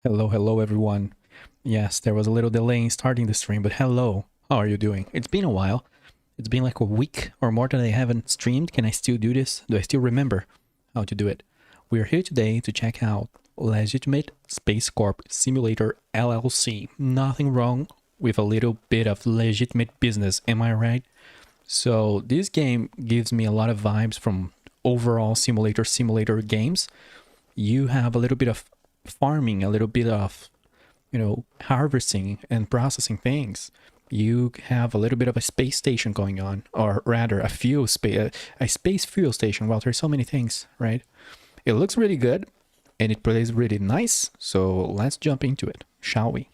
Hello everyone. Yes, there was a little delay in starting the stream, but hello. How are you doing? It's been a while. It's been like a week or more that I haven't streamed. Can I still do this? Do I still remember how to do it? We're here today to check out Legitimate Space Corp Simulator LLC. Nothing wrong with a little bit of legitimate business, am I right? So this game gives me a lot of vibes from overall simulator games. You have a little bit of farming, a little bit of harvesting and processing things. You have a little bit of a space station going on, or rather a space fuel station. Well, there's so many things, right? It looks really good and it plays really nice, so let's jump into it, shall we?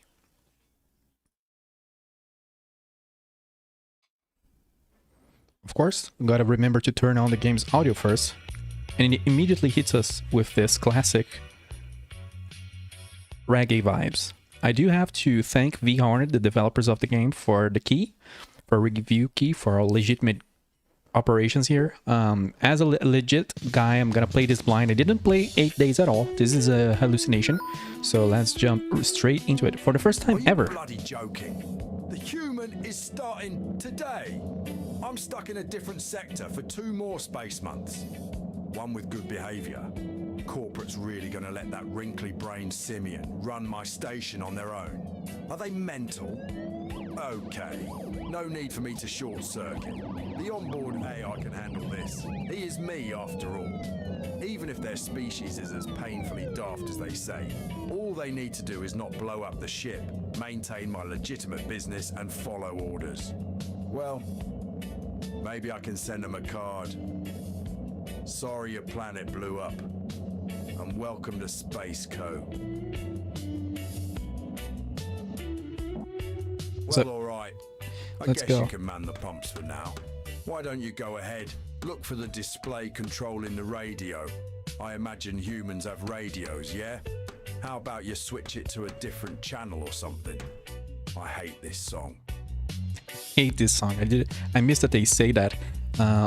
Of course, gotta remember to turn on the game's audio first, and it immediately hits us with this classic reggae vibes. I do have to thank VHornet, the developers of the game, for the key, for review key for our legitimate operations here. As a legit guy, I'm gonna play this blind. I didn't play 8 days at all. This is a hallucination. So let's jump straight into it for the first time ever. Bloody joking. The human is starting today. I'm stuck in a different sector for 2 more space months. One with good behavior. Corporate's really gonna let that wrinkly-brained simian run my station on their own. Are they mental? Okay, no need for me to short-circuit. The onboard AI can handle this. He is me, after all. Even if their species is as painfully daft as they say, all they need to do is not blow up the ship, maintain my legitimate business, and follow orders. Well, maybe I can send them a card. Sorry your planet blew up. And welcome to Space Co. Well, all right. I guess you can man the pumps for now. Why don't you go ahead? Look for the display controlling the radio. I imagine humans have radios, yeah? How about you switch it to a different channel or something? I hate this song. Hate this song. I missed that they say that.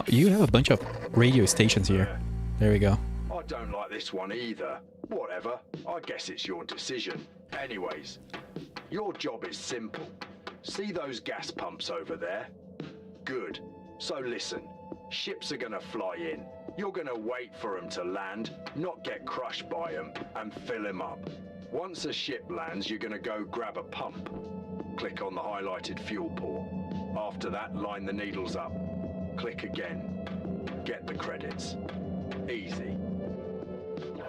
You have a bunch of radio stations here. There we go. I don't like this one either. Whatever. I guess it's your decision. Anyways, your job is simple. See those gas pumps over there? Good. So listen, ships are gonna fly in. You're gonna wait for them to land, not get crushed by them, and fill them up. Once a ship lands, you're gonna go grab a pump. Click on the highlighted fuel port. After that, line the needles up. Click again. Get the credits. Easy.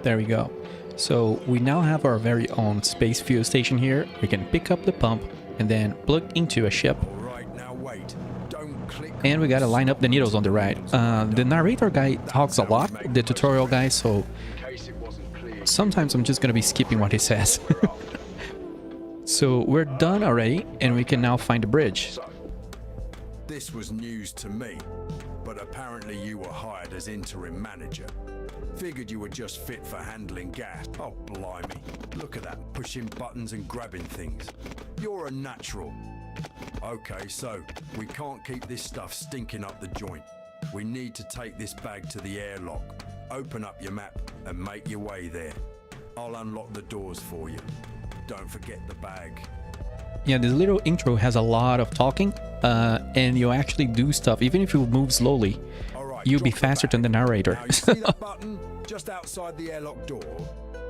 There we go. So we now have our very own space fuel station here. We can pick up the pump and then plug into a ship. Right, now wait. Don't click. And we gotta line up the needles on the right. The narrator guy talks a lot, the tutorial guy, so sometimes I'm just gonna be skipping what he says. So we're done already, and we can now find the bridge. So, this was news to me, but apparently you were hired as interim manager. Figured you were just fit for handling gas. Oh, blimey. Look at that, pushing buttons and grabbing things. You're a natural. Okay, so we can't keep this stuff stinking up the joint. We need to take this bag to the airlock. Open up your map and make your way there. I'll unlock the doors for you. Don't forget the bag. Yeah, this little intro has a lot of talking, and you actually do stuff. Even if you move slowly, you'll be faster than the narrator. Now, you see that button just outside the airlock door?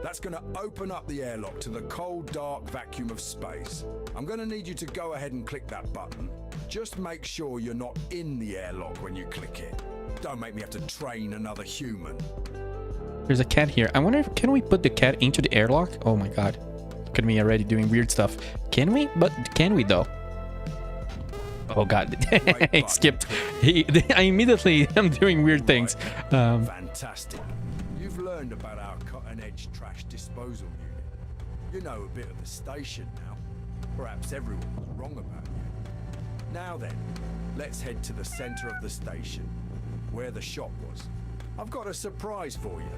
That's going to open up the airlock to the cold, dark vacuum of space. I'm going to need you to go ahead and click that button. Just make sure you're not in the airlock when you click it. Don't make me have to train another human. There's a cat here. I wonder if can we put the cat into the airlock? Oh my god. Look at me already doing weird stuff. Can we? But can we though? Oh god. I skipped. I immediately am doing weird things. Fantastic. You've learned about our cutting-edge trash disposal unit. You know a bit of the station now. Perhaps everyone was wrong about you. Now then, let's head to the center of the station, where the shop was. I've got a surprise for you.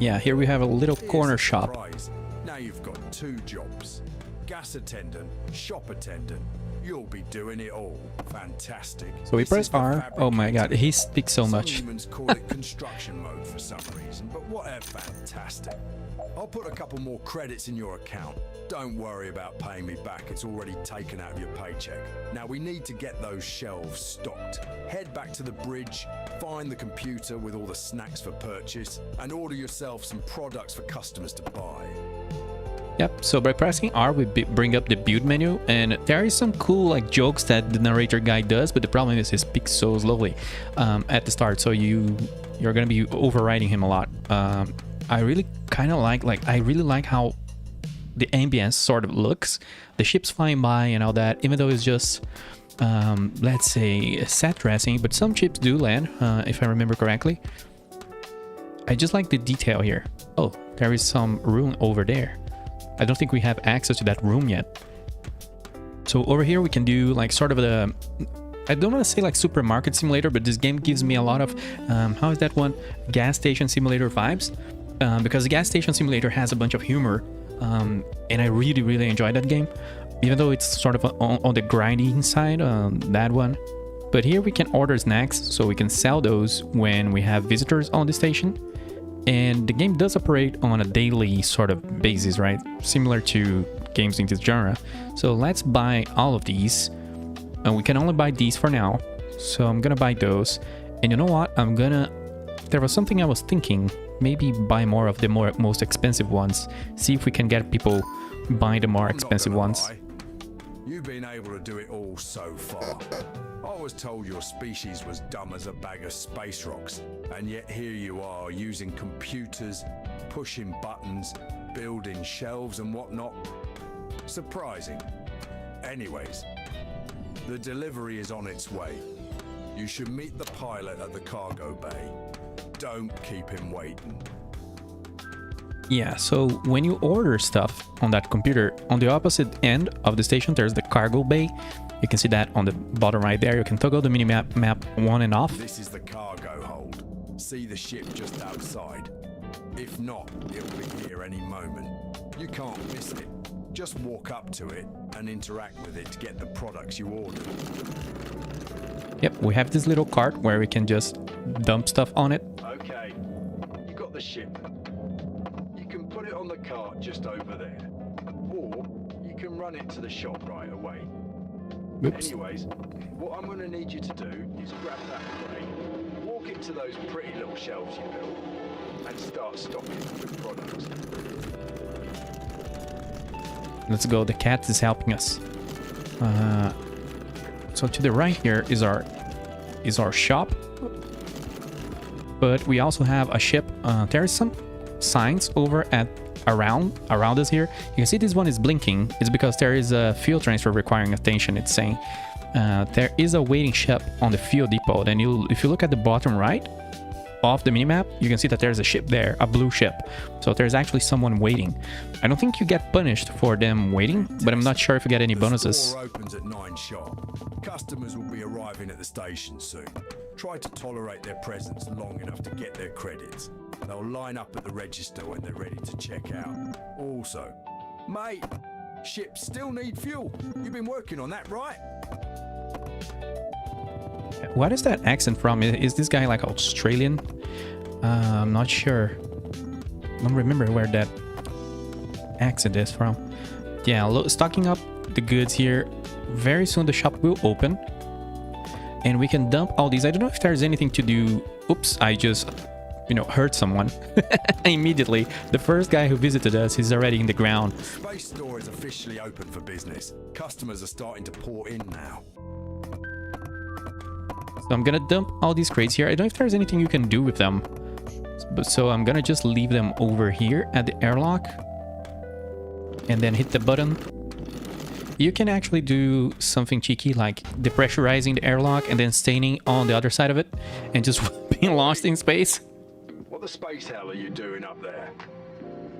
Yeah, here we have a little corner shop. Now you've got 2 jobs. Gas attendant, shop attendant. You'll be doing it all. Fantastic. So we This press is the R. Oh my god, fabricator. he speaks so Some much. humans call it construction mode for some reason, but whatever, fantastic. I'll put a couple more credits in your account. Don't worry about paying me back, it's already taken out of your paycheck. Now we need to get those shelves stocked. Head back to the bridge, find the computer with all the snacks for purchase, and order yourself some products for customers to buy. Yep, so by pressing R, we bring up the build menu, and there is some cool like jokes that the narrator guy does, but the problem is he speaks so slowly at the start, so you're gonna be overriding him a lot. I really kind of I really like how the ambience sort of looks, the ships flying by and all that, even though it's just let's say set dressing, but some ships do land, if I remember correctly. I just like the detail here. Oh, there is some room over there. I don't think we have access to that room yet. So over here we can do like sort of the, I don't want to say like supermarket simulator, but this game gives me a lot of, how is that one? Gas station simulator vibes. Because the gas station simulator has a bunch of humor, and I really enjoy that game, even though it's sort of on the grinding side, that one. But here we can order snacks, so we can sell those when we have visitors on the station. And the game does operate on a daily sort of basis, right? Similar to games in this genre. So let's buy all of these. And we can only buy these for now. So I'm gonna buy those. And you know what? There was something I was thinking. Maybe buy more of the most expensive ones. See if we can get people buying the more expensive ones. You've been able to do it all so far. I was told your species was dumb as a bag of space rocks, and yet here you are using computers, pushing buttons, building shelves and whatnot. Surprising. Anyways, the delivery is on its way. You should meet the pilot at the cargo bay. Don't keep him waiting. Yeah, so when you order stuff on that computer, on the opposite end of the station, there's the cargo bay. You can see that on the bottom right there. You can toggle the minimap map on and off. This is the cargo hold. See the ship just outside. If not, it'll be here any moment. You can't miss it. Just walk up to it and interact with it to get the products you ordered. Yep, we have this little cart where we can just dump stuff on it. Okay, you got the ship. You can put it on the cart just over there. Or you can run it to the shop right away. Oops. Anyways, what I'm going to need you to do is grab that crate, walk it to those pretty little shelves you built, and start stocking with products. Let's go, the cat is helping us. So to the right here is our shop. But we also have a ship. There is some signs over around us here. You can see this one is blinking. It's because there is a fuel transfer requiring attention. It's saying there is a waiting ship on the fuel depot. Then if you look at the bottom right of the minimap, you can see that there's a ship there, a blue ship. So there's actually someone waiting. I don't think you get punished for them waiting, but I'm not sure if you get any bonuses. The store opens at 9 sharp. Customers will be arriving at the station soon. Try to tolerate their presence long enough to get their credits. They'll line up at the register when they're ready to check out. Also, mate, ships still need fuel. You've been working on that, right? What is that accent from? Is this guy like Australian? I'm not sure. I don't remember where that accent is from. Yeah, stocking up the goods here. Very soon the shop will open. And we can dump all these. I don't know if there's anything to do. Oops, I just, hurt someone. Immediately. The first guy who visited us is already in the ground. The space store is officially open for business. Customers are starting to pour in now. So I'm gonna dump all these crates here. I don't know if there's anything you can do with them. So I'm gonna just leave them over here at the airlock. And then hit the button. You can actually do something cheeky like depressurizing the airlock and then staying on the other side of it and just being lost in space. What the space hell are you doing up there?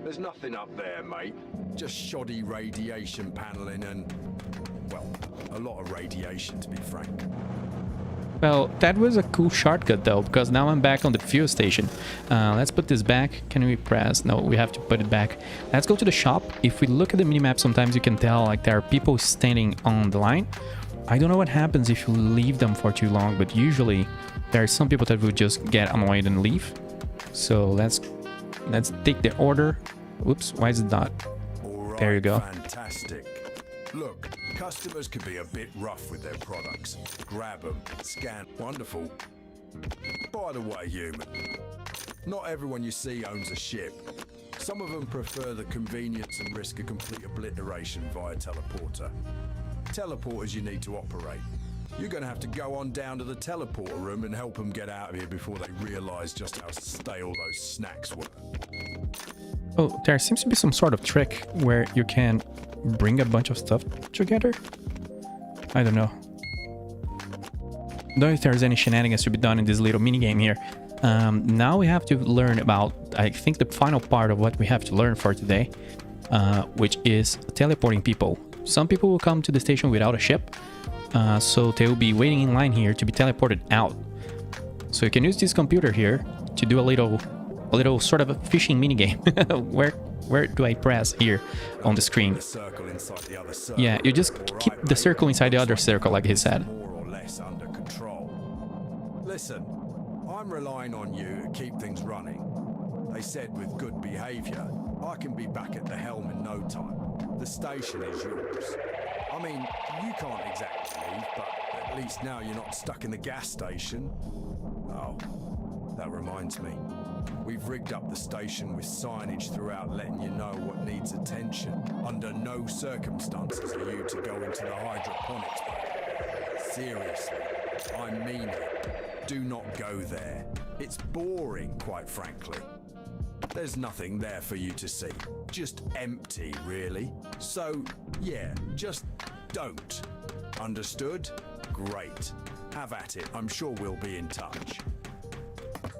There's nothing up there, mate. Just shoddy radiation paneling and, well, a lot of radiation to be frank. Well, that was a cool shortcut though, because now I'm back on the fuel station. Let's put this back. Can we press? No, we have to put it back. Let's go to the shop. If we look at the minimap, sometimes you can tell like there are people standing on the line. I don't know what happens if you leave them for too long, but usually there are some people that will just get annoyed and leave. So let's take the order. Oops, why is it not? All There you go. Fantastic. Look, customers could be a bit rough with their products. Grab them, scan. Wonderful. By the way, human, not everyone you see owns a ship. Some of them prefer the convenience and risk of complete obliteration via teleporter. Teleporters you need to operate. You're going to have to go on down to the teleporter room and help them get out of here before they realize just how stale those snacks were. Oh, there seems to be some sort of trick where you can bring a bunch of stuff together. I don't know. Don't know if there's any shenanigans to be done in this little mini game here. Now we have to learn about, I think, the final part of what we have to learn for today, which is teleporting people. Some people will come to the station without a ship, so they will be waiting in line here to be teleported out. So you can use this computer here to do a little sort of a fishing mini game. Where do I press here on the screen? Yeah, you just keep the circle inside the other circle, like he said. More or less under control. Listen, I'm relying on you to keep things running. They said with good behavior, I can be back at the helm in no time. The station is yours. I mean, you can't exactly leave, but at least now you're not stuck in the gas station. Oh, that reminds me. We've rigged up the station with signage throughout letting you know what needs attention. Under no circumstances are you to go into the hydroponics bay. Seriously, I mean it. Do not go there. It's boring, quite frankly. There's nothing there for you to see. Just empty, really. So, yeah, just don't. Understood? Great. Have at it. I'm sure we'll be in touch.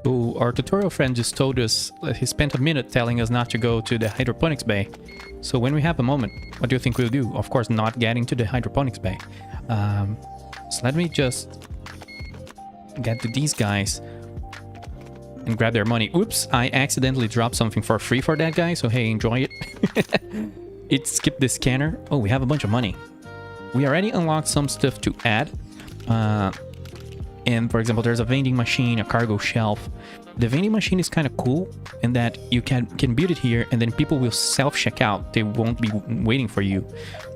So our tutorial friend just told us that he spent a minute telling us not to go to the hydroponics bay. So when we have a moment, what do you think we'll do? Of course, not getting to the hydroponics bay. So let me just get to these guys and grab their money. Oops, I accidentally dropped something for free for that guy, so hey, enjoy it. It skipped the scanner. Oh, we have a bunch of money. We already unlocked some stuff to add. And for example, there's a vending machine, a cargo shelf. The vending machine is kind of cool in that you can build it here and then people will self-check out. They won't be waiting for you.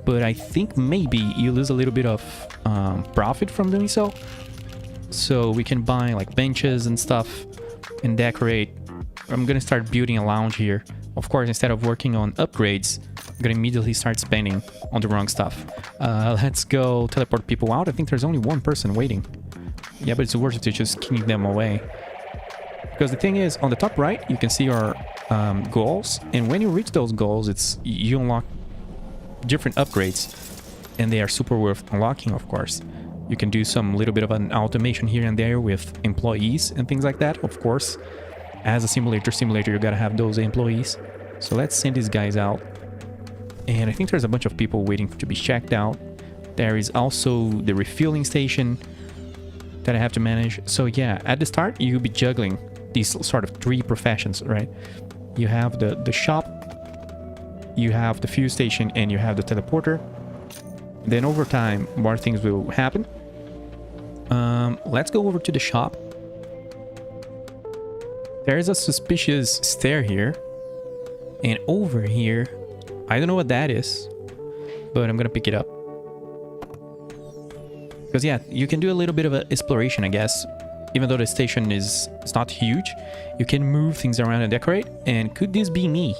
But I think maybe you lose a little bit of profit from doing so. So we can buy like benches and stuff and decorate. I'm gonna start building a lounge here. Of course, instead of working on upgrades, I'm gonna immediately start spending on the wrong stuff. Let's go teleport people out. I think there's only one person waiting. Yeah, but it's worth it to just keep them away. Because the thing is, on the top right, you can see our goals. And when you reach those goals, you unlock different upgrades. And they are super worth unlocking, of course. You can do some little bit of an automation here and there with employees and things like that, of course. As a simulator, you gotta have those employees. So let's send these guys out. And I think there's a bunch of people waiting to be checked out. There is also the refueling station that I have to manage. So yeah, at the start, you'll be juggling these sort of three professions, right? You have the shop, you have the fuel station, and you have the teleporter. Then over time, more things will happen. Let's go over to the shop. There's a suspicious stair here. And over here, I don't know what that is, but I'm gonna pick it up. Because yeah, you can do a little bit of exploration, I guess. Even though the station is not huge, you can move things around and decorate. And could this be me?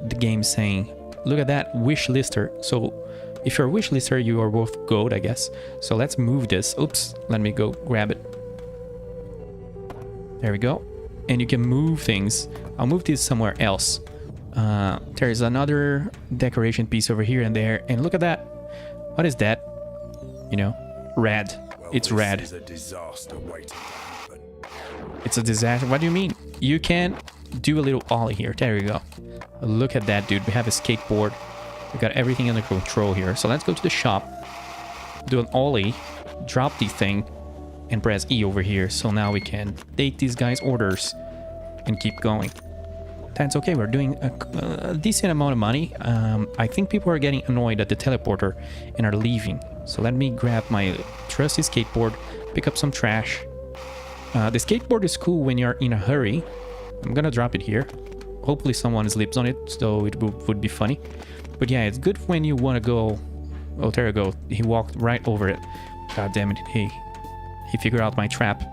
The game's saying, look at that wish lister. So if you're a wish lister, you are worth gold, I guess. So let's move this. Oops, let me go grab it. There we go. And you can move things. I'll move this somewhere else. There's another decoration piece over here and there. And look at that. What is that? You know, red. Well, it's red. This is a disaster waiting to happen. It's a disaster. What do you mean? You can do a little ollie here. There we go. Look at that, dude. We have a skateboard. We got everything under control here. So let's go to the shop. Do an ollie. Drop the thing. and press E over here. So now we can take these guys' orders and keep going. That's okay. We're doing a decent amount of money. I think people are getting annoyed at the teleporter and are leaving. So let me grab my trusty skateboard, pick up some trash. The skateboard is cool when you're in a hurry. I'm gonna drop it here. Hopefully someone sleeps on it, so it would be funny. But yeah, it's good when you want to go... Oh, there you go. He walked right over it. God damn it. He figured out my trap.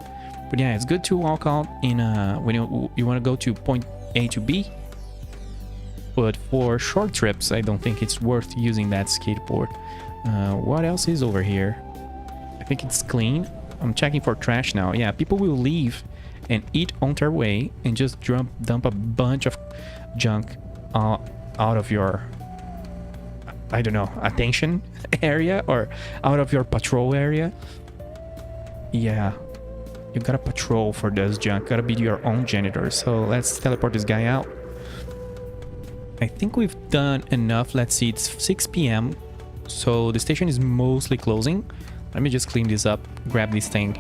But yeah, it's good to walk out in when you want to go to point A to B. But for short trips, I don't think it's worth using that skateboard. What else is over here? I think it's clean. I'm checking for trash now. Yeah, people will leave and eat on their way and just dump a bunch of junk out of your, I don't know, attention area or out of your patrol area. Yeah, you gotta patrol for this junk. Gotta be your own janitor. So let's teleport this guy out. I think we've done enough. Let's see, it's 6 p.m. So the station is mostly closing. Let me just clean this up, grab this thing.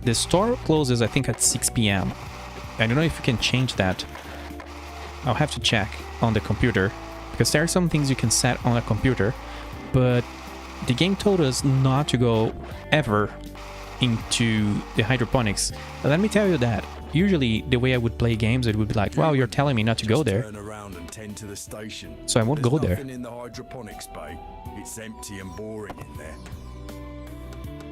The store closes, I think, at 6 p.m. I don't know if you can change that. I'll have to check on the computer, because there are some things you can set on a computer, but the game told us not to go ever into the hydroponics. But let me tell you that usually the way I would play games, it would be like, wow, you're telling me not to go there. Turn around and tend to the station. So I won't go there. There's nothing in the hydroponics bay. It's empty and boring in there.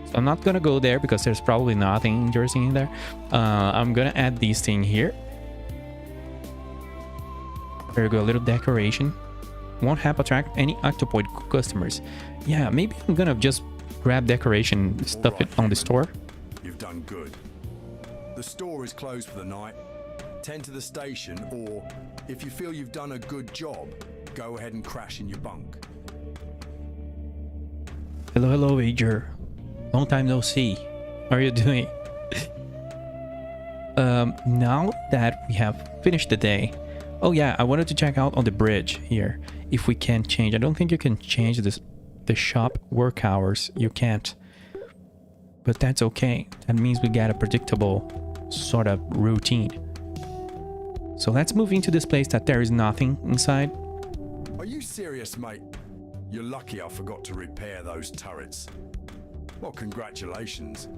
So I'm not gonna go there because there's probably nothing interesting in there. I'm gonna add these things here. There you go, a little decoration. Won't help attract any octopoid customers. Yeah, maybe I'm gonna just grab decoration, stuff it on the store. You've done good. The store is closed for the night. Tend to the station, or if you feel you've done a good job, go ahead and crash in your bunk. Hello, Ager. Long time no see. How are you doing? Now that we have finished the day. Oh yeah, I wanted to check out on the bridge here if we can change. I don't think you can change the shop work hours. You can't. But that's okay. That means we got a predictable sort of routine. So let's move into this place that there is nothing inside. Are you serious, mate? You're lucky I forgot to repair those turrets. Well, congratulations.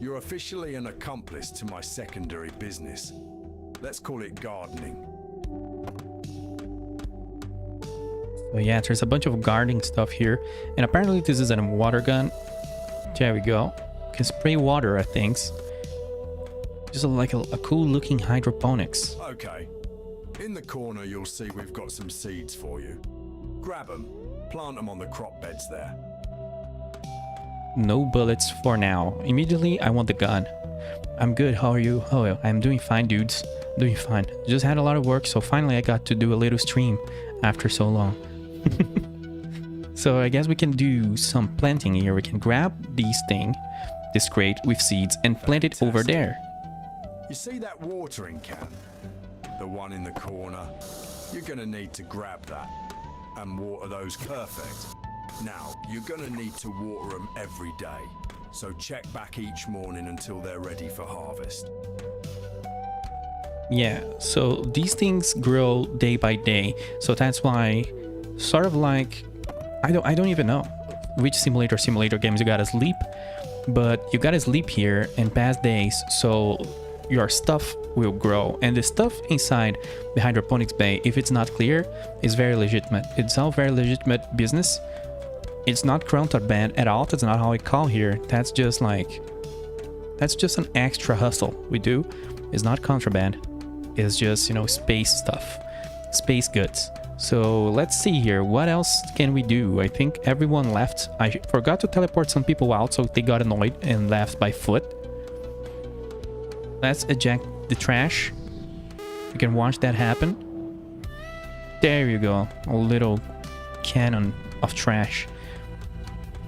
You're officially an accomplice to my secondary business. Let's call it gardening. So yeah, there's a bunch of gardening stuff here. And apparently this is a water gun. There we go. You can spray water at things. Just like a cool looking hydroponics. Okay. In the corner, you'll see we've got some seeds for you. Grab them. Plant them on the crop beds there. No bullets for now. Immediately, I want the gun. I'm good. How are you? Oh, I'm doing fine, dudes. Doing fine. Just had a lot of work, so finally I got to do a little stream after so long. So I guess we can do some planting here. We can grab this crate with seeds, and plant it over there. You see that watering can? The one in the corner? You're gonna need to grab that and water those. Perfect. Now, you're gonna need to water them every day. So check back each morning until they're ready for harvest. Yeah, so these things grow day by day. So that's why, sort of like, I don't even know which simulator games you gotta sleep, but you gotta sleep here and pass days so your stuff will grow. And the stuff inside the hydroponics bay, if it's not clear, is very legitimate. It's all very legitimate business. It's not contraband at all. That's not how we call here. That's just an extra hustle we do. It's not contraband. It's just, you know, space stuff, space goods. So let's see here. What else can we do? I think everyone left. I forgot to teleport some people out, so they got annoyed and left by foot. Let's eject the trash. You can watch that happen. There you go. A little cannon of trash.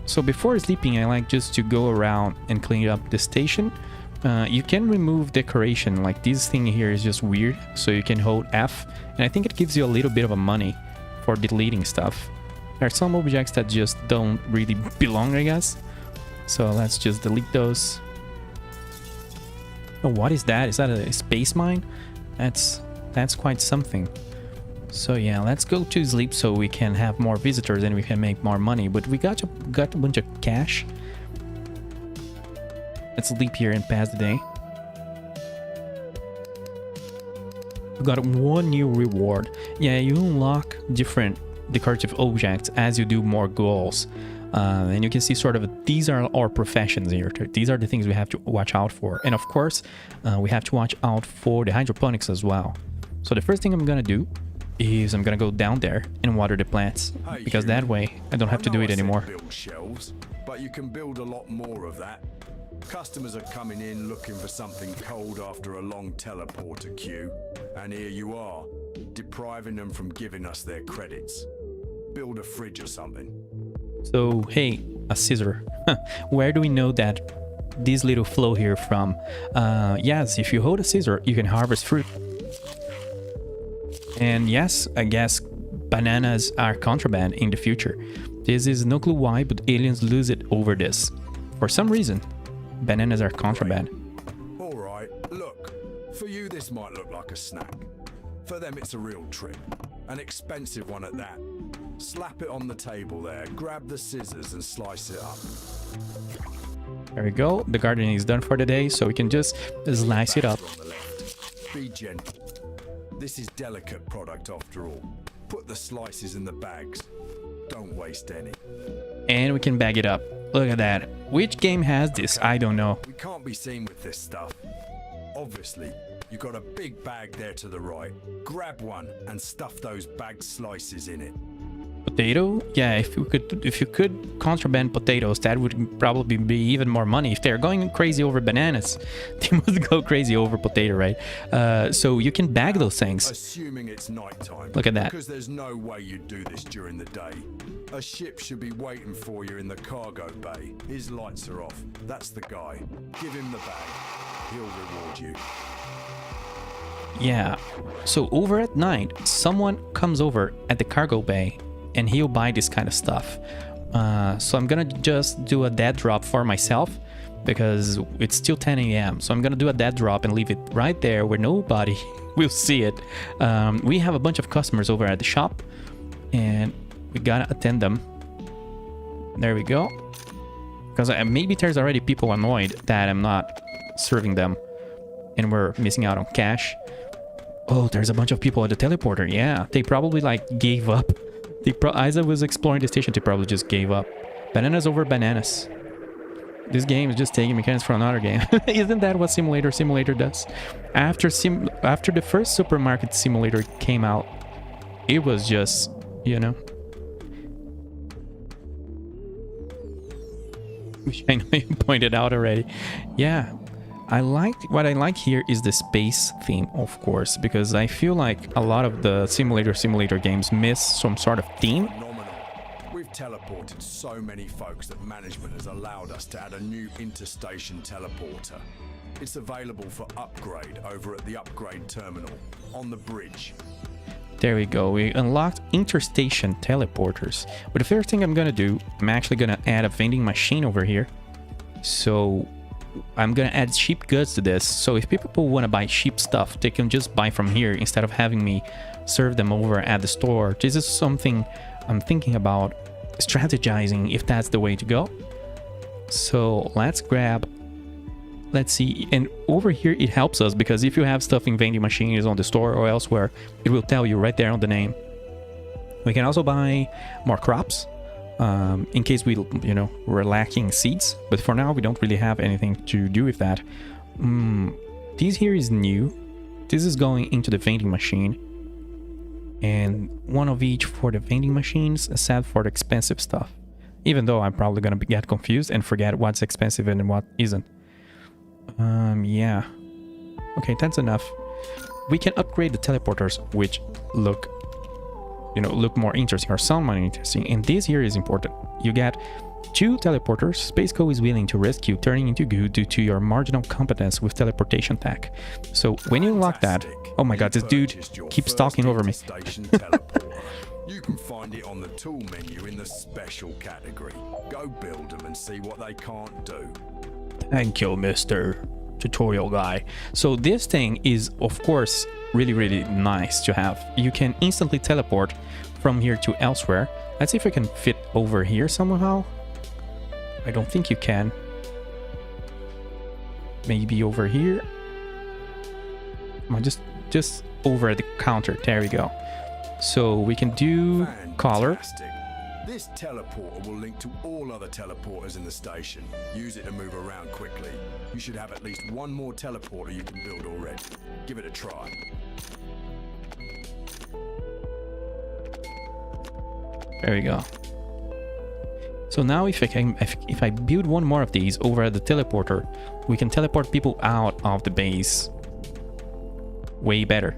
So before sleeping, I like just to go around and clean up the station. You can remove decoration, like this thing here is just weird, so you can hold F, and I think it gives you a little bit of a money for deleting stuff. There are some objects that just don't really belong, I guess. So let's just delete those. Oh, what is that? Is that a space mine? That's quite something. So yeah, let's go to sleep so we can have more visitors and we can make more money. But we got a bunch of cash. Let's sleep here and pass the day. We got one new reward. Yeah, you unlock different decorative objects as you do more goals. And you can see sort of these are our professions here. These are the things we have to watch out for. And of course, we have to watch out for the hydroponics as well. So the first thing I'm gonna do is I'm gonna go down there and water the plants, because that way I don't have to do it anymore. Build shelves, but you can build a lot more of that. Customers are coming in looking for something cold after a long teleporter queue, and here you are, depriving them from giving us their credits. Build a fridge or something. So hey, a scissor. Where do we know that this little flow here from? Yes, if you hold a scissor, you can harvest fruit. And yes, I guess bananas are contraband in the future. This is no clue why, but aliens lose it over this. For some reason, bananas are contraband. Alright, look. For you this might look like a snack. For them it's a real treat. An expensive one at that. Slap it on the table there, grab the scissors and slice it up. There we go. The gardening is done for the day, so we can just slice it up. Be gentle. This is delicate product after all. Put the slices in the bags. Don't waste any. And we can bag it up. Look at that. Which game has this? I don't know. We can't be seen with this stuff. Obviously, you got a big bag there to the right. Grab one and stuff those bagged slices in it. Potato? Yeah, if you could contraband potatoes, that would probably be even more money. If they're going crazy over bananas, they must go crazy over potato, right? So you can bag those things. Assuming it's nighttime. Look at that. Because there's no way you'd do this during the day. A ship should be waiting for you in the cargo bay. His lights are off. That's the guy. Give him the bag. He'll reward you. Yeah. So over at night, someone comes over at the cargo bay and he'll buy this kind of stuff. So I'm gonna just do a dead drop for myself because it's still 10 a.m. So I'm gonna do a dead drop and leave it right there where nobody will see it. We have a bunch of customers over at the shop and we gotta attend them. There we go. Because maybe there's already people annoyed that I'm not serving them and we're missing out on cash. Oh, there's a bunch of people at the teleporter. Yeah, they probably like gave up. As I was exploring the station, they probably just gave up. Bananas over bananas. This game is just taking mechanics from another game. Isn't that what Simulator does? After the first supermarket simulator came out, it was just, you know. Which I know you pointed out already. Yeah. What I like here is the space theme, of course, because I feel like a lot of the simulator games miss some sort of theme. Phenomenal. We've teleported so many folks that management has allowed us to add a new interstation teleporter. It's available for upgrade over at the upgrade terminal on the bridge. There we go. We unlocked interstation teleporters. But the first thing I'm gonna do, I'm actually gonna add a vending machine over here. So I'm gonna add sheep goods to this, so if people want to buy sheep stuff, they can just buy from here instead of having me serve them over at the store. This is something I'm thinking about strategizing if that's the way to go. So let's see, and over here it helps us because if you have stuff in vending machines on the store or elsewhere, it will tell you right there on the name. We can also buy more crops in case we're lacking seeds, but for now we don't really have anything to do with that. This here is new. This is going into the vending machine, and one of each for the vending machines, except for the expensive stuff, even though I'm probably gonna get confused and forget what's expensive and what isn't. Yeah, okay, that's enough. We can upgrade the teleporters, which look more interesting or sound more interesting. And this here is important. You get 2 teleporters. Space Co is willing to risk you turning into goo due to your marginal competence with teleportation tech. So when you unlock that, oh my god, this dude keeps talking over me. You can find it on the tool menu in the special category. Go build them and see what they can't do. Thank you, Mr. Tutorial Guy. So this thing is, of course, really nice to have. You can instantly teleport from here to elsewhere. Let's see if I can fit over here somehow. I don't think you can. Maybe over here. Come on, just over the counter. There we go. So we can do collar. Fantastic. This teleporter will link to all other teleporters in the station. Use it to move around quickly. You should have at least one more teleporter you can build already. Give it a try. There we go. So now if I build one more of these over at the teleporter, we can teleport people out of the base way better.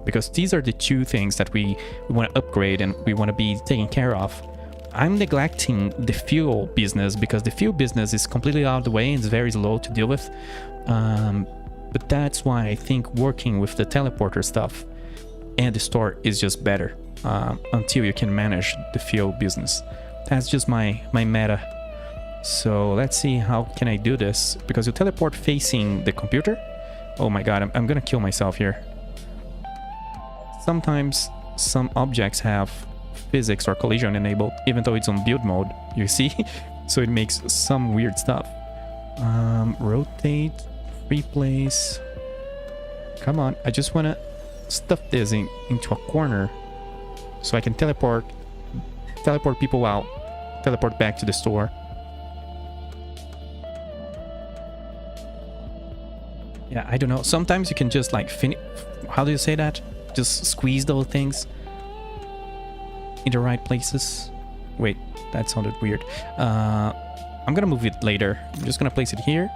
Because these are the two things that we want to upgrade and we want to be taking care of. I'm neglecting the fuel business because the fuel business is completely out of the way and it's very slow to deal with. But that's why I think working with the teleporter stuff and the store is just better until you can manage the fuel business. That's just my meta. So let's see how can I do this, because you teleport facing the computer. Oh my god, I'm gonna kill myself here. Sometimes some objects have physics or collision enabled, even though it's on build mode, you see? So it makes some weird stuff. Rotate, replace. Come on, I just wanna stuff this into a corner so I can teleport people out, teleport back to the store. Yeah, I don't know. Sometimes you can just like how do you say that? Just squeeze those things in the right places. Wait, that sounded weird. I'm gonna move it later. I'm just gonna place it here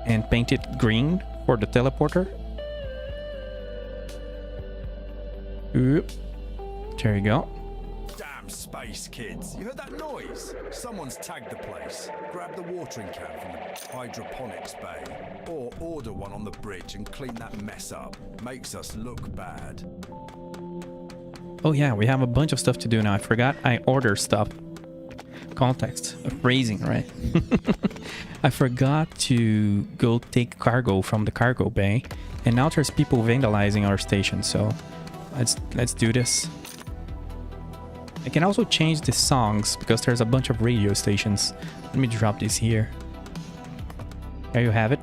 and paint it green for the teleporter. Oop. There you go. Damn space kids. You heard that noise? Someone's tagged the place. Grab the watering can from the Hydroponics bay. Or order one on the bridge and clean that mess up. Makes us look bad. Oh yeah, we have a bunch of stuff to do now. I forgot I order stuff. Context. Phrasing, right? I forgot to go take cargo from the cargo bay. And now there's people vandalizing our station, so let's do this. I can also change the songs because there's a bunch of radio stations. Let me drop this here. There you have it.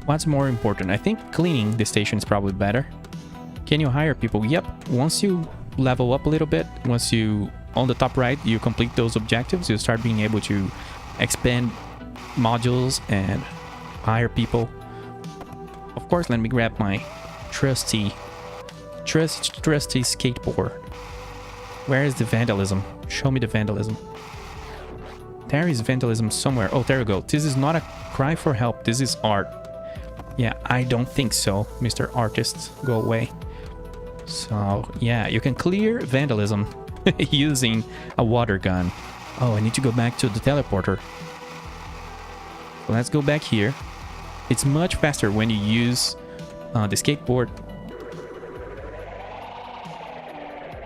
What's more important? I think cleaning the station is probably better. Can you hire people? Yep. Once you level up a little bit, once you, on the top right, you complete those objectives, you start being able to expand modules and hire people. Of course, let me grab my trusty skateboard. Where is the vandalism? Show me the vandalism. There is vandalism somewhere. Oh, there we go. This is not a cry for help. This is art. Yeah, I don't think so, Mr. Artist. Go away. So, yeah, you can clear vandalism using a water gun. Oh, I need to go back to the teleporter. So let's go back here. It's much faster when you use the skateboard.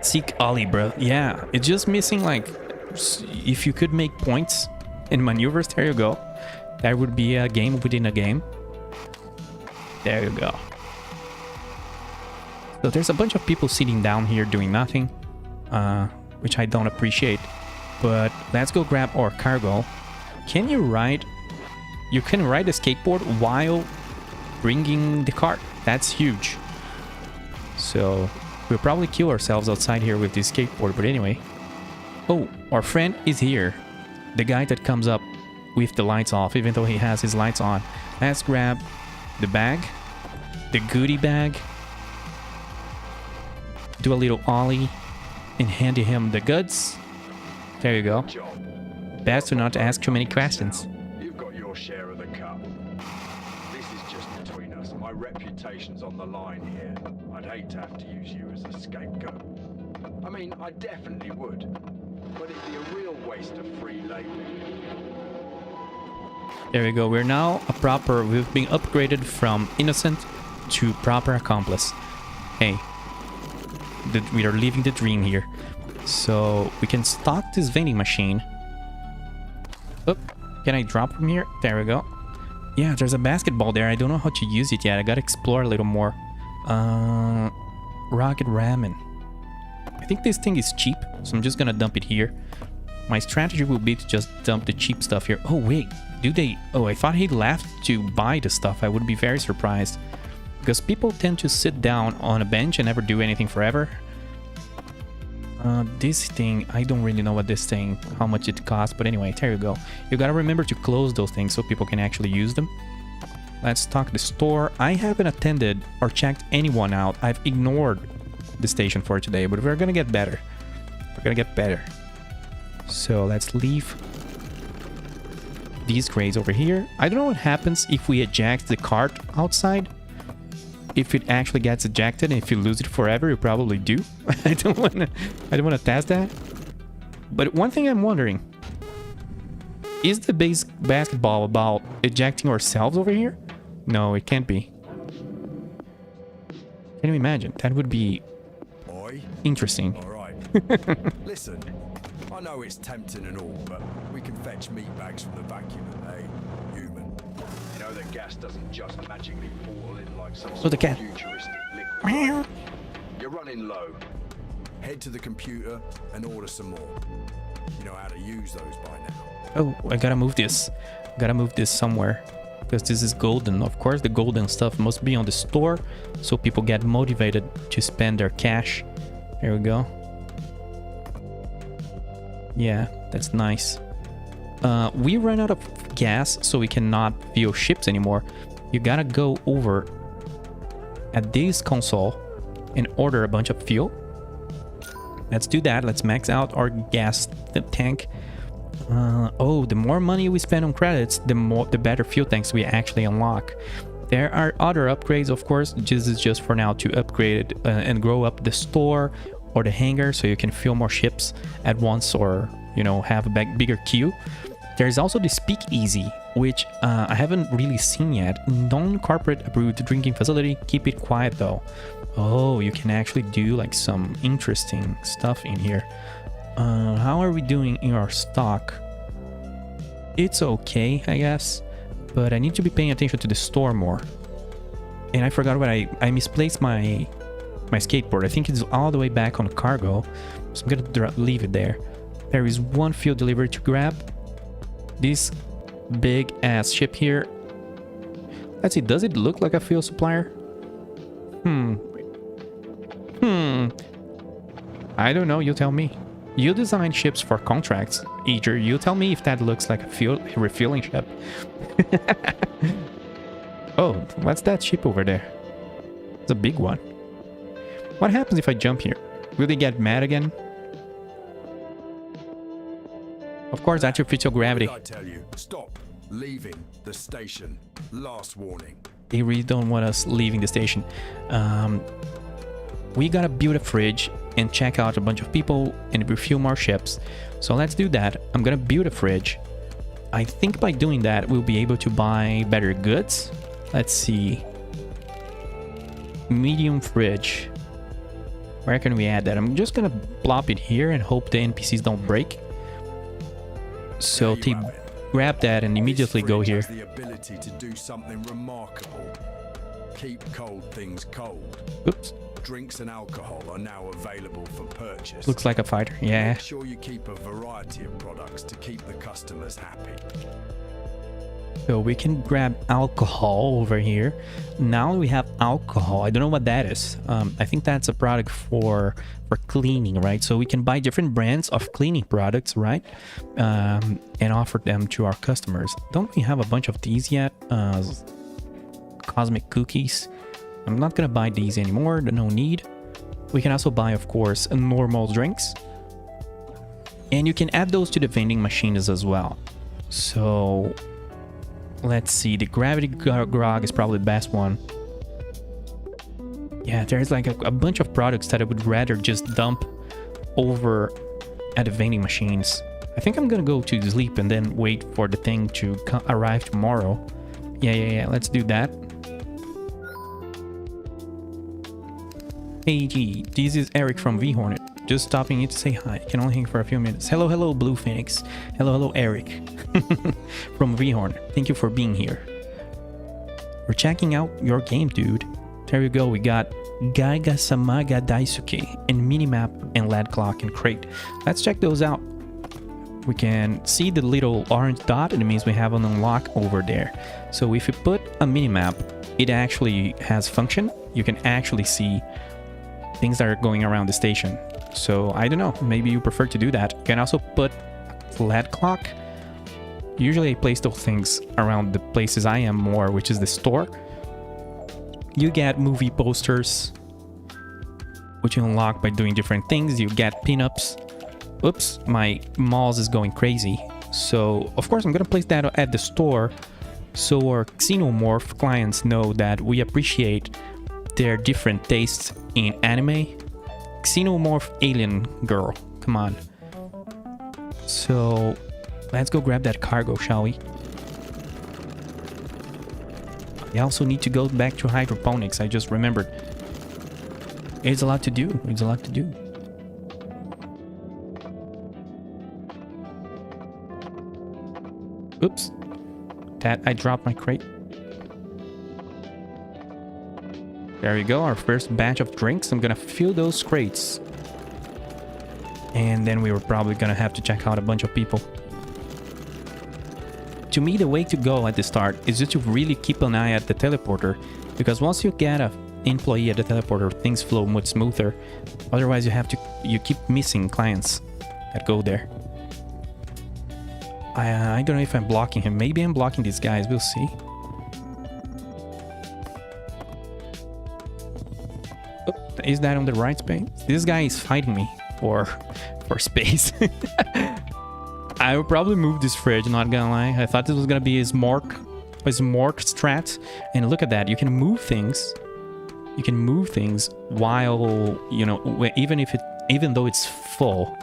Seek Ollie, bro. Yeah, it's just missing, like, if you could make points in maneuvers, there you go. That would be a game within a game. There you go. So there's a bunch of people sitting down here doing nothing, which I don't appreciate. But let's go grab our cargo. Can you ride? You can ride a skateboard while bringing the cart. That's huge. So we'll probably kill ourselves outside here with this skateboard, but anyway. Oh, our friend is here. The guy that comes up with the lights off, even though he has his lights on. Let's grab the bag, the goodie bag. Do a little ollie and hand him the goods. There you go. Best to not ask too many questions. You've got your share of the cut. This is just between us. My reputation's on the line here. I'd hate to have to use you as a scapegoat. I mean, I definitely would. But it'd be a real waste of free labor. There we go. We're now we've been upgraded from innocent to proper accomplice. Hey, we are living the dream here. So we can stock this vending machine. Oh, can I drop from here? There we go. Yeah, there's a basketball there. I don't know how to use it yet. I gotta explore a little more. Rocket ramen. I think this thing is cheap, so I'm just gonna dump it here. My strategy will be to just dump the cheap stuff here. Oh wait, do they? Oh, I thought he left to buy the stuff. I would be very surprised, because people tend to sit down on a bench and never do anything forever. This thing, I don't really know what this thing, how much it costs, but anyway, there you go. You gotta remember to close those things so people can actually use them. Let's stock the store. I haven't attended or checked anyone out. I've ignored the station for today, but we're gonna get better. We're gonna get better. So let's leave these crates over here. I don't know what happens if we eject the cart outside. If it actually gets ejected, and if you lose it forever, you probably do. I don't wanna test that. But one thing I'm wondering, is the base basketball about ejecting ourselves over here? No, it can't be. Can you imagine? That would be interesting. All right. Listen, I know it's tempting and all, but we can fetch meat bags from the vacuum, eh? Human. You know that gas doesn't just magically fall in like some sort of futuristic liquid. You're running low. Head to the computer and order some more. You know how to use those by now. Oh, I gotta move this. Gotta move this somewhere, because this is golden. Of course, the golden stuff must be on the store, so people get motivated to spend their cash. There we go. Yeah, that's nice. We ran out of gas, so we cannot fuel ships anymore. You gotta go over at this console and order a bunch of fuel. Let's do that. Let's max out our gas tank. Oh, the more money we spend on credits, the better fuel tanks we actually unlock. There are other upgrades, of course. This is just for now to upgrade it and grow up the store or the hangar, so you can fill more ships at once, or, you know, have a bigger queue. There's also the speakeasy, which I haven't really seen yet. Non-corporate approved drinking facility. Keep it quiet though. Oh, you can actually do like some interesting stuff in here. How are we doing in our stock? It's okay, I guess, but I need to be paying attention to the store more. And I forgot what I misplaced my skateboard. I think it's all the way back on cargo, so I'm gonna leave it there. There is one fuel delivery to grab. This big ass ship here. Let's see, does it look like a fuel supplier? I don't know, you tell me. You design ships for contracts. Either you tell me if that looks like a fuel refueling ship. Oh, what's that ship over there? It's a big one. What happens if I jump here? Will they get mad again? Of course, artificial gravity. I tell you, stop leaving the station. Last warning. They really don't want us leaving the station. We gotta build a fridge and check out a bunch of people and refuel more ships. So let's do that. I'm gonna build a fridge. I think by doing that, we'll be able to buy better goods. Let's see. Medium fridge. Where can we add that? I'm just gonna plop it here and hope the NPCs don't break. So they grab that and immediately go here. Has the ability to do something remarkable. Keep cold things cold. Oops. Drinks and alcohol are now available for purchase. Looks like a fighter. Yeah. Make sure you keep a variety of products to keep the customers happy. So we can grab alcohol over here. Now we have alcohol. I don't know what that is. I think that's a product for cleaning, right? So we can buy different brands of cleaning products, right? And offer them to our customers. Don't we have a bunch of these yet? Cosmic cookies. I'm not gonna buy these anymore. No need. We can also buy, of course, normal drinks. And you can add those to the vending machines as well. So let's see, the gravity grog is probably the best one. Yeah, there's like a bunch of products that I would rather just dump over at the vending machines. I think I'm gonna go to sleep and then wait for the thing to arrive tomorrow. Yeah, let's do that. Hey G, this is Eric from VHornet. Just stopping in to say hi. Can only hang for a few minutes. Hello, hello, Blue Phoenix. Hello, hello, Eric. From VHornet. Thank you for being here. We're checking out your game, dude. There you go. We got Gaiga Samaga Daisuke and Minimap and LED Clock and Crate. Let's check those out. We can see the little orange dot, and it means we have an unlock over there. So if you put a minimap, it actually has function. You can actually see things that are going around the station. So I don't know, maybe you prefer to do that. You can also put LED clock. Usually I place those things around the places I am more, which is the store. You get movie posters, which you unlock by doing different things. You get pinups. Oops, my mouse is going crazy. So of course I'm gonna place that at the store so our xenomorph clients know that we appreciate their different tastes in anime. Xenomorph alien girl, come on. So let's go grab that cargo, shall we? I also need to go back to hydroponics. I just remembered. It's a lot to do. It's a lot to do. Oops. That I dropped my crate. There we go, our first batch of drinks. I'm gonna fill those crates. And then we were probably gonna have to check out a bunch of people. To me, the way to go at the start is just to really keep an eye at the teleporter. Because once you get an employee at the teleporter, things flow much smoother. Otherwise, you keep missing clients that go there. I don't know if I'm blocking him. Maybe I'm blocking these guys. We'll see. Oh, is that on the right space? This guy is fighting me for space. I would probably move this fridge, not gonna lie. I thought this was gonna be a smart strat. And look at that. You can move things. You can move things while, you know, even though it's full,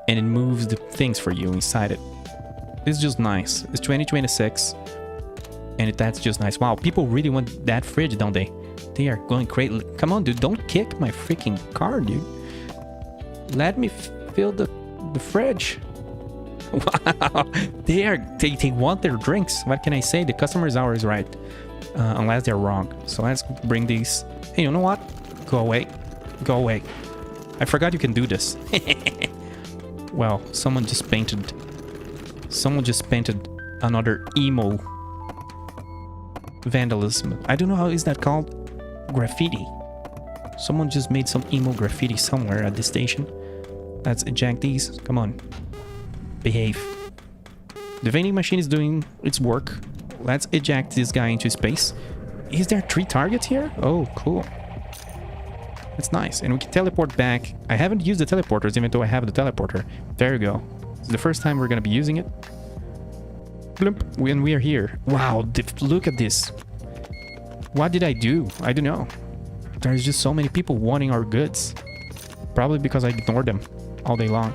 and it moves the things for you inside it. It's just nice. It's 2026, and that's just nice. Wow, people really want that fridge, don't they? They are going crazy. Come on, dude, don't kick my freaking car, dude. Let me fill the fridge. Wow, they want their drinks. What can I say? The customer is always right, unless they're wrong. So let's bring these. Hey, you know what? Go away. Go away. I forgot you can do this. Well, someone just painted another emo vandalism. I don't know how is that called? Graffiti. Someone just made some emo graffiti somewhere at the station. Let's eject these. Come on. Behave. The vending machine is doing its work. Let's eject this guy into space. Is there 3 targets here? Oh, cool. That's nice. And we can teleport back. I haven't used the teleporters even though I have the teleporter. There you go. It's the first time we're gonna be using it. Bloop, when we are here. Wow, look at this. What did I do? I don't know. There's just so many people wanting our goods. Probably because I ignored them all day long.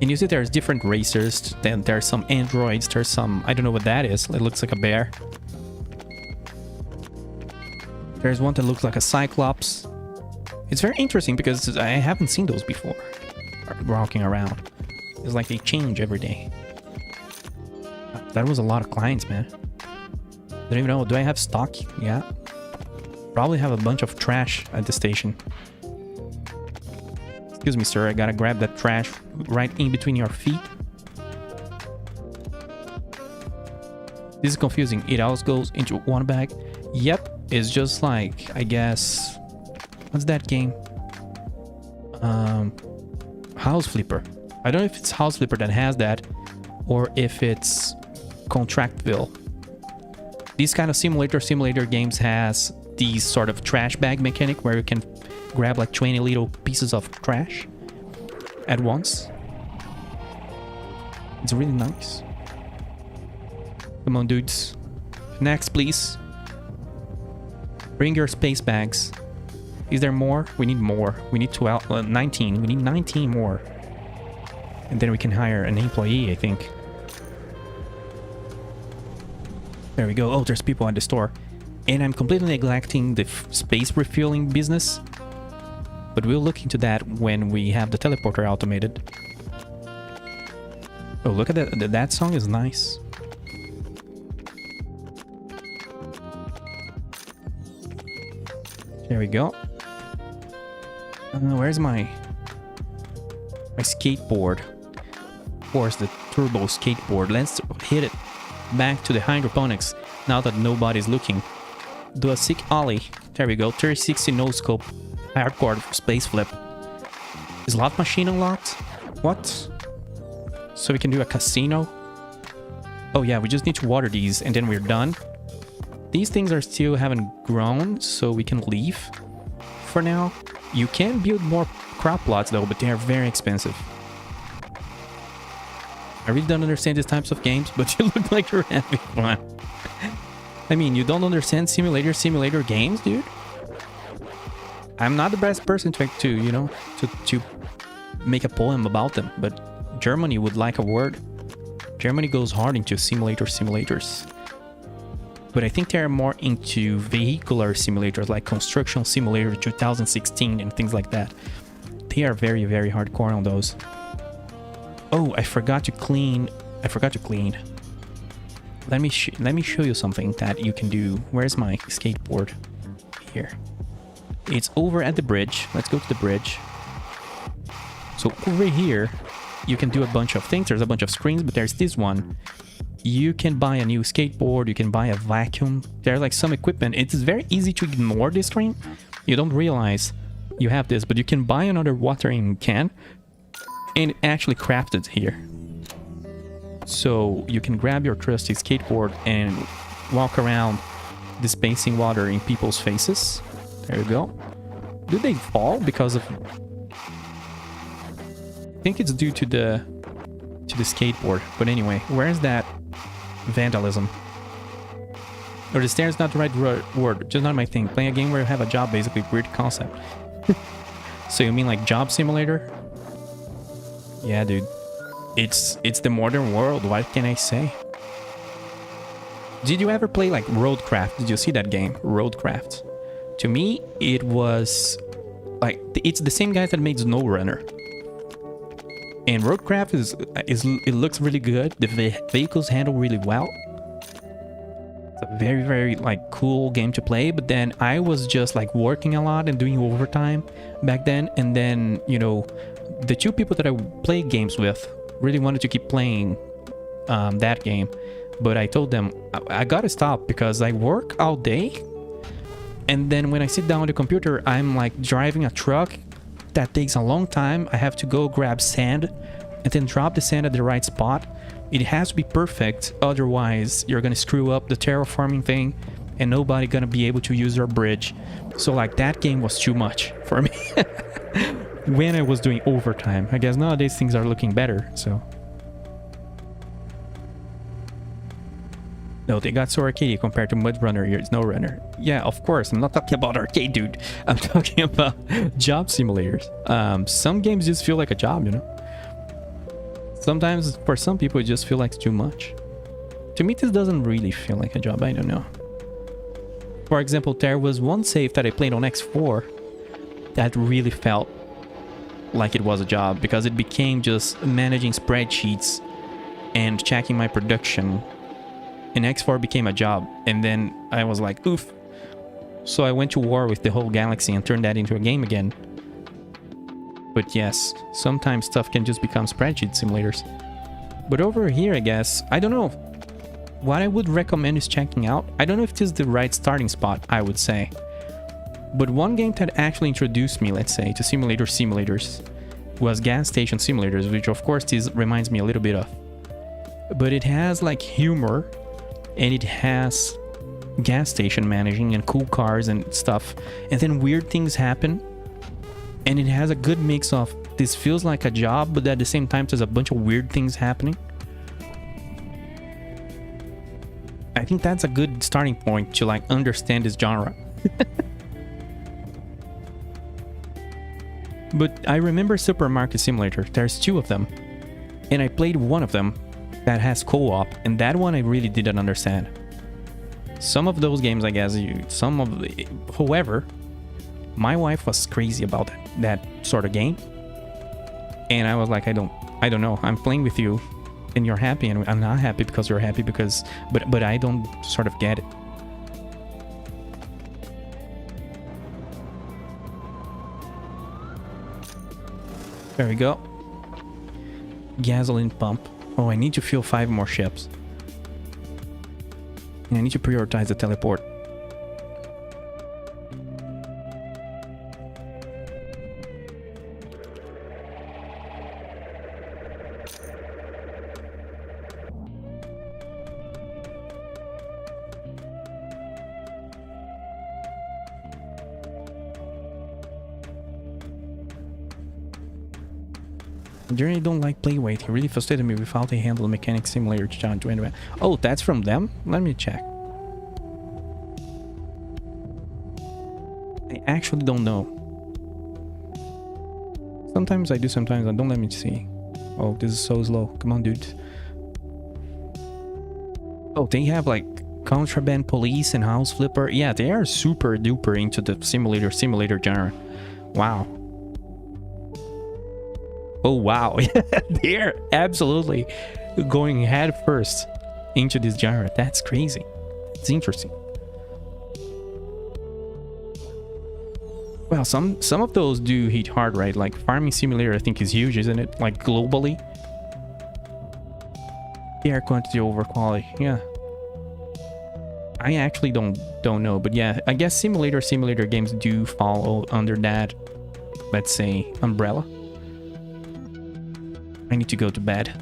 And you see there's different racers. Then there's some androids. There's some... I don't know what that is. It looks like a bear. There's one that looks like a cyclops. It's very interesting because I haven't seen those before. Walking around. It's like they change every day. That was a lot of clients, man. I don't even know. Do I have stock? Yeah. Probably have a bunch of trash at the station. Excuse me, sir. I gotta grab that trash right in between your feet. This is confusing. It always goes into one bag. Yep. It's just like, I guess... What's that game? House Flipper. I don't know if it's House Flipper that has that or if it's Contractville. These kind of simulator games has these sort of trash bag mechanic where you can grab like 20 little pieces of trash at once. It's really nice. Come on, dudes. Next, please. Bring your space bags. Is there more? We need more. We need 19. We need 19 more. And then we can hire an employee, I think. There we go. Oh, there's people at the store. And I'm completely neglecting the space refueling business. But we'll look into that when we have the teleporter automated. Oh, look at that. That song is nice. There we go. Where's my skateboard? Of course, the turbo skateboard. Let's hit it back to the hydroponics now that nobody's looking. Do a sick ollie. There we go. 3060 no scope. Hardcore space flip. Is slot machine unlocked? What? So we can do a casino? Oh yeah, we just need to water these and then we're done. These things are still haven't grown, so we can leave for now. You can build more crop plots though, but they are very expensive. I really don't understand these types of games, but you look like you're having fun. I mean, you don't understand simulator games, dude? I'm not the best person to you know, to make a poem about them, but Germany would like a word. Germany goes hard into simulators. But I think they're more into vehicular simulators like Construction Simulator 2016 and things like that. They are very, very hardcore on those. Oh, I forgot to clean. Let me show you something that you can do. Where's my skateboard? Here. It's over at the bridge. Let's go to the bridge. So over here, you can do a bunch of things. There's a bunch of screens, but there's this one. You can buy a new skateboard. You can buy a vacuum. There's like some equipment. It's very easy to ignore this screen. You don't realize you have this, but you can buy another watering can and actually craft it here. So you can grab your trusty skateboard and walk around dispensing water in people's faces. There you go. Do they fall because of... I think it's due to the skateboard. But anyway, where's that vandalism? Or the stairs not the right word. Just not my thing. Playing a game where you have a job, basically. Weird concept. So you mean like job simulator? Yeah, dude. It's the modern world. What can I say? Did you ever play like Roadcraft? Did you see that game? Roadcraft. To me, it was like it's the same guys that made SnowRunner. And Roadcraft is it looks really good. The vehicles handle really well. It's a very, very like cool game to play. But then I was just like working a lot and doing overtime back then. And then, you know, the two people that I played games with really wanted to keep playing that game. But I told them I gotta stop because I work all day. And then when I sit down on the computer, I'm like driving a truck that takes a long time. I have to go grab sand and then drop the sand at the right spot. It has to be perfect. Otherwise, you're going to screw up the terraforming thing and nobody going to be able to use your bridge. So like that game was too much for me when I was doing overtime. I guess nowadays things are looking better. So no, they got so arcadey compared to Mudrunner or SnowRunner. Yeah, of course. I'm not talking about arcade, dude. I'm talking about job simulators. Some games just feel like a job, you know? Sometimes, for some people, it just feels like too much. To me, this doesn't really feel like a job. I don't know. For example, there was one save that I played on X4 that really felt like it was a job because it became just managing spreadsheets and checking my production. And X4 became a job, and then I was like, oof. So I went to war with the whole galaxy and turned that into a game again. But yes, sometimes stuff can just become spreadsheet simulators. But over here, I guess, I don't know. What I would recommend is checking out. I don't know if this is the right starting spot, I would say. But one game that actually introduced me, let's say, to simulators was gas station simulators, which of course this reminds me a little bit of. But it has like humor. And it has gas station managing and cool cars and stuff. And then weird things happen. And it has a good mix of this feels like a job, but at the same time there's a bunch of weird things happening. I think that's a good starting point to like understand this genre. But I remember Supermarket Simulator. There's two of them. And I played one of them that has co-op, and that one I really didn't understand. Some of those games, I guess, however, my wife was crazy about that sort of game. And I was like, I don't know. I'm playing with you and you're happy, and I'm not happy because you're happy because, but I don't sort of get it. There we go. Gasoline pump. Oh, I need to fuel 5 more ships. And I need to prioritize the teleport. I generally don't like PlayWay. He really frustrated me with how they handle the mechanic simulator challenge. Oh, that's from them? Let me check. I actually don't know. Sometimes I do, sometimes I don't. Let me see. Oh, this is so slow. Come on, dude. Oh, they have like contraband police and house flipper. Yeah, they are super duper into the simulator genre. Wow. Oh wow, they're absolutely going head first into this genre. That's crazy. It's interesting. Well, some of those do hit hard, right? Like Farming Simulator, I think is huge, isn't it? Like globally. Air quantity over quality. Yeah. I actually don't know, but yeah, I guess simulator games do fall under that, let's say, umbrella. I need to go to bed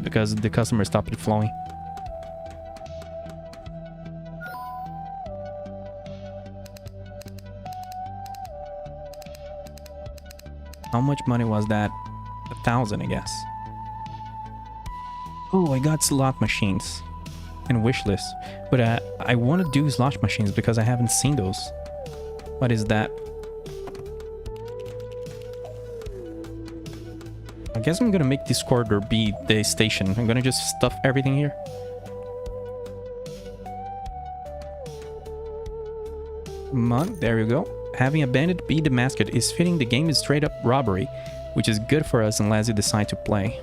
because the customer stopped flowing. How much money was that? 1,000, I guess. Oh, I got slot machines and wish list, but I want to do slot machines because I haven't seen those. What is that? I guess I'm gonna make this corridor be the station. I'm gonna just stuff everything here. Come on, there we go. Having a bandit be the mascot is fitting. The game is straight up robbery, which is good for us unless you decide to play.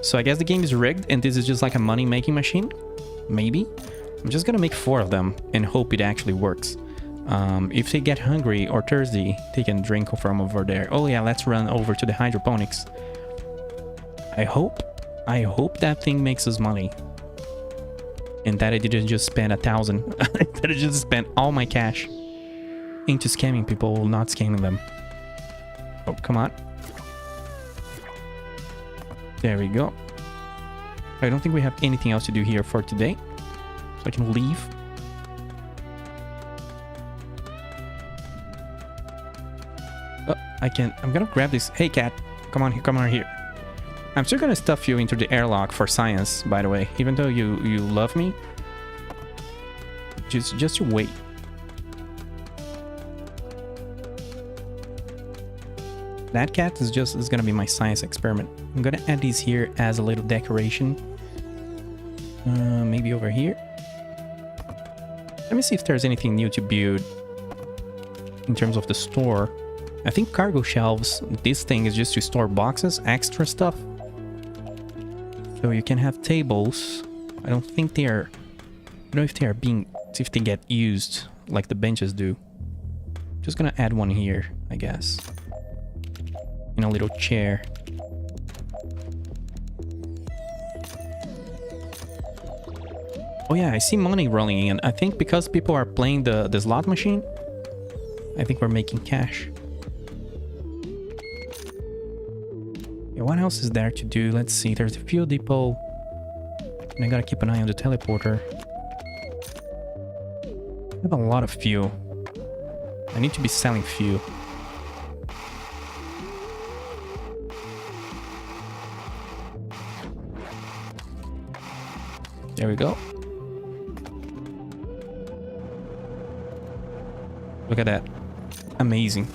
So I guess the game is rigged and this is just like a money making machine? Maybe? I'm just gonna make 4 of them and hope it actually works. If they get hungry or thirsty, they can drink from over there. Oh yeah, let's run over to the hydroponics. I hope that thing makes us money. And that I didn't just spend 1,000. That I just spent all my cash into scamming people, not scamming them. Oh, come on. There we go. I don't think we have anything else to do here for today. So I can leave. Oh, I'm gonna grab this. Hey cat, come on here. I'm still gonna stuff you into the airlock for science, by the way, even though you love me. Just wait. That cat is gonna be my science experiment. I'm gonna add these here as a little decoration. Maybe over here. Let me see if there's anything new to build in terms of the store. I think cargo shelves, this thing is just to store boxes, extra stuff. So you can have tables. I don't think they are, I don't know if they get used like the benches do. Just gonna add one here, I guess. In a little chair. Oh yeah, I see money rolling in. I think because people are playing the slot machine, I think we're making cash. Yeah, what else is there to do? Let's see. There's a fuel depot. And I gotta keep an eye on the teleporter. I have a lot of fuel. I need to be selling fuel. There we go. Look at that. Amazing.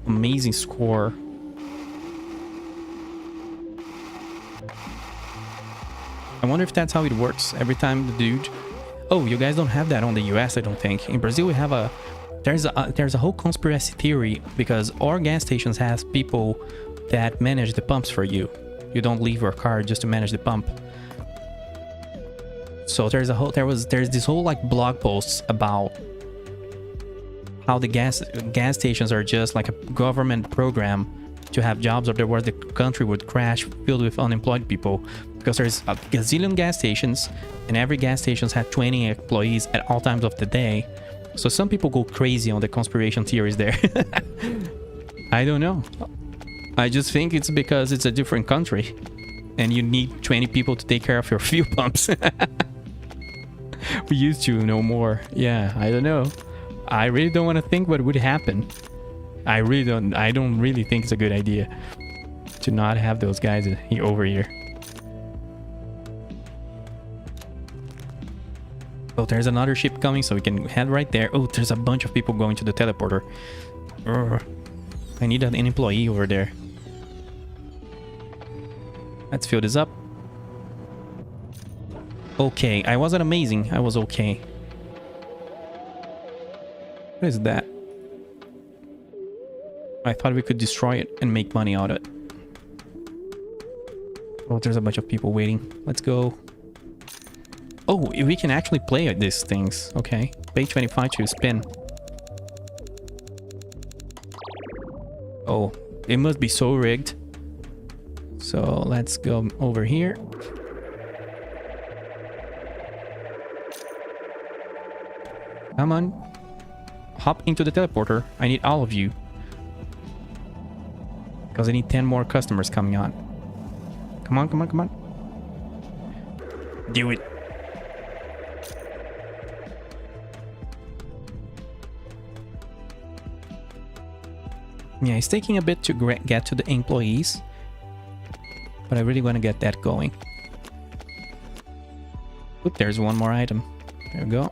Amazing score. I wonder if that's how it works. Every time the dude Oh, you guys don't have that on the US, I don't think. In Brazil, we have a... There's a whole conspiracy theory because our gas stations has people that manage the pumps for you. You don't leave your car just to manage the pump. So there's this whole like blog posts about how the gas stations are just like a government program to have jobs, or there where the country would crash filled with unemployed people, because there's a gazillion gas stations and every gas stations had 20 employees at all times of the day. So some people go crazy on the conspiracy theories there. I don't know. I just think it's because it's a different country and you need 20 people to take care of your fuel pumps. We used to know more. Yeah, I don't know. I really don't want to think what would happen. I don't really think it's a good idea to not have those guys over here. Oh, there's another ship coming, so we can head right there. Oh, there's a bunch of people going to the teleporter. Urgh. I need an employee over there. Let's fill this up. Okay, I wasn't amazing. I was okay. What is that? I thought we could destroy it and make money out of it. Oh, there's a bunch of people waiting. Let's go. Oh, we can actually play at these things. Okay. Pay 25 to spin. Oh, it must be so rigged. So let's go over here. Come on. Hop into the teleporter. I need all of you. Because I need 10 more customers coming on. Come on, come on, come on. Do it. Yeah, it's taking a bit to get to the employees, but I really want to get that going. Oop, there's one more item. There we go.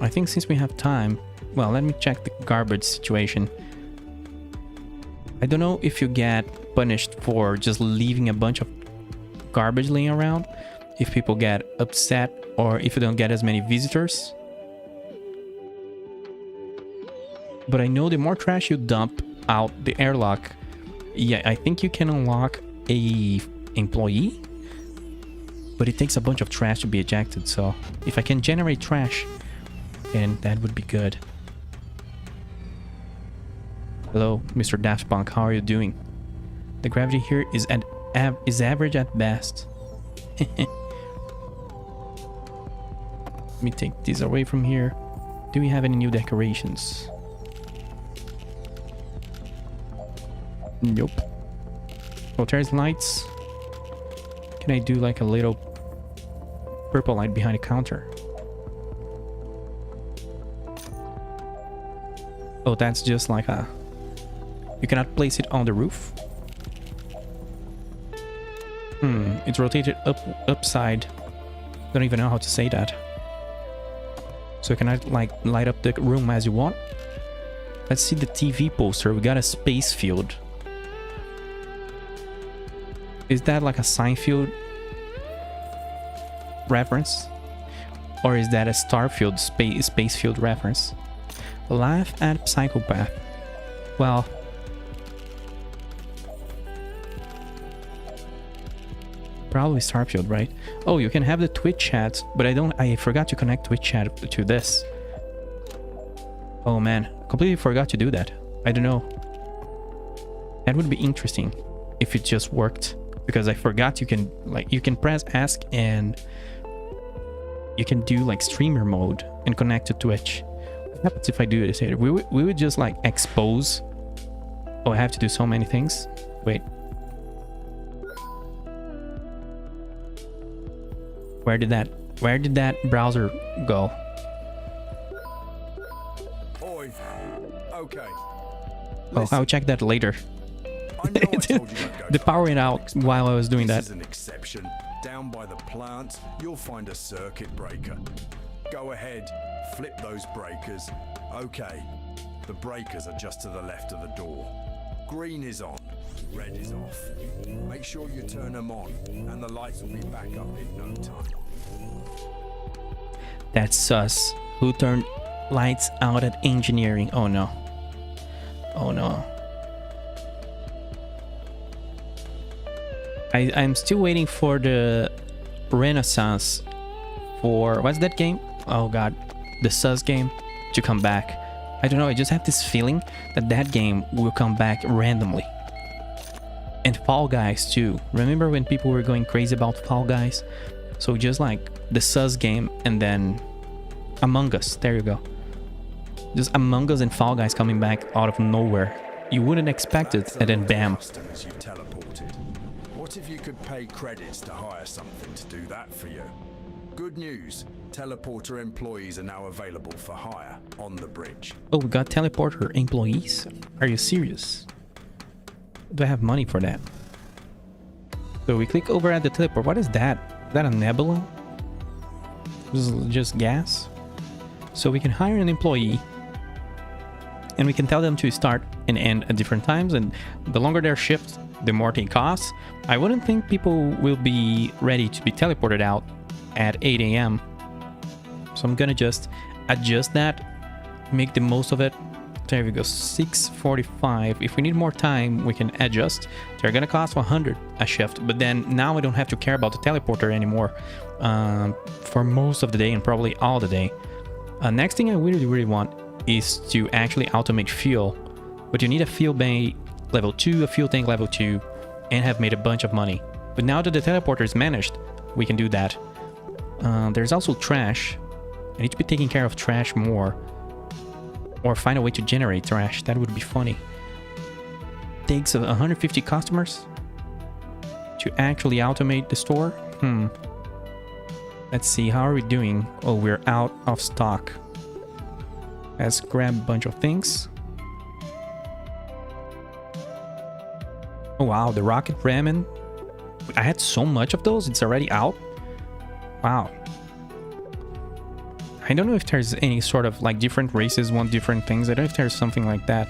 I think since we have time, well, let me check the garbage situation. I don't know if you get punished for just leaving a bunch of garbage laying around, if people get upset, or if you don't get as many visitors. But I know the more trash you dump out the airlock, yeah, I think you can unlock a employee, but it takes a bunch of trash to be ejected. So if I can generate trash, then that would be good. Hello, Mr. Daft Punk, how are you doing? The gravity here is average at best. Let me take these away from here. Do we have any new decorations? Nope. Oh, there's lights. Can I do like a little purple light behind the counter? Oh, that's just like a... You cannot place it on the roof? It's rotated upside. Don't even know how to say that. So you cannot like light up the room as you want. Let's see the TV poster. We got a space field. Is that like a Seinfeld reference? Or is that a Starfield space field reference? Laugh at psychopath. Well, probably Starfield, right? Oh, you can have the Twitch chat, but I forgot to connect Twitch chat to this. Oh man, completely forgot to do that. I don't know. That would be interesting if it just worked, because I forgot you can press ask and you can do like streamer mode and connect to Twitch. What happens if I do this here? We would just like expose. Oh, I have to do so many things. Wait. Where did that browser go? Oi. Okay. Oh, I'll check that later. I know I told you don't go The to power went out while I was doing This that. is an exception. Down by the plant, you'll find a circuit breaker. Go ahead, flip those breakers. Okay, the breakers are just to the left of the door. Green is on. Red is off. Make sure you turn them on, and the lights will be back up in no time. That's sus. Who turned lights out at engineering? Oh no. Oh no. I'm still waiting for the Renaissance for... What's that game? Oh god. The sus game to come back. I don't know, I just have this feeling that that game will come back randomly. And Fall Guys too. Remember when people were going crazy about Fall Guys? So just like the sus game and then Among Us. There you go. Just Among Us and Fall Guys coming back out of nowhere. You wouldn't expect it, and then bam. Customers you teleported. What if you could pay credits to hire something to do that for you? Good news. Teleporter employees are now available for hire on the bridge. Oh, we got teleporter employees? Are you serious? Do I have money for that? So we click over at the teleport. What is that? Is that a nebula? This is just gas? So we can hire an employee and we can tell them to start and end at different times, and the longer their shift, the more they cost. I wouldn't think people will be ready to be teleported out at 8 a.m. So I'm gonna just adjust that, make the most of it. There we go, 6:45. If we need more time, we can adjust. They're gonna cost 100 a shift, but then now I don't have to care about the teleporter anymore for most of the day and probably all the day. Next thing I really want is to actually automate fuel, but you need a fuel bay level 2, a fuel tank level 2, and have made a bunch of money. But now that the teleporter is managed, we can do that. There's also trash. I need to be taking care of trash more, or find a way to generate trash. That would be funny. Takes 150 customers to actually automate the store. Let's see, how are we doing? Oh, we're out of stock. Let's grab a bunch of things. Oh wow, the rocket ramen. I had so much of those, it's already out. Wow. I don't know if there's any sort of like different races want different things. I don't know if there's something like that.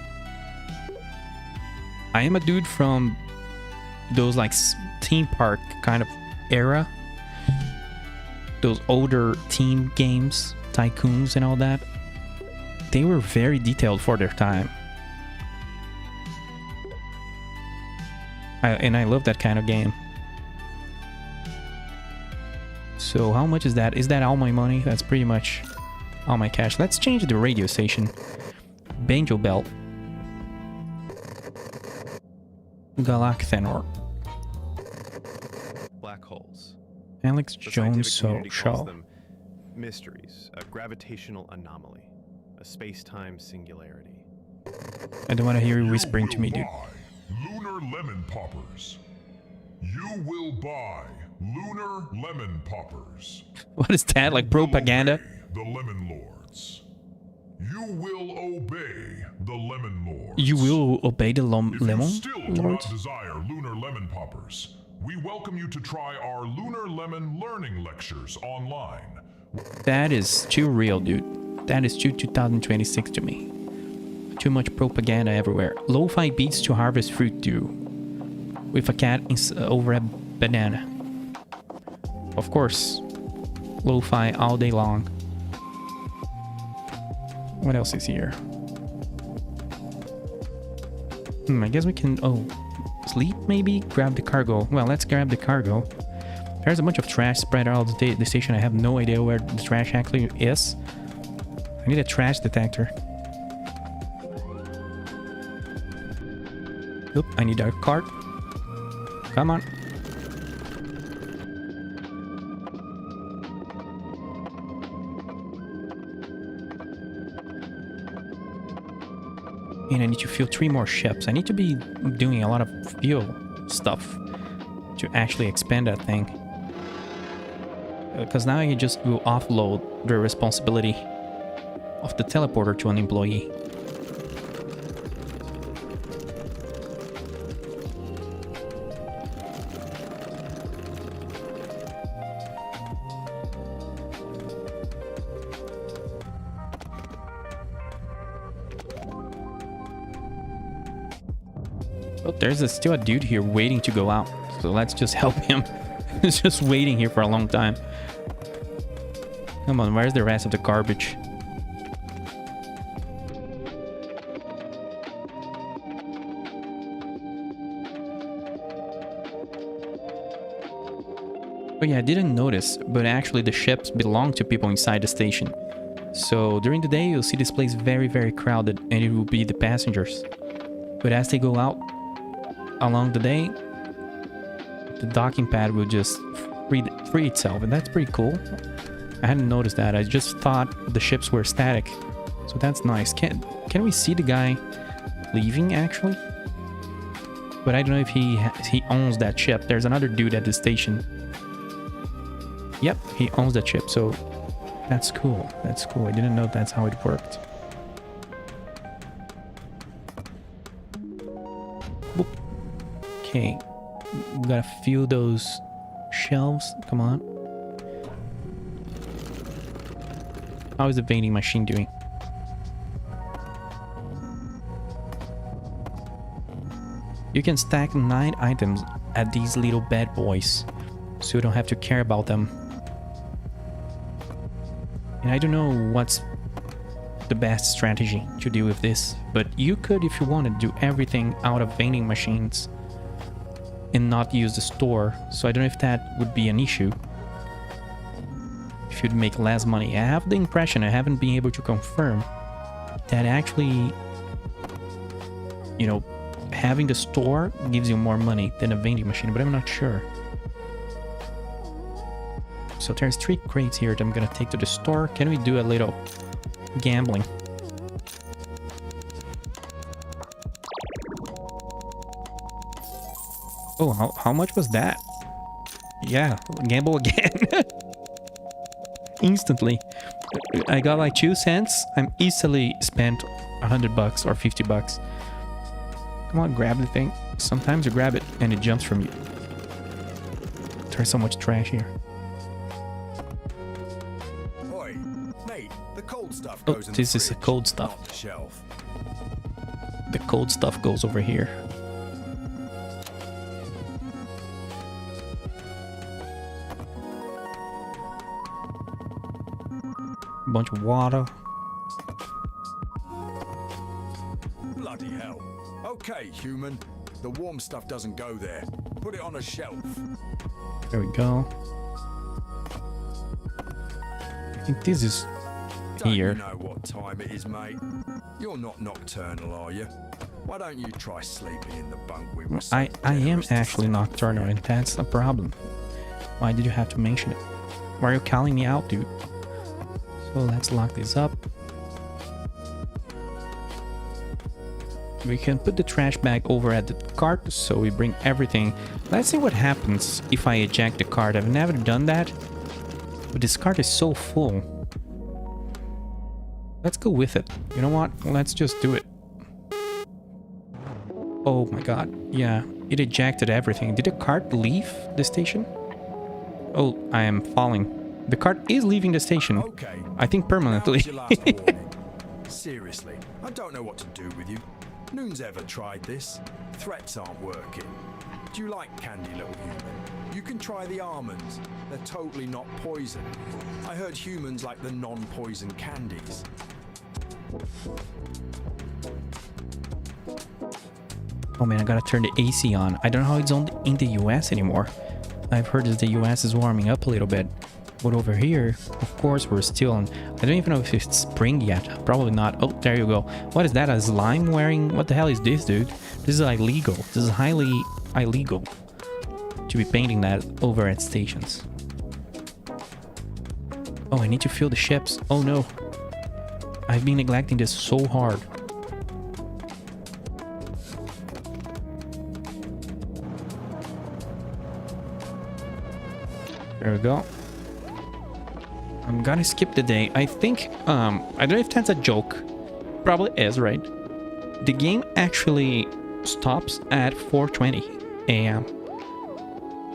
I am a dude from those like theme park kind of era. Those older team games, tycoons and all that. They were very detailed for their time. And I love that kind of game. So how much is that? Is that all my money? That's pretty much all my cash. Let's change the radio station. Banjo Belt. Galacthenor. Black holes. Alex The Jones scientific community calls Show. them mysteries, a gravitational anomaly, a space-time singularity. I don't want to hear you whispering to me, dude. Lunar lemon poppers. You will buy lunar lemon poppers. What is that? Like propaganda? The lemon lords. You will obey the lemon lords. You will obey the If lemon you still do lords? not desire lunar lemon poppers, we welcome you to try our lunar lemon learning lectures online. That is too real, dude. That is too 2026 to me. Too much propaganda everywhere. Lo-fi beats to harvest fruit do. With a cat over a banana. Of course. Lo-fi all day long. What else is here? I guess we can... Oh, sleep maybe? Grab the cargo. Well, let's grab the cargo. There's a bunch of trash spread out of the station. I have no idea where the trash actually is. I need a trash detector. Oop, I need a cart. Come on. And I need to fuel 3 more ships. I need to be doing a lot of fuel stuff to actually expand that thing. Because now I just will offload the responsibility of the teleporter to an employee. Oh, there's still a dude here waiting to go out. So let's just help him. He's just waiting here for a long time. Come on, where's the rest of the garbage? Oh yeah, I didn't notice, but actually the ships belong to people inside the station. So during the day, you'll see this place very, very crowded, and it will be the passengers. But as they go out along the day, the docking pad will just free itself, and that's pretty cool. I hadn't noticed that. I just thought the ships were static. So that's nice. Can we see the guy leaving, actually? But I don't know if he owns that ship. There's another dude at the station. Yep, he owns that ship, so that's cool. That's cool. I didn't know that's how it worked. Whoop. Okay, we gotta fill those shelves. Come on. How is the vending machine doing? You can stack 9 items at these little bad boys, so you don't have to care about them. And I don't know what's the best strategy to deal with this, but you could, if you wanted, do everything out of vending machines and not use the store. So I don't know if that would be an issue. If you'd make less money. I have the impression, I haven't been able to confirm, that actually, you know, having the store gives you more money than a vending machine, but I'm not sure. So there's 3 crates here that I'm gonna take to the store. Can we do a little gambling? Oh, how much was that? Yeah, gamble again. Instantly. I got like 2 cents. I'm easily spent $100 or $50. Come on, grab the thing. Sometimes you grab it and it jumps from you. There's so much trash here. Oi, mate, the cold stuff Oh, goes in this the is the fridge, cold stuff. not the shelf. The cold stuff goes over here. A bunch of water. Bloody hell. Okay, human. The warm stuff doesn't go there. Put it on a shelf. There we go. I think this is Don't here. you know what time it is, mate? You're not nocturnal, are you? Why don't you try sleeping in the bunk we were so I am generous to actually steal nocturnal, and that's a problem. Why did you have to mention it? Why are you calling me out, dude? So let's lock this up. We can put the trash bag over at the cart, so we bring everything. Let's see what happens if I eject the cart. I've never done that, but this cart is so full. Let's go with it. You know what? Let's just do it. Oh my god. Yeah, it ejected everything. Did the cart leave the station? Oh, I am falling. The cart is leaving the station. Okay. I think permanently. Now's your last warning. Seriously, I don't know what to do with you. Noon's ever tried this. Threats aren't working. Do you like candy, little human? You can try the almonds. They're totally not poison. I heard humans like the non-poison candies. Oh man, I gotta turn the AC on. I don't know how it's on in the US anymore. I've heard that the US is warming up a little bit. But over here, of course, we're still on... I don't even know if it's spring yet. Probably not. Oh, there you go. What is that? A slime wearing... What the hell is this, dude? This is illegal. This is highly illegal to be painting that over at stations. Oh, I need to fill the ships. Oh no. I've been neglecting this so hard. There we go. I'm gonna skip the day. I think, I don't know if that's a joke. Probably is, right? The game actually stops at 4:20 a.m.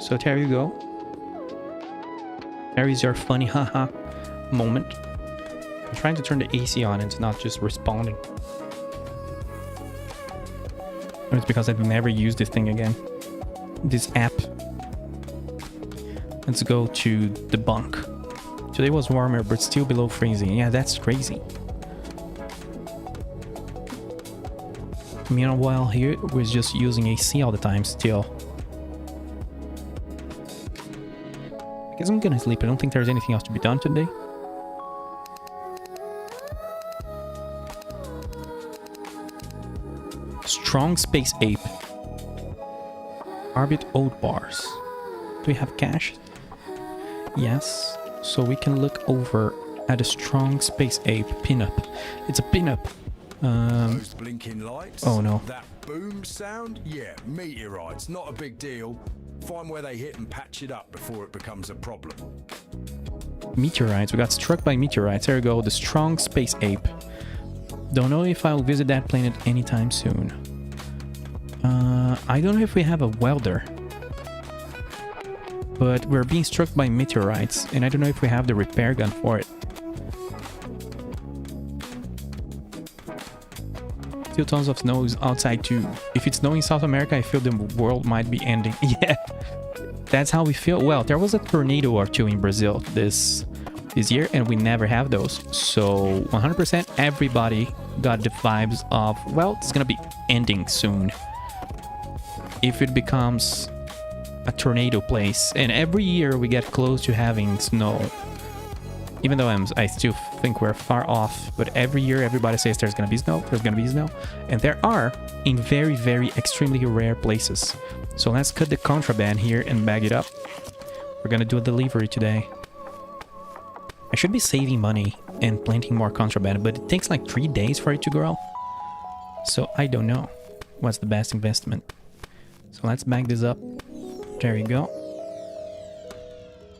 So there you go. There is your funny haha moment. I'm trying to turn the AC on and it's not just responding. Or it's because I've never used this thing again. This app. Let's go to the bunk. Today was warmer, but still below freezing. Yeah, that's crazy. Meanwhile, here we're just using AC all the time still. I guess I'm gonna sleep. I don't think there's anything else to be done today. Strong Space Ape. Arbit Oat Bars. Do we have cash? Yes. So we can look over at a Strong Space Ape pinup. It's a pinup. Those blinking lights. Oh no. That boom sound? Yeah, meteorites. Not a big deal. Find where they hit and patch it up before it becomes a problem. Meteorites. We got struck by meteorites. There we go. The Strong Space Ape. Don't know if I'll visit that planet anytime soon. I don't know if we have a welder. But we're being struck by meteorites, and I don't know if we have the repair gun for it. Still tons of snow is outside too. If it's snowing in South America, I feel the world might be ending. Yeah, that's how we feel. Well, there was a tornado or two in Brazil this year, and we never have those. So 100% everybody got the vibes of, well, it's gonna be ending soon. If it becomes a tornado place, and every year we get close to having snow. Even though I still think we're far off, but every year everybody says there's gonna be snow, and there are in very, very extremely rare places. So let's cut the contraband here and bag it up. We're gonna do a delivery today. I should be saving money and planting more contraband, but it takes like 3 days for it to grow. So I don't know what's the best investment. So let's bag this up. There we go.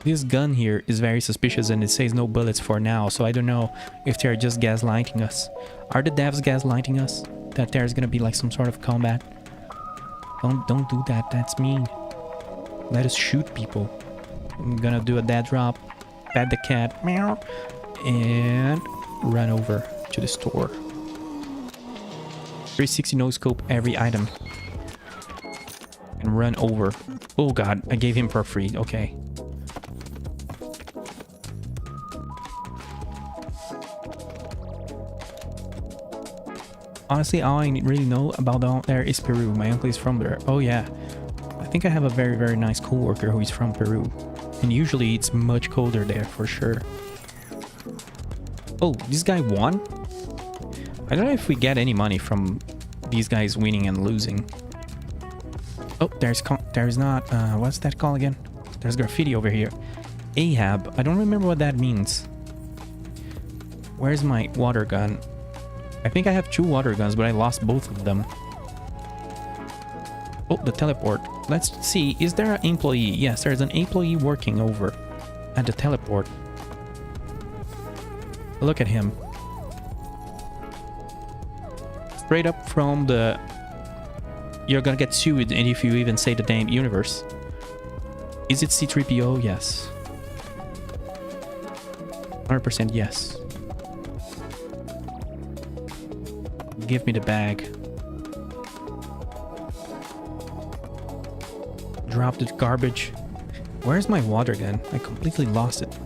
This gun here is very suspicious and it says no bullets for now, so I don't know if they're just gaslighting us. Are the devs gaslighting us? That there's gonna be like some sort of combat? Don't do that, that's mean. Let us shoot people. I'm gonna do a dead drop, pet the cat, meow, and run over to the store. 360 no scope every item. And run over. Oh god, I gave him for free, okay. Honestly, all I really know about down there is Peru. My uncle is from there. Oh yeah. I think I have a very, very nice coworker who is from Peru. And usually it's much colder there for sure. Oh, this guy won? I don't know if we get any money from these guys winning and losing. Oh, there's not, what's that called again? There's graffiti over here. Ahab. I don't remember what that means. Where's my water gun? I think I have 2 water guns, but I lost both of them. Oh, the teleport. Let's see. Is there an employee? Yes, there's an employee working over at the teleport. Look at him. Straight up from the... You're gonna get sued and if you even say the damn universe. Is it C3PO? Yes. 100% yes. Give me the bag. Drop the garbage. Where's my water gun? I completely lost it.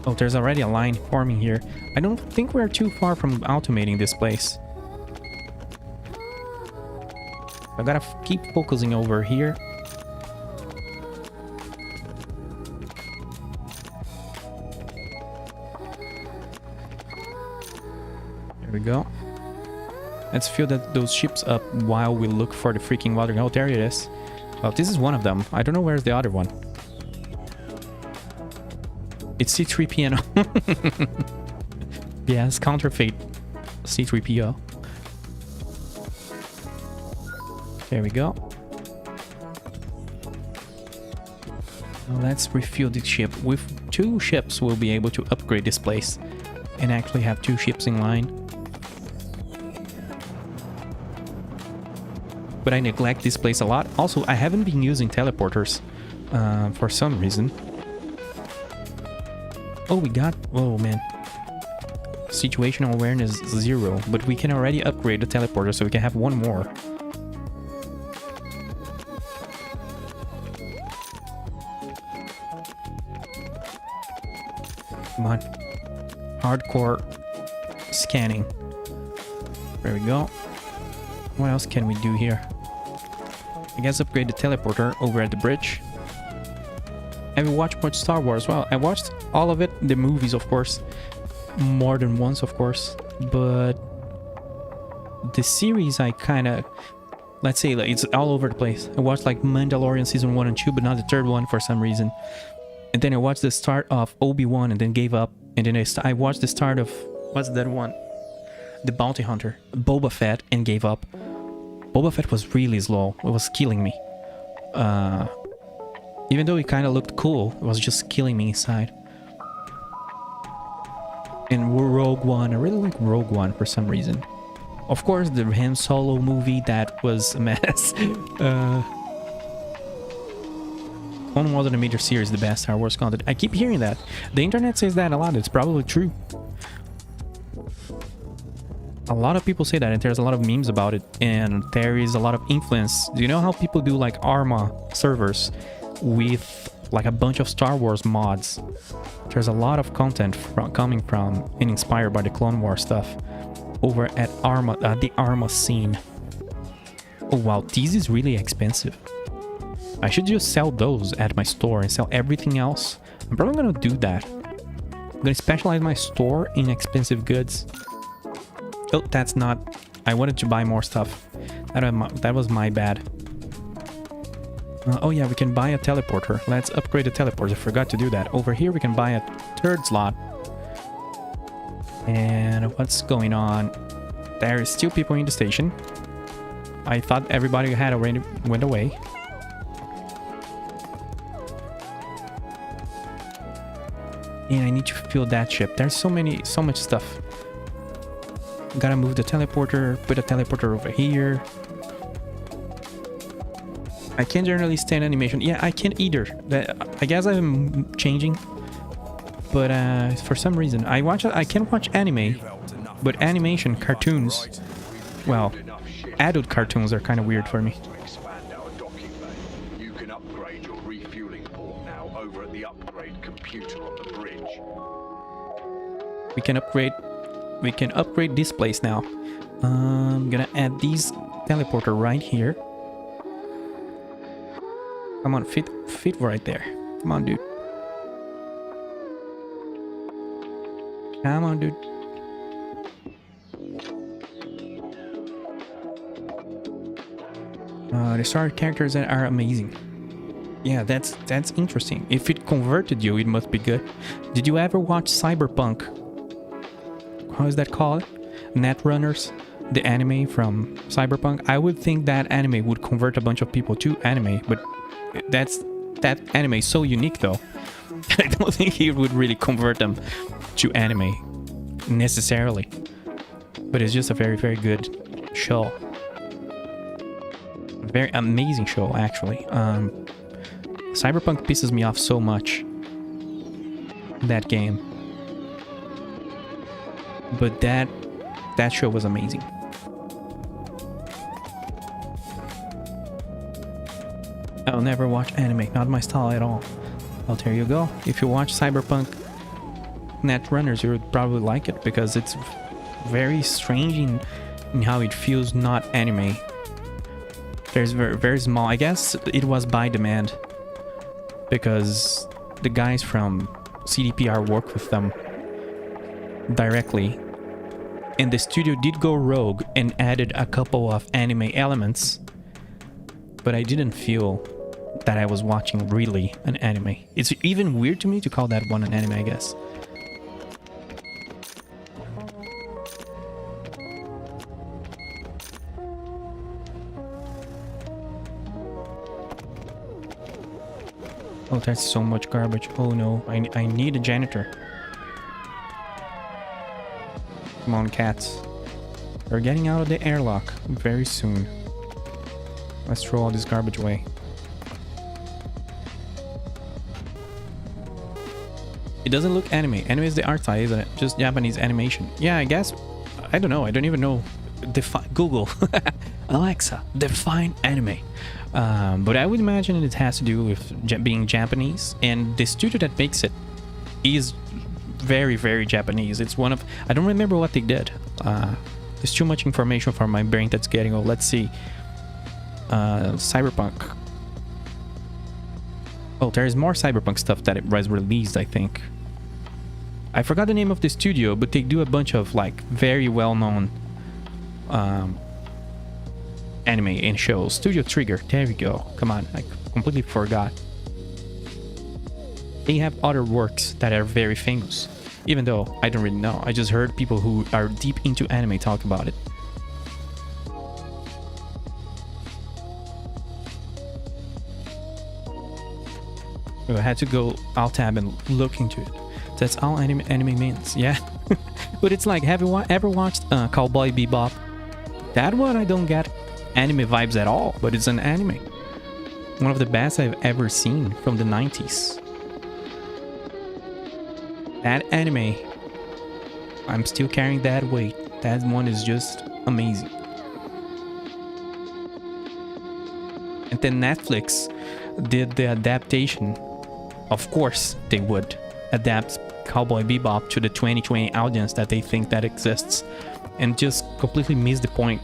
Oh, there's already a line forming here. I don't think we're too far from automating this place. I gotta keep focusing over here. There we go. Let's fill those ships up while we look for the freaking water. Oh, there it is. Well, this is one of them. I don't know where's the other one. It's C3PO. Yes, counterfeit C3PO. There we go. Now let's refuel this ship. With 2 ships, we'll be able to upgrade this place and actually have 2 ships in line. But I neglect this place a lot. Also, I haven't been using teleporters for some reason. Oh, we got... Oh, man. situational awareness 0, but we can already upgrade the teleporter so we can have one more. Come on. Hardcore scanning. There we go. What else can we do here? I guess upgrade the teleporter over at the bridge. Have you watched much Star Wars? Well, I watched all of it, the movies of course, more than once of course, but the series I kind of, let's say like, it's all over the place. I watched like Mandalorian season 1 and 2, but not the third one for some reason. And then I watched the start of Obi-Wan and then gave up. And then I watched the start of, what's that one? The Bounty Hunter, Boba Fett, and gave up. Boba Fett was really slow. It was killing me. Even though it kind of looked cool, it was just killing me inside. And Rogue One, I really like Rogue One for some reason. Of course, the Han Solo movie, that was a mess. Clone Wars animated series, the best Star Wars content. I keep hearing that. The internet says that a lot. It's probably true. A lot of people say that, and there's a lot of memes about it, and there is a lot of influence. Do you know how people do like Arma servers with like a bunch of Star Wars mods? There's a lot of content coming from and inspired by the Clone Wars stuff over at Arma, the Arma scene. Oh wow, this is really expensive. I should just sell those at my store and sell everything else. I'm probably gonna do that. I'm gonna specialize my store in expensive goods. Oh, that's not... I wanted to buy more stuff. That was my bad. Oh yeah, we can buy a teleporter. Let's upgrade the teleporter. I forgot to do that. Over here we can buy a third slot. And what's going on? There is still people in the station. I thought everybody had already went away. And I need to fill that ship. There's so much stuff. Gotta move the teleporter, put a teleporter over here. I can't generally stand animation. Yeah, I can't either. I guess I'm changing. But for some reason, I can watch anime, but animation, cartoons, well, adult cartoons are kind of weird for me. To expand our docking bay, you can upgrade your refueling port now over at the upgrade computer on the bridge. We can upgrade this place now. I'm gonna add these teleporter right here. Come on, fit right there. Come on, dude. Come on, dude. The star characters are amazing. Yeah, that's interesting. If it converted you, it must be good. Did you ever watch Cyberpunk? How is that called? Netrunners, the anime from Cyberpunk. I would think that anime would convert a bunch of people to anime, but that anime is so unique though. I don't think it would really convert them to anime necessarily. But it's just a very, very good show. A very amazing show, actually. Cyberpunk pisses me off so much. That game. But that show was amazing. I'll never watch anime, not my style at all. Well, there you go. If you watch Cyberpunk Netrunners, you would probably like it because it's very strange in how it feels not anime. There's very, very small. I guess it was by demand because the guys from CDPR work with them directly, and the studio did go rogue and added a couple of anime elements, but I didn't feel that I was watching really an anime. It's even weird to me to call that one an anime, I guess. Oh, that's so much garbage. Oh no, I need a janitor. Come on, cats. We're getting out of the airlock very soon. Let's throw all this garbage away. doesn't look anime. Anime is the art style, isn't it? Just Japanese animation. Yeah, I guess. I don't know. I don't even know. Google. Alexa, define anime. But I would imagine it has to do with being Japanese. And the studio that makes it is very, very Japanese. It's one of... I don't remember what they did. There's too much information for my brain that's getting old. Let's see. Cyberpunk. Oh, there's more Cyberpunk stuff that it was released, I think. I forgot the name of the studio, but they do a bunch of like very well-known anime and shows. Studio Trigger. There we go. Come on, I completely forgot. They have other works that are very famous, even though I don't really know. I just heard people who are deep into anime talk about it. I had to go alt tab and look into it. That's all anime means, yeah. But it's like, have you ever watched Cowboy Bebop? That one I don't get anime vibes at all, but it's an anime. One of the best I've ever seen from the 90s. That anime, I'm still carrying that weight. That one is just amazing. And then Netflix did the adaptation. Of course they would adapt Cowboy Bebop to the 2020 audience that they think that exists, and just completely miss the point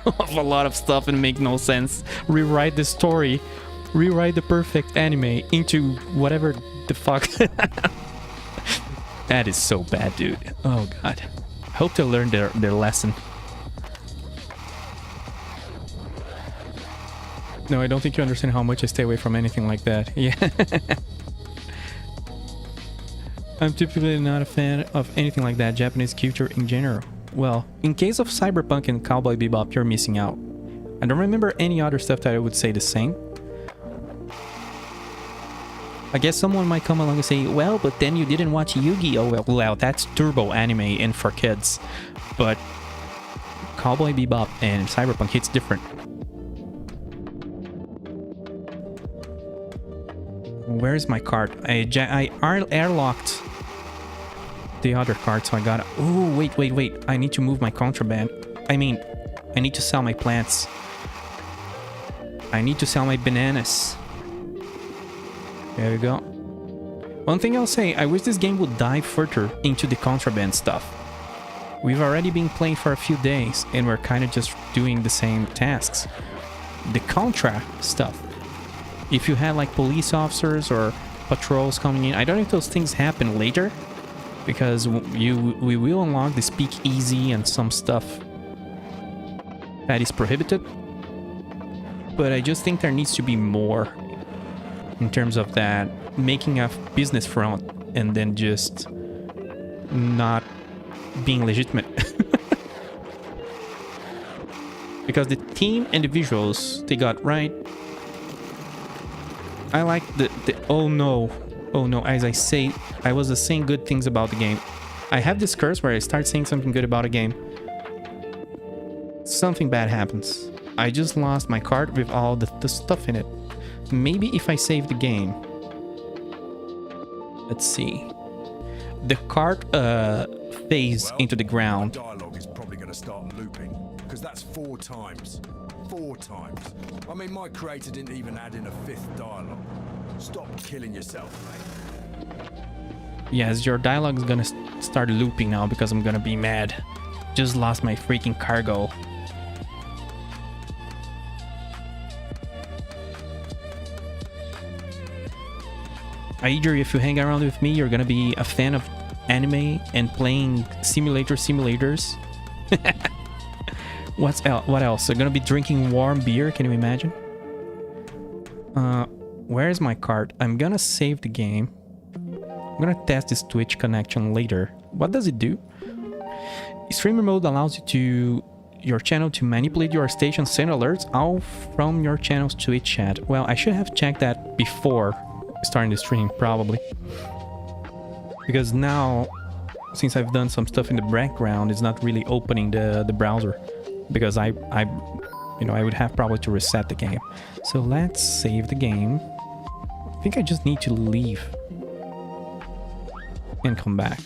of a lot of stuff and make no sense. Rewrite the story, rewrite the perfect anime into whatever the fuck. That is so bad, dude. Oh god. I hope they learned their lesson. No, I don't think you understand how much I stay away from anything like that. Yeah. I'm typically not a fan of anything like that, Japanese culture in general. Well, in case of Cyberpunk and Cowboy Bebop, you're missing out. I don't remember any other stuff that I would say the same. I guess someone might come along and say, well, but then you didn't watch Yu-Gi-Oh! Well, that's turbo anime and for kids. But Cowboy Bebop and Cyberpunk hits different. Where's my cart? I airlocked the other cart, so I gotta... Oh, wait. I need to move my contraband. I mean, I need to sell my plants. I need to sell my bananas. There we go. One thing I'll say, I wish this game would dive further into the contraband stuff. We've already been playing for a few days, and we're kind of just doing the same tasks. The contra stuff. If you had like police officers or patrols coming in, I don't know if those things happen later, because we will unlock the speakeasy and some stuff that is prohibited. But I just think there needs to be more in terms of that, making a business front and then just not being legitimate. Because the theme and the visuals they got right. I like the oh no, as I was saying good things about the game. I have this curse where I start saying something good about a game, something bad happens. I just lost my cart with all the stuff in it. Maybe if I save the game. Let's see. The cart phase into the ground. Dialogue is probably going to start looping, because that's 4 times. 4 times. I mean, my creator didn't even add in a 5th dialogue. Stop killing yourself, mate. Yes, your dialogue is gonna start looping now because I'm gonna be mad. Just lost my freaking cargo. Either if you hang around with me, you're gonna be a fan of anime and playing simulators. What else? I'm gonna be drinking warm beer. Can you imagine? Where's my cart? I'm gonna save the game. I'm gonna test this Twitch connection later. What does it do? Streamer mode allows your channel to manipulate your station, send alerts all from your channel's Twitch chat. Well, I should have checked that before starting the stream, probably. Because now, since I've done some stuff in the background, it's not really opening the browser. Because I would have probably to reset the game. So let's save the game. I think I just need to leave. and come back.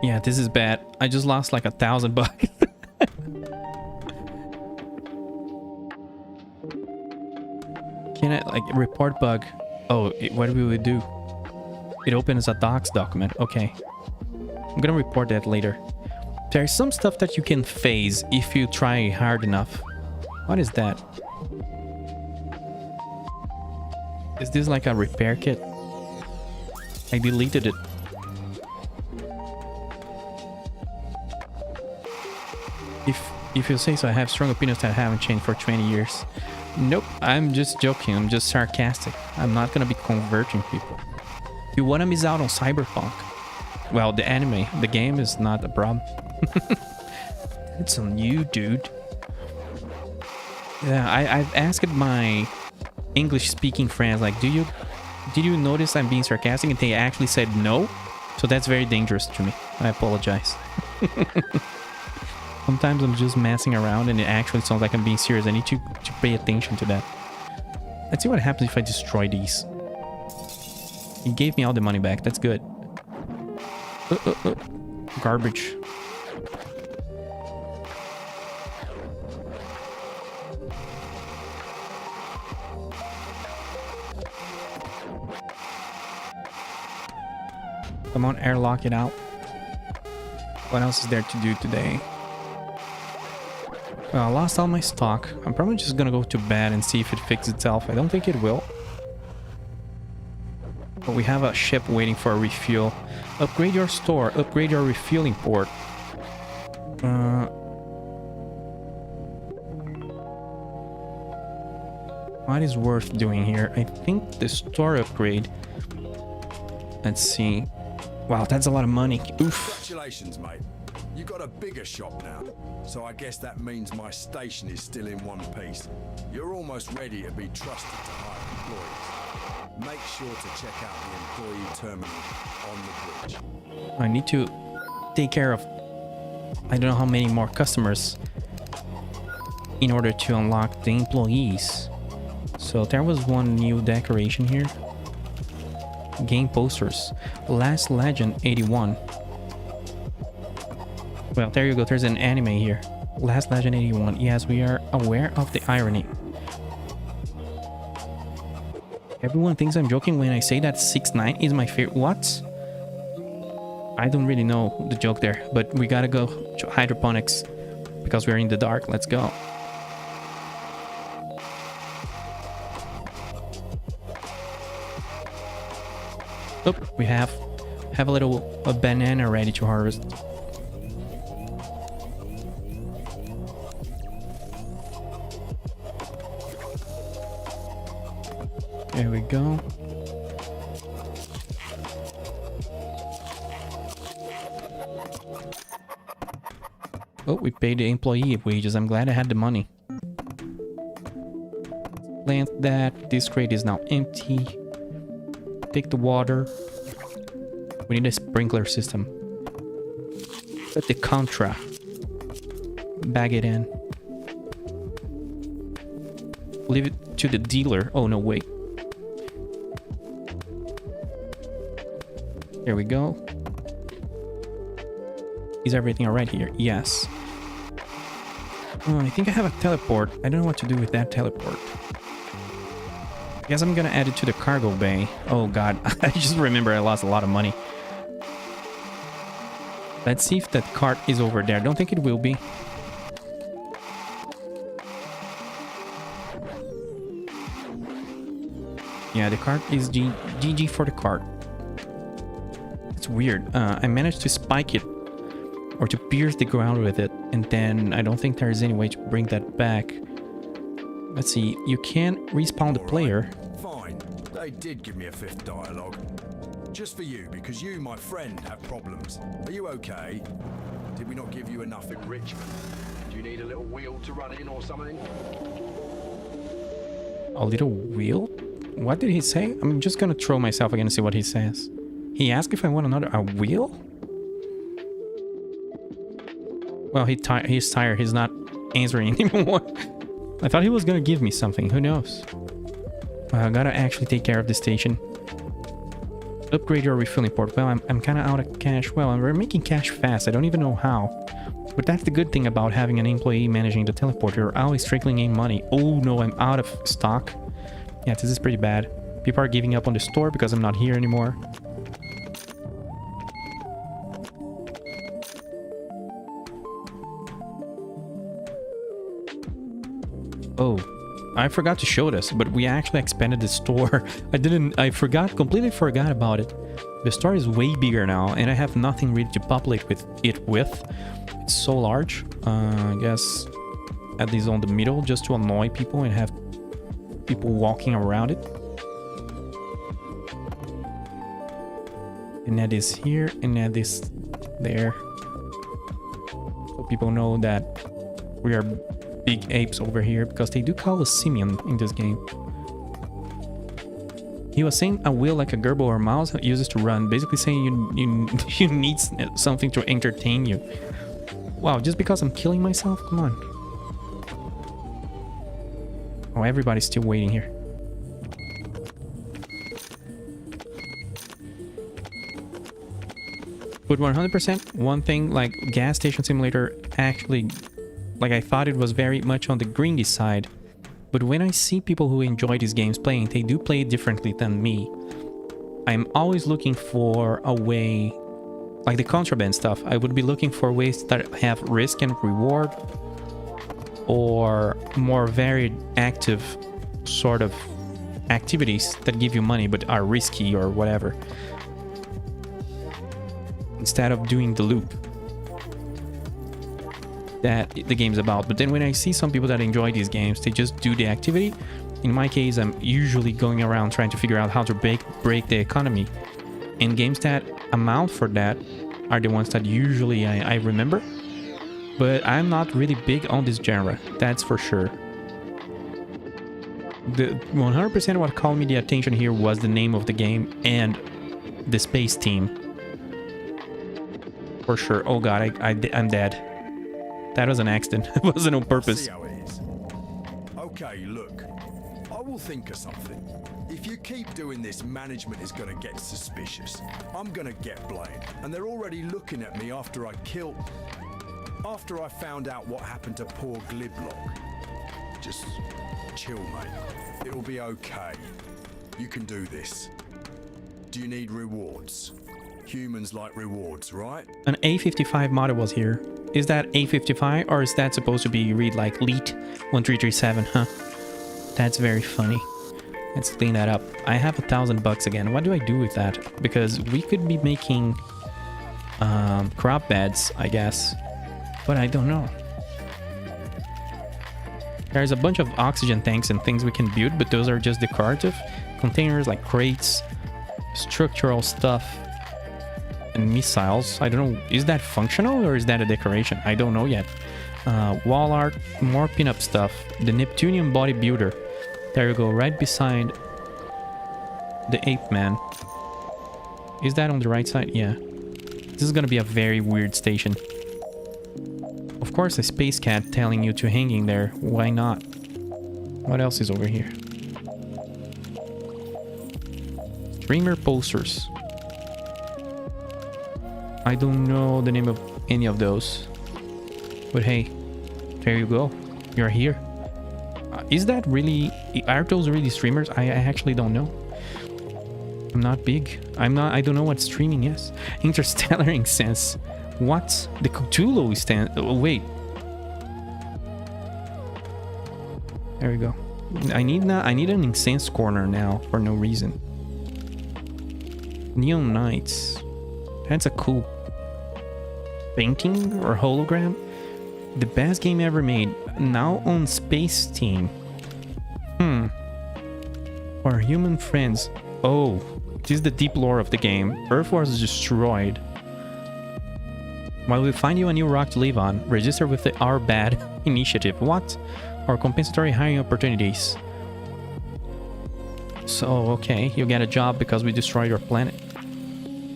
Yeah, this is bad. I just lost like $1,000 bucks. Can I like report bug? Oh, what do we do? It opens a docs document. Okay. I'm gonna report that later. There's some stuff that you can phase if you try hard enough. What is that? Is this like a repair kit? I deleted it. If you say so, I have strong opinions that haven't changed for 20 years. Nope, I'm just joking. I'm just sarcastic. I'm not gonna be converting people. You wanna miss out on Cyberpunk? Well, the anime, the game is not a problem. It's on you, dude. Yeah, I've asked my English-speaking friends, like, did you notice I'm being sarcastic? And they actually said no. So that's very dangerous to me. I apologize. Sometimes I'm just messing around and it actually sounds like I'm being serious. I need to pay attention to that. Let's see what happens if I destroy these. He gave me all the money back. That's good. Garbage. Come on, airlock it out. What else is there to do today? Well, I lost all my stock. I'm probably just gonna go to bed and see if it fixes itself. I don't think it will. But we have a ship waiting for a refuel. Upgrade your store. Upgrade your refueling port. What is worth doing here? I think the store upgrade. Let's see. Wow, that's a lot of money. Oof. Congratulations, mate. You got a bigger shop now, so I guess that means my station is still in one piece. You're almost ready to be trusted to hire employees. Make sure to check out the employee terminal on the bridge. I need to take care of I don't know how many more customers in order to unlock the employees. So there was one new decoration here. Game posters. Last Legend 81. Well, there you go. There's an anime here. Last Legend 81. Yes, we are aware of the irony. Everyone thinks I'm joking when I say that 6ix9ine is my favorite. What? I don't really know the joke there, but we gotta go to Hydroponics because we're in the dark. Let's go. Oh, we have a banana ready to harvest. There we go. Oh, we paid the employee wages. I'm glad I had the money. Plant that. This crate is now empty. Take the water. We need a sprinkler system. Put the contra. Bag it in. Leave it to the dealer. Oh, no, wait. There we go. Is everything alright here? Yes. Oh, I think I have a teleport. I don't know what to do with that teleport. I guess I'm gonna add it to the cargo bay. Oh god, I just remember I lost a lot of money. Let's see if that cart is over there. Don't think it will be. Yeah, the cart is GG for the cart. It's weird. I managed to spike it or to pierce the ground with it, and then I don't think there's any way to bring that back. Let's see. You can respawn the player. Fine. They did give me a 5th dialogue. Just for you, because you, my friend, have problems. Are you okay? Did we not give you enough enrichment? Do you need a little wheel to run in or something? A little wheel? What did he say? I'm just gonna throw myself again and see what he says. He asked if I want a wheel? Well, he's tired. He's not answering anymore. I thought he was gonna give me something. Who knows? I gotta actually take care of this station. Upgrade your refueling port. Well, I'm kind of out of cash. Well, we're making cash fast. I don't even know how. But that's the good thing about having an employee managing the teleport. You're always trickling in money. Oh no, I'm out of stock. Yeah, this is pretty bad. People are giving up on the store because I'm not here anymore. Oh, I forgot to show this, but we actually expanded the store. Completely forgot about it. The store is way bigger now, and I have nothing really to populate with it with. It's so large. I guess at least on the middle, just to annoy people and have people walking around it. And add this here, and add this there. So people know that we are big apes over here, because they do call us simian in this game. He was saying a wheel like a gerbil or mouse uses to run, basically saying you need something to entertain you. Wow, just because I'm killing myself? Come on. Oh, everybody's still waiting here. But 100%, one thing, like gas station simulator actually, like I thought it was very much on the grindy side. But when I see people who enjoy these games playing, they do play it differently than me. I'm always looking for a way, like the contraband stuff, I would be looking for ways that have risk and reward, or more varied active sort of activities that give you money but are risky or whatever, instead of doing the loop that the game's about. But then when I see some people that enjoy these games, they just do the activity. In my case, I'm usually going around trying to figure out how to break the economy. And games that amount for that are the ones that usually I remember. But I'm not really big on this genre, that's for sure. The 100% what caught me the attention here was the name of the game and the space team. For sure. Oh god, I'm dead. That was an accident. It wasn't on purpose. See how it is. Okay, look. I will think of something. If you keep doing this, management is gonna get suspicious. I'm gonna get blamed. And they're already looking at me after I found out what happened to poor Gliblog. Just chill, mate. It'll be okay. You can do this. Do you need rewards? Humans like rewards, right? An A55 model was here. Is that A55 or is that supposed to be read like LEET 1337, huh? That's very funny. Let's clean that up. I have $1,000 again. What do I do with that? Because we could be making crop beds, I guess. But I don't know. There's a bunch of oxygen tanks and things we can build, but those are just decorative. Containers like crates, structural stuff, and missiles. I don't know, is that functional or is that a decoration? I don't know yet. Wall art, more pinup stuff. The Neptunian bodybuilder. There you go, right beside the ape man. Is that on the right side? Yeah. This is gonna be a very weird station. Of course, a space cat telling you to hang in there. Why not? What else is over here? Streamer posters. I don't know the name of any of those. But hey, there you go. You're here. Is that really... Are those really streamers? I actually don't know. I'm not big. I don't know what streaming is. Interstellar Incense. What? The Cthulhu stand... Oh, wait. There we go. I need an incense corner now for no reason. Neon Knights. That's a cool painting or hologram. The best game ever made. Now on Space Team. Our human friends. Oh, this is the deep lore of the game. Earth was destroyed. While we find you a new rock to live on, register with the Our Bad initiative. What? Or compensatory hiring opportunities. So, okay, you get a job because we destroyed your planet.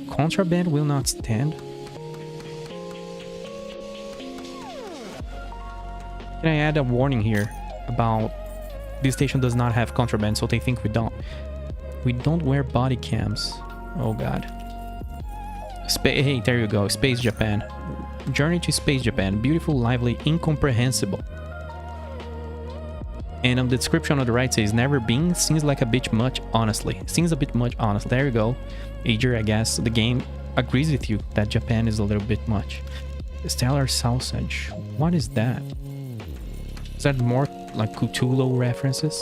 Contraband will not stand. Can I add a warning here about this station does not have contraband, so they think we don't. We don't wear body cams. Oh god. Hey, there you go. Space Japan. Journey to Space Japan. Beautiful, lively, incomprehensible. And on the description on the right says, never been. Seems like a bit much, honestly. Seems a bit much, honest. There you go. Ager, I guess the game agrees with you that Japan is a little bit much. Stellar Sausage. What is that? Is that more like Cthulhu references?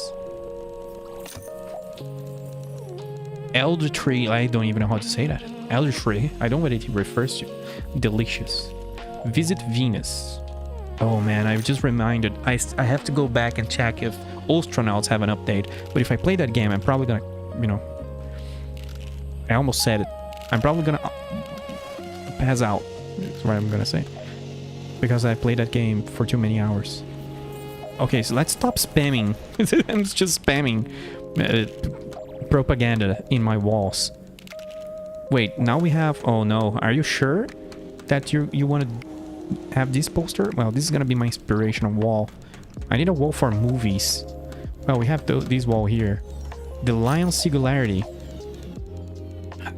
Elder Tree. I don't even know how to say that. Elder Tree. I don't know what it refers to. Delicious. Visit Venus. Oh man, I've just reminded. I have to go back and check if Astronauts have an update. But if I play that game, I'm probably gonna, you know, I almost said it. I'm probably gonna pass out. That's what I'm gonna say. Because I played that game for too many hours. Okay, so let's stop spamming. I'm just spamming propaganda in my walls. Wait, now we have... Oh no, are you sure that you want to have this poster? Well, this is gonna be my inspirational wall. I need a wall for movies. Well, we have this wall here. The Lion Singularity.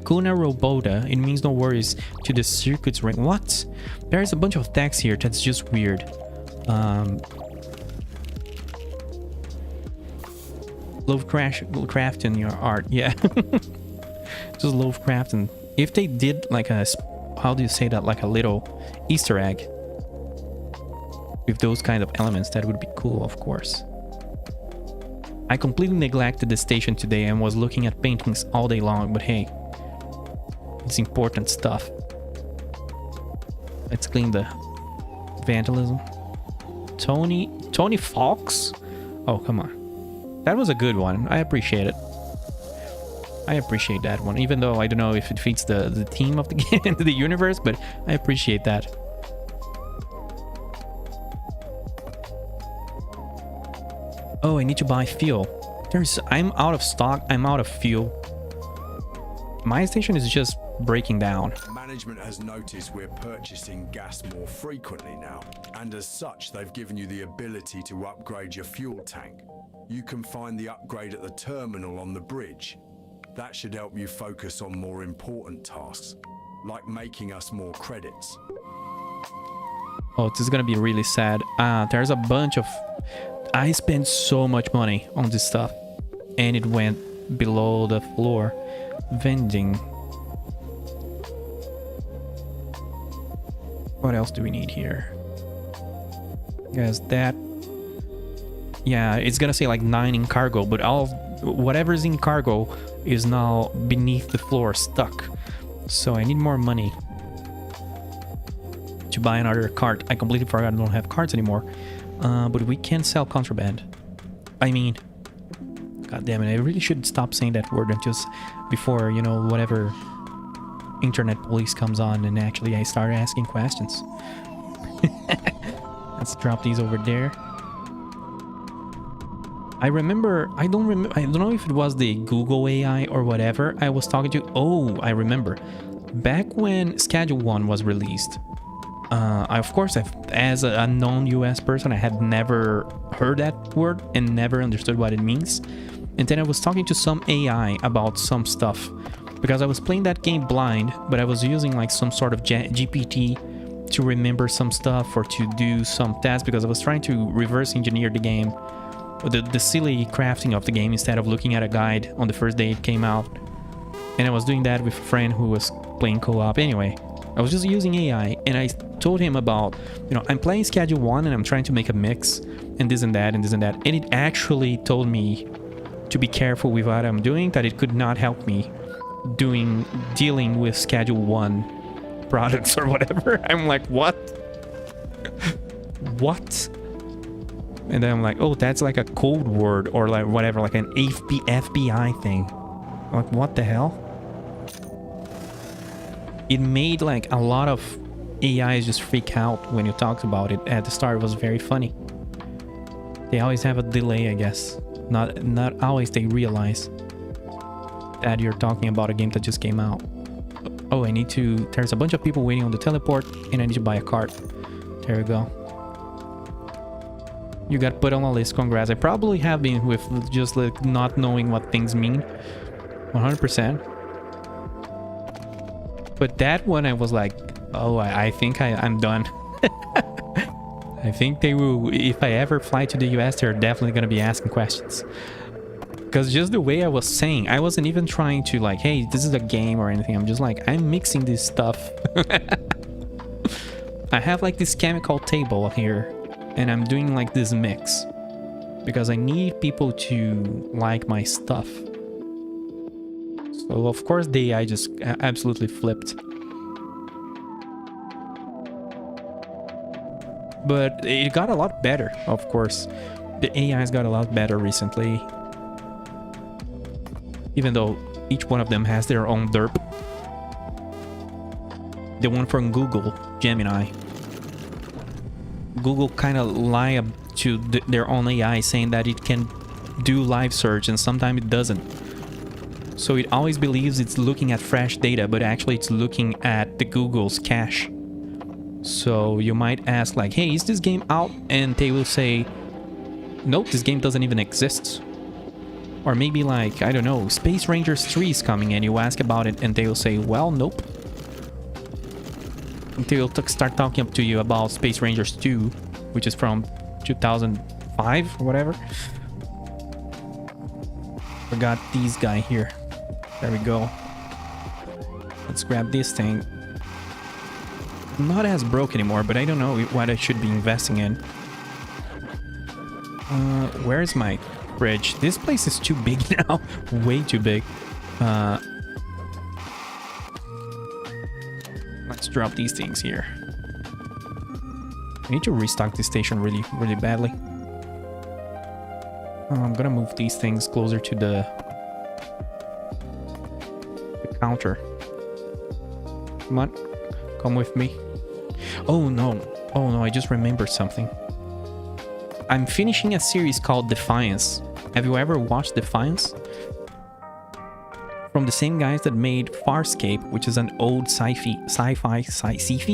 Kuna Roboda. It means no worries to the circuits ring. What? There's a bunch of text here that's just weird. Lovecraft in your art. Yeah. Just Lovecraft. And if they did like a... How do you say that? Like a little Easter egg. With those kind of elements, that would be cool, of course. I completely neglected the station today and was looking at paintings all day long, but hey, it's important stuff. Let's clean the vandalism. Tony Fox? Oh, come on. That was a good one. I appreciate it. I appreciate that one, even though I don't know if it fits the theme of the game, the universe, but I appreciate that. Oh, I need to buy fuel. I'm out of stock. I'm out of fuel. My station is just breaking down. Management has noticed we're purchasing gas more frequently now, and as such, they've given you the ability to upgrade your fuel tank. You can find the upgrade at the terminal on the bridge. That should help you focus on more important tasks, like making us more credits. Oh, this is gonna be really sad. There's a bunch of... I spent so much money on this stuff, and it went below the floor. Vending. What else do we need here? Guess that... Yeah, it's gonna say like 9 in cargo, but whatever's in cargo is now beneath the floor, stuck. So I need more money to buy another cart. I completely forgot I don't have carts anymore. But we can sell contraband. I mean, god damn it, I really should stop saying that word and just before, you know, whatever internet police comes on and actually I start asking questions. Let's drop these over there. I remember, I don't know if it was the Google AI or whatever I was talking to. Oh, I remember. Back when Schedule 1 was released, of course, as a non-US person, I had never heard that word and never understood what it means. And then I was talking to some AI about some stuff because I was playing that game blind, but I was using like some sort of GPT to remember some stuff or to do some tasks because I was trying to reverse engineer the game, the silly crafting of the game instead of looking at a guide on the first day it came out. And I was doing that with a friend who was playing co-op. Anyway, I was just using AI and I told him about, you know, I'm playing Schedule 1 and I'm trying to make a mix and this and that and this and that. And it actually told me to be careful with what I'm doing, that it could not help me dealing with Schedule 1 products or whatever. I'm like, what? What? And then I'm like, oh, that's like a code word or like whatever, like an FBI thing. Like, what the hell? It made like a lot of AIs just freak out when you talked about it. At the start, it was very funny. They always have a delay, I guess. Not always they realize that you're talking about a game that just came out. Oh, there's a bunch of people waiting on the teleport and I need to buy a cart. There we go. You got put on a list. Congrats. I probably have been with just like not knowing what things mean. 100%. But that one I was like, oh, I think I'm done. I think they will, if I ever fly to the US, they're definitely going to be asking questions. Because just the way I was saying, I wasn't even trying to like, hey, this is a game or anything. I'm just like, I'm mixing this stuff. I have like this chemical table here, and I'm doing like this mix. Because I need people to like my stuff. So of course the AI just absolutely flipped. But it got a lot better, of course. The AI's got a lot better recently. Even though each one of them has their own derp. The one from Google, Gemini. Google kind of lied to their own AI saying that it can do live search and sometimes it doesn't. So it always believes it's looking at fresh data, but actually it's looking at the Google's cache. So you might ask like, hey, is this game out? And they will say, nope, this game doesn't even exist. Or maybe like, I don't know, Space Rangers 3 is coming and you ask about it and they will say, well, nope. They will start talking to you about Space Rangers 2, which is from 2005 or whatever. Forgot these guy here. There we go. Let's grab this thing. Not as broke anymore, but I don't know what I should be investing in. Where's my fridge? This place is too big now. Way too big. Let's drop these things here. I need to restock this station really, really badly. I'm gonna move these things closer to the counter. Come on, come with me. Oh no, I just remembered something. I'm finishing a series called Defiance. Have you ever watched Defiance? From the same guys that made Farscape, which is an old sci-fi,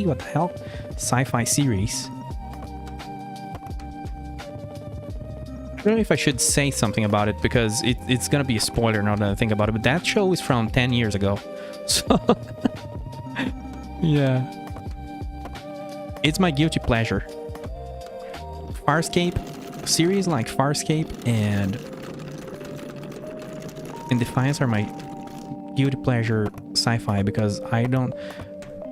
what the hell? Sci-fi series. I don't know if I should say something about it because it's gonna be a spoiler now that I think about it, but that show is from 10 years ago. So, yeah. It's my guilty pleasure. Farscape, series like Farscape and Defiance are my guilty pleasure sci-fi because I don't...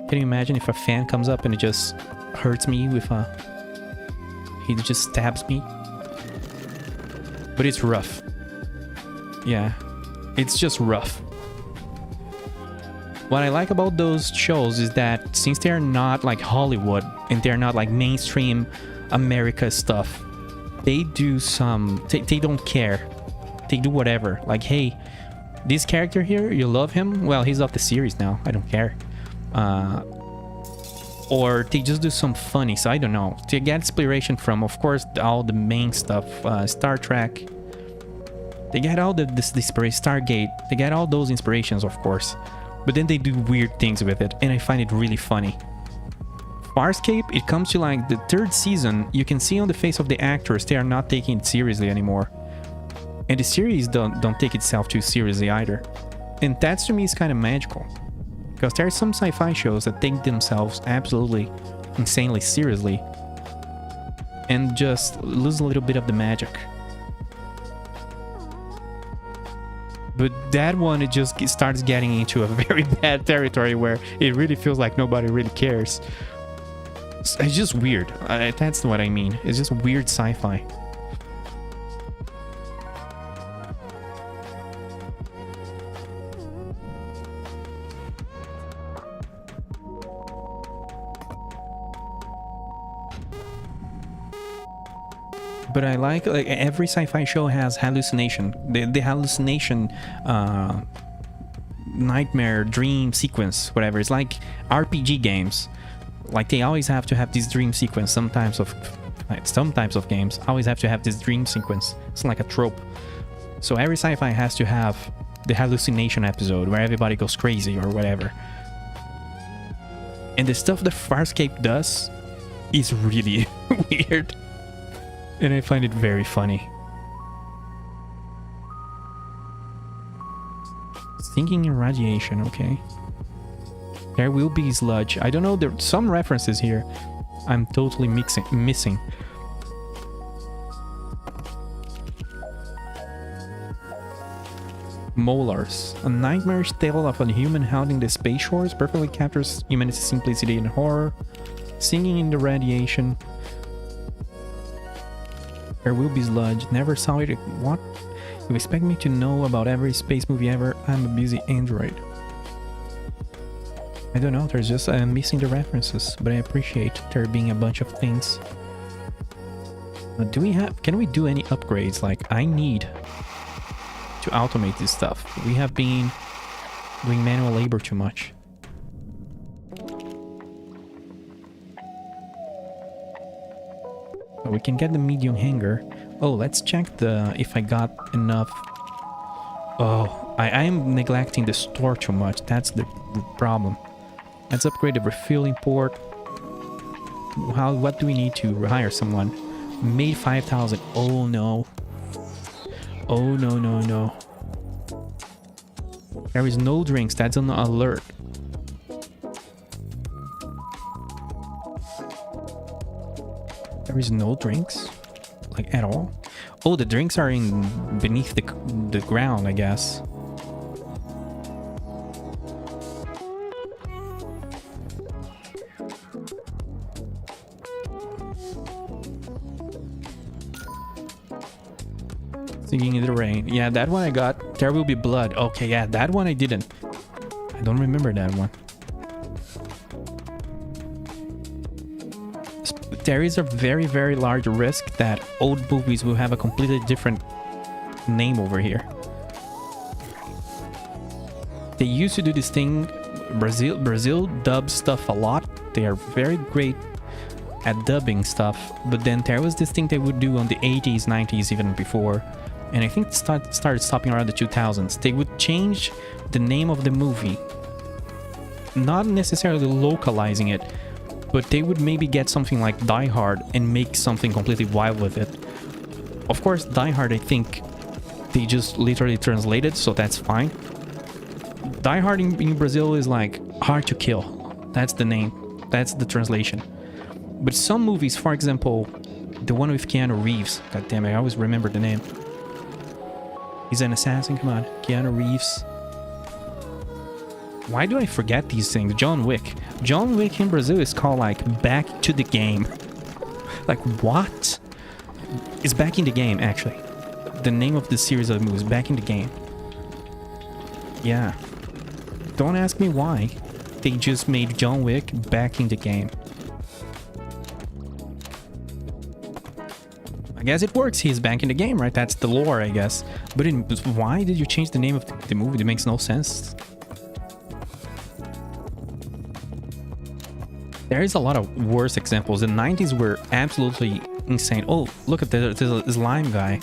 Can you imagine if a fan comes up and it just hurts me with a... He just stabs me? But it's rough. Yeah, it's just rough. What I like about those shows is that since they're not like Hollywood and they're not like mainstream America stuff, they do some... They don't care. They do whatever. Like, hey, this character here, you love him? Well, he's off the series now. I don't care. Or they just do some funny, so I don't know. They get inspiration from, of course, all the main stuff. Star Trek. They get all this inspiration. Stargate. They get all those inspirations, of course. But then they do weird things with it, and I find it really funny. Farscape, it comes to like the 3rd season, you can see on the face of the actors they are not taking it seriously anymore. And the series don't take itself too seriously either. And that to me is kind of magical. Because there are some sci-fi shows that take themselves absolutely insanely seriously and just lose a little bit of the magic. But that one, it just starts getting into a very bad territory where it really feels like nobody really cares. It's just weird. That's what I mean. It's just weird sci-fi. But I like every sci-fi show has hallucination. The hallucination nightmare dream sequence, whatever. It's like RPG games. Like they always have to have this dream sequence. Some types of games always have to have this dream sequence. It's like a trope. So every sci-fi has to have the hallucination episode where everybody goes crazy or whatever. And the stuff that Farscape does is really weird. And I find it very funny. Sinking in radiation, okay. There will be sludge. I don't know, there are some references here I'm totally missing. Molars. A nightmarish tale of a human haunting the space shores perfectly captures humanity's simplicity and horror. Singing in the radiation. There will be sludge. Never saw it. What? You expect me to know about every space movie ever? I'm a busy android. I don't know, there's just I'm missing the references, but I appreciate there being a bunch of things. Can we do any upgrades? Like, I need to automate this stuff. We have been doing manual labor too much. So we can get the medium hanger. Oh, let's check if I got enough. Oh, I'm neglecting the store too much. That's the problem. Let's upgrade the refueling port. What do we need to hire someone? Made 5,000. Oh no. Oh no. There is no drinks. That's an alert. There is no drinks, like at all. Oh, the drinks are beneath the ground, I guess. Singing in the rain. Yeah, that one I got. There will be blood. Okay, yeah, that one I didn't. I don't remember that one. There is a very, very large risk that old movies will have a completely different name over here. They used to do this thing. Brazil dubs stuff a lot. They are very great at dubbing stuff. But then there was this thing they would do on the 80s, 90s, even before. And I think it started stopping around the 2000s. They would change the name of the movie. Not necessarily localizing it, but they would maybe get something like Die Hard and make something completely wild with it. Of course, Die Hard, I think they just literally translated, so that's fine. Die Hard in Brazil is like Hard to Kill. That's the name. That's the translation. But some movies, for example, the one with Keanu Reeves. God damn it, I always remember the name. He's an assassin, come on. Keanu Reeves. Why do I forget these things? John Wick. John Wick in Brazil is called like Back to the Game. Like what? It's Back in the Game, actually. The name of the series of movies, Back in the Game. Yeah. Don't ask me why. They just made John Wick Back in the Game. I guess it works. He's back in the game, right? That's the lore, I guess. But why did you change the name of the movie? It makes no sense. There is a lot of worse examples. The 90s were absolutely insane. Oh, look at this slime guy.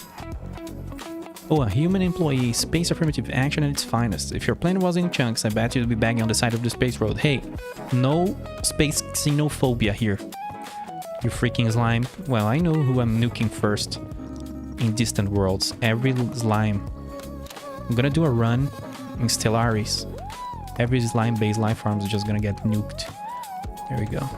Oh, a human employee. Space affirmative action at its finest. If your plane was in chunks, I bet you'd be banging on the side of the space road. Hey, no space xenophobia here. You freaking slime. Well, I know who I'm nuking first in distant worlds. Every slime. I'm gonna do a run in Stellaris. Every slime-based life form is just gonna get nuked. There we go.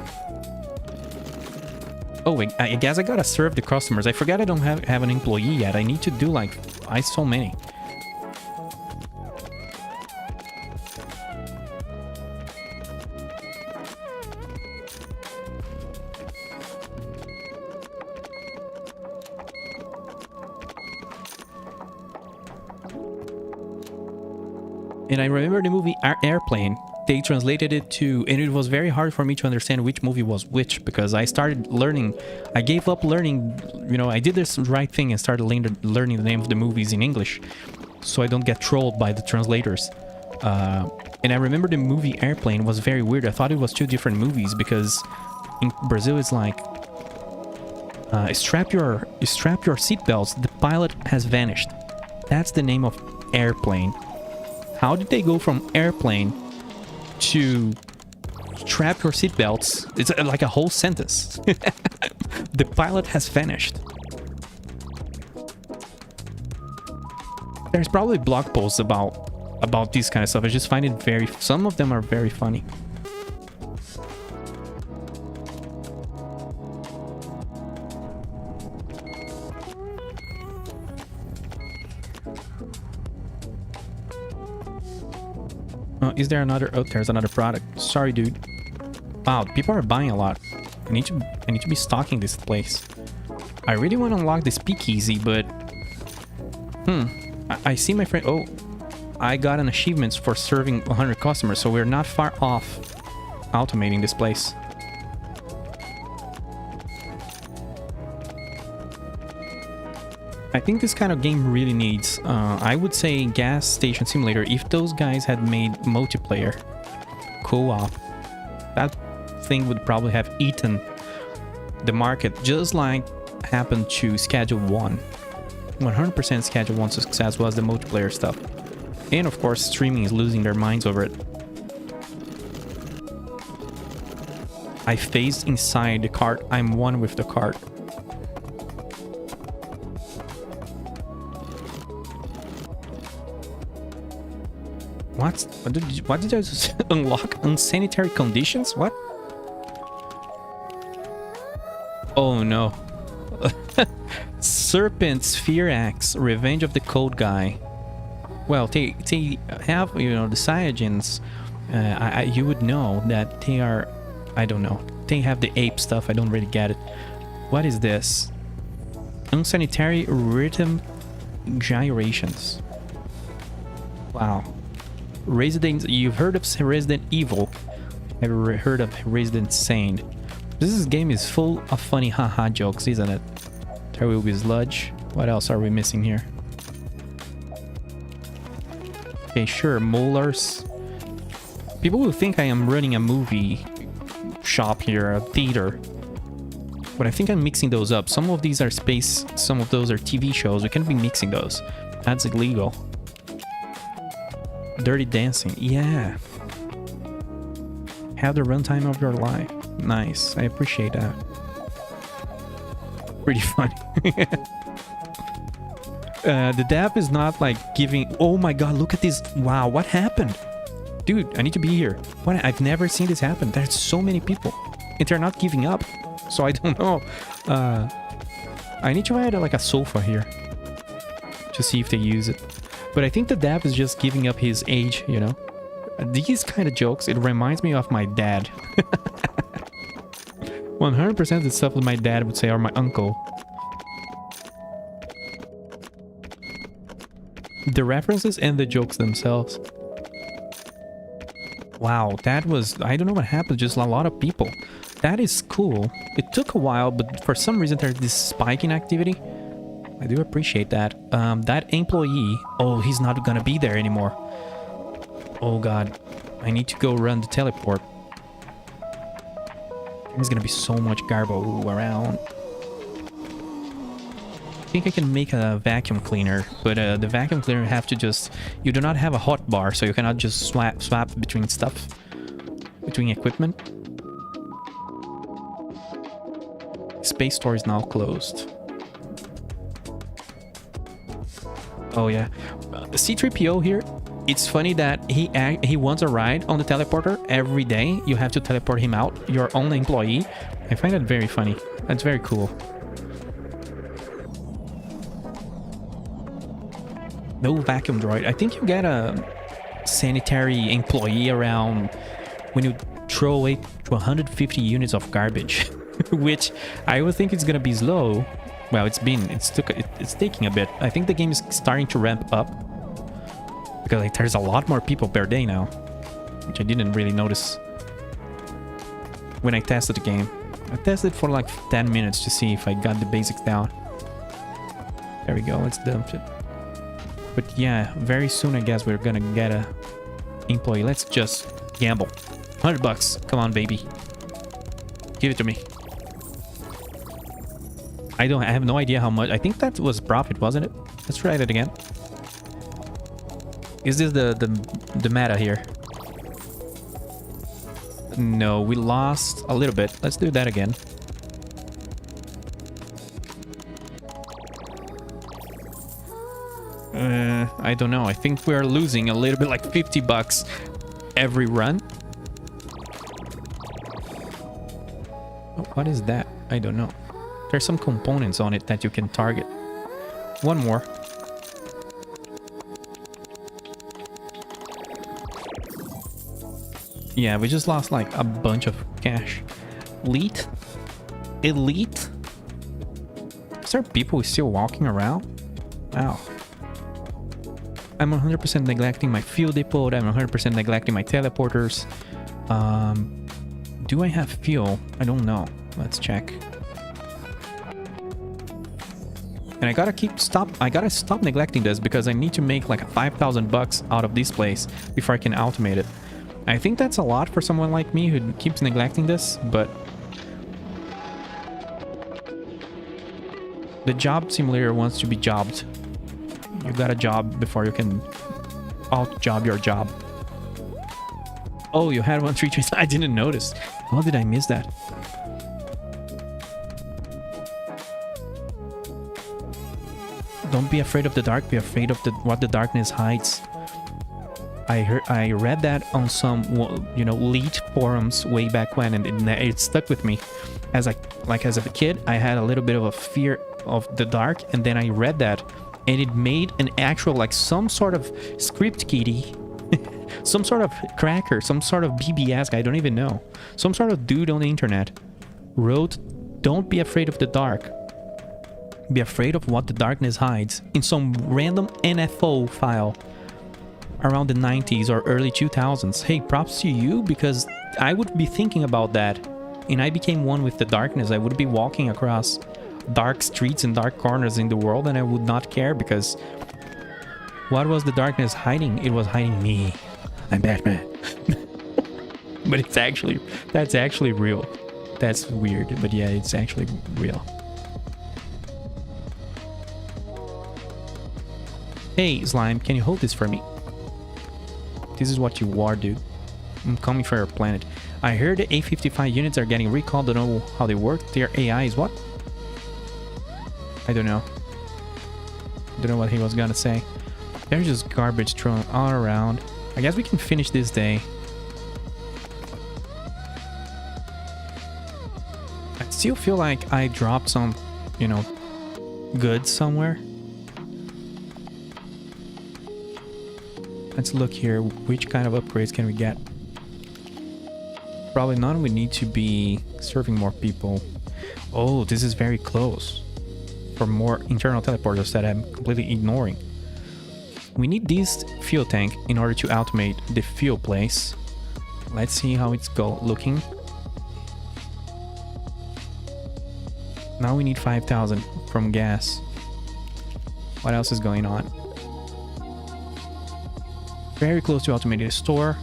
Oh, wait, I guess I gotta serve the customers. I forgot I don't have an employee yet. I need to do like so many. And I remember the movie Airplane. They translated it to, and it was very hard for me to understand which movie was which, because I started learning, I gave up learning, you know, I did this right thing and started learning the name of the movies in English, so I don't get trolled by the translators. And I remember the movie Airplane was very weird. I thought it was two different movies, because in Brazil it's like, strap your seatbelts, the pilot has vanished. That's the name of Airplane. How did they go from Airplane to strap your seatbelts? It's like a whole sentence. The pilot has vanished. There's probably blog posts about this kind of stuff. I just find it very... Some of them are very funny. Is there another... Oh, there's another product. Sorry, dude. Wow, people are buying a lot. I need to be stocking this place. I really want to unlock this speakeasy, but... I see my friend... Oh, I got an achievement for serving 100 customers, so we're not far off automating this place. I think this kind of game really needs, I would say, gas station simulator. If those guys had made multiplayer co-op, that thing would probably have eaten the market, just like happened to Schedule 1. 100% Schedule 1 success was the multiplayer stuff. And of course, streaming is losing their minds over it. I phased inside the cart. I'm one with the cart. What did I just unlock? Unsanitary conditions? What? Oh no. Serpent Sphere Axe, Revenge of the Cold Guy. Well, they have, you know, the Saiyajins. You would know that they are... I don't know. They have the ape stuff. I don't really get it. What is this? Unsanitary rhythm gyrations. Wow. You've heard of Resident Evil. Have you heard of Resident Sane? This game is full of funny haha jokes, isn't it? There will be sludge. What else are we missing here? Okay, sure, molars. People will think I am running a movie shop here, a theater. But I think I'm mixing those up. Some of these are space, some of those are TV shows. We can't be mixing those. That's illegal. Dirty Dancing, yeah. Have the runtime of your life. Nice, I appreciate that. Pretty funny. The dev is not like giving... Oh my god, look at this. Wow, what happened? Dude, I need to be here. What? I've never seen this happen. There's so many people. And they're not giving up. So I don't know. I need to add like a sofa here. To see if they use it. But I think the dev is just giving up his age, you know? These kind of jokes, it reminds me of my dad. 100% of the stuff that my dad would say, or my uncle. The references and the jokes themselves. Wow, that was... I don't know what happened, just a lot of people. That is cool. It took a while, but for some reason there's this spike in activity. I do appreciate that. That employee... Oh, he's not gonna be there anymore. Oh god. I need to go run the teleport. There's gonna be so much garbo around. I think I can make a vacuum cleaner, but the vacuum cleaner have to just... You do not have a hot bar, so you cannot just swap between stuff. Between equipment. Space store is now closed. Oh yeah. C-3PO here. It's funny that he wants a ride on the teleporter every day. You have to teleport him out, your own employee. I find that very funny. That's very cool. No vacuum droid. I think you get a sanitary employee around when you throw away 150 units of garbage, which I would think it's gonna be slow. Well, it's taking a bit. I think the game is starting to ramp up. Because like, there's a lot more people per day now, which I didn't really notice when I tested the game. I tested for like 10 minutes to see if I got the basics down. There we go, let's dump it. But yeah, very soon I guess we're gonna get a employee. Let's just gamble. 100 bucks, come on baby. Give it to me. I have no idea how much. I think that was profit, wasn't it? Let's try it again. Is this the meta here? No, we lost a little bit. Let's do that again. I don't know. I think we are losing a little bit, like 50 bucks every run. Oh, what is that? I don't know. There's some components on it that you can target. One more. Yeah, we just lost like a bunch of cash. Elite? Elite? Is there people still walking around? Wow. I'm 100% neglecting my fuel depot. I'm 100% neglecting my teleporters. Do I have fuel? I don't know. Let's check. And I gotta stop neglecting this because I need to make like 5,000 bucks out of this place before I can automate it. I think that's a lot for someone like me who keeps neglecting this, but the job simulator wants to be jobbed. You got a job before you can out-job your job. Oh, you had one 3 trees. I didn't notice. How did I miss that? Don't be afraid of the dark. Be afraid of what the darkness hides. I read that on some, you know, lead forums way back when, and it stuck with me. As a kid, I had a little bit of a fear of the dark, and then I read that, and it made an actual, like, some sort of script kiddie, some sort of cracker, some sort of BBS, I don't even know, some sort of dude on the internet wrote, "Don't be afraid of the dark. Be afraid of what the darkness hides," in some random NFO file around the 90s or early 2000s. Hey, props to you, because I would be thinking about that, and I became one with the darkness. I would be walking across dark streets and dark corners in the world, and I would not care, because what was the darkness hiding? It was hiding me. I'm Batman. But that's actually real. That's weird, but yeah, it's actually real. Hey, Slime, can you hold this for me? This is what you are, dude. I'm coming for your planet. I heard the A55 units are getting recalled. Don't know how they work. Their AI is what? I don't know. Don't know what he was gonna say. There's just garbage thrown all around. I guess we can finish this day. I still feel like I dropped some, you know, goods somewhere. Let's look here. Which kind of upgrades can we get? Probably none. We need to be serving more people. Oh, this is very close. For more internal teleporters that I'm completely ignoring. We need this fuel tank in order to automate the fuel place. Let's see how it's looking. Now we need 5,000 from gas. What else is going on? Very close to automating the store.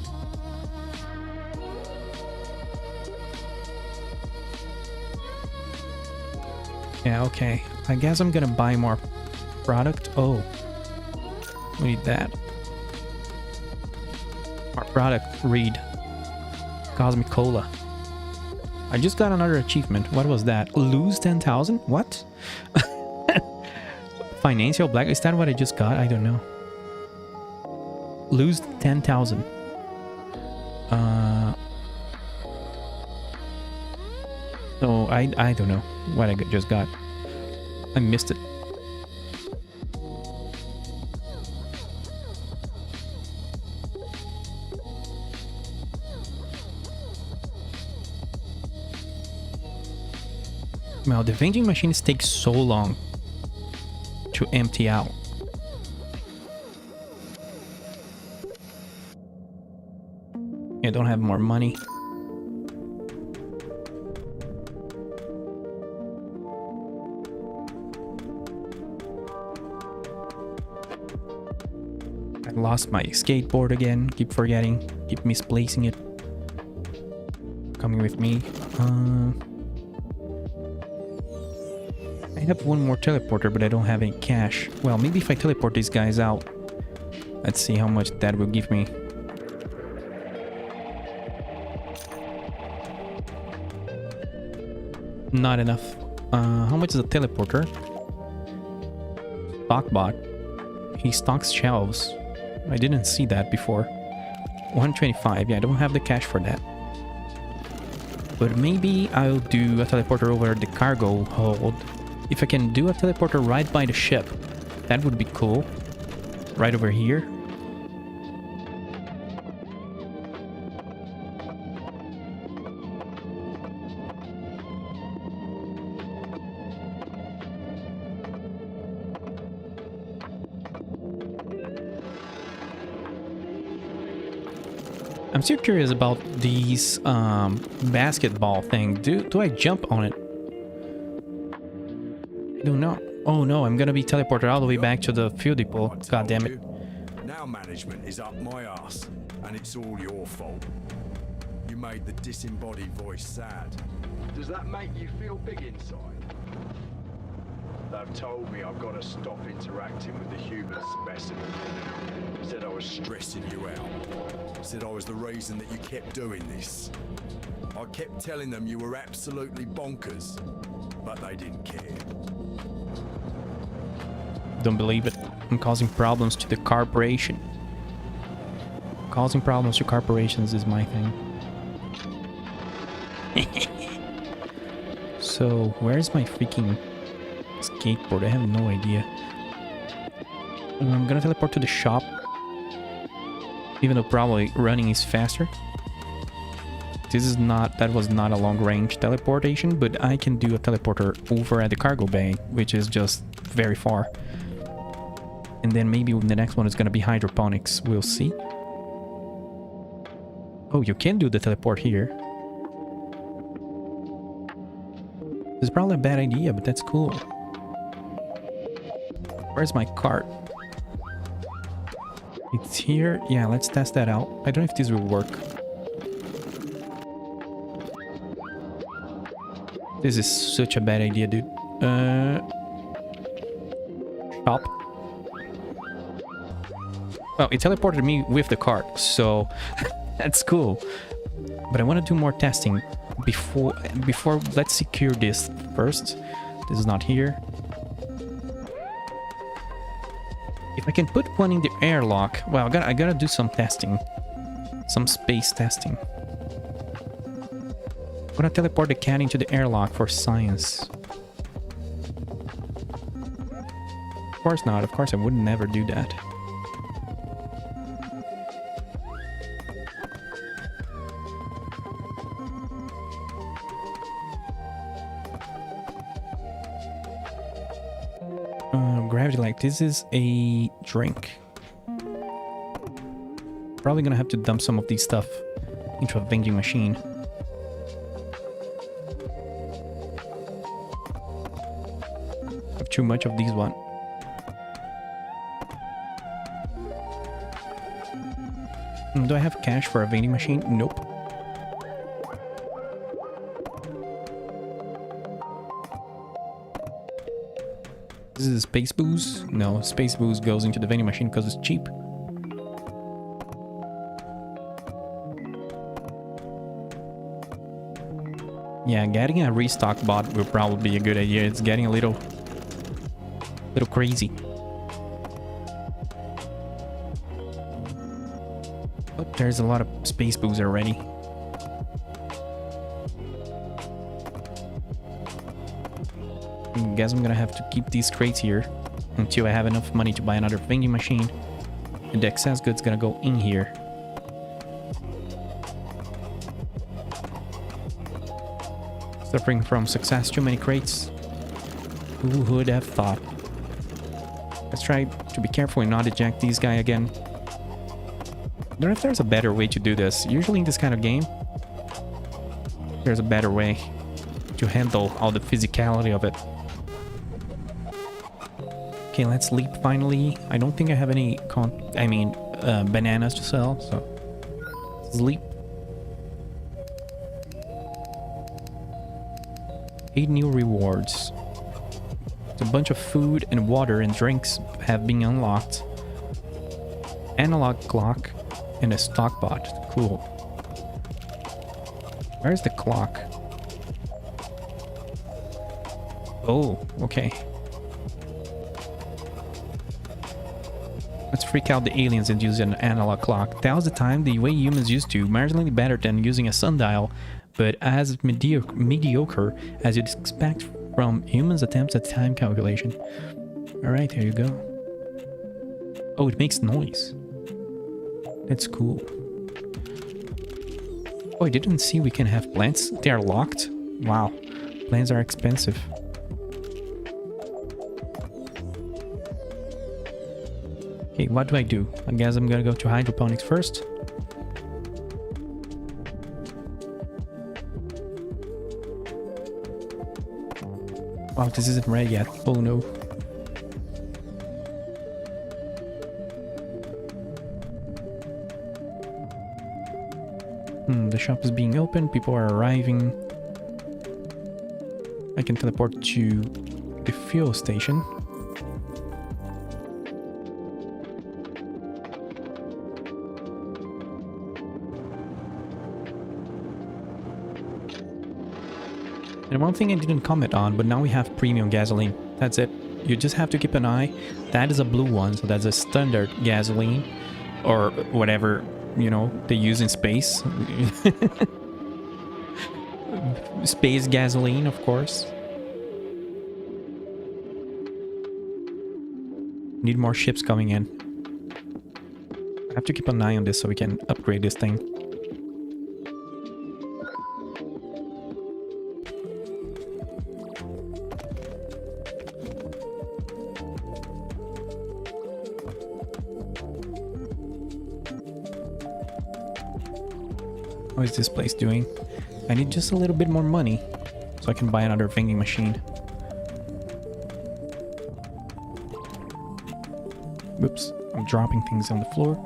Yeah, okay. I guess I'm gonna buy more product. Oh, we need that. Our product, read. Cosmic Cola. I just got another achievement. What was that? Lose 10,000? What? Financial black. Is that what I just got? I don't know. Lose 10,000. No, I don't know what I just got. I missed it. Well, the vending machines take so long to empty out. I don't have more money. I lost my skateboard again. Keep forgetting. Keep misplacing it. Coming with me. I have one more teleporter, but I don't have any cash. Well, maybe if I teleport these guys out. Let's see how much that will give me. Not enough. How much is a teleporter? Stockbot. he stocks shelves. I didn't see that before. 125. Yeah, I don't have the cash for that. But maybe I'll do a teleporter over the cargo hold. If I can do a teleporter right by the ship, that would be cool. Right over here. I'm still curious about these basketball thing. Do I jump on it? I don't know. Oh no, I'm gonna be teleported all the way back to the fuel depot. I told God damn it. you. Now management is up my ass, and it's all your fault. You made the disembodied voice sad. Does that make you feel big inside? They've told me I've got to stop interacting with the human specimen. Said I was stressing you out. Said I was the reason that you kept doing this. I kept telling them you were absolutely bonkers, but they didn't care. Don't believe it. I'm causing problems to the corporation. Causing problems to corporations is my thing. So, where's my freaking skateboard? I have no idea. I'm gonna teleport to the shop. Even though probably running is faster. That was not a long range teleportation, but I can do a teleporter over at the cargo bay, which is just very far. And then maybe the next one is gonna be hydroponics. We'll see. Oh, you can do the teleport here. It's probably a bad idea, but that's cool. Where's my cart? It's here. Yeah, let's test that out. I don't know if this will work. This is such a bad idea, dude. Stop. Well, it teleported me with the cart, so that's cool. But I want to do more testing before let's secure this first. This is not here. If I can put one in the airlock, well, I gotta do some testing, some space testing. I'm gonna teleport the cat into the airlock for science. Of course not. Of course I would never do that. Gravity light. This is a drink. Probably gonna have to dump some of these stuff into a vending machine. Have too much of these one. Do I have cash for a vending machine? Nope. This is space booze? No, space booze goes into the vending machine because it's cheap. Yeah, getting a restock bot will probably be a good idea. It's getting a little crazy. But there's a lot of space booze already. I guess I'm gonna have to keep these crates here until I have enough money to buy another vending machine. And the excess goods gonna go in here. Suffering from success, too many crates. Who would have thought? Let's try to be careful and not eject these guys again. I don't know if there's a better way to do this. Usually in this kind of game, there's a better way to handle all the physicality of it. Okay, let's leap finally. I don't think I have any bananas to sell, so let's leap. 8 new rewards. A bunch of food and water and drinks have been unlocked. Analog clock and a stock bot. Cool. Where's the clock? Oh, okay. freak out the aliens and use an analog clock. That was the time the way humans used to, marginally better than using a sundial, but as mediocre as you'd expect from humans' attempts at time calculation. Alright, here you go. Oh, it makes noise. That's cool. Oh, I didn't see we can have plants. They are locked? Wow. Plants are expensive. Okay, what do I do? I guess I'm gonna go to hydroponics first. Wow, this isn't ready yet. Oh no. The shop is being opened. People are arriving. I can teleport to the fuel station. And one thing I didn't comment on, but now we have premium gasoline. That's it. You just have to keep an eye. That is a blue one, so that's a standard gasoline. Or whatever, you know, they use in space. Space gasoline, of course. Need more ships coming in. I have to keep an eye on this so we can upgrade this thing. What is this place doing? I need just a little bit more money so I can buy another vending machine. Whoops, I'm dropping things on the floor.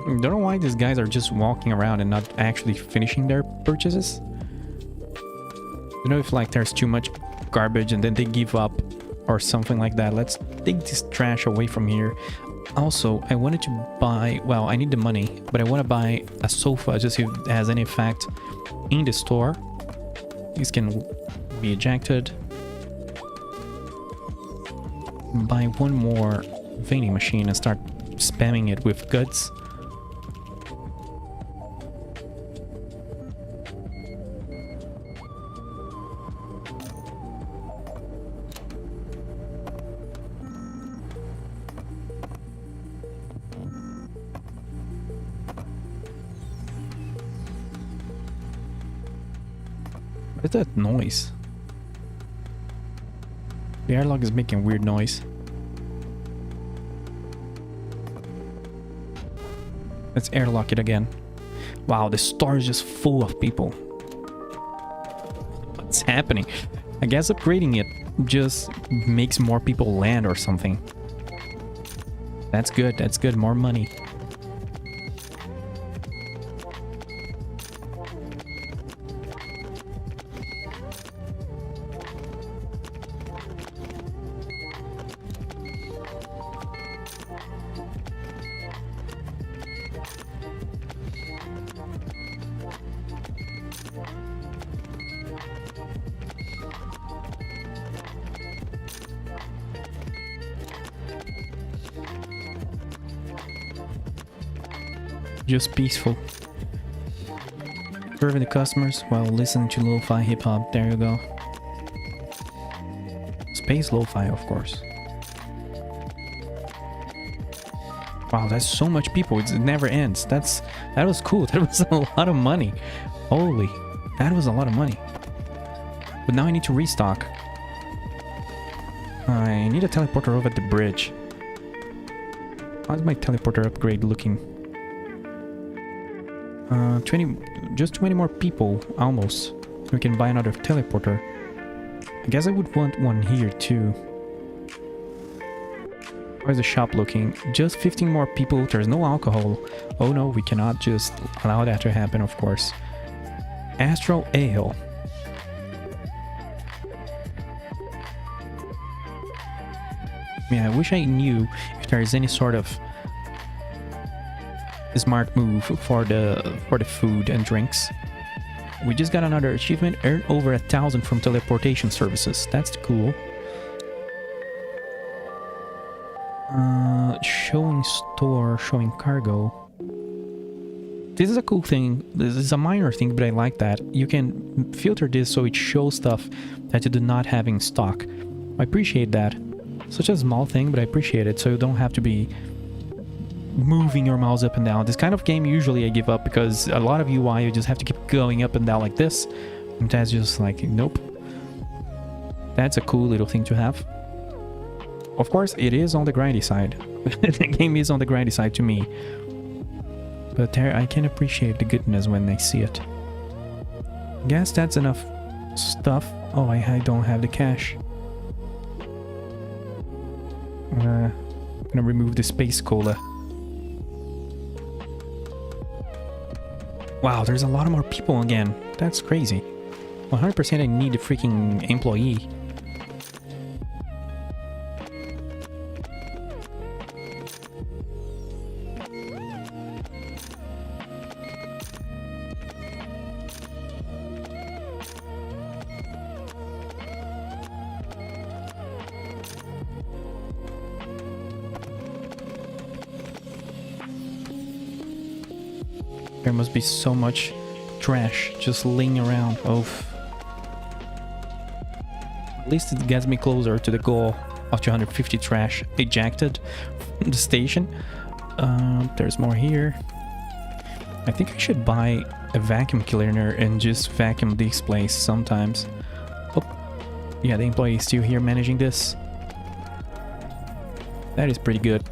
I don't know why these guys are just walking around and not actually finishing their purchases. You know, if like there's too much garbage and then they give up or something like that. Let's take this trash away from here. Also, I wanted to buy, well, I need the money, but I want to buy a sofa just if it has any effect in the store. These can be ejected. Buy one more vending machine and start spamming it with goods. What is that noise? The airlock is making a weird noise. Let's airlock it again. Wow, the store is just full of people. What's happening? I guess upgrading it just makes more people land or something. That's good, that's good. More money. Just peaceful. Serving the customers while listening to lo-fi hip-hop. There you go. Space lo-fi, of course. Wow, that's so much people. It never ends. That was cool. That was a lot of money. Holy, that was a lot of money. But now I need to restock. I need a teleporter over at the bridge. How's my teleporter upgrade looking? 20 more people, almost. We can buy another teleporter. I guess I would want one here too. How's the shop looking? Just 15 more people. There's no alcohol. Oh no, we cannot just allow that to happen, of course. Astral Ale. Yeah, I wish I knew if there is any sort of smart move for the food and drinks. We just got another achievement, earn over 1,000 from teleportation services. That's cool. Showing store, showing cargo. This is a cool thing. This is a minor thing, but I like that. You can filter this so it shows stuff that you do not have in stock. I appreciate that. Such a small thing, but I appreciate it, so you don't have to be moving your mouse up and down. This kind of game usually I give up because a lot of UI you just have to keep going up and down like this. And that's just like, nope. That's a cool little thing to have. Of course, it is on the grindy side. The game is on the grindy side to me. But there, I can appreciate the goodness when I see it. Guess that's enough stuff. Oh, I don't have the cash. I'm gonna remove the space cola. Wow, there's a lot more people again. That's crazy. 100% I need a freaking employee. There must be so much trash just laying around. Oh, at least it gets me closer to the goal of 250 trash ejected from the station. There's more here. I think I should buy a vacuum cleaner and just vacuum this place sometimes. Oh, yeah, the employee is still here managing this. That is pretty good.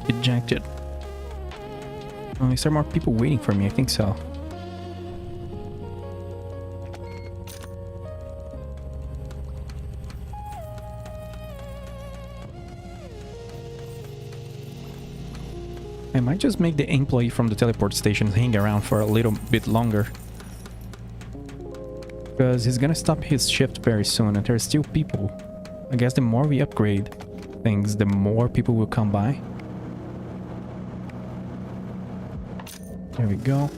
Ejected. Oh, is there more people waiting for me? I think so. I might just make the employee from the teleport station hang around for a little bit longer. Because he's gonna stop his shift very soon and there's still people. I guess the more we upgrade things, the more people will come by. There we go.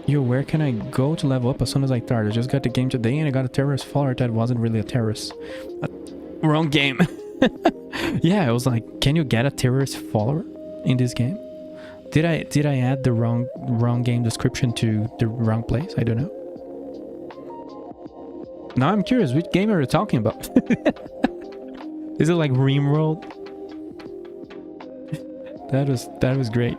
Yo, where can I go to level up as soon as I start? I just got the game today and I got a terrorist follower that wasn't really a terrorist. Wrong game. Yeah, I was like, can you get a terrorist follower in this game? Did I add the wrong game description to the wrong place? I don't know. Now I'm curious, which game are you talking about? Is it like Rimworld? That was great.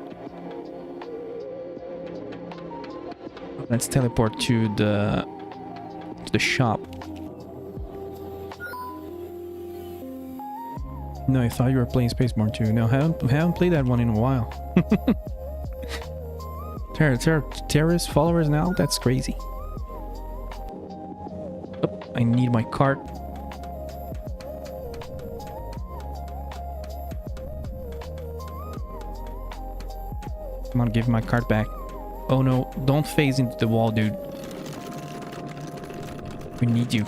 Let's teleport to the shop. No, I thought you were playing Spaceborne 2. No, haven't played that one in a while. Terrorist followers now? That's crazy. Oh, I need my cart. Come on, give my cart back. Oh no, don't phase into the wall, dude. We need you.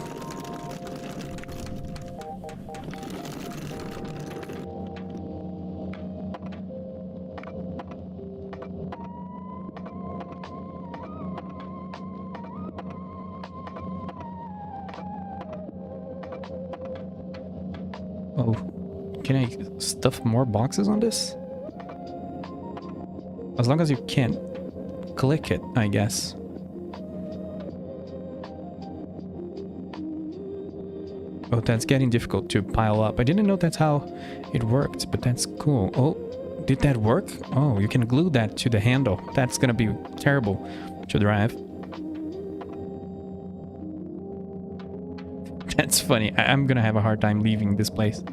Oh, can I stuff more boxes on this? As long as you can click it, I guess. Oh, that's getting difficult to pile up. I didn't know that's how it worked, but that's cool. Oh, did that work? Oh, you can glue that to the handle. That's gonna be terrible to drive. That's funny. I'm gonna have a hard time leaving this place.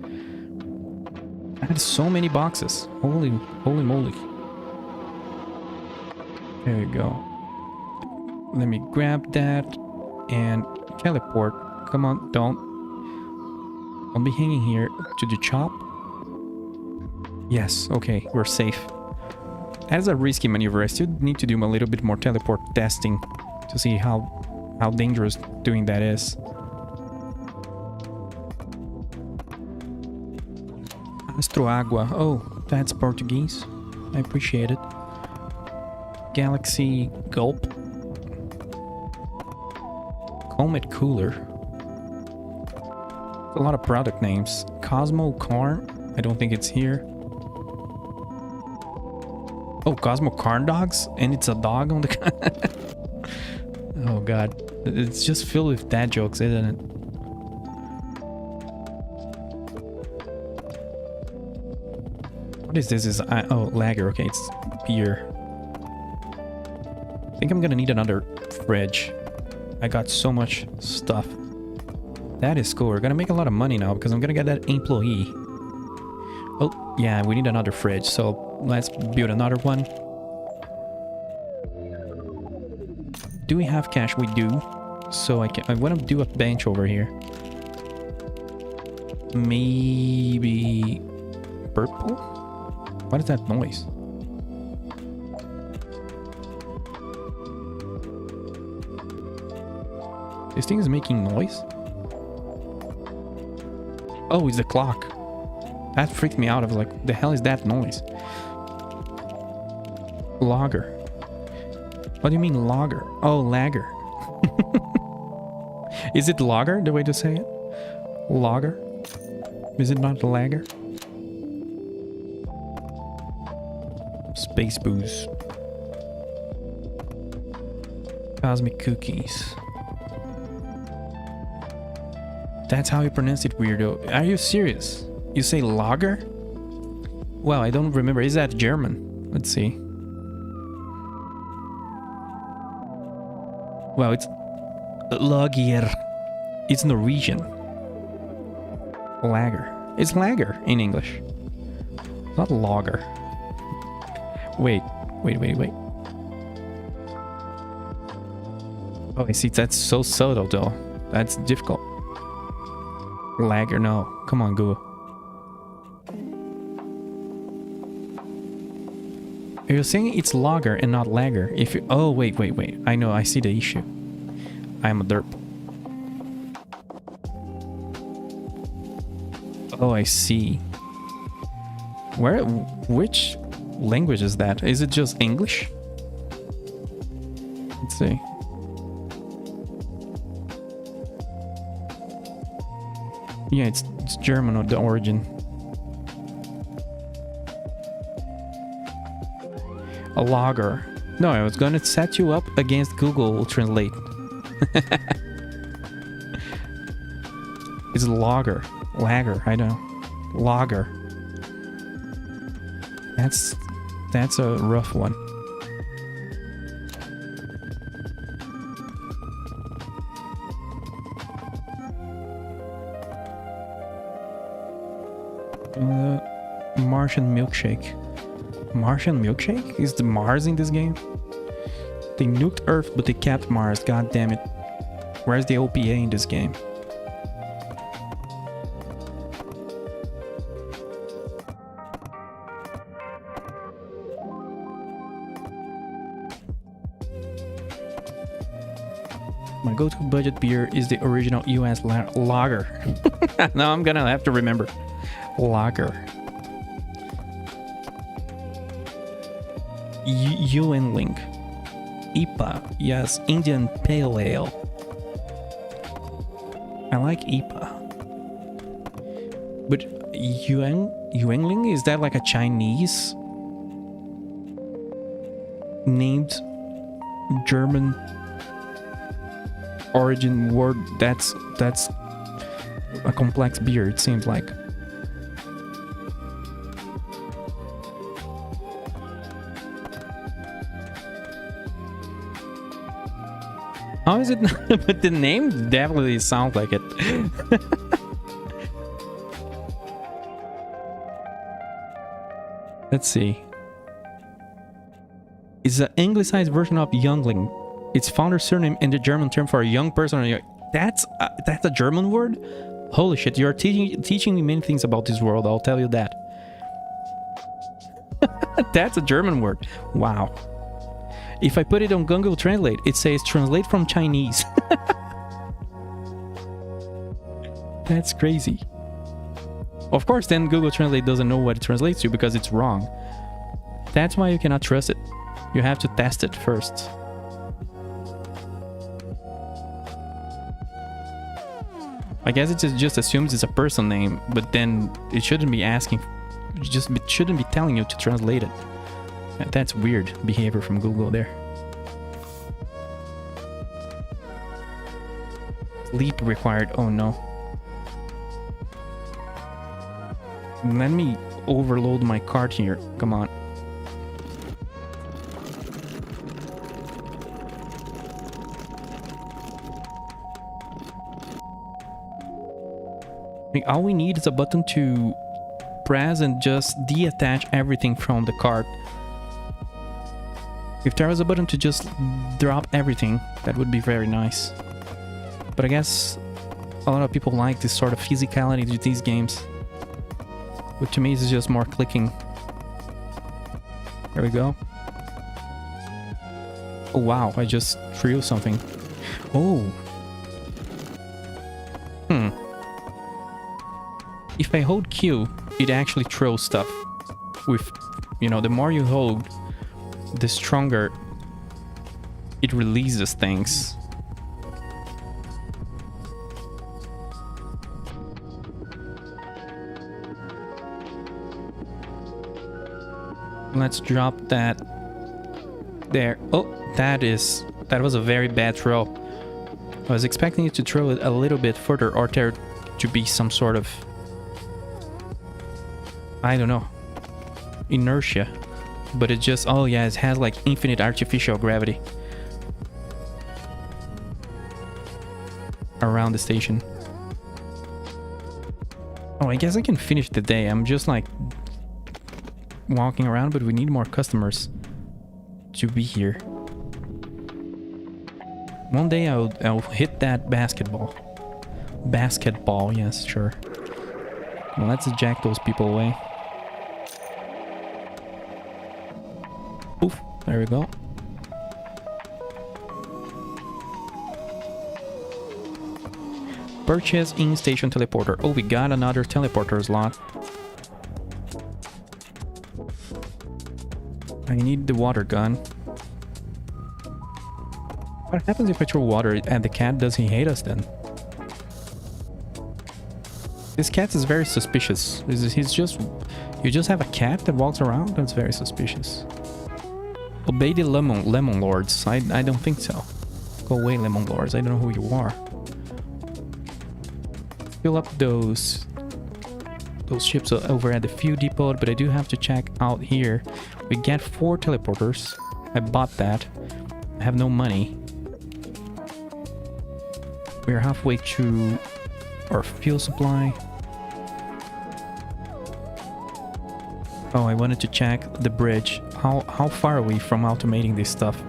I had so many boxes. Holy moly. There you go. Let me grab that and teleport. Come on, don't be hanging here to the chop. Yes, okay, we're safe. As a risky maneuver, I still need to do a little bit more teleport testing to see how dangerous doing that is. Astro Agua. Oh, that's Portuguese. I appreciate it. Galaxy Gulp. Comet Cooler. A lot of product names. Cosmo Corn. I don't think it's here. Oh, Cosmo Corn Dogs? And it's a dog on the... Oh god. It's just filled with dad jokes, isn't it? What is this? Oh, lager. Okay, it's beer. I think I'm gonna need another fridge. I got so much stuff. That is cool. We're gonna make a lot of money now because I'm gonna get that employee. Oh, yeah, we need another fridge. So let's build another one. Do we have cash? We do. So I want to do a bench over here. Maybe purple? What is that noise? This thing is making noise? Oh, it's the clock. That freaked me out. I was like, the hell is that noise? Lager. What do you mean lager? Oh, lager. Is it lager, the way to say it? Lager? Is it not lager? Space booze. Cosmic cookies. That's how you pronounce it, weirdo. Are you serious? You say lager? Well, I don't remember. Is that German? Let's see. Well, it's lager. It's Norwegian. Lager. It's lager in English. Not lager. Wait. Oh, I see. That's so subtle, though. That's difficult. Lager, no. Come on, Google. You're saying it's lager and not lager. If you... Oh, wait. I know, I see the issue. I'm a derp. Oh, I see. Where... Which language is that? Is it just English? Let's see. Yeah, it's German of the origin. A lager. No, I was gonna set you up against Google Translate. It's lager. Lager, I know. Lager. That's a rough one. Martian milkshake. Martian milkshake? Is the Mars in this game? They nuked Earth, but they kept Mars. God damn it. Where's the OPA in this game? My go-to budget beer is the original US lager. Now I'm gonna have to remember. Lager. Yuengling. IPA. Yes, Indian Pale Ale. I like IPA. But Yuengling, is that like a Chinese named German origin word? That's a complex beer, it seems like. How is it not? But the name definitely sounds like it. Let's see. It's an anglicized version of youngling. Its founder's surname and the German term for a young person. That's a German word? Holy shit, you're teaching me many things about this world, I'll tell you that. That's a German word. Wow. If I put it on Google Translate, it says translate from Chinese. That's crazy. Of course, then Google Translate doesn't know what it translates to because it's wrong. That's why you cannot trust it. You have to test it first. I guess it just assumes it's a person name, but then it shouldn't be asking, it shouldn't be telling you to translate it. That's weird behavior from Google there. Sleep required. Oh no. Let me overload my cart here. Come on. All we need is a button to press and just detach everything from the cart. If there was a button to just drop everything, that would be very nice. But I guess a lot of people like this sort of physicality to these games. But to me, it's just more clicking. There we go. Oh wow, I just threw something. Oh. If I hold Q, it actually throws stuff. With, you know, the more you hold, the stronger it releases things. Let's drop that there. Oh, that was a very bad throw. I was expecting it to throw it a little bit further, or there to be some sort of, I don't know, inertia. But it just, oh yeah, it has like infinite artificial gravity around the station. Oh, I guess I can finish the day. I'm just like walking around, but we need more customers to be here. One day I'll hit that basketball. Basketball, yes, sure. Well, let's eject those people away. Oof, there we go. Purchase in-station teleporter. Oh, we got another teleporter slot. I need the water gun. What happens if I throw water at the cat? Does he hate us then? This cat is very suspicious. He's just... You just have a cat that walks around? That's very suspicious. Obey the lemon lords. I don't think so. Go away, lemon lords. I don't know who you are. Fill up those ships over at the fuel depot, but I do have to check out here. We get 4 teleporters. I bought that. I have no money. We're halfway to our fuel supply. Oh, I wanted to check the bridge. How far are we from automating this stuff?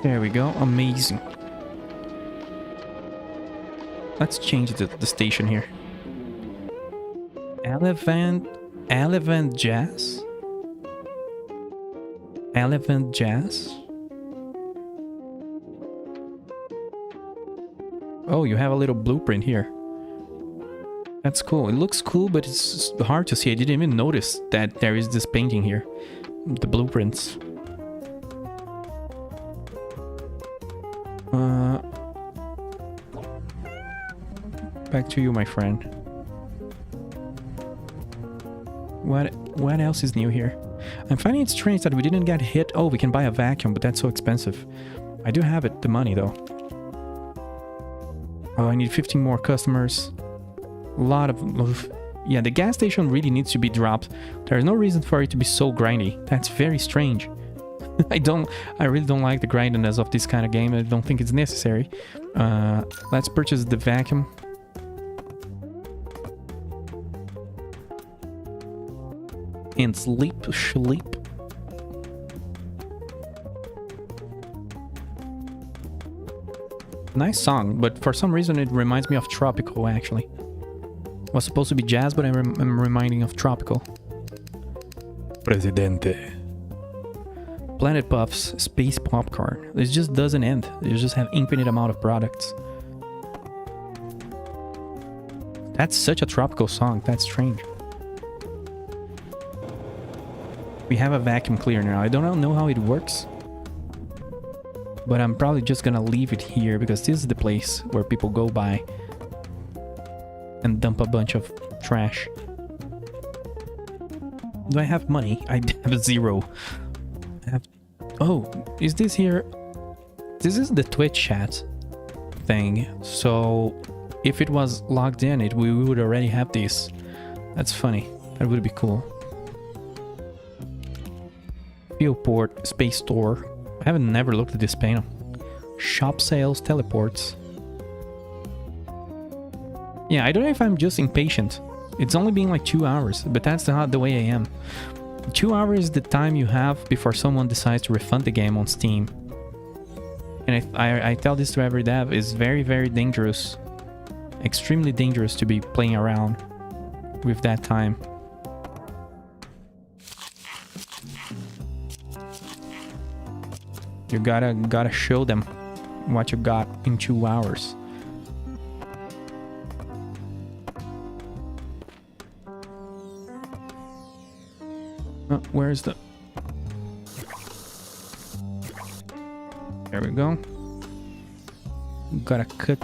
There we go. Amazing. Let's change the station here. Elephant Jazz? Elephant Jazz? Oh, you have a little blueprint here. That's cool. It looks cool, but it's hard to see. I didn't even notice that there is this painting here. The blueprints. Back to you, my friend. What else is new here? I'm finding it strange that we didn't get hit. Oh, we can buy a vacuum, but that's so expensive. I do have the money though. Oh, I need 15 more customers. A lot of... Yeah, the gas station really needs to be dropped. There's no reason for it to be so grindy. That's very strange. I really don't like the grindiness of this kind of game. I don't think it's necessary. Let's purchase the vacuum. and sleep. Nice song, but for some reason it reminds me of Tropical, actually. It was supposed to be jazz, but I'm reminding of Tropical. Presidente. Planet Puffs, Space Popcorn. It just doesn't end. You just have infinite amount of products. That's such a tropical song. That's strange. We have a vacuum cleaner now. I don't know how it works. But I'm probably just gonna leave it here because this is the place where people go by and dump a bunch of trash. Do I have money? I have 0. I have... Oh, is this here? This is the Twitch chat thing. So if it was logged in, we would already have this. That's funny. That would be cool. Fuel port, space store. I haven't never looked at this panel. Shop sales, teleports. Yeah, I don't know if I'm just impatient. It's only been like 2 hours, but that's not the way I am. 2 hours is the time you have before someone decides to refund the game on Steam. And I tell this to every dev, it's very, very dangerous. Extremely dangerous to be playing around with that time. You gotta show them what you got in 2 hours. Where's the... There we go. Gotta cut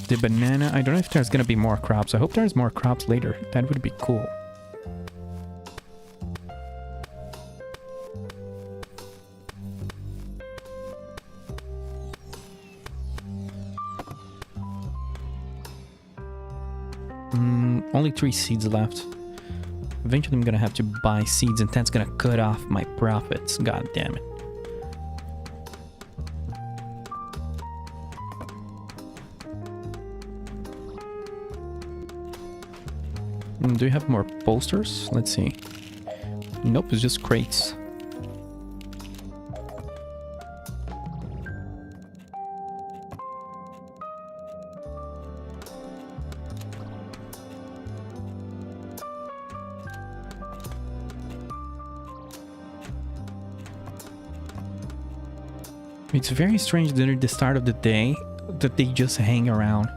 the banana. I don't know if there's gonna be more crops. I hope there's more crops later. That would be cool. Only 3 seeds left. Eventually I'm gonna have to buy seeds and that's gonna cut off my profits. God damn it. Do you have more posters? Let's see. Nope, it's just crates. It's very strange that at the start of the day that they just hang around.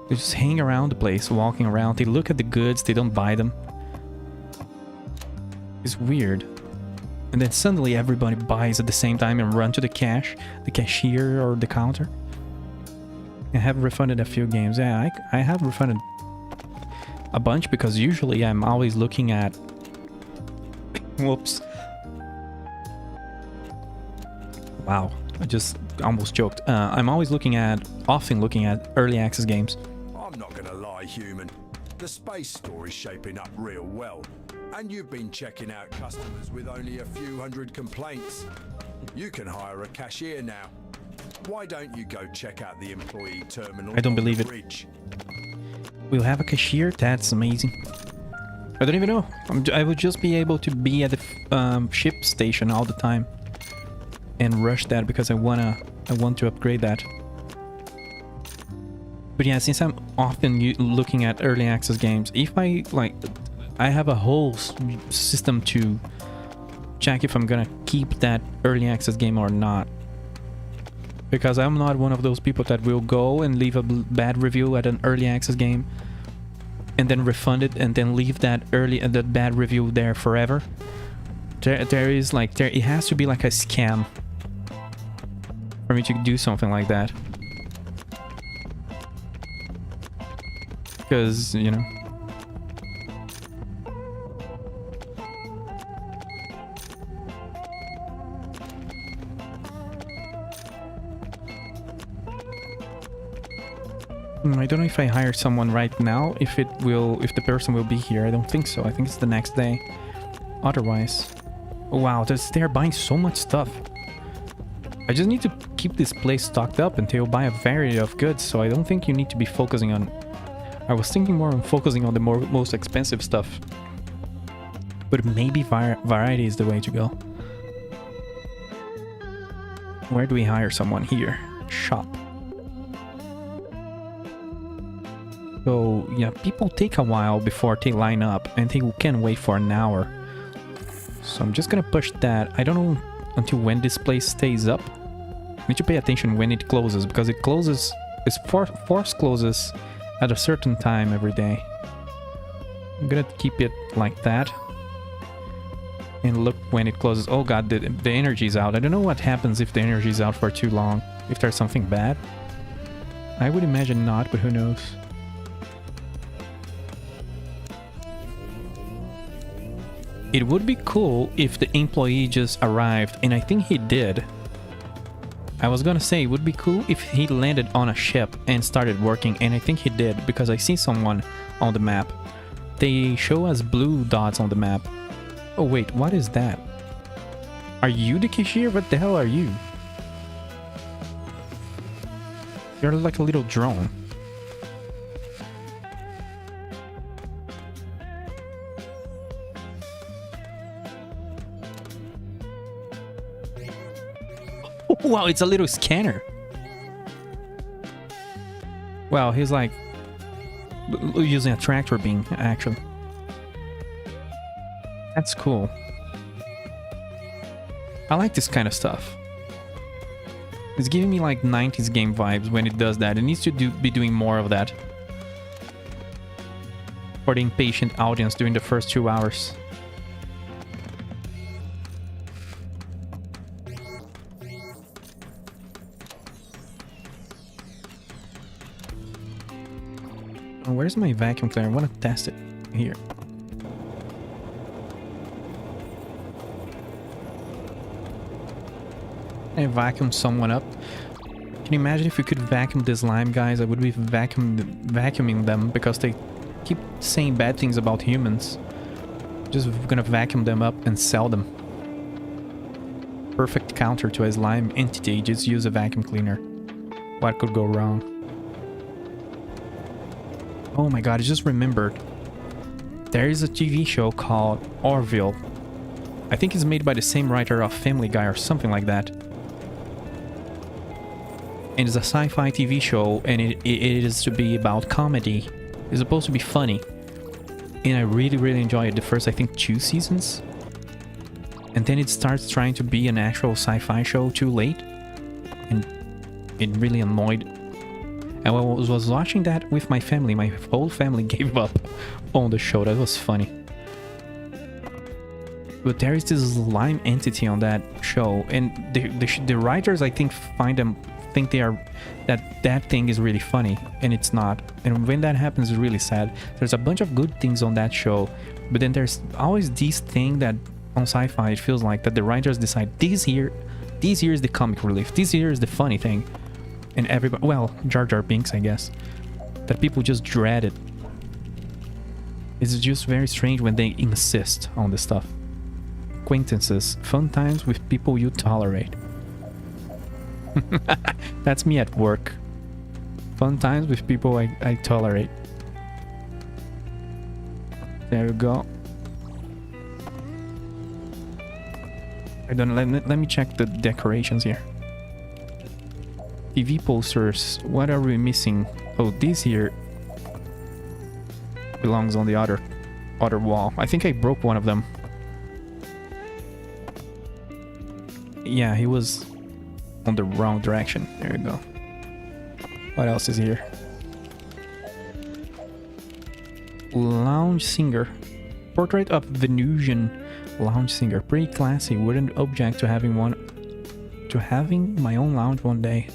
They just hang around the place, walking around. They look at the goods, they don't buy them. It's weird. And then suddenly everybody buys at the same time and run to the cashier or the counter. I have refunded a few games. Yeah, I have refunded a bunch because usually I'm always looking at... Whoops. Wow, I just almost joked. I'm always often looking at early access games. I'm not gonna lie, human. The space store is shaping up real well. And you've been checking out customers with only a few hundred complaints. You can hire a cashier now. Why don't you go check out the employee terminal? I don't believe it. Bridge? We'll have a cashier? That's amazing. I don't even know. I would just be able to be at the ship station all the time. And rush that because I want to upgrade that. But yeah, since I'm often looking at early access games, if I have a whole system to check if I'm gonna keep that early access game or not. Because I'm not one of those people that will go and leave a bad review at an early access game and then refund it and then leave that bad review there forever. It has to be like a scam for me to do something like that. Because, you know. I don't know if I hire someone right now, if the person will be here. I don't think so. I think it's the next day. Otherwise. Oh, wow, they're buying so much stuff. I just need to keep this place stocked up until you buy a variety of goods, so I don't think you need to be focusing on... I was thinking more on focusing on the most expensive stuff. But maybe variety is the way to go. Where do we hire someone? Here. Shop. So, yeah, people take a while before they line up, and they can wait for an hour. So I'm just gonna push that. I don't know until when this place stays up. I need to pay attention when it closes, because it closes... It's force closes at a certain time every day. I'm gonna keep it like that. And look when it closes. Oh god, the energy's out. I don't know what happens if the energy's out for too long. If there's something bad. I would imagine not, but who knows. It would be cool if the employee just arrived, and I think he did. I was gonna say it would be cool if he landed on a ship and started working, and I think he did, because I see someone on the map. They show us blue dots on the map. Oh wait, what is that? Are you the cashier? What the hell are you? You're like a little drone. Oh, wow, it's a little scanner. Wow, he's like using a tractor beam, actually. That's cool. I like this kind of stuff. It's giving me like 90s game vibes when it does that. It needs to be doing more of that. For the impatient audience during the first 2 hours. Oh, where's my vacuum cleaner? I want to test it here. I vacuum someone up. Can you imagine if we could vacuum these lime guys? I would be vacuuming them because they keep saying bad things about humans. Just gonna vacuum them up and sell them. Perfect counter to a slime entity. Just use a vacuum cleaner. What could go wrong? Oh my god, I just remembered. There is a TV show called Orville. I think it's made by the same writer of Family Guy or something like that. And it's a sci-fi TV show, and it is to be about comedy. It's supposed to be funny. And I really enjoyed the first, I think, 2 seasons. And then it starts trying to be an actual sci-fi show too late. And it really annoyed. And when I was watching that with my family, my whole family gave up on the show. That was funny. But there is this slime entity on that show, and the writers, I think, think they are that thing is really funny, and it's not. And when that happens, it's really sad. There's a bunch of good things on that show, but then there's always this thing that on sci-fi it feels like that the writers decide this here is the comic relief, this here is the funny thing, and everybody, well, Jar Jar Binks, I guess, that people just dread it. It's just very strange when they insist on this stuff. Acquaintances, fun times with people you tolerate. That's me at work. Fun times with people I tolerate. There we go. I don't know, let me check the decorations here. TV posters, what are we missing? Oh, this here belongs on the other wall. I think I broke one of them. Yeah, he was on the wrong direction. There we go. What else is here? Lounge singer. Portrait of Venusian lounge singer. Pretty classy. Wouldn't object to having my own lounge one day.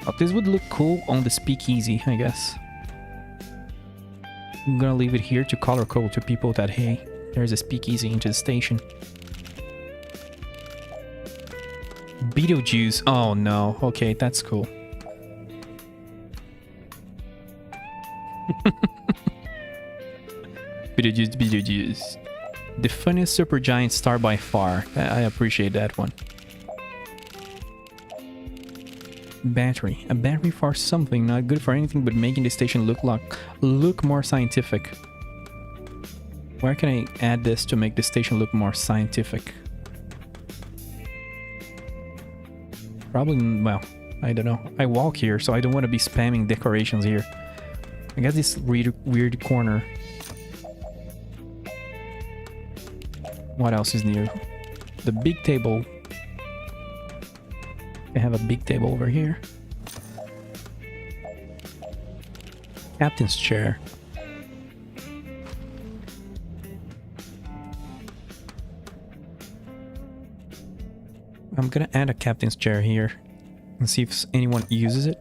Oh, this would look cool on the speakeasy, I guess. I'm gonna leave it here to color code to people that, hey, there's a speakeasy into the station. Beetlejuice. Oh no. Okay, that's cool. Beetlejuice. The funniest supergiant star by far. I appreciate that one. Battery. A battery for something, not good for anything but making the station look more scientific. Where can I add this to make the station look more scientific? Probably, well, I don't know. I walk here, so I don't want to be spamming decorations here. I got this weird corner. What else is near? The big table. I have a big table over here. Captain's chair. I'm gonna add a captain's chair here and see if anyone uses it.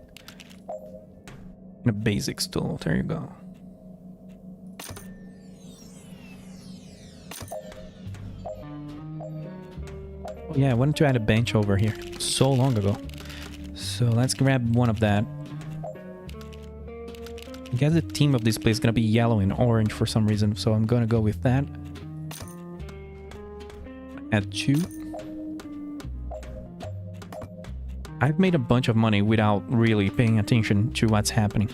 And a basic stool. There you go. Yeah, I wanted to add a bench over here so long ago. So let's grab one of that. I guess the theme of this place is gonna be yellow and orange for some reason, so I'm gonna go with that. Add 2. I've made a bunch of money without really paying attention to what's happening.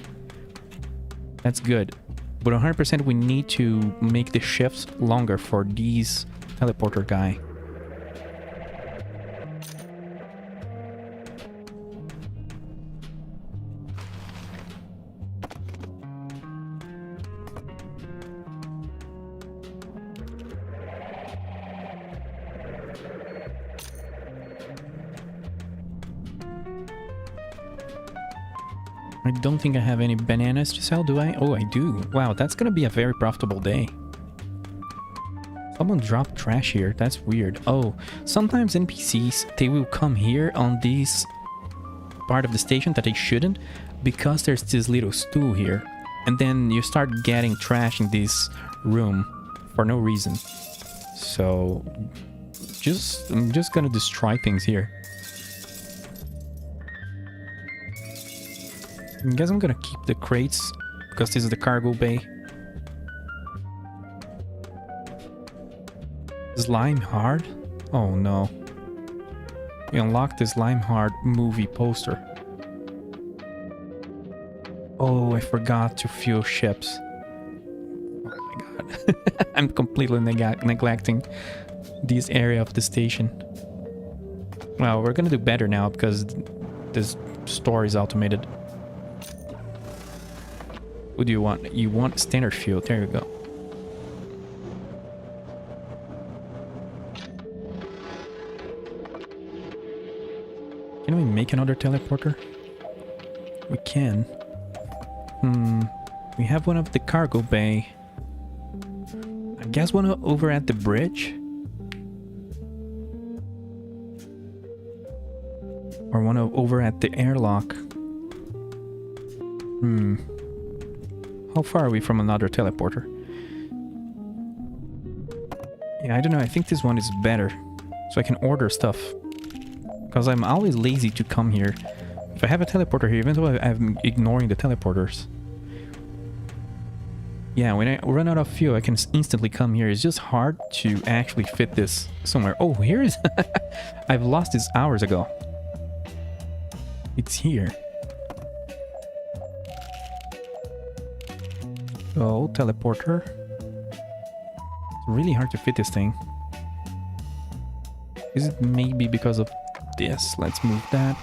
That's good. But 100% we need to make the shifts longer for these teleporter guy. I don't think I have any bananas to sell, do I? Oh, I do. Wow, that's gonna be a very profitable day. Someone dropped trash here. That's weird. Oh, sometimes NPCs, they will come here on this part of the station that they shouldn't because there's this little stool here. And then you start getting trash in this room for no reason. So, I'm just gonna destroy things here. I guess I'm gonna keep the crates because this is the cargo bay. Slime Hard? Oh no. We unlocked the Slime Hard movie poster. Oh, I forgot to fuel ships. Oh my god. I'm completely neglecting this area of the station. Well, we're gonna do better now because this store is automated. What do you want? You want standard fuel. There you go. Can we make another teleporter? We can. We have one of the cargo bay. I guess one over at the bridge? Or one over at the airlock? How far are we from another teleporter? Yeah, I don't know. I think this one is better. So I can order stuff. Because I'm always lazy to come here. If I have a teleporter here, even though I'm ignoring the teleporters. Yeah, when I run out of fuel, I can instantly come here. It's just hard to actually fit this somewhere. Oh, here is... I've lost this hours ago. It's here. Oh, teleporter. It's really hard to fit this thing. Is it maybe because of this? Let's move that.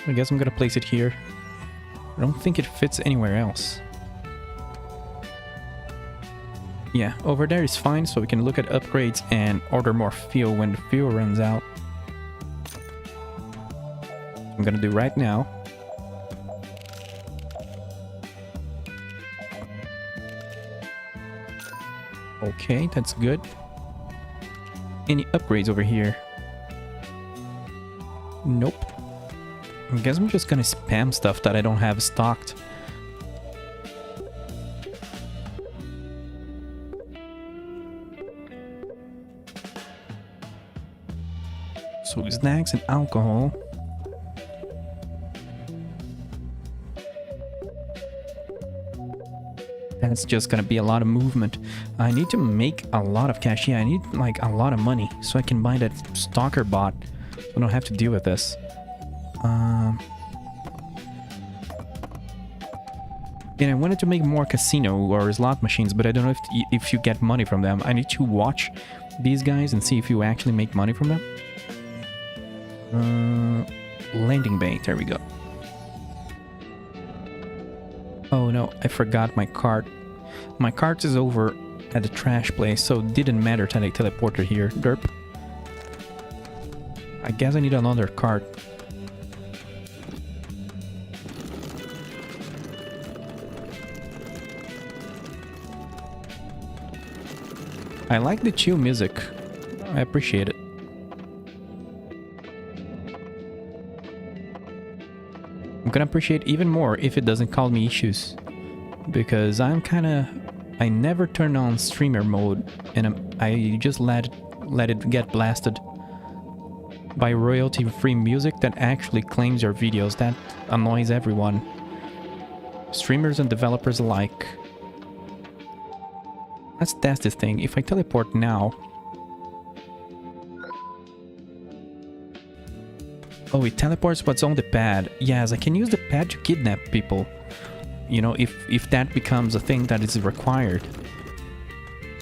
I guess I'm gonna place it here. I don't think it fits anywhere else. Yeah, over there is fine, so we can look at upgrades and order more fuel when the fuel runs out. I'm gonna do right now. Okay, that's good. Any upgrades over here? Nope. I guess I'm just gonna spam stuff that I don't have stocked. So snacks and alcohol. That's just gonna be a lot of movement. I need to make a lot of cash. Yeah, I need like a lot of money so I can buy that stalker bot. So I don't have to deal with this. And I wanted to make more casino or slot machines, but I don't know if you get money from them. I need to watch these guys and see if you actually make money from them. Landing bay, there we go. Oh no, I forgot my cart. My cart is over at the trash place, so it didn't matter that I teleported here. Derp. I guess I need another cart. I like the chill music. I appreciate it. I'm gonna appreciate even more if it doesn't cause me issues. Because I never turn on streamer mode and I just let it get blasted by royalty-free music that actually claims your videos. That annoys everyone. Streamers and developers alike. Let's test this thing. If I teleport now... Oh, it teleports what's on the pad. Yes, I can use the pad to kidnap people. You know, if that becomes a thing that is required.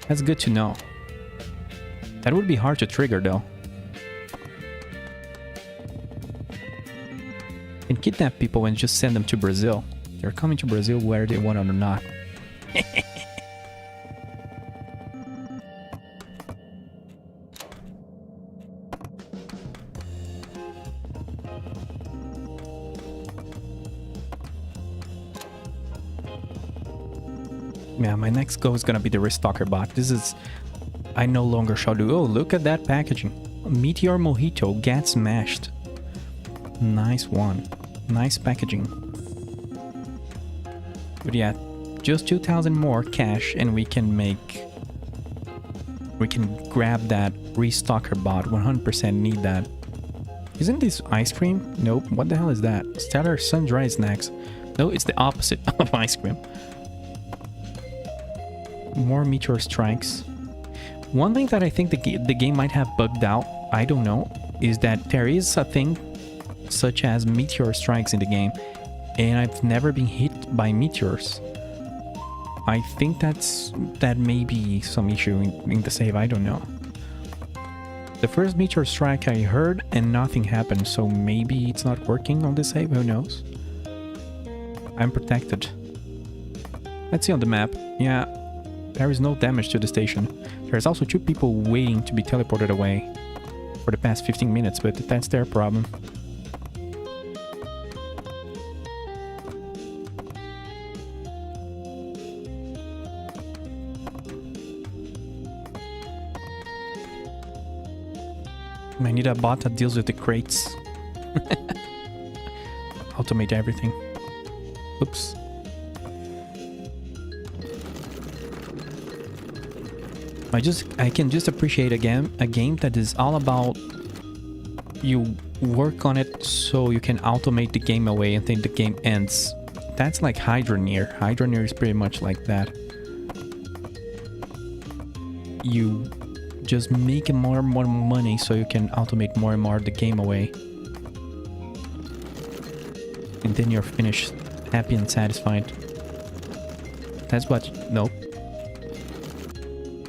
That's good to know. That would be hard to trigger, though. And kidnap people and just send them to Brazil. They're coming to Brazil whether they want it or not. Yeah, my next goal is gonna be the Restocker bot. This is... I no longer shall do... Oh, look at that packaging. Meteor Mojito gets smashed. Nice one. Nice packaging. But yeah, just 2,000 more cash and we can make... We can grab that Restocker bot. 100% need that. Isn't this ice cream? Nope. What the hell is that? Stellar sun-dried snacks. No, it's the opposite of ice cream. More meteor strikes. One thing that I think the game might have bugged out, I don't know, is that there is a thing such as meteor strikes in the game, and I've never been hit by meteors. I think that may be some issue in the save, I don't know. The first meteor strike I heard and nothing happened, so maybe it's not working on the save, who knows? I'm protected. Let's see on the map. Yeah. There is no damage to the station. There's also 2 people waiting to be teleported away for the past 15 minutes, but that's their problem. I need a bot that deals with the crates. Automate everything. Oops. I can just appreciate a game that is all about you work on it so you can automate the game away and then the game ends. That's like Hydroponics. Hydroponics is pretty much like that. You just make more and more money so you can automate more and more the game away. And then you're finished, happy and satisfied. That's what... Nope.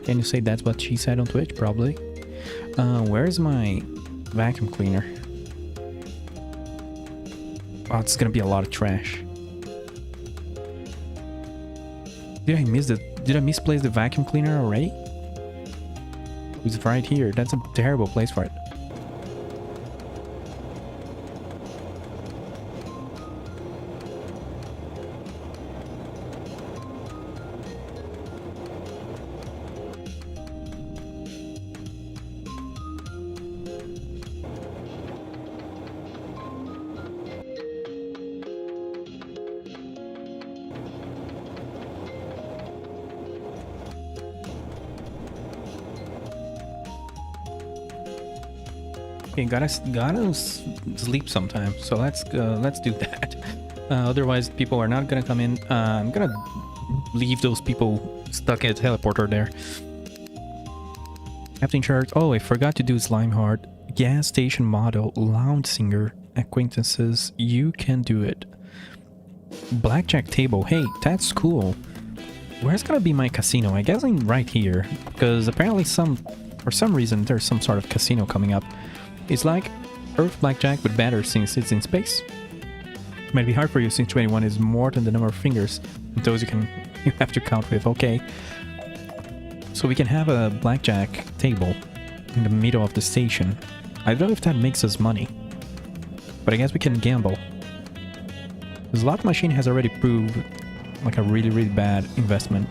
Can you say that's what she said on Twitch? Probably. Where's my vacuum cleaner? Oh, it's gonna be a lot of trash. Did I misplace the vacuum cleaner already? It's right here. That's a terrible place for it. Okay, gotta sleep sometime. So let's do that. Otherwise, people are not gonna come in. I'm gonna leave those people stuck in a teleporter there. Captain Charge. Oh, I forgot to do Slime Heart. Gas station model, lounge singer, acquaintances. You can do it. Blackjack table. Hey, that's cool. Where's gonna be my casino? I guess I'm right here, because apparently for some reason there's some sort of casino coming up. It's like Earth Blackjack but better since it's in space. It might be hard for you since 21 is more than the number of fingers those you have to count with. Okay. So we can have a blackjack table in the middle of the station. I don't know if that makes us money, but I guess we can gamble. The slot machine has already proved like a really, really bad investment.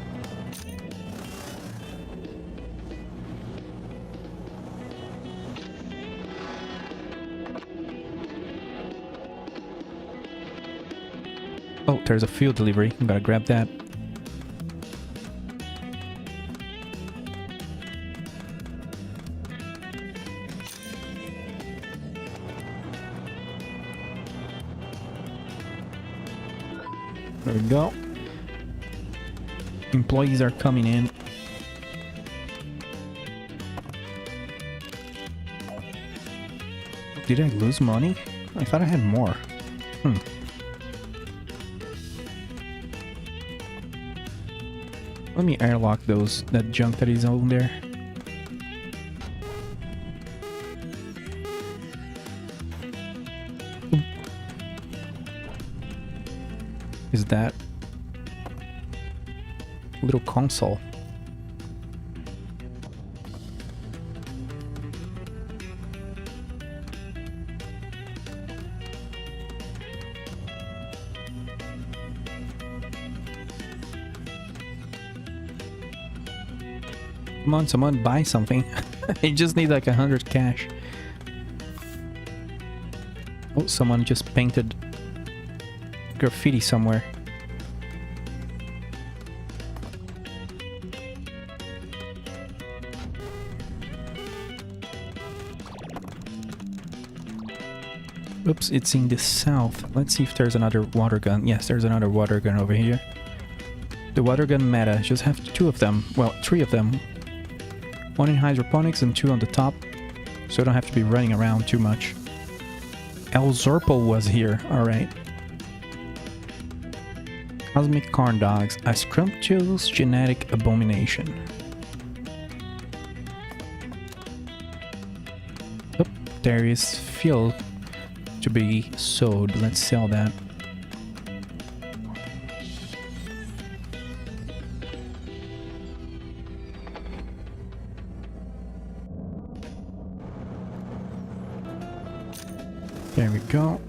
Oh, there's a fuel delivery. I'm gonna grab that. There we go. Employees are coming in. Did I lose money? I thought I had more. Let me airlock that junk that is on there. Is that little console? Come on, someone buy something. I just need like 100 cash. Oh, someone just painted graffiti somewhere. Oops, it's in the south. Let's see if there's another water gun. Yes, there's another water gun over here. The water gun meta, just have 2 of them. Well, 3 of them. 1 in hydroponics and 2 on the top. So I don't have to be running around too much. El Zorpo was here, alright. Cosmic Corn Dogs, a scrumptious genetic abomination. Oh, there is fuel to be sold. Let's sell that. There we go.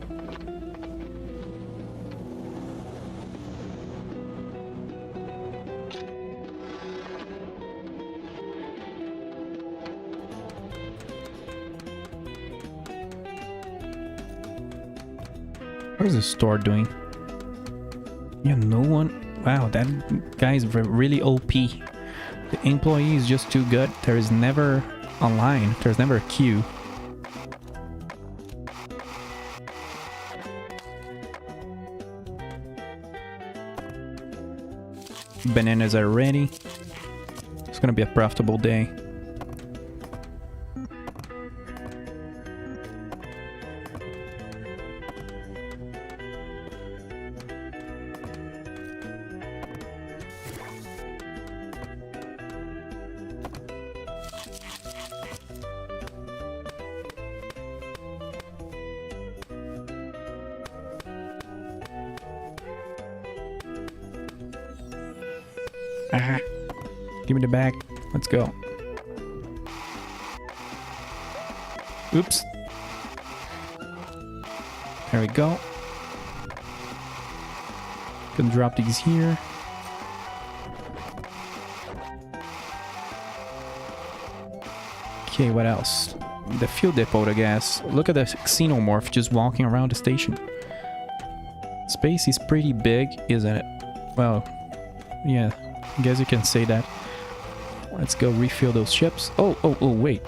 What is the store doing? Yeah, no one. Wow, that guy is really OP. The employee is just too good. There is never a line. There's never a queue. Bananas are ready. It's gonna be a profitable day. Ah, give me the bag. Let's go. Oops. There we go. Can drop these here. Okay, what else? The fuel depot, I guess. Look at the xenomorph just walking around the station. Space is pretty big, isn't it? Well, yeah. I guess you can say that. Let's go refuel those ships. Oh, wait.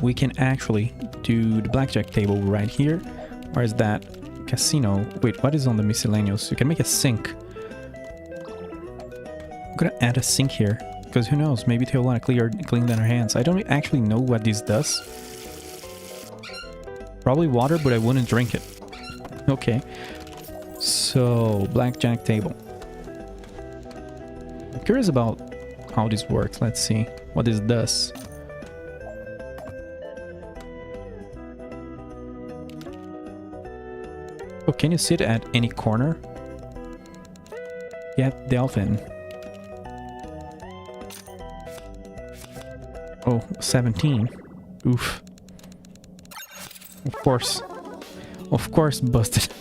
We can actually do the blackjack table right here. Where is that? casino. Wait, what is on the miscellaneous? You can make a sink. I'm gonna add a sink here. Because who knows, maybe they'll want to clean their hands. I don't actually know what this does. Probably water, but I wouldn't drink it. Okay. So, blackjack table. I'm curious about how this works. Let's see what this does. Oh, can you sit at any corner? Yeah, Delphin. Oh, 17. Oof. Of course. Of course, busted.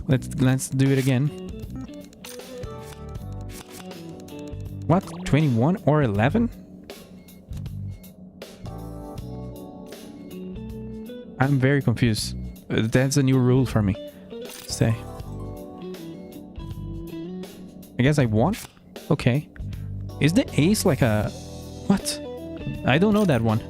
Let's do it again. What? 21 or 11? I'm very confused. That's a new rule for me. Stay. I guess I won? Okay. Is the ace like a... What? I don't know that one.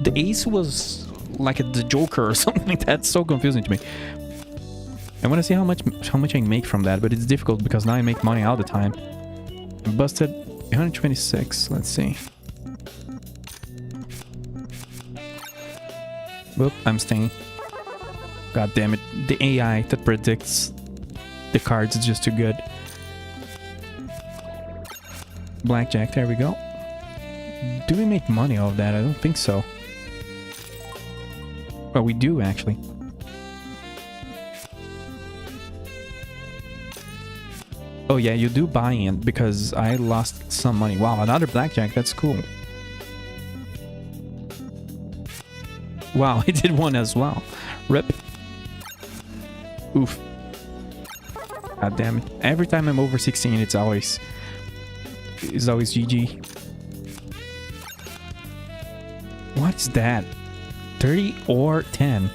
The ace was like the Joker or something. That's so confusing to me. I want to see how much I make from that, but it's difficult because now I make money all the time. I busted 126. Let's see. Whoop, I'm staying. God damn it. The AI that predicts the cards is just too good. Blackjack, there we go. Do we make money off that? I don't think so. Well, we do actually. Oh yeah, you do buy in because I lost some money. Wow, another blackjack, that's cool. Wow, I did one as well. Rip. Oof. God damn it. Every time I'm over 16, it's always GG. What's that? 30 or 10?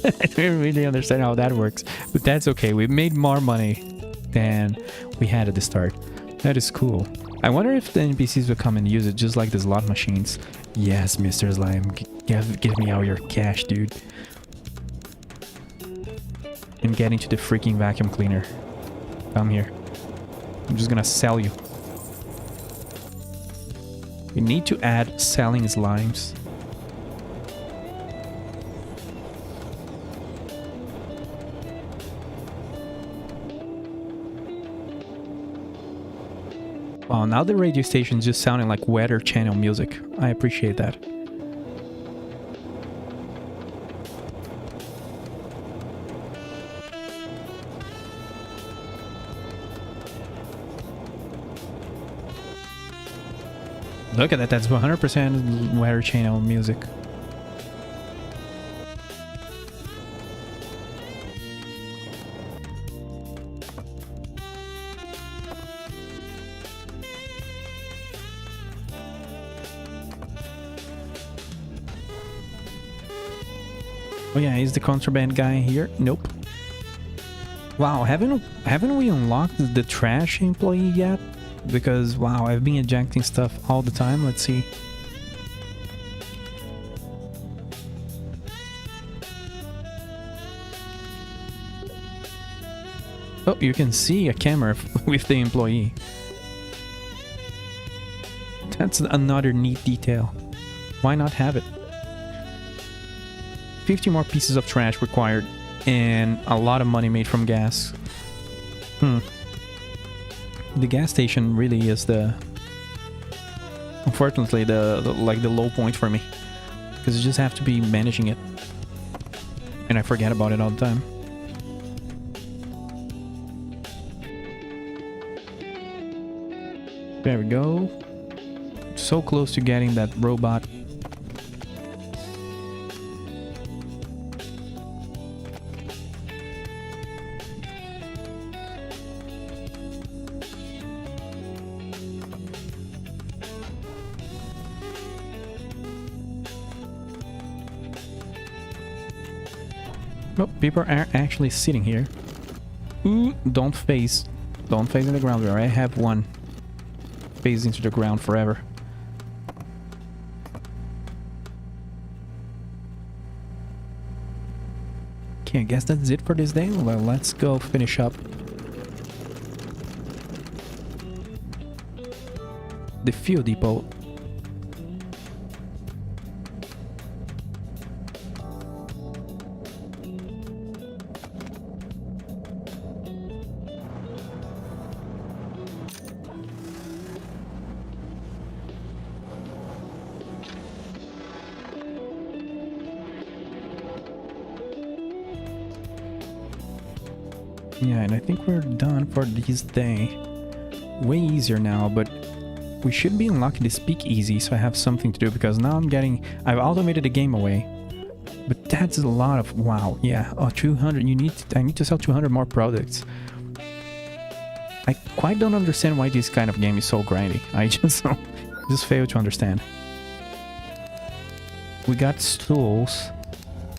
I don't really understand how that works, but that's okay. We made more money than we had at the start. That is cool. I wonder if the NPCs will come and use it just like the slot machines. Yes, Mr. Slime, give me all your cash, dude. And get into the freaking vacuum cleaner. Come here. I'm just gonna sell you. We need to add selling slimes. Wow, now the radio station is just sounding like Weather Channel music. I appreciate that. Look at that, that's 100% Weather Channel music. Oh yeah, is the contraband guy here? Nope. Wow, haven't we unlocked the trash employee yet? Because wow, I've been ejecting stuff all the time. Let's see. Oh, you can see a camera with the employee. That's another neat detail. Why not have it? 50 more pieces of trash required and a lot of money made from gas. The gas station really is unfortunately the low point for me, because you just have to be managing it and I forget about it all the time. There we go. So close to getting that robot. Oh, people are actually sitting here. Ooh, don't face in the ground where I have one face into the ground forever. Okay, I guess that's it for this day. Well, let's go finish up the fuel depot. Yeah, and I think we're done for this day. Way easier now, but we should be unlocking the speakeasy, so I have something to do, because now I've automated the game away. But that's a lot of, wow, yeah, 200, I need to sell 200 more products. I quite don't understand why this kind of game is so grindy. I just fail to understand. We got stools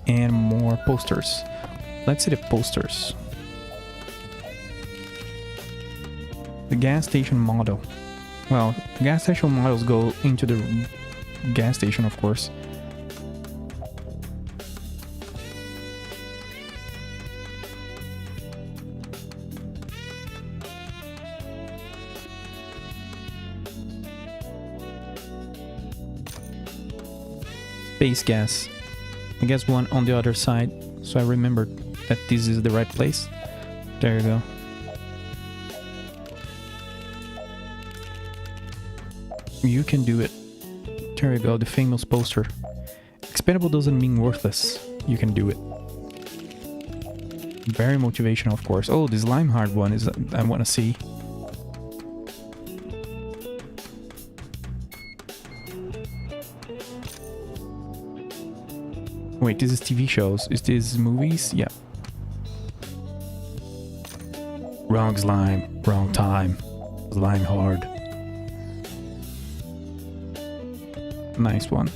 and more posters. Let's see the posters. The gas station model. Well, gas station models go into the gas station, of course. Space gas. I guess one on the other side, so I remembered that this is the right place. There you go. You can do it. There you go, the famous poster. Expendable doesn't mean worthless. You can do it. Very motivational, of course. Oh, this lime hard one is I want to see. Wait, this is TV shows. Is this movies? Yeah. Wrong slime, wrong time. Slime hard. Nice one.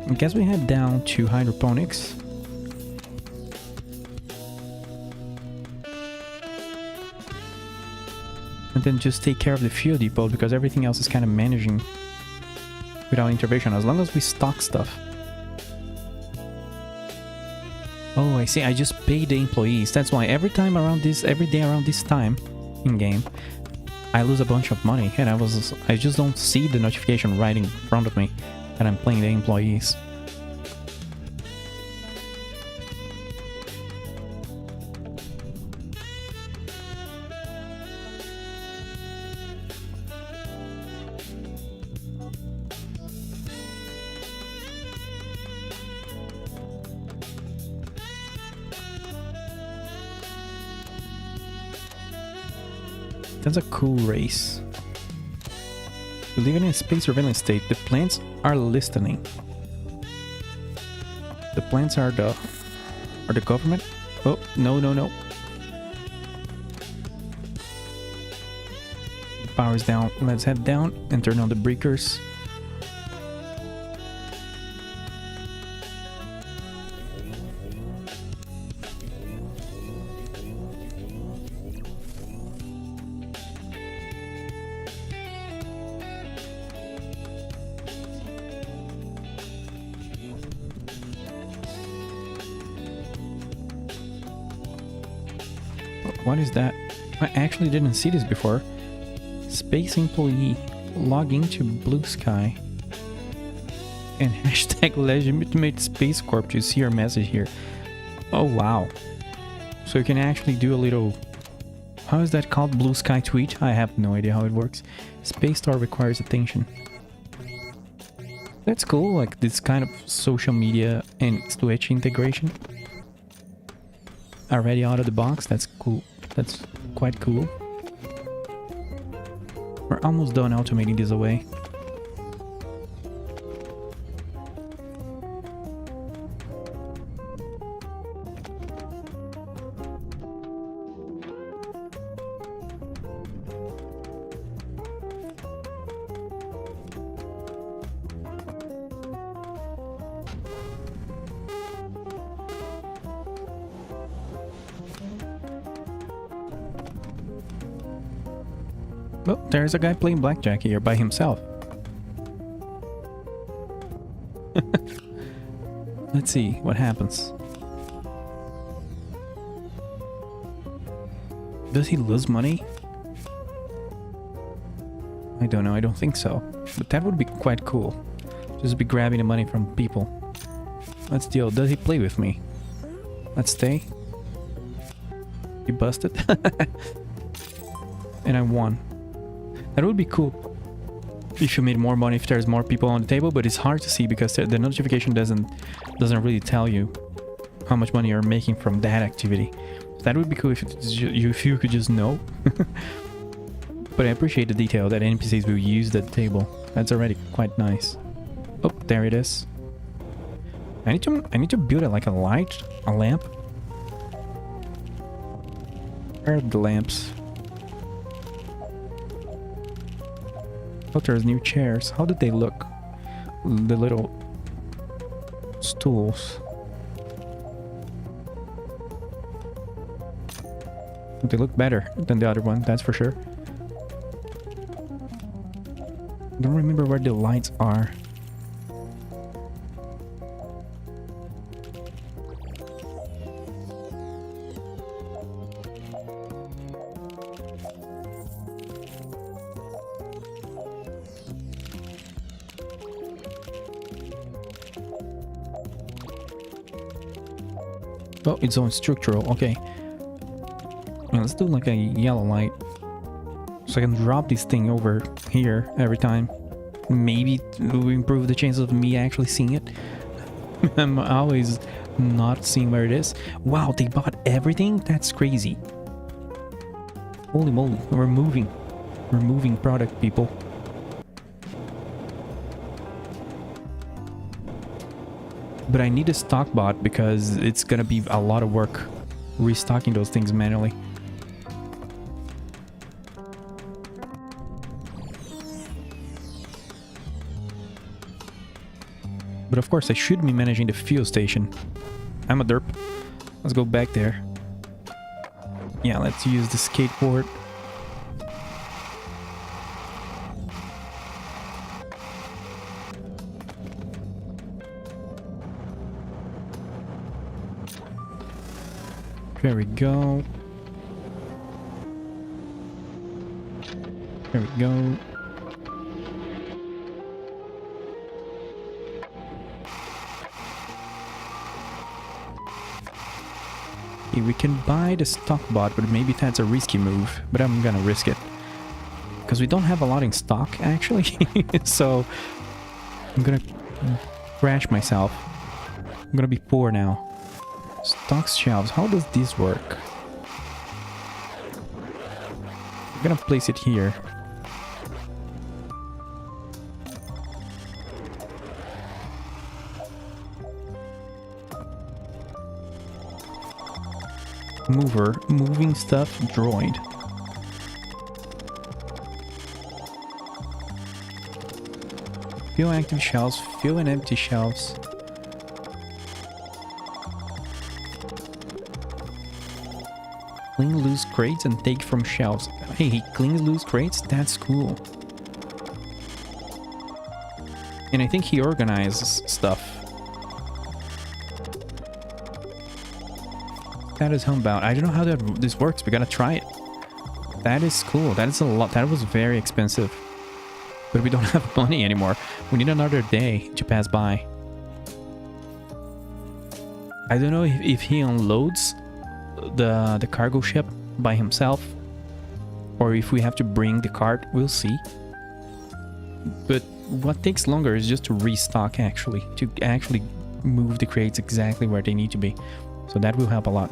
I guess we head down to Hydroponics. And then just take care of the fuel depot, because everything else is kind of managing without intervention, as long as we stock stuff. Oh, I see. I just pay the employees. That's why every day around this time in game, I lose a bunch of money, and I just don't see the notification right in front of me that I'm paying the employees. That's a cool race. We live in a space surveillance state. The plants are listening. The plants are the government. Oh, no. The power is down. Let's head down and turn on the breakers. What is that? I actually didn't see this before. Space employee. Log into Blue Sky. And hashtag legitimate Space Corp to see your message here. Oh wow. So you can actually do a little... How is that called? Blue Sky tweet? I have no idea how it works. Space Star requires attention. That's cool, like this kind of social media and Twitch integration. Already out of the box, that's cool. That's quite cool. We're almost done automating this away. Oh, there's a guy playing blackjack here by himself. Let's see what happens. Does he lose money? I don't know, I don't think so. But that would be quite cool. Just be grabbing the money from people. Let's deal. Does he play with me? Let's stay. He busted. And I won. That would be cool if you made more money if there's more people on the table, but it's hard to see because the notification doesn't really tell you how much money you're making from that activity. That would be cool if you could just know. But I appreciate the detail that NPCs will use that table. That's already quite nice. Oh, there it is. I need to build it like a lamp. Where are the lamps? Oh, there's new chairs. How did they look? The little stools. They look better than the other one, that's for sure. I don't remember where the lights are. Oh, it's on structural, okay. Yeah, let's do like a yellow light. So I can drop this thing over here every time. Maybe to improve the chances of me actually seeing it. I'm always not seeing where it is. Wow, they bought everything? That's crazy. Holy moly, we're moving. We're moving product, people. But I need a stock bot because it's gonna be a lot of work restocking those things manually. But of course I should be managing the fuel station. I'm a derp. Let's go back there. Yeah, let's use the skateboard. There we go. There we go. Okay, we can buy the stock bot, but maybe that's a risky move. But I'm gonna risk it. Because we don't have a lot in stock, actually. So I'm gonna crash myself. I'm gonna be poor now. Stock shelves, how does this work? I'm gonna place it here. Mover, moving stuff, droid. Fill active shelves, fill and empty shelves. Clean loose crates and take from shelves. Hey, he cleans loose crates? That's cool. And I think he organizes stuff. That is homebound. I don't know how this works. We gotta try it. That is cool. That is a lot. That was very expensive. But we don't have money anymore. We need another day to pass by. I don't know if he unloads the cargo ship by himself or if we have to bring the cart. We'll see. But what takes longer is just to restock, to actually move the crates exactly where they need to be. So that will help a lot.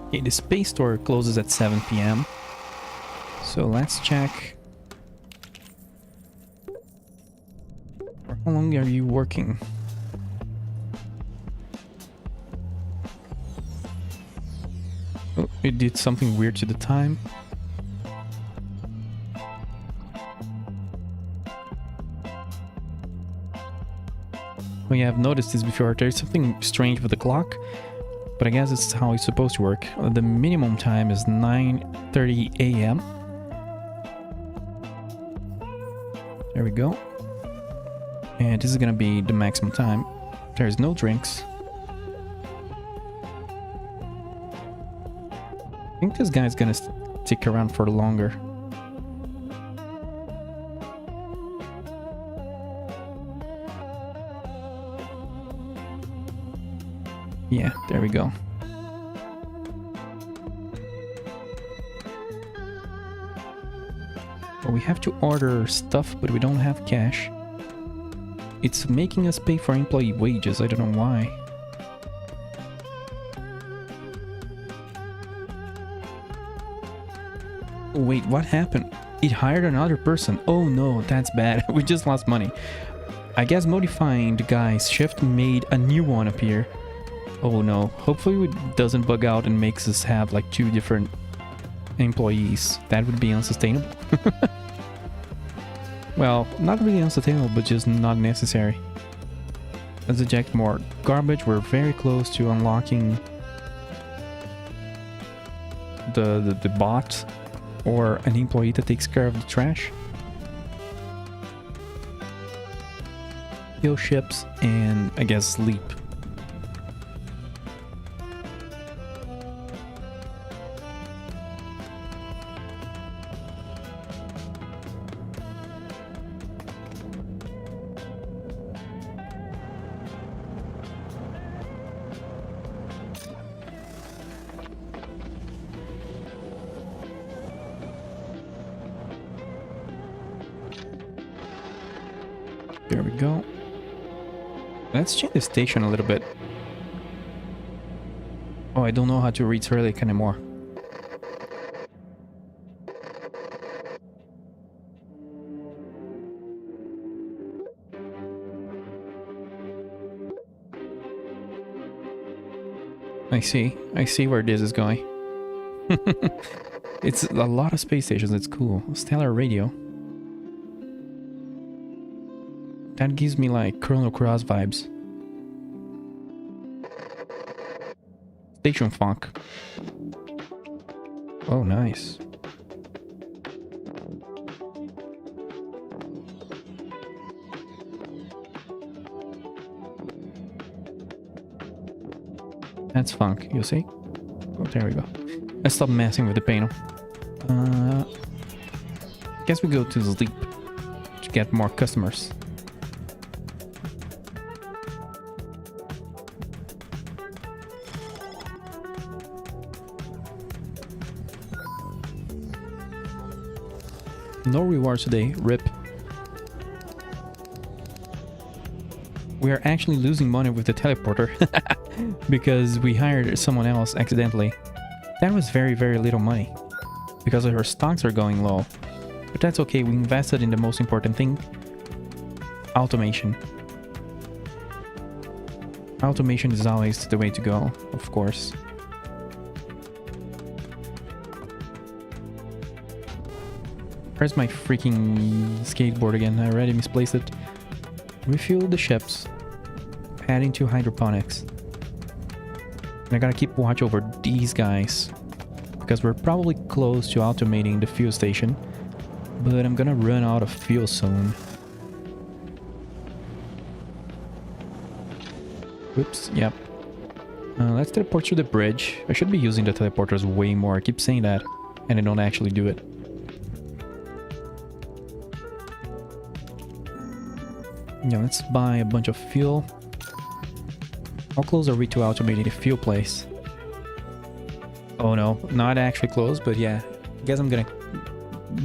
Okay, the space store closes at 7 p.m. So let's check. For how long are you working? Oh, it did something weird to the time. we have noticed this before. There's something strange with the clock, but I guess it's how it's supposed to work. The minimum time is 9:30 a.m. There we go. And this is gonna be the maximum time. There's no drinks. I think this guy's gonna stick around for longer. Yeah, there we go. Well, we have to order stuff, but we don't have cash. It's making us pay for employee wages. I don't know why. Wait, what happened? It hired another person. Oh no, that's bad. We just lost money. I guess modifying the guy's shift made a new one appear. Oh no, hopefully it doesn't bug out and makes us have like 2 different employees. That would be unsustainable. Well, not really unsustainable, but just not necessary. Let's eject more garbage. We're very close to unlocking the bot or an employee that takes care of the trash. Fuel ships and I guess sleep. There we go. Let's change the station a little bit. Oh, I don't know how to read Cyrillic anymore. I see where this is going. It's a lot of space stations, it's cool. Stellar radio. That gives me like Chrono Cross vibes. Station funk. Oh, nice. That's funk, you see? Oh, there we go. Let's stop messing with the panel. Guess we go to sleep to get more customers. No rewards today, rip. We are actually losing money with the teleporter because we hired someone else accidentally. That was very, very little money because our stocks are going low. But that's okay, we invested in the most important thing. Automation. Automation is always the way to go, of course. Where's my freaking skateboard again? I already misplaced it. Refuel the ships. Heading to hydroponics. And I gotta keep watch over these guys. Because we're probably close to automating the fuel station. But I'm gonna run out of fuel soon. Oops, yep. Let's teleport through the bridge. I should be using the teleporters way more. I keep saying that. And I don't actually do it. Yeah, let's buy a bunch of fuel. How close are we to automating the fuel place? Oh no, not actually close, but yeah. I guess I'm gonna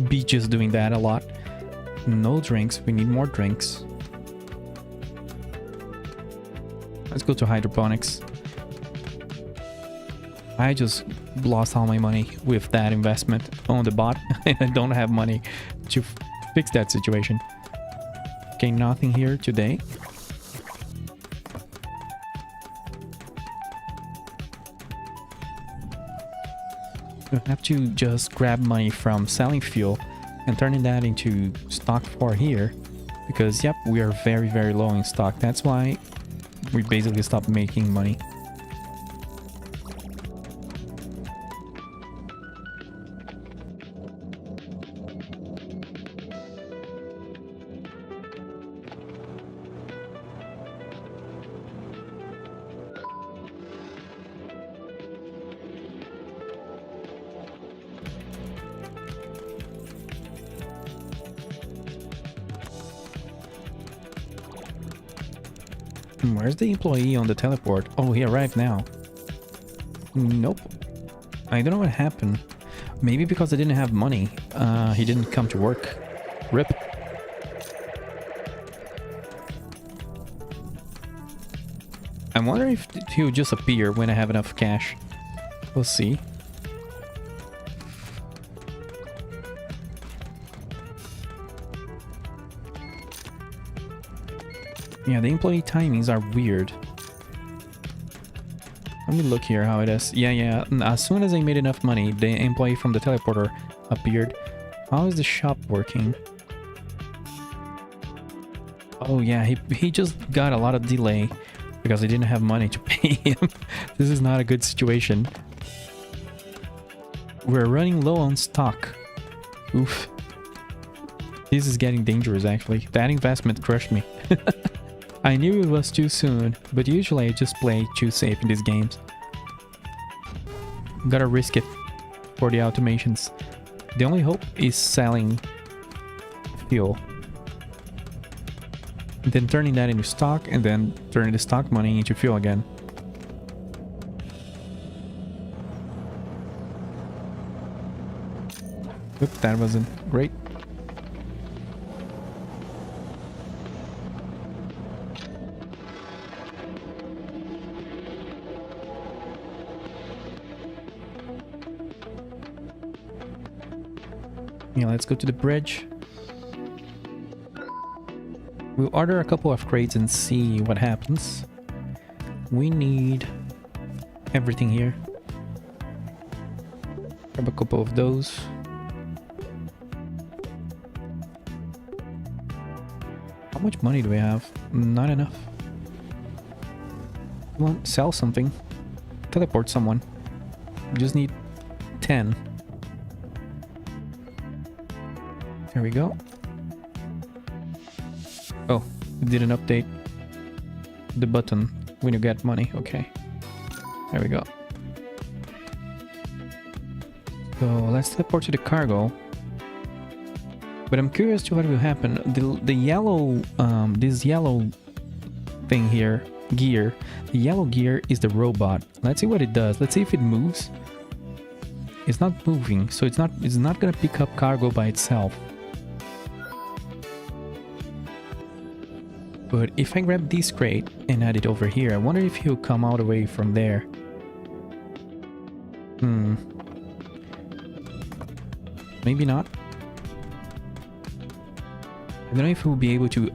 be just doing that a lot. No drinks, we need more drinks. Let's go to hydroponics. I just lost all my money with that investment on the bot. And I don't have money to fix that situation. Okay, nothing here today. I have to just grab money from selling fuel and turning that into stock for here. Because, yep, we are very, very low in stock. That's why we basically stopped making money. Where's the employee on the teleport? Oh, he arrived now. Nope. I don't know what happened. Maybe because I didn't have money. He didn't come to work. RIP. I wonder if he'll just appear when I have enough cash. We'll see. Yeah, the employee timings are weird. Let me look here how it is. Yeah. As soon as I made enough money, the employee from the teleporter appeared. How is the shop working? Oh yeah, he just got a lot of delay because I didn't have money to pay him. This is not a good situation. We're running low on stock. Oof. This is getting dangerous actually. That investment crushed me. I knew it was too soon, but usually I just play too safe in these games. Gotta risk it for the automations. The only hope is selling fuel. And then turning that into stock, and then turning the stock money into fuel again. Oop, that wasn't great. Yeah, let's go to the bridge. We'll order a couple of crates and see what happens. We need everything here. Grab a couple of those. How much money do we have? Not enough. Come on, sell something. Teleport someone. We just need 10. There we go. Oh, it didn't update the button when you get money. Okay. There we go. So let's teleport to the cargo. But I'm curious to what will happen. The yellow, this yellow thing here, gear. The yellow gear is the robot. Let's see what it does. Let's see if it moves. It's not moving, so it's not gonna pick up cargo by itself. But if I grab this crate and add it over here, I wonder if he'll come all the way from there. Maybe not. I don't know if we'll be able to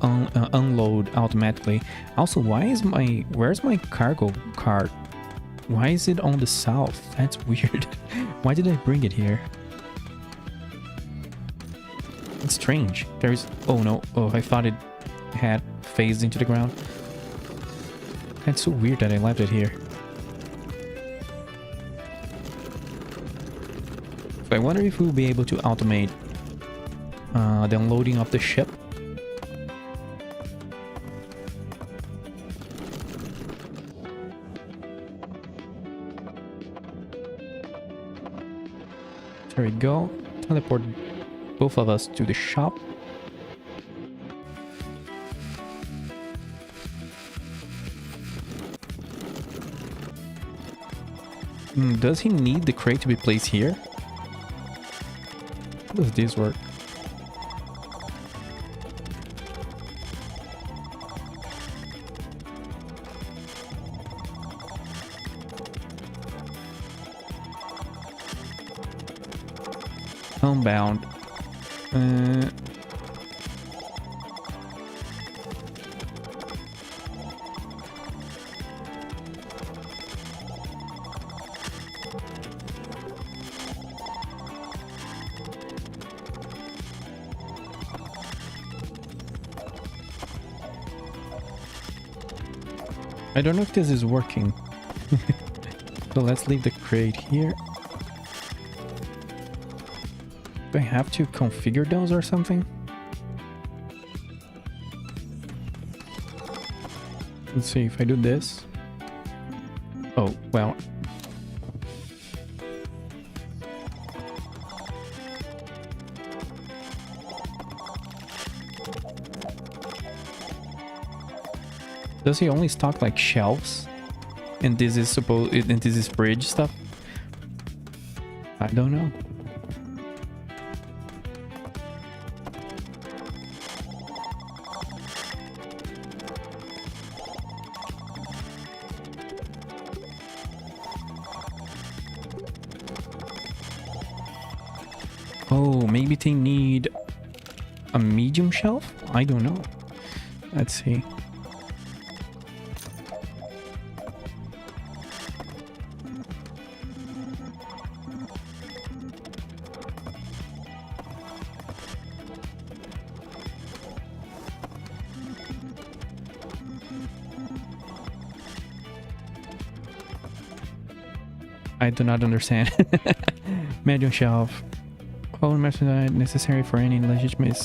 unload automatically. Also, where's my cargo cart? Why is it on the south? That's weird. Why did I bring it here? It's strange. There's... Oh no. Oh, I thought it had phased into the ground. That's so weird that I left it here. So I wonder if we'll be able to automate the unloading of the ship. There we go. Teleport both of us to the shop. Does he need the crate to be placed here? How does this work? Homebound. I don't know if this is working. So let's leave the crate here. Do I have to configure those or something? Let's see if I do this. Oh, well. Does he only stock like shelves? And this is and this is fridge stuff? I don't know. Oh, maybe they need a medium shelf? I don't know. Let's see. I do not understand. Medium shelf. All merchandise necessary for any legitimate.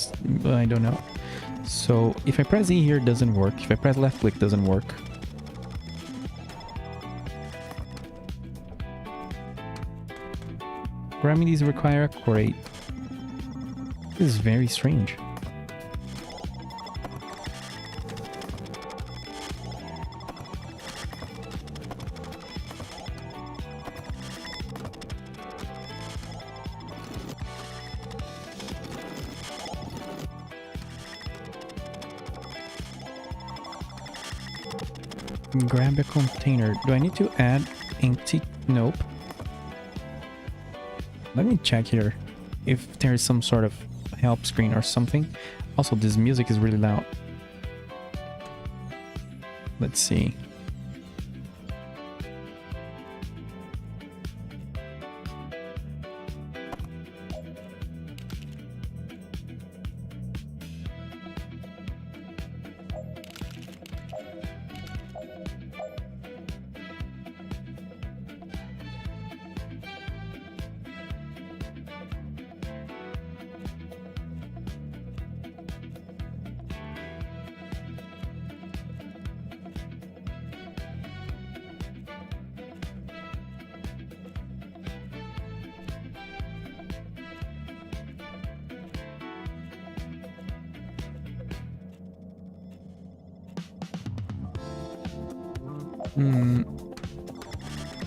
I don't know. So if I press E here, it doesn't work. If I press left click, it doesn't work. Remedies require a crate. This is very strange. Grab a container. Do I need to add empty? Nope. Let me check here if there is some sort of help screen or something. Also, this music is really loud. Let's see.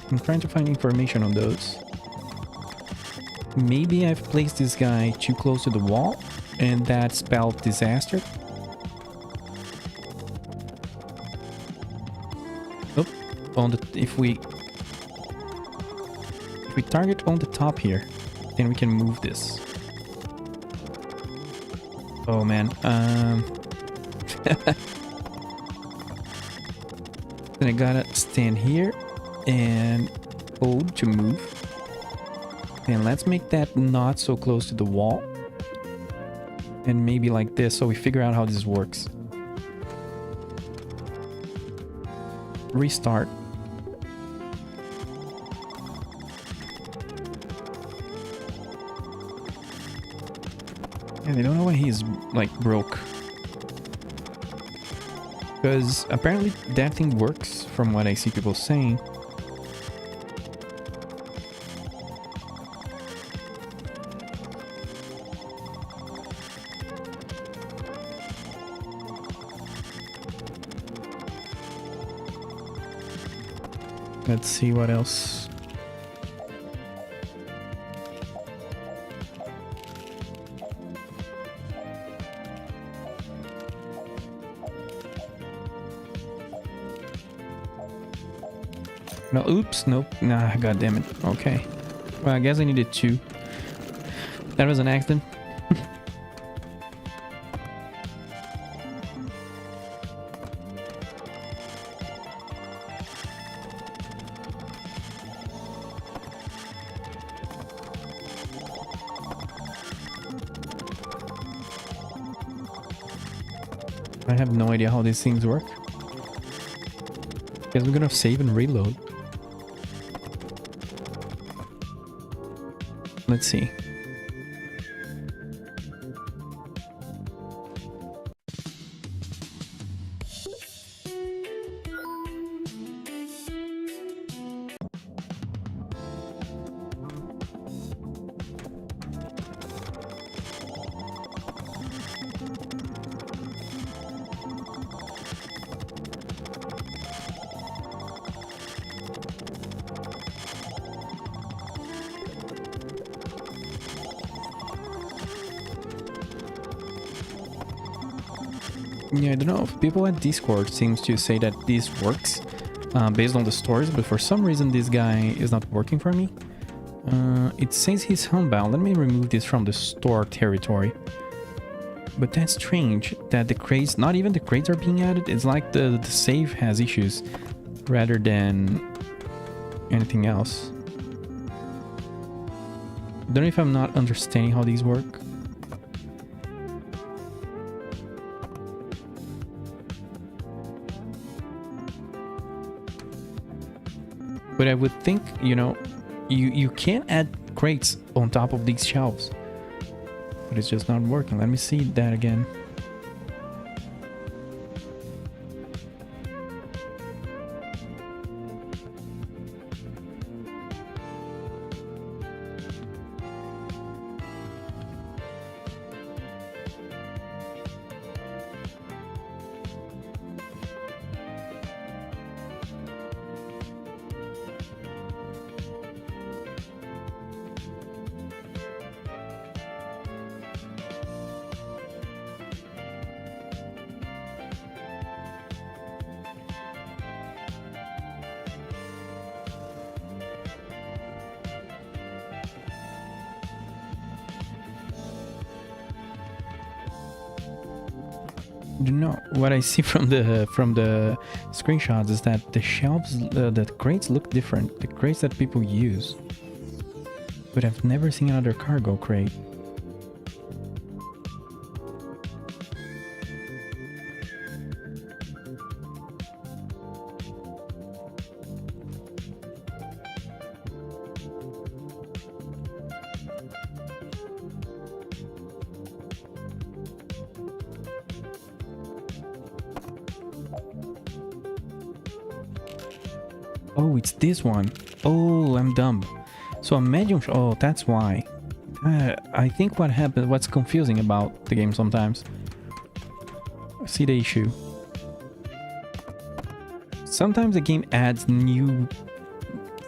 I'm trying to find information on those. Maybe I've placed this guy too close to the wall, and that spelled disaster. Oh, if we target on the top here, then we can move this. Oh man, then I gotta stand here and hold to move. And let's make that not so close to the wall. And maybe like this, so we figure out how this works. Restart. And I don't know why he's like broke. Because apparently that thing works from what I see people saying. Let's see what else. No, oops, nope. Nah, god damn it. Okay. Well, I guess I needed two. That was an accident. I have no idea how these things work. Guess we're gonna save and reload. Let's see. Yeah, I don't know if people at Discord seems to say that this works based on the stories, but for some reason this guy is not working for me. It says he's homebound. Let me remove this from the store territory. But that's strange that the crates, not even the crates are being added. It's like the save has issues rather than anything else. Don't know if I'm not understanding how these work. But I would think, you know, you can add crates on top of these shelves. But it's just not working. Let me see that again. You know what I see from the screenshots is that the shelves, the crates look different. The crates that people use, but I've never seen another cargo crate. Oh, it's this one. Oh, I'm dumb. So a medium... Oh, that's why. I think what happened... What's confusing about the game sometimes... I see the issue. Sometimes the game adds new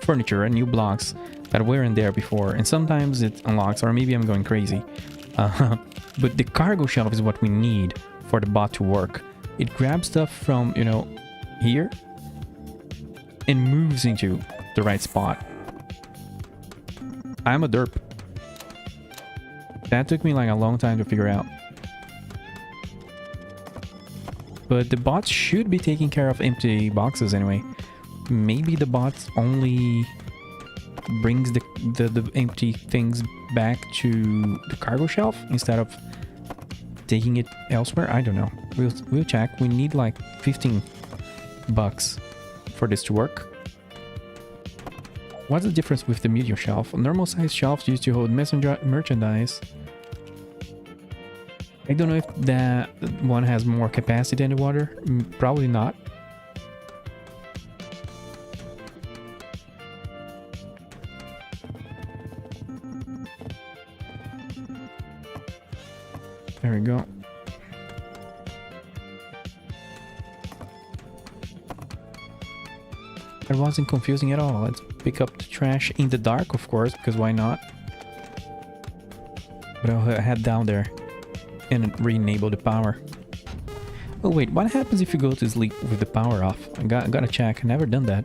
furniture and new blocks that weren't there before. And sometimes it unlocks, or maybe I'm going crazy. But the cargo shelf is what we need for the bot to work. It grabs stuff from, you know, here... and moves into the right spot. I'm a derp. That took me like a long time to figure out. But the bot should be taking care of empty boxes anyway. Maybe the bot only brings the empty things back to the cargo shelf instead of taking it elsewhere. I don't know. We'll check. We need like 15 bucks for this to work. What's the difference with the medium shelf? Normal size shelves used to hold merchandise. I don't know if that one has more capacity than the water. Probably not. There we go. It wasn't confusing at all. Let's pick up the trash in the dark, of course, because why not? But I'll head down there and re-enable the power. Oh wait, what happens if you go to sleep with the power off? I gotta check. I've never done that.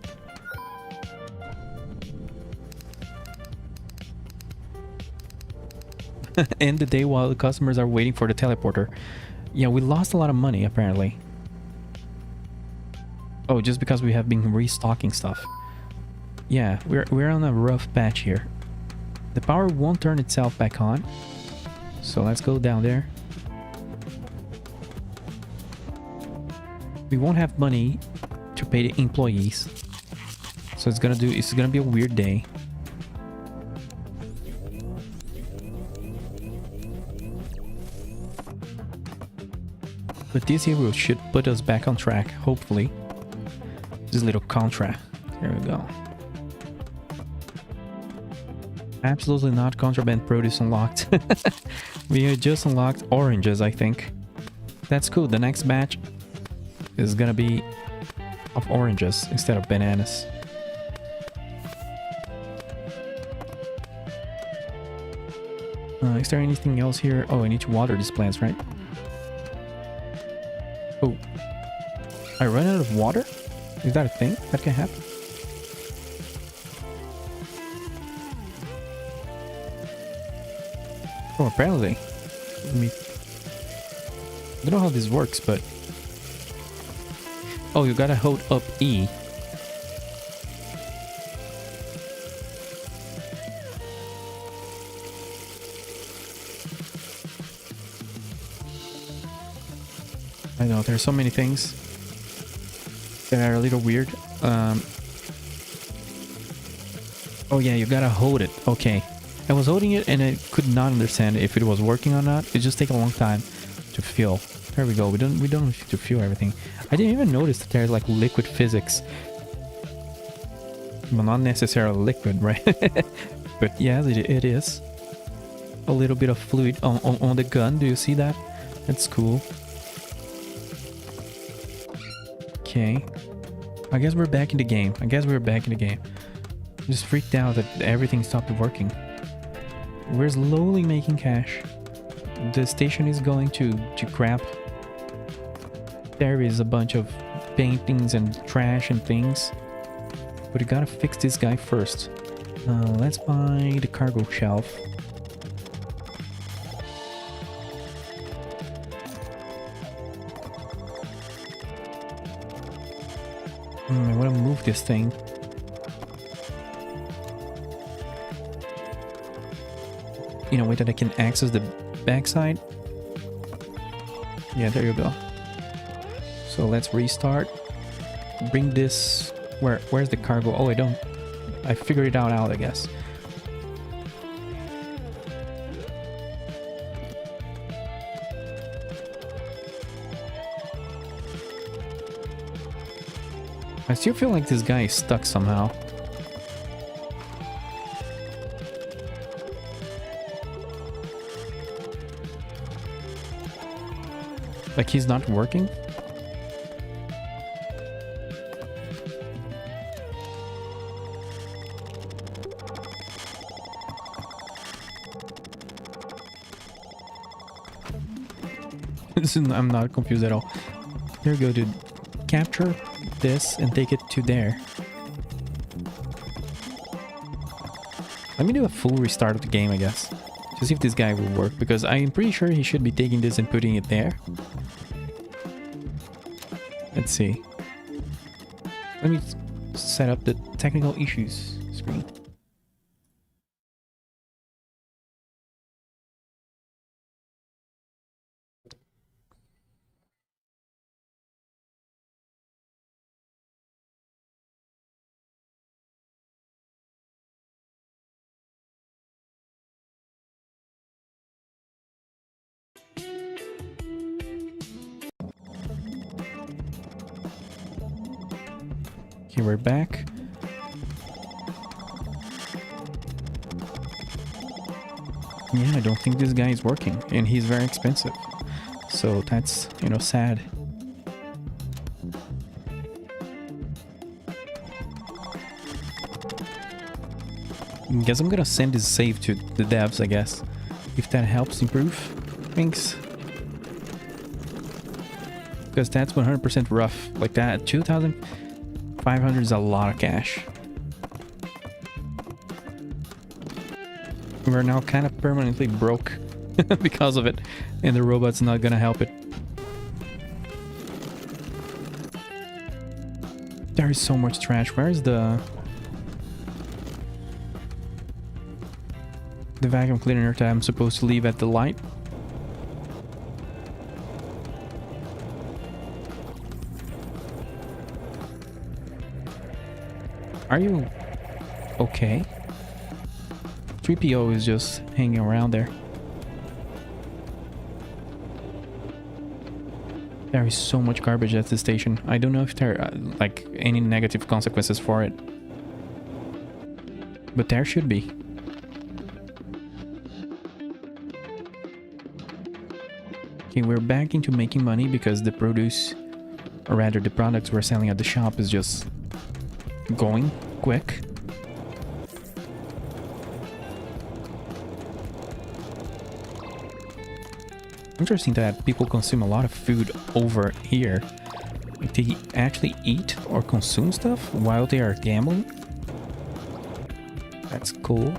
End the day while the customers are waiting for the teleporter. Yeah, we lost a lot of money apparently. Oh, just because we have been restocking stuff. Yeah, we're on a rough patch here. The power won't turn itself back on. So let's go down there. We won't have money to pay the employees. So it's gonna be a weird day. But this here should put us back on track, hopefully. This little contract. There we go. Absolutely not contraband produce unlocked. We just unlocked oranges, I think. That's cool. The next batch is gonna be of oranges instead of bananas. Is there anything else here? Oh, I need to water these plants, right? Oh, I run out of water? Is that a thing that can happen? Oh, apparently. I don't know how this works, but... Oh, you gotta hold up E. I know, there are so many things that are a little weird. Oh yeah, you gotta hold it. Okay. I was holding it and I could not understand if it was working or not. It just takes a long time to fill. There we go. We don't need to fill everything. I didn't even notice that there's like liquid physics. Well, not necessarily liquid, right? But yes, it is. A little bit of fluid on the gun. Do you see that? That's cool. Okay. I guess we're back in the game. Just freaked out that everything stopped working. We're slowly making cash. The station is going to crap. There is a bunch of paintings and trash and things. But we gotta fix this guy first. Let's buy the cargo shelf. I want to move this thing. In a way that I can access the backside. Yeah, there you go. So let's restart. Bring this... Where's the cargo? Oh, I figured it out, I guess. I still feel like this guy is stuck somehow. Like he's not working? I'm not confused at all. There we go, dude. Capture this and take it to there. Let me do a full restart of the game, I guess. To see if this guy will work, because I'm pretty sure he should be taking this and putting it there. Let's see. Let me set up the technical issues screen. Okay, we're back. Yeah, I don't think this guy is working, and he's very expensive. So that's, you know, sad. Guess I'm gonna send this save to the devs, I guess. If that helps improve things. Because that's 100% rough. Like that, 2,500 is a lot of cash. We're now kind of permanently broke because of it. And the robot's not gonna help it. There is so much trash. Where is the vacuum cleaner that I'm supposed to leave at the light? Are you okay? 3PO is just hanging around there. There is so much garbage at the station. I don't know if there are like any negative consequences for it. But there should be. Okay, we're back into making money because the produce, or rather the products we're selling at the shop is just going quick. Interesting that people consume a lot of food over here. Like they actually eat or consume stuff while they are gambling. That's cool.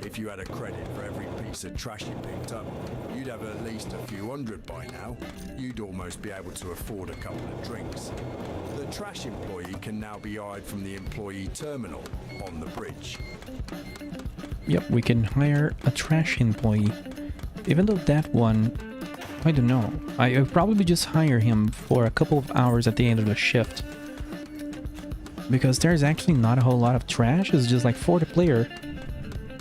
If you had a credit for every piece of trash you picked up, you'd have at least a few hundred by now. You'd almost be able to afford a couple of drinks. The trash employee can now be hired from the employee terminal on the bridge. Yep, we can hire a trash employee. Even though that one, I don't know. I'll probably just hire him for a couple of hours at the end of the shift. Because there's actually not a whole lot of trash. It's just like for the player,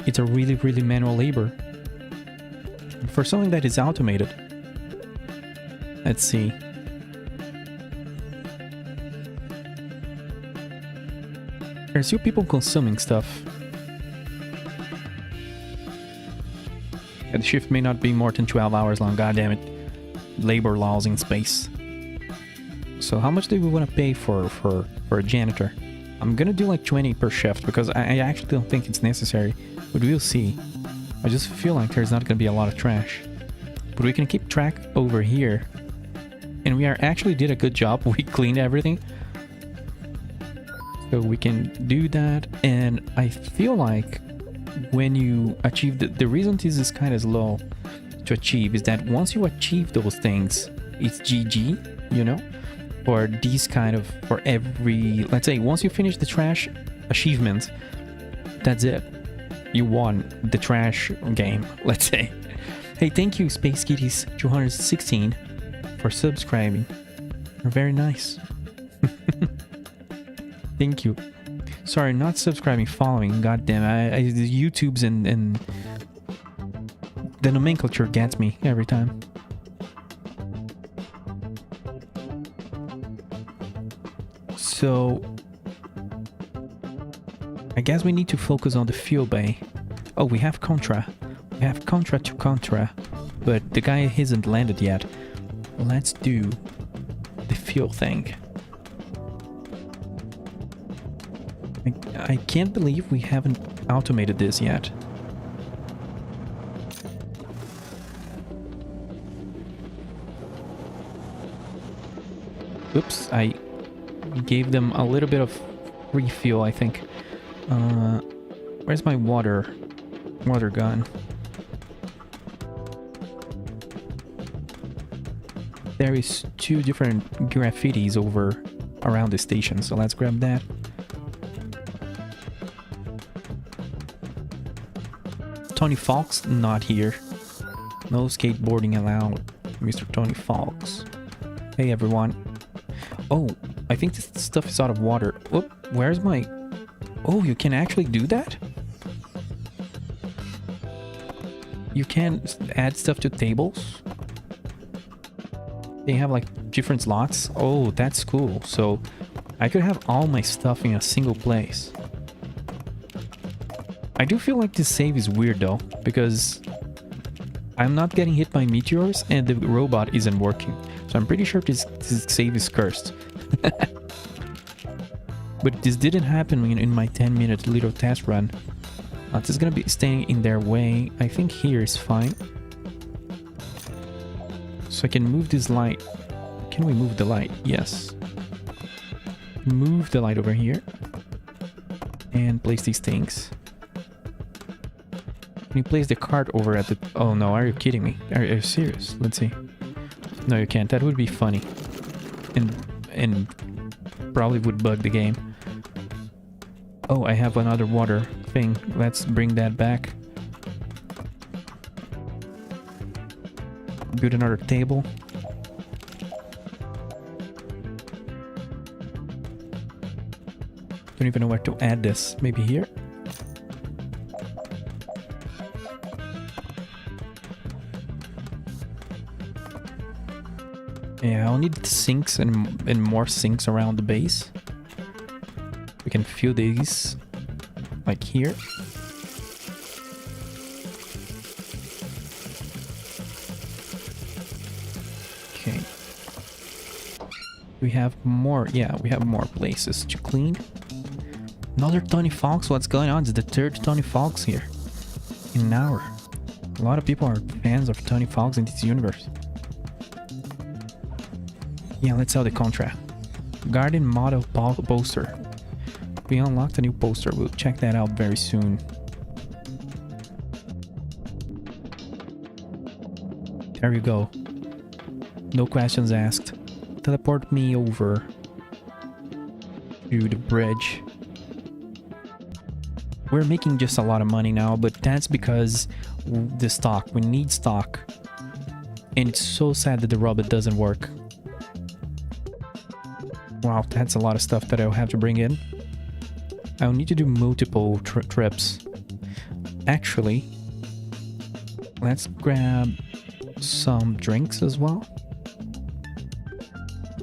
it's a really, really manual labor. For something that is automated. Let's see. There's still people consuming stuff. And the shift may not be more than 12 hours long, goddammit. Labor laws in space. So how much do we want to pay for a janitor? I'm gonna do like 20 per shift because I actually don't think it's necessary. But we'll see. I just feel like there's not gonna be a lot of trash. But we can keep track over here. And we actually did a good job. We cleaned everything. So we can do that. And I feel like when you achieve the reason this is kind of slow to achieve is that once you achieve those things, it's GG, you know? Or these kind of, for every, let's say once you finish the trash achievement, that's it. You won the trash game, let's say. Hey, thank you Space Kitties 216 for subscribing. You're very nice. Thank you. Sorry, not subscribing, following. God damn, the YouTube's and the nomenclature gets me every time. So I guess we need to focus on the fuel bay. Oh, we have Contra. We have Contra to Contra, but the guy hasn't landed yet. Let's do the fuel thing. I can't believe we haven't automated this yet. Oops, I gave them a little bit of refuel, I think. Where's my water gun? There is 2 different graffitis over around the station, so let's grab that. Tony Fox, not here. No skateboarding allowed, Mr. Tony Fox. Hey everyone. Oh, I think this stuff is out of water. Whoop, where's my... Oh, you can actually do that? You can add stuff to tables? They have like different slots? Oh, that's cool. So I could have all my stuff in a single place. I do feel like this save is weird though, because I'm not getting hit by meteors and the robot isn't working. So I'm pretty sure this save is cursed. But this didn't happen in my 10-minute little test run. This is gonna be staying in their way. I think here is fine. So I can move this light. Can we move the light? Yes. Move the light over here. And place these things. Can you place the cart over at the... Oh no, are you kidding me? Are you serious? Let's see. No, you can't. That would be funny. And probably would bug the game. Oh, I have another water thing. Let's bring that back. Build another table. Don't even know where to add this. Maybe here? Yeah, I'll need sinks and more sinks around the base. We can fill these like here. Okay. We have more, yeah, we have more places to clean. Another Tony Fox, what's going on? It's the third Tony Fox here in an hour. A lot of people are fans of Tony Fox in this universe. Yeah, let's sell the contract. Garden model poster. We unlocked a new poster. We'll check that out very soon. There you go. No questions asked. Teleport me over to the bridge. We're making just a lot of money now, but that's because the stock. We need stock. And it's so sad that the robot doesn't work. Wow, that's a lot of stuff that I'll have to bring in. I'll need to do multiple trips. Actually, let's grab some drinks as well.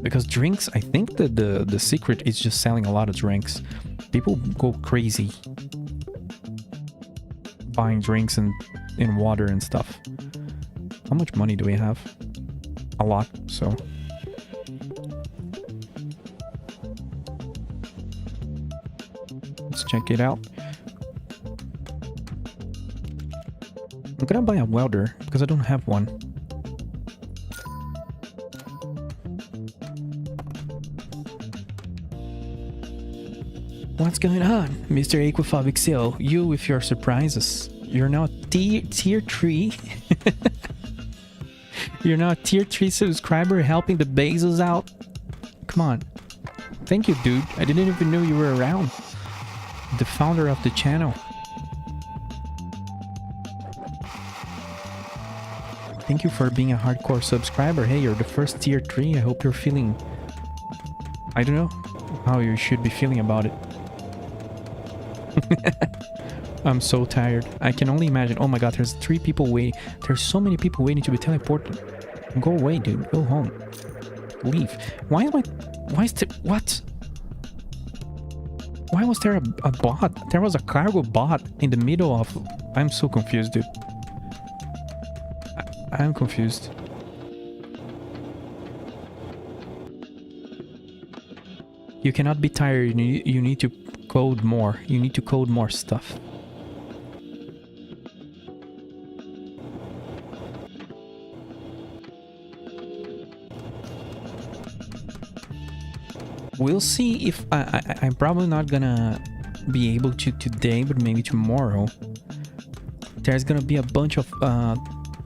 Because drinks, I think that the secret is just selling a lot of drinks. People go crazy buying drinks and water and stuff. How much money do we have? A lot, so... Let's check it out. I'm gonna buy a welder because I don't have one. What's going on, Mr. Aquaphobic Seal? You with your surprises. You're now tier 3. You're now a tier 3 subscriber helping the Bezos out. Come on. Thank you, dude. I didn't even know you were around. The founder of the channel. Thank you for being a hardcore subscriber. Hey, you're the first tier 3. I hope you're feeling... I don't know how you should be feeling about it. I'm so tired. I can only imagine. Oh my god, there's 3 people waiting. There's so many people waiting to be teleported. Go away, dude. Go home. Leave. Why am I... Why is there... What? Why was there a bot? There was a cargo bot in the middle of... I'm so confused, dude. I'm confused. You cannot be tired. You need to code more. You need to code more stuff. We'll see if I'm probably not gonna be able to today, but maybe tomorrow. There's gonna be a bunch of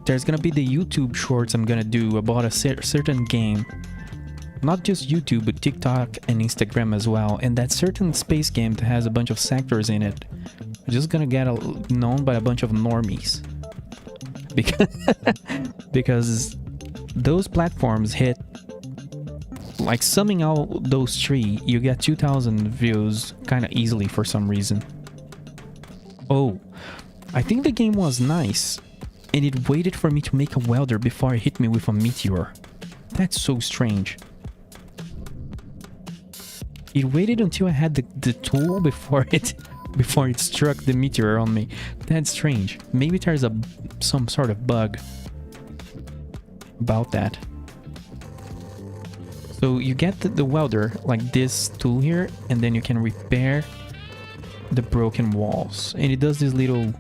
there's gonna be the YouTube shorts I'm gonna do about a certain game. Not just YouTube, but TikTok and Instagram as well. And that certain space game that has a bunch of sectors in it, just gonna get known by a bunch of normies. Because those platforms hit, like summing out those 3, you get 2,000 views kind of easily for some reason. Oh, I think the game was nice, and it waited for me to make a welder before it hit me with a meteor. That's so strange. It waited until I had the tool before it struck the meteor on me. That's strange. Maybe there's some sort of bug about that. So you get the welder, like this tool here, and then you can repair the broken walls. And it does this little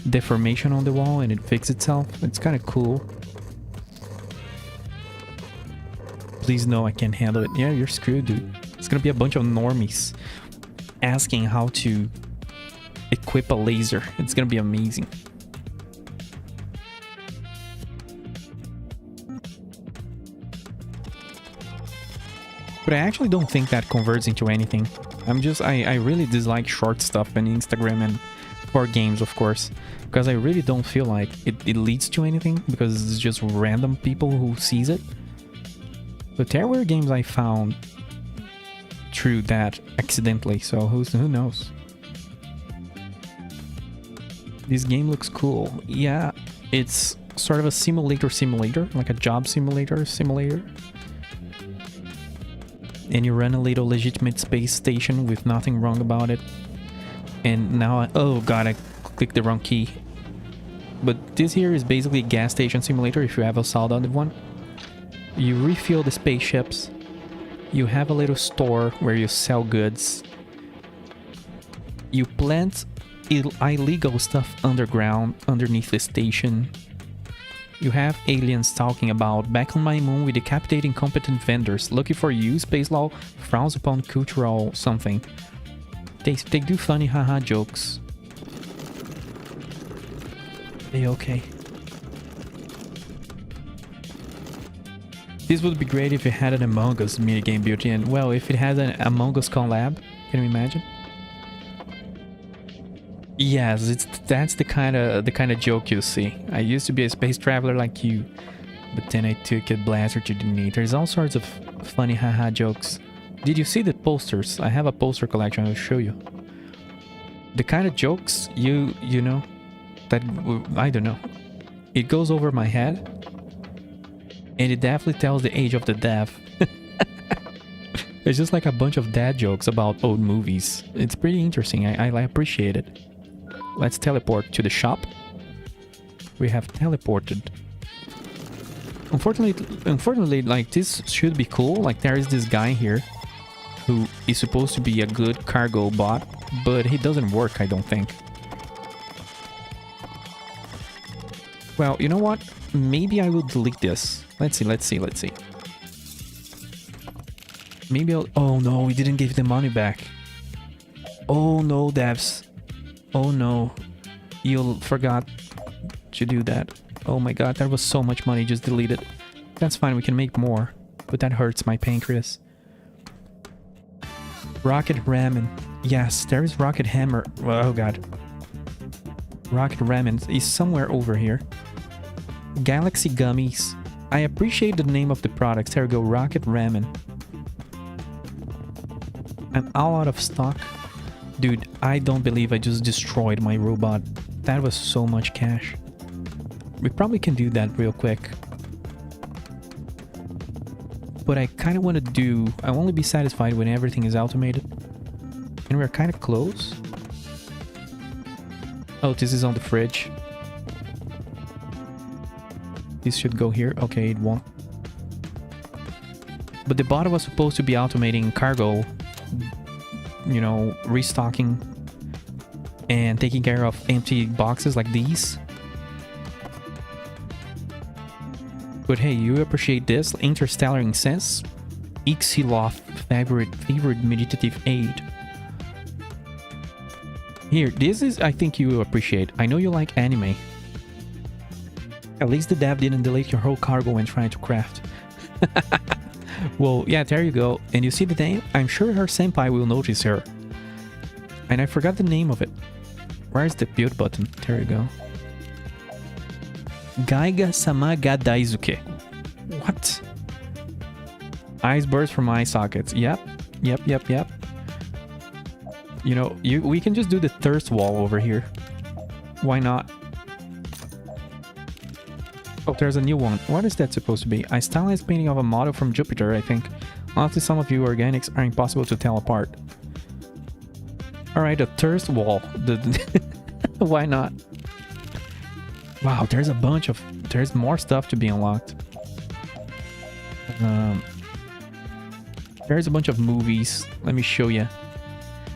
deformation on the wall and it fixes itself. It's kind of cool. Please no, I can't handle it. Yeah, you're screwed, dude. It's gonna be a bunch of normies asking how to equip a laser. It's gonna be amazing. But I actually don't think that converts into anything. I really dislike short stuff on Instagram and for games, of course, because I really don't feel like it leads to anything, because it's just random people who sees it. But there were games I found through that accidentally, so who knows? This game looks cool. Yeah, it's sort of a simulator, like a job simulator. And you run a little legitimate space station with nothing wrong about it. And now oh god, I clicked the wrong key. But this here is basically a gas station simulator if you have a solid one. You refuel the spaceships. You have a little store where you sell goods. You plant illegal stuff underground, underneath the station. You have aliens talking about back on my moon with decapitating competent vendors. Lucky for you, space law frowns upon cultural something. They do funny haha jokes. Hey, okay. This would be great if it had an Among Us minigame built in. Well, if it has an Among Us collab, can you imagine? Yes, that's the kind of joke you see. I used to be a space traveler like you, but then I took a blaster to the knee. There's all sorts of funny haha jokes. Did you see the posters? I have a poster collection. I'll show you. The kind of jokes you know that I don't know. It goes over my head, and it definitely tells the age of the dev. It's just like a bunch of dad jokes about old movies. It's pretty interesting. I appreciate it. Let's teleport to the shop. We have teleported. Unfortunately, like, this should be cool. Like, there is this guy here who is supposed to be a good cargo bot, but he doesn't work, I don't think. Well, you know what? Maybe I will delete this. Let's see. Maybe I'll... Oh no, we didn't give the money back. Oh no, devs. Oh no. You forgot to do that. Oh my god, that was so much money, just delete it. That's fine, we can make more. But that hurts my pancreas. Rocket Ramen. Yes, there is Rocket Hammer. Oh god. Rocket Ramen is somewhere over here. Galaxy Gummies. I appreciate the name of the products. There we go, Rocket Ramen. I'm all out of stock. Dude, I don't believe I just destroyed my robot. That was so much cash. We probably can do that real quick. But I kind of want to do... I want to be satisfied when everything is automated. And we're kind of close. Oh, this is on the fridge. This should go here. Okay, it won't. But the bot was supposed to be automating cargo, you know, restocking and taking care of empty boxes like these. But hey, you appreciate this? Interstellar Incense, Ixiloth favorite meditative aid. Here, this is, I think you will appreciate. I know you like anime. At least the dev didn't delete your whole cargo when trying to craft. Well, yeah, there you go. And you see the name? I'm sure her senpai will notice her. And I forgot the name of it. Where's the build button? There you go. Gaiga Samaga Daisuke. What? Ice bursts from eye sockets. Yep. You know, we can just do the thirst wall over here. Why not? Oh, there's a new one. What is that supposed to be? A stylized painting of a model from Jupiter, I think. Honestly, some of you organics are impossible to tell apart. Alright, a thirst wall. Why not? Wow, there's a bunch of... There's more stuff to be unlocked. There's a bunch of movies. Let me show you.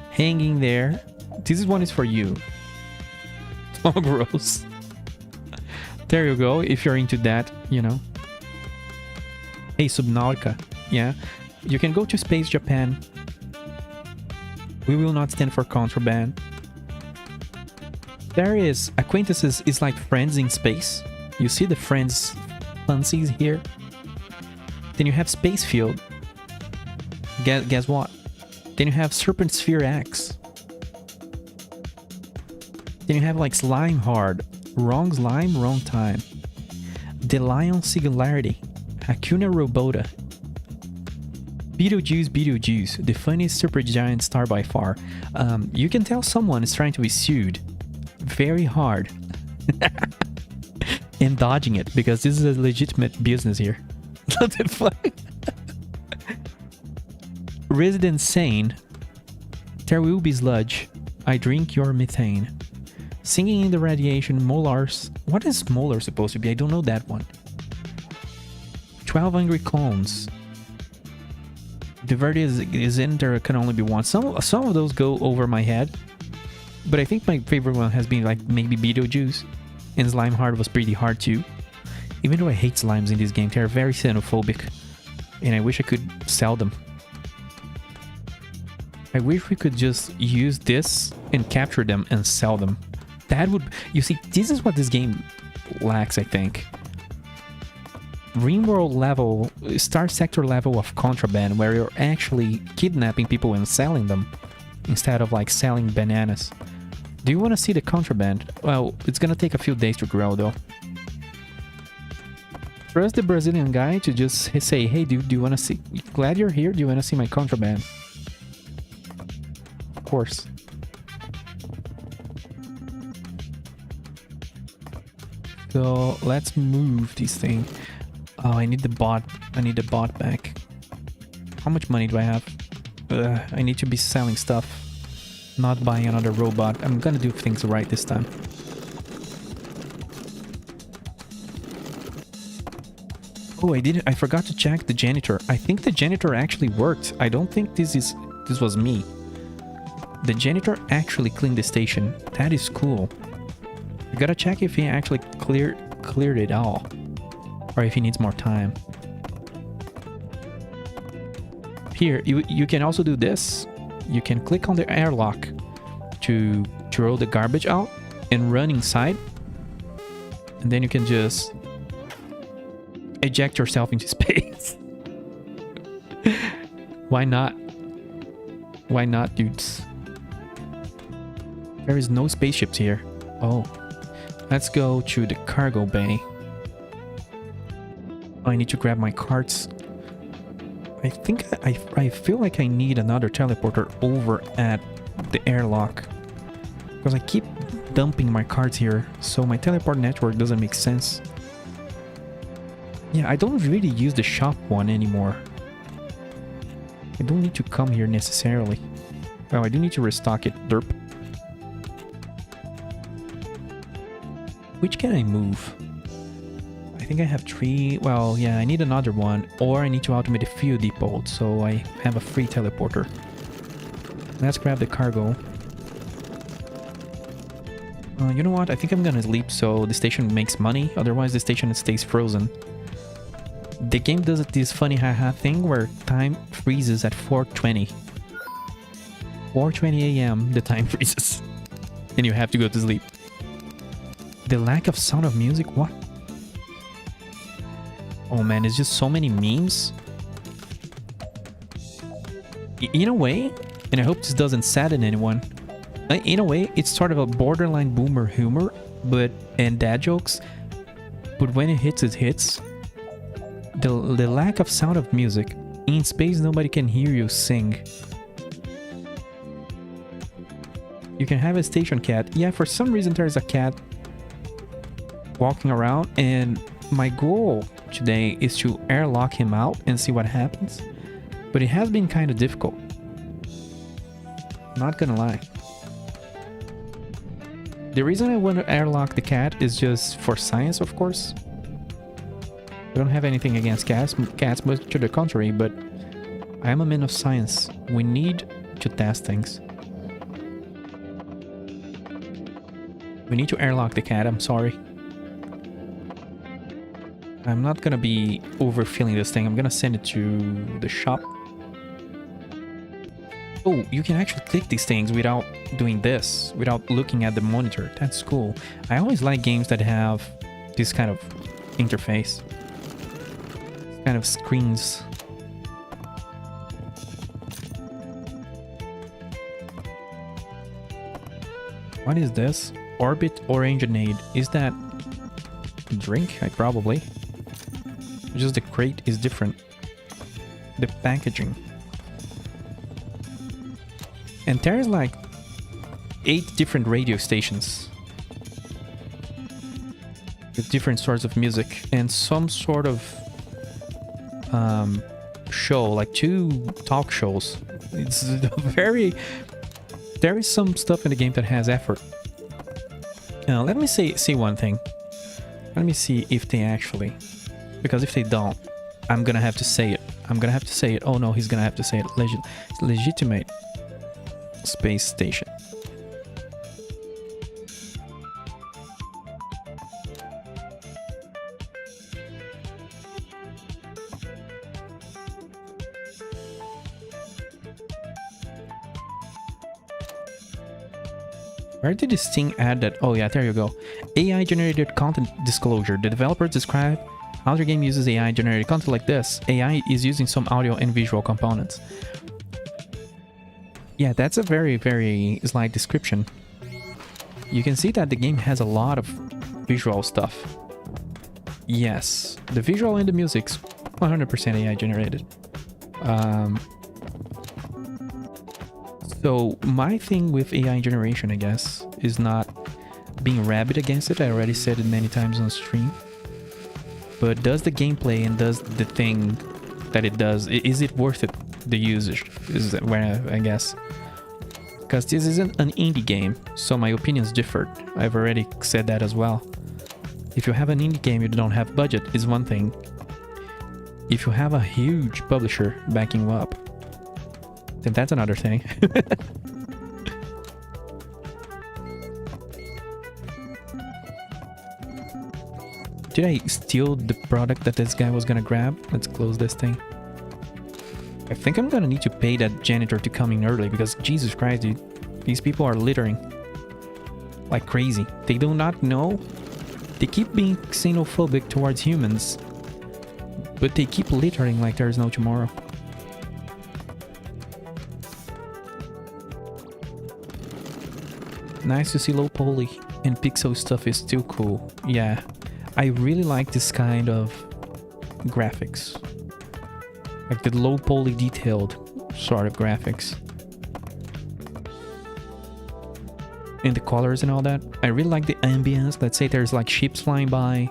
Hanging there. This one is for you. Oh, gross. There you go, if you're into that, you know. Hey, Subnautica. Yeah. You can go to Space Japan. We will not stand for contraband. There is... Acquaintances is like friends in space. You see the friends fancies here? Then you have Spacefield. Guess what? Then you have Serpent Sphere X. Then you have like Slime Hard, Wrong Slime, Wrong Time, The Lion Singularity, Hakuna Robota, Beetlejuice, the funniest supergiant star by far. You can tell someone is trying to be sued very hard and dodging it because this is a legitimate business here. What the fuck? Resident Sane, There Will Be Sludge, I Drink Your Methane, Singing in the Radiation, Molars. What is Molar supposed to be? I don't know that one. 12 Angry Clones. The verdict is in, there can only be one. Some of those go over my head, but I think my favorite one has been like maybe Beetlejuice, and Slime Hard was pretty hard too. Even though I hate slimes in this game, they're very xenophobic, and I wish I could sell them. I wish we could just use this and capture them and sell them. That would... You see, this is what this game lacks, I think. Rimworld level, Star Sector level of contraband, where you're actually kidnapping people and selling them, instead of like selling bananas. Do you want to see the contraband? Well, it's gonna take a few days to grow though. Trust the Brazilian guy to just say, hey dude, do you want to see... Glad you're here, do you want to see my contraband? Of course. So let's move this thing. Oh, I need the bot. I need the bot back. How much money do I have? I need to be selling stuff, not buying another robot. I'm gonna do things right this time. Oh, I forgot to check the janitor. I think the janitor actually worked. I don't think this was me. The janitor actually cleaned the station. That is cool. I gotta check if he actually cleared it all, or if he needs more time. Here, you can also do this. You can click on the airlock to throw the garbage out and run inside, and then you can just eject yourself into space. Why not? Why not, dudes? There is no spaceships here. Oh. Let's go to the cargo bay. I need to grab my carts. I think I feel like I need another teleporter over at the airlock, because I keep dumping my carts here, so my teleport network doesn't make sense. Yeah, I don't really use the shop one anymore. I don't need to come here necessarily. Well, I do need to restock it. Derp. Which can I move? I think I have 3. Well, yeah, I need another one, or I need to automate the fuel depot, so I have a free teleporter. Let's grab the cargo. You know what? I think I'm gonna sleep so the station makes money, otherwise the station stays frozen. The game does this funny haha thing where time freezes at 4:20. 4:20 a.m. the time freezes. And you have to go to sleep. The lack of sound of music? What? Oh man, it's just so many memes. In a way, and I hope this doesn't sadden anyone, in a way, it's sort of a borderline boomer humor, and dad jokes, but when it hits, it hits. The lack of sound of music. In space, nobody can hear you sing. You can have a station cat. Yeah, for some reason there's a cat walking around, and my goal today is to airlock him out and see what happens. But it has been kind of difficult. Not gonna lie. The reason I want to airlock the cat is just for science, of course. I don't have anything against cats, but to the contrary, but I am a man of science. We need to test things. We need to airlock the cat, I'm sorry. I'm not gonna be overfilling this thing. I'm gonna send it to the shop. Oh, you can actually click these things without doing this, without looking at the monitor. That's cool. I always like games that have this kind of interface. Kind of screens. What is this? Orbit Orangeade. Is that a drink? Probably. Just the crate is different. The packaging. And there's like 8 different radio stations. With different sorts of music. And some sort of show. Like 2 talk shows. It's very... There is some stuff in the game that has effort. Let me see one thing. Let me see if they actually... Because if they don't, I'm gonna have to say it. I'm gonna have to say it. Oh no, he's gonna have to say it. Legitimate space station. Where did this thing add that? Oh yeah, there you go. AI generated content disclosure. The developers describe how their game uses AI generated content like this. AI is using some audio and visual components. Yeah, that's a very, very slight description. You can see that the game has a lot of visual stuff. Yes, the visual and the music's 100% AI generated. So my thing with AI generation, I guess, is not being rabid against it. I already said it many times on stream. But does the gameplay and does the thing that it does, is it worth it, the usage? Is where I guess. Because this isn't an indie game, so my opinions differ. I've already said that as well. If you have an indie game you don't have budget, is one thing. If you have a huge publisher backing you up, then that's another thing. Did I steal the product that this guy was gonna grab? Let's close this thing. I think I'm gonna need to pay that janitor to come in early because Jesus Christ, dude. These people are littering like crazy. They do not know. They keep being xenophobic towards humans, but they keep littering like there's no tomorrow. Nice to see low poly and pixel stuff is still cool. Yeah, I really like this kind of graphics. Like the low poly detailed sort of graphics. And the colors and all that. I really like the ambience. Let's say there's like ships flying by.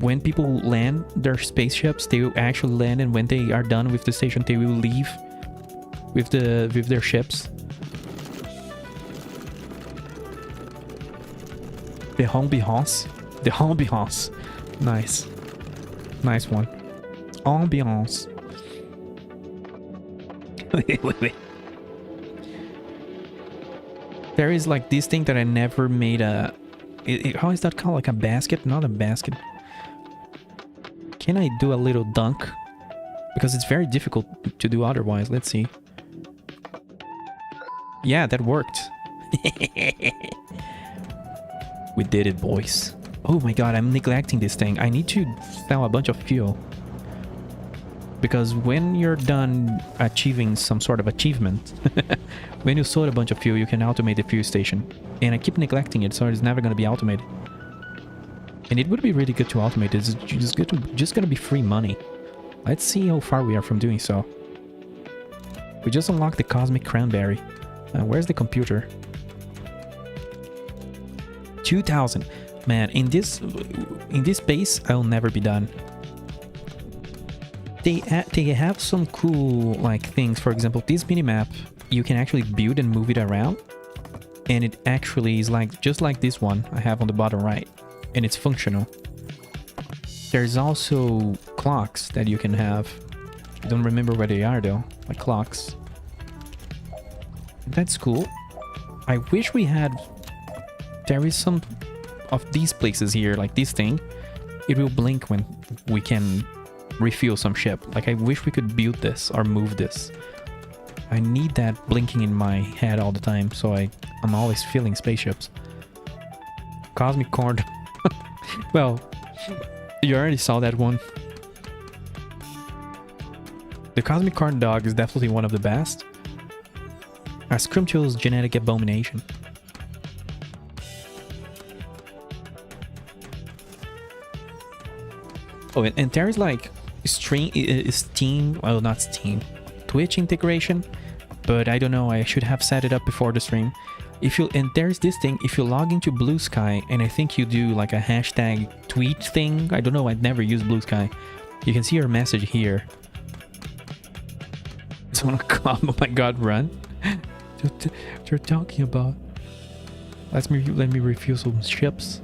When people land their spaceships, they will actually land, and when they are done with the station, they will leave with their ships. The ambiance. The ambiance. Nice. Nice one. Ambiance. Wait. There is like this thing that I never made a... how is that called? Like a basket? Not a basket. Can I do a little dunk? Because it's very difficult to do otherwise. Let's see. Yeah, that worked. We did it, boys. Oh my god, I'm neglecting this thing. I need to sell a bunch of fuel. Because when you're done achieving some sort of achievement, when you sold a bunch of fuel, you can automate the fuel station. And I keep neglecting it, so it's never going to be automated. And it would be really good to automate it. It's just going to be free money. Let's see how far we are from doing so. We just unlocked the Cosmic Cranberry. Where's the computer? 2,000. Man, in this base, I'll never be done. They have some cool like things. For example, this minimap, you can actually build and move it around, and it actually is like just like this one I have on the bottom right, and it's functional. There's also clocks that you can have. I don't remember where they are though, like clocks. That's cool. I wish we had... There is some of these places here, like this thing. It will blink when we can refuel some ship. Like I wish we could build this or move this. I need that blinking in my head all the time, so I'm always filling spaceships. Cosmic corn. Well, you already saw that one. The Cosmic Corn Dog is definitely one of the best. A scrumptious genetic abomination. Oh, and there's like Steam, well, not Steam, Twitch integration, but I don't know, I should have set it up before the stream. And there's this thing, if you log into Blue Sky, and I think you do like a hashtag tweet thing, I don't know, I'd never used Blue Sky. You can see your message here. Someone come, oh my god, run. What you're talking about? Let me refuel some ships.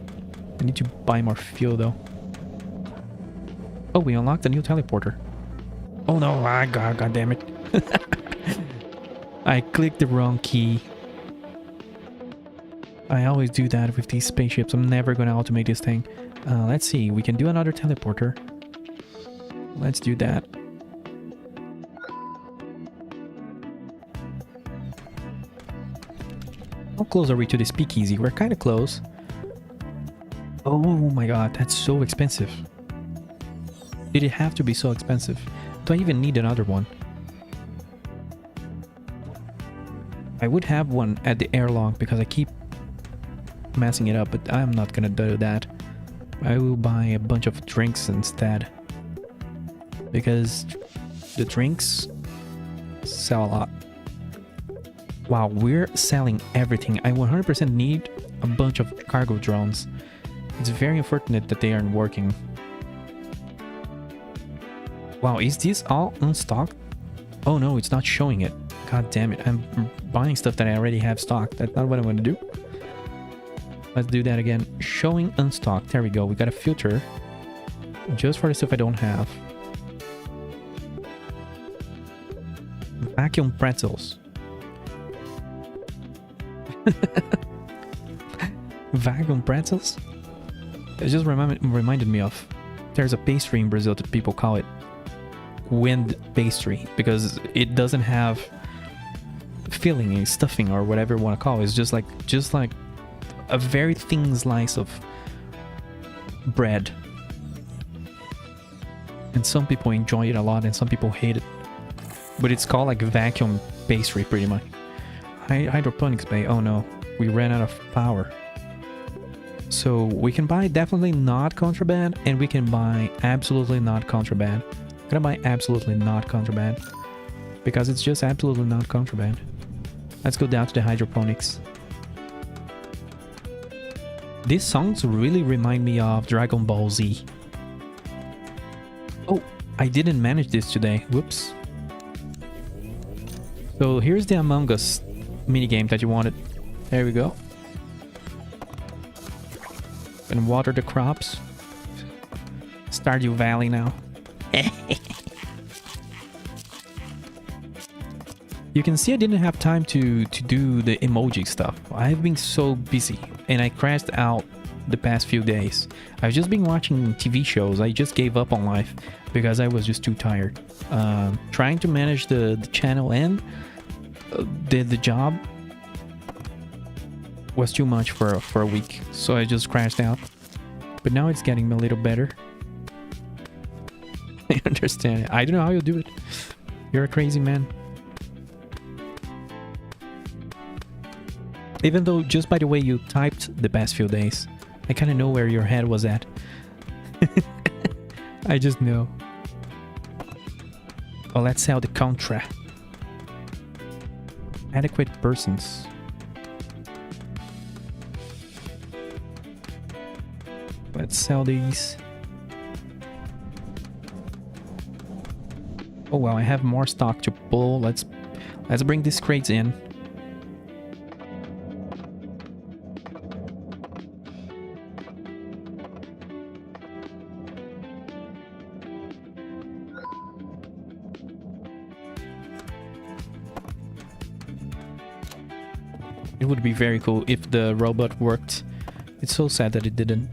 I need to buy more fuel though. Oh, we unlocked a new teleporter. Oh no, god damn it. I clicked the wrong key. I always do that with these spaceships. I'm never gonna automate this thing. Let's see, we can do another teleporter. Let's do that. How close are we to the speakeasy? We're kind of close. Oh my god, that's so expensive. Did it have to be so expensive? Do I even need another one? I would have one at the airlock because I keep messing it up, but I'm not gonna do that. I will buy a bunch of drinks instead. Because the drinks sell a lot. Wow, we're selling everything. I 100% need a bunch of cargo drones. It's very unfortunate that they aren't working. Wow, is this all unstocked? Oh no, it's not showing it. God damn it, I'm buying stuff that I already have stocked. That's not what I'm going to do. Let's do that again. Showing unstocked. There we go. We got a filter. Just for the stuff I don't have. Vacuum pretzels. Vacuum pretzels? It just reminded me of... There's a pastry in Brazil that people call it wind pastry because it doesn't have filling, stuffing, or whatever you want to call it. It's just like a very thin slice of bread. And some people enjoy it a lot and some people hate it. But it's called like vacuum pastry pretty much. Hydroponics Bay. Oh no, we ran out of power. So we can buy definitely not contraband and we can buy absolutely not contraband. I'm gonna buy absolutely not contraband because it's just absolutely not contraband. Let's go down to the hydroponics. These songs really remind me of Dragon Ball Z. Oh, I didn't manage this today. Whoops. So here's the Among Us minigame that you wanted. There we go. And water the crops. Stardew Valley now. You can see I didn't have time to do the emoji stuff. I've been so busy and I crashed out the past few days. I've just been watching TV shows. I just gave up on life because I was just too tired. Trying to manage the channel and the job was too much for a week, so I just crashed out. But now it's getting a little better. I understand. I don't know how you do it. You're a crazy man. Even though just by the way you typed the past few days, I kind of know where your head was at. I just know. Oh, let's sell the contra. Adequate persons. Let's sell these. Oh well, I have more stock to pull. Let's bring these crates in. It would be very cool if the robot worked. It's so sad that it didn't.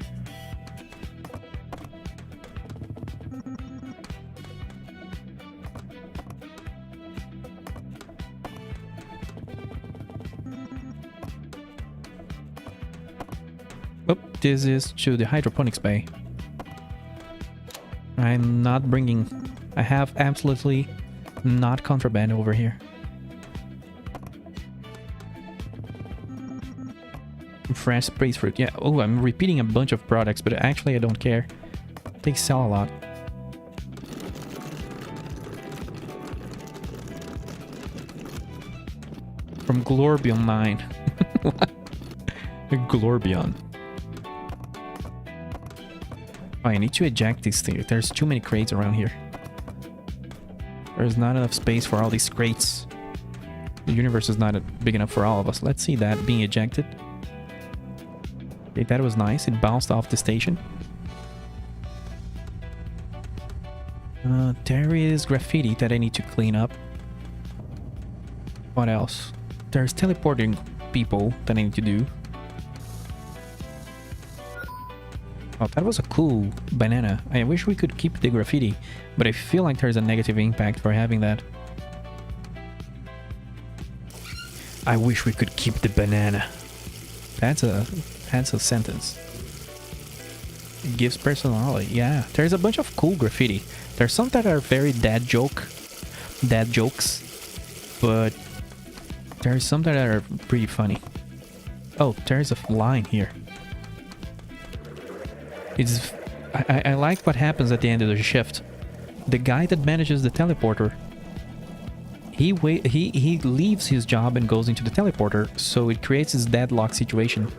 Oh, this is to the hydroponics bay. I'm not bringing... I have absolutely not contraband over here. Fresh space fruit. Yeah. Oh, I'm repeating a bunch of products, but actually I don't care. They sell a lot. From Glorbion mine. Glorbion. Oh, I need to eject these things. There's too many crates around here. There's not enough space for all these crates. The universe is not big enough for all of us. Let's see that being ejected. Okay, that was nice. It bounced off the station. There is graffiti that I need to clean up. What else? There's teleporting people that I need to do. Oh, that was a cool banana. I wish we could keep the graffiti, but I feel like there's a negative impact for having that. I wish we could keep the banana. That's a sentence. It gives personality. Yeah, there's a bunch of cool graffiti. There's some that are very dad jokes, but there's some that are pretty funny. Oh, there's a line here. I like what happens at the end of the shift. The guy that manages the teleporter, he leaves his job and goes into the teleporter, so it creates this deadlock situation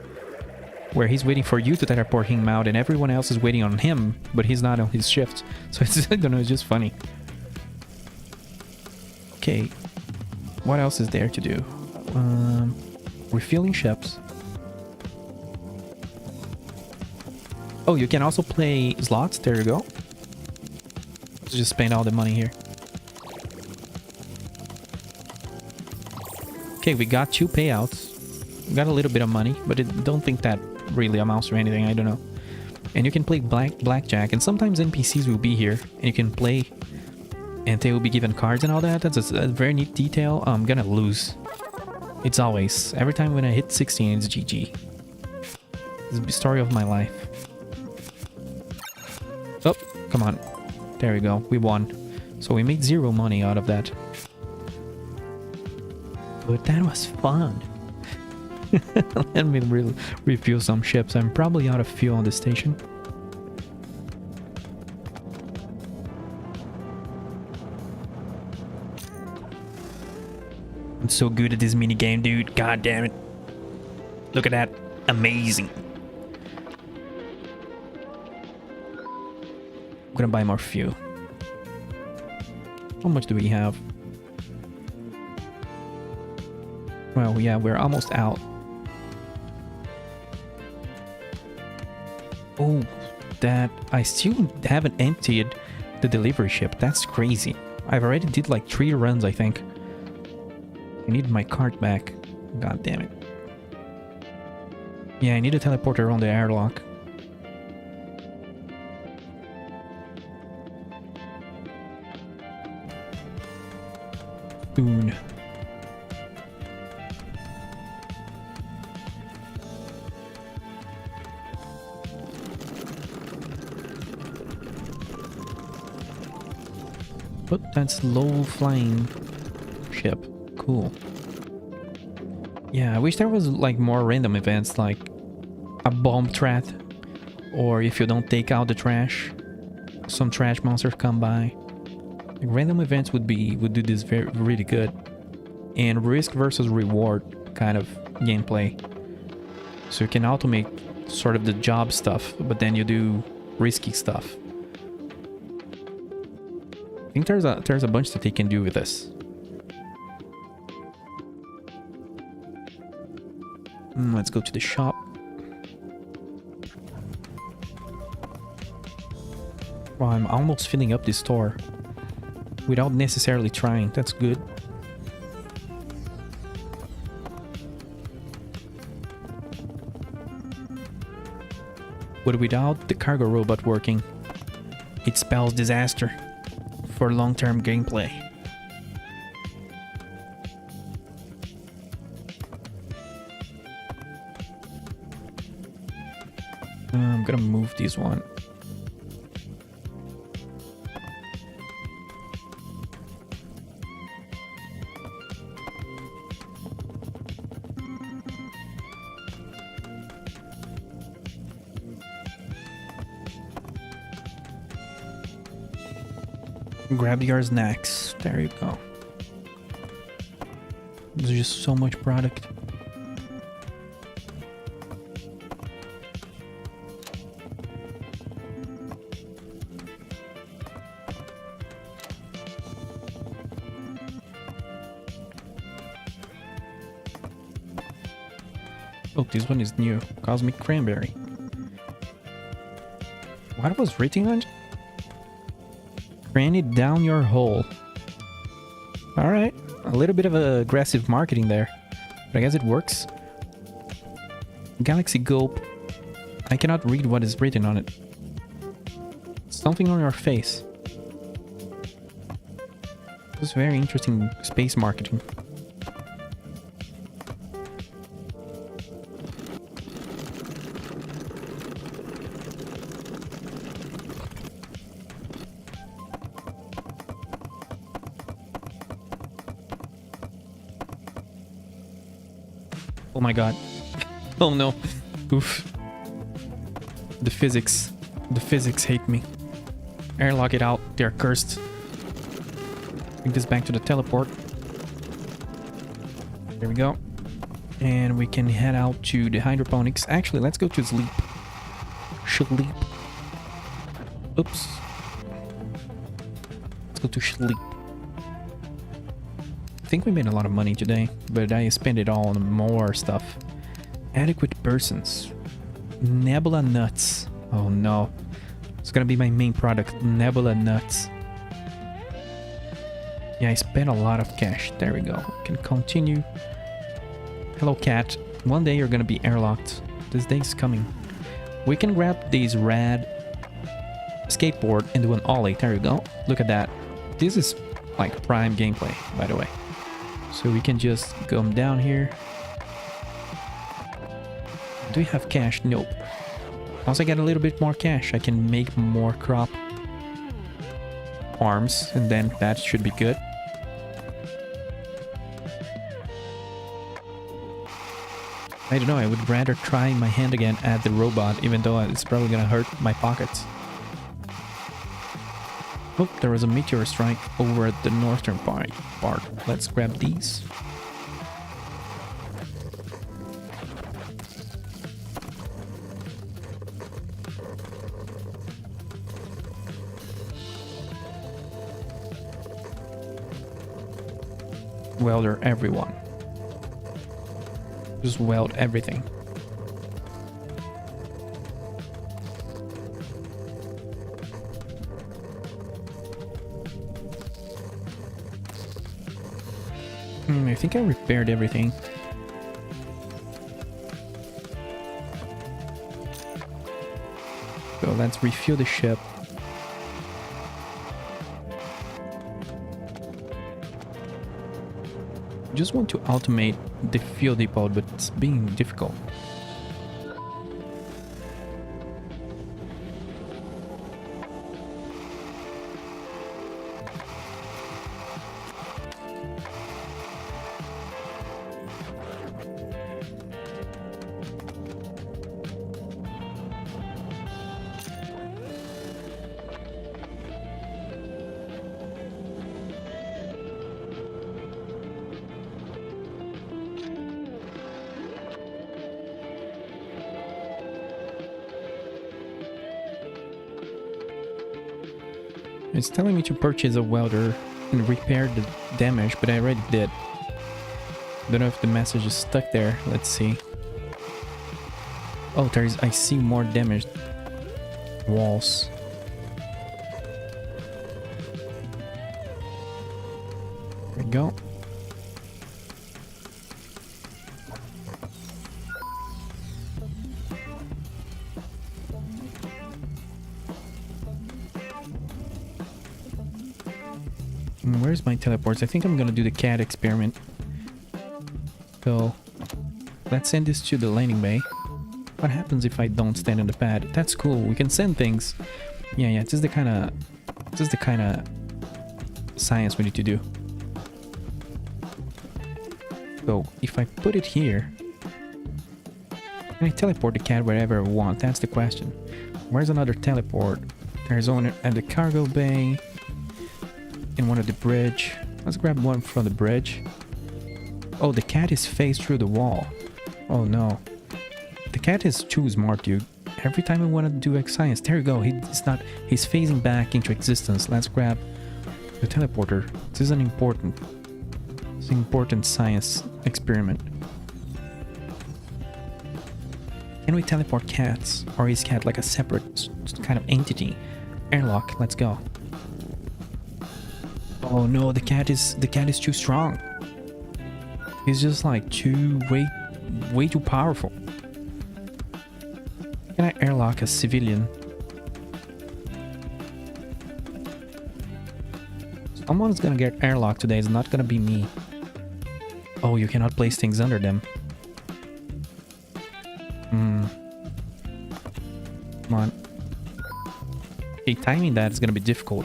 where he's waiting for you to teleport him out and everyone else is waiting on him, but he's not on his shift. So it's, I don't know, it's just funny. Okay, what else is there to do? Refueling ships. Oh, you can also play slots. There you go. Let's just spend all the money here. Okay, we got 2 payouts. We got a little bit of money, but I don't think that really amounts to anything. I don't know. And you can play blackjack, and sometimes NPCs will be here, and you can play, and they will be given cards and all that. That's a very neat detail. I'm gonna lose. It's always. Every time when I hit 16, it's GG. It's the story of my life. Oh, come on. There we go. We won. So we made 0 money out of that. But that was fun. Let me refuel some ships. I'm probably out of fuel on the station. I'm so good at this minigame, dude. God damn it. Look at that. Amazing. I'm gonna buy more fuel. How much do we have? Well, yeah, we're almost out. Oh, that... I still haven't emptied the delivery ship. That's crazy. I've already did like 3 runs, I think. I need my cart back. God damn it. Yeah, I need a teleporter on the airlock. Boon. But that's low flying ship. Cool. Yeah, I wish there was like more random events, like a bomb threat, or if you don't take out the trash, some trash monsters come by. Like, random events would do this really good, and risk versus reward kind of gameplay. So you can automate sort of the job stuff, but then you do risky stuff. I think there's a bunch that they can do with this. Let's go to the shop. Well, I'm almost filling up this store without necessarily trying. That's good. But without the cargo robot working, it spells disaster for long-term gameplay. I'm gonna move this one. Grab your snacks. There you go. There's just so much product. Oh, this one is new. Cosmic Cranberry. What was written on it? Cran it down your hole. Alright. A little bit of aggressive marketing there. But I guess it works. Galaxy Gulp. I cannot read what is written on it. Something on your face. This is very interesting space marketing. Oh my god. Oh no. Oof. The physics. The physics hate me. Airlock it out. They're cursed. Bring this back to the teleport. There we go. And we can head out to the hydroponics. Actually, let's go to sleep. Sleep. Oops. Let's go to sleep. I think we made a lot of money today, but I spent it all on more stuff. Adequate persons. Nebula nuts. Oh no. It's gonna be my main product. Nebula nuts. Yeah, I spent a lot of cash. There we go. We can continue. Hello, cat. One day you're gonna be airlocked. This day's coming. We can grab these rad skateboard and do an ollie. There you go. Look at that. This is like prime gameplay, by the way. So we can just come down here. Do we have cash? Nope. Once I get a little bit more cash, I can make more crop farms, and then that should be good. I don't know, I would rather try my hand again at the robot, even though it's probably gonna hurt my pockets. Oh, there was a meteor strike over at the northern part. Let's grab these. Welder everyone. Just weld everything. I think I repaired everything. So let's refuel the ship. Just want to automate the fuel depot, but it's being difficult. It's telling me to purchase a welder and repair the damage, but I already did. Don't know if the message is stuck there. Let's see. Oh, I see more damaged walls. There we go. Where's my teleports? I think I'm gonna do the cat experiment. So let's send this to the landing bay. What happens if I don't stand on the pad? That's cool. We can send things. Yeah. This is the kind of science we need to do. So if I put it here, can I teleport the cat wherever I want? That's the question. Where's another teleport? There's one at the cargo bay. in one of the bridge. Let's grab one from the bridge. Oh, the cat is phased through the wall. Oh no. The cat is too smart, dude. Every time I want to do science, there you go. He's phasing back into existence. Let's grab the teleporter. This is an important science experiment. Can we teleport cats? Or is cat like a separate kind of entity? Airlock, let's go. Oh no, the cat is too strong. He's just like way too powerful. Can I airlock a civilian? Someone's gonna get airlocked today. It's not gonna be me. Oh, you cannot place things under them. Come on. Okay, timing that is gonna be difficult.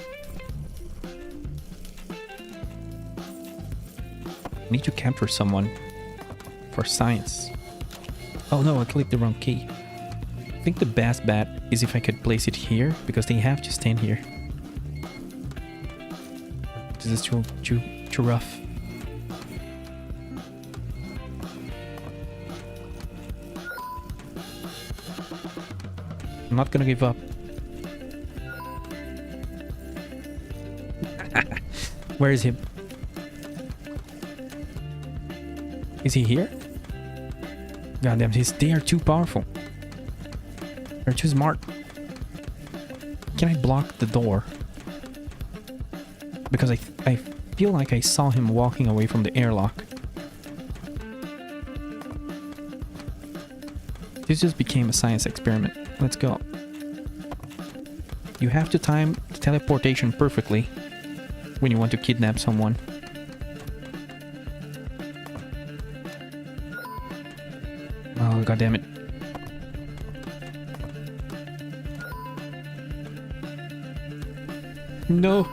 I need to capture someone for science. Oh no, I clicked the wrong key. I think the best bet is if I could place it here, because they have to stand here. This is too rough. I'm not gonna give up. Where is he? Is he here? Goddamn, they are too powerful. They're too smart. Can I block the door? Because I feel like I saw him walking away from the airlock. This just became a science experiment. Let's go. You have to time the teleportation perfectly when you want to kidnap someone. Oh, god damn it. No.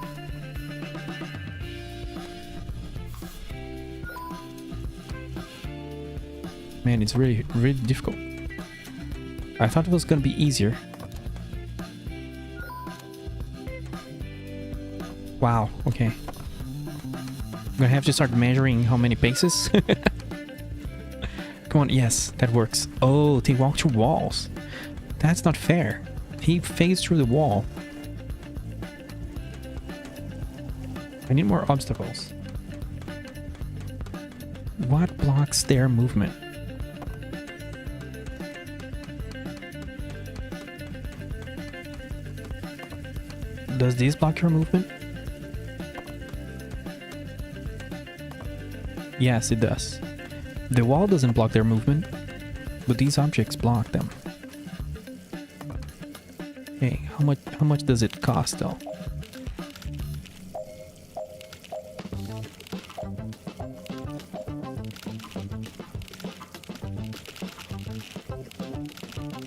Man, it's really difficult. I thought it was gonna be easier. Wow, okay. I'm gonna have to start measuring how many paces. Come on, yes, that works. Oh, they walk through walls. That's not fair. He phased through the wall. I need more obstacles. What blocks their movement? Does this block your movement? Yes, it does. The wall doesn't block their movement, but these objects block them. Hey, how much does it cost though?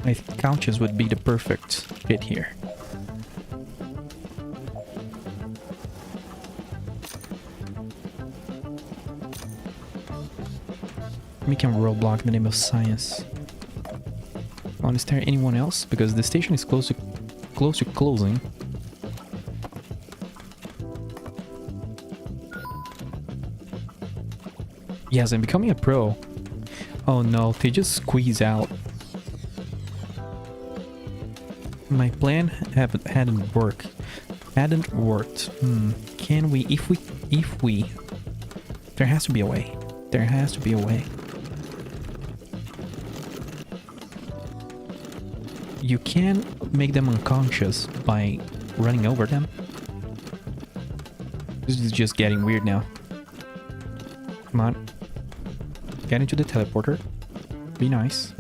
I think couches would be the perfect fit here. We can roadblock in the name of science. Well, is there anyone else? Because the station is close to closing. Yes, I'm becoming a pro. Oh no, they just squeeze out. My plan hadn't worked. Can we? If we, there has to be a way. There has to be a way. You can make them unconscious by running over them. This is just getting weird now. Come on. Get into the teleporter. Be nice.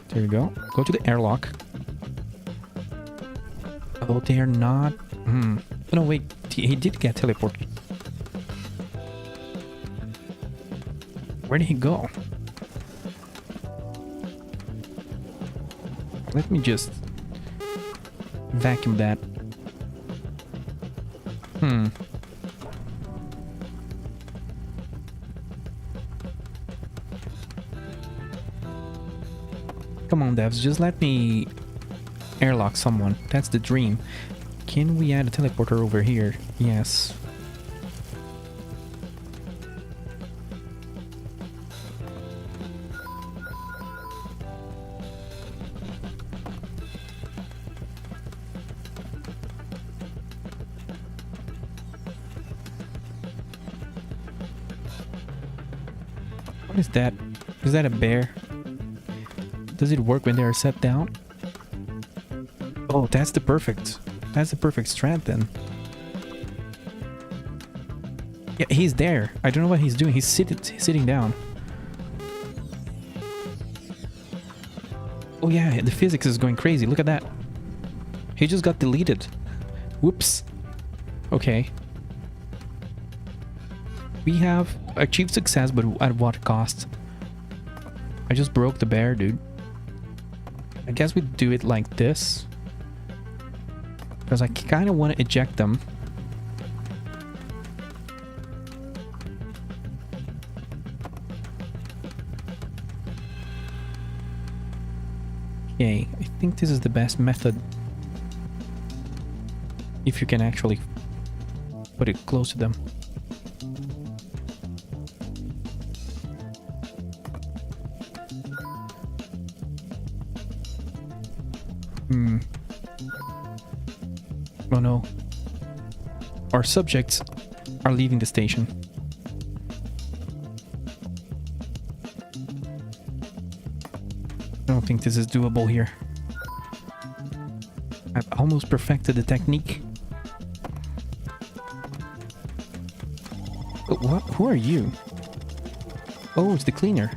There you go. Go to the airlock. Oh, they are not... Oh, no, wait. He did get teleported. Where did he go? Let me just vacuum that. Come on, devs, just let me airlock someone. That's the dream. Can we add a teleporter over here? Yes. What is that? Is that a bear? Does it work when they are set down? Oh, that's the perfect strat then. Yeah, he's there. I don't know what he's doing. He's sitting down. Oh yeah, the physics is going crazy. Look at that. He just got deleted. Whoops. Okay. We have achieved success, but at what cost? I just broke the bear, dude. I guess we do it like this. Because I kind of want to eject them. Okay, I think this is the best method. If you can actually put it close to them. Oh no. Our subjects are leaving the station. I don't think this is doable here. I've almost perfected the technique. But what? Who are you? Oh, it's the cleaner.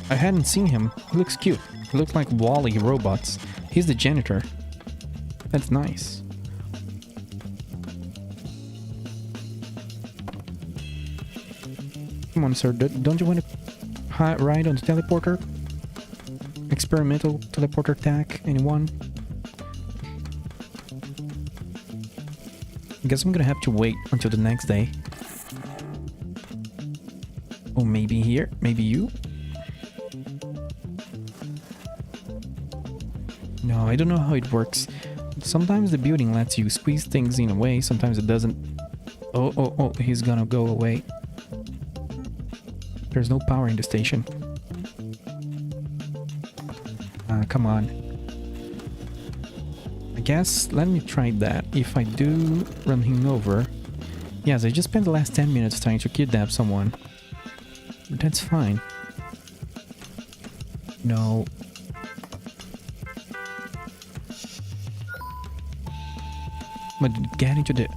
I hadn't seen him. He looks cute. He looks like Wall-E robots. He's the janitor. That's nice. Come on, sir. Don't you want to ride on the teleporter? Experimental teleporter tech. Anyone? I guess I'm gonna have to wait until the next day. Oh, maybe here? Maybe you? No, I don't know how it works. Sometimes the building lets you squeeze things in a way, sometimes it doesn't. Oh, he's gonna go away. There's no power in the station. Come on. I guess, let me try that. If I do run him over... Yes, I just spent the last 10 minutes trying to kidnap someone. But that's fine. No. But get into the...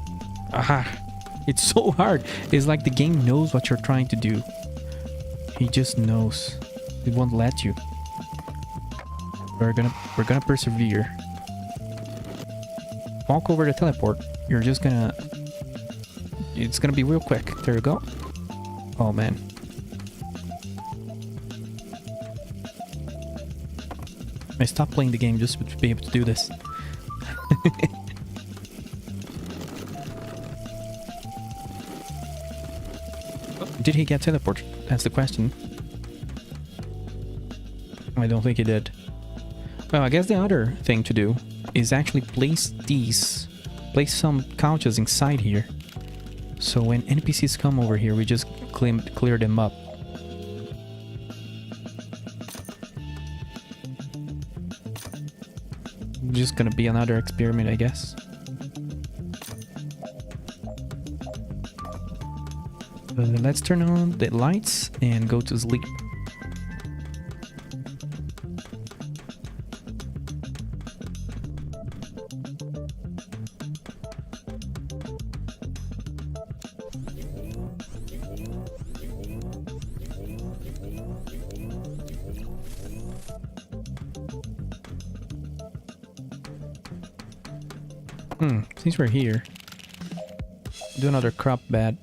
Aha! It's so hard! It's like the game knows what you're trying to do. He just knows. It won't let you. We're gonna persevere. Walk over the teleport. You're just gonna... It's gonna be real quick. There you go. Oh man. I stopped playing the game just to be able to do this. Did he get teleported? That's the question. I don't think he did. Well, I guess the other thing to do is actually place some couches inside here. So when NPCs come over here, we just clear them up. Just gonna be another experiment, I guess. Let's turn on the lights and go to sleep. Since we're here, do another crop bed.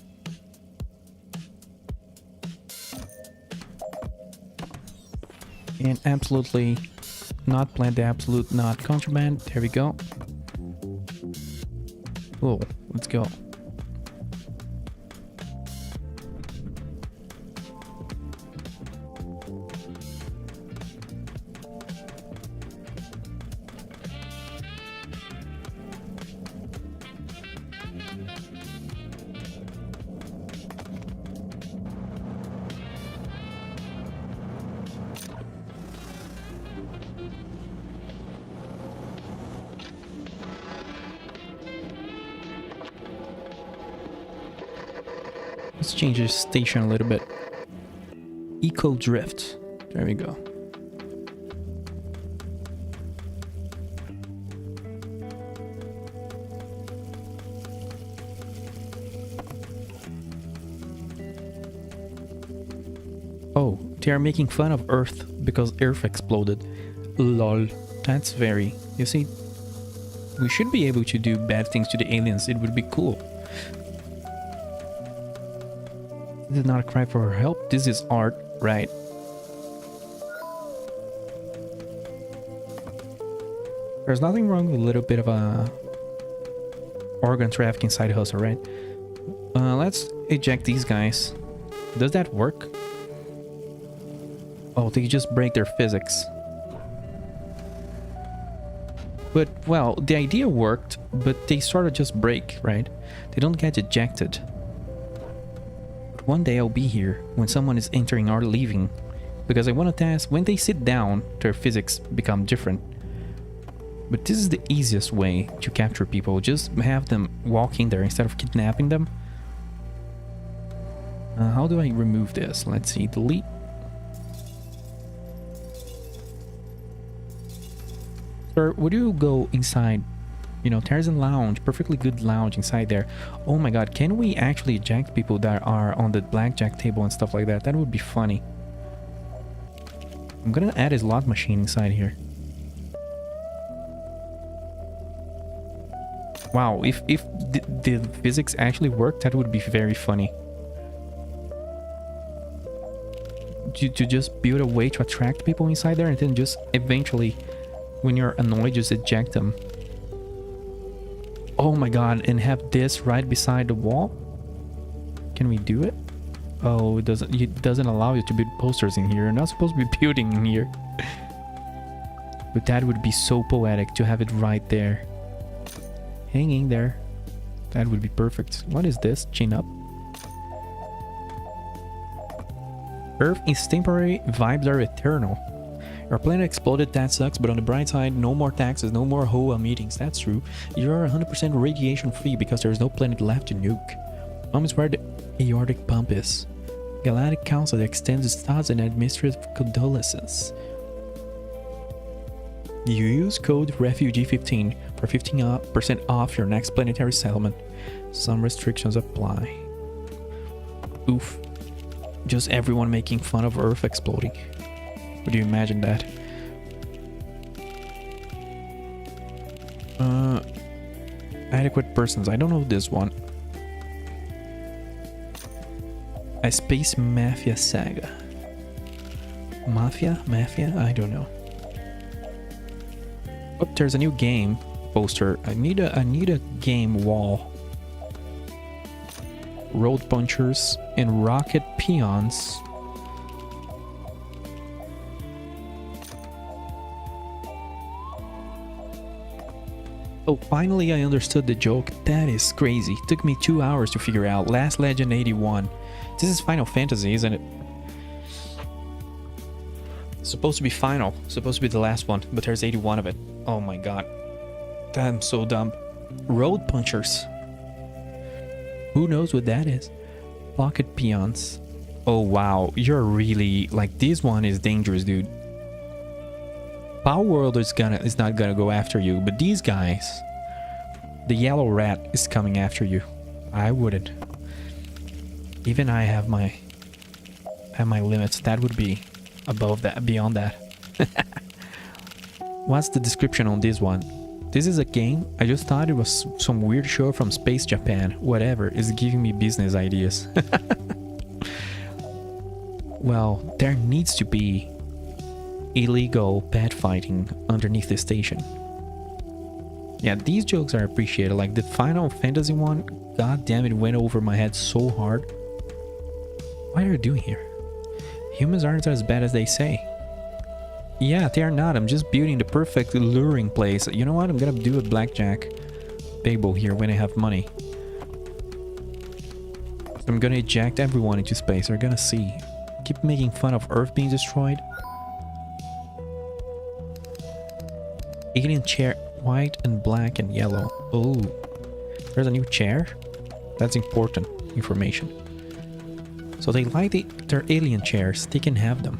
And absolutely not plant the absolute not contraband. There we go. Oh, let's go. Let's change the station a little bit. Eco Drift. There we go. Oh, they are making fun of Earth because Earth exploded. Lol. That's very... You see, we should be able to do bad things to the aliens. It would be cool. This is not a cry for help. This is art, right? There's nothing wrong with a little bit of a organ trafficking side hustle, right? Let's eject these guys. Does that work? Oh, they just break their physics. But, well, the idea worked, but they sort of just break, right? They don't get ejected. One day I'll be here when someone is entering or leaving, because I want to test when they sit down, their physics become different. But this is the easiest way to capture people. Just have them walk in there instead of kidnapping them. How do I remove this? Let's see, delete. Sir, would you go inside? You know, there's a lounge, perfectly good lounge inside there. Oh my god, can we actually eject people that are on the blackjack table and stuff like that? That would be funny. I'm gonna add a slot machine inside here. Wow, if the physics actually worked, that would be very funny. To just build a way to attract people inside there and then just eventually, when you're annoyed, just eject them. Oh my god, and have this right beside the wall? Can we do it? Oh, it doesn't allow you to build posters in here. You're not supposed to be building in here. But that would be so poetic to have it right there. Hanging there. That would be perfect. What is this? Chin up. Earth is temporary, vibes are eternal. Our planet exploded, that sucks, but on the bright side, no more taxes, no more HOA meetings, that's true. You're 100% radiation free because there's no planet left to nuke. Home is where the aortic pump is. Galactic Council extends its thoughts and administrative condolences. You use code REFUGEE15 for 15% off your next planetary settlement. Some restrictions apply. Oof. Just everyone making fun of Earth exploding. Would you imagine that? Adequate persons. I don't know this one. A space mafia saga. Mafia? I don't know. Oh, there's a new game poster. I need a game wall. Road punchers and rocket peons. Oh, finally I understood the joke. That is crazy. It took me 2 hours to figure out. Last Legend 81. This is Final Fantasy, isn't it? It's supposed to be final. It's supposed to be the last one, but there's 81 of it. Oh my god. I'm so dumb. Road punchers. Who knows what that is? Pocket peons. Oh wow, you're really like, this one is dangerous, dude. Power World is not gonna go after you, but these guys, the yellow rat is coming after you. I wouldn't. Even I have my limits. That would be above that, beyond that. What's the description on this one? This is a game. I just thought it was some weird show from Space Japan. Whatever, is giving me business ideas. Well, there needs to be illegal pet fighting underneath the station. Yeah, these jokes are appreciated. Like the Final Fantasy one, god damn it, went over my head so hard. What are you doing here? Humans aren't as bad as they say. Yeah, they are not. I'm just building the perfect luring place. You know what? I'm gonna do a blackjack table here when I have money. I'm gonna eject everyone into space. They're gonna see. Keep making fun of Earth being destroyed. Alien chair, white and black and yellow. Oh, there's a new chair. That's important information. So they like their alien chairs. They can have them.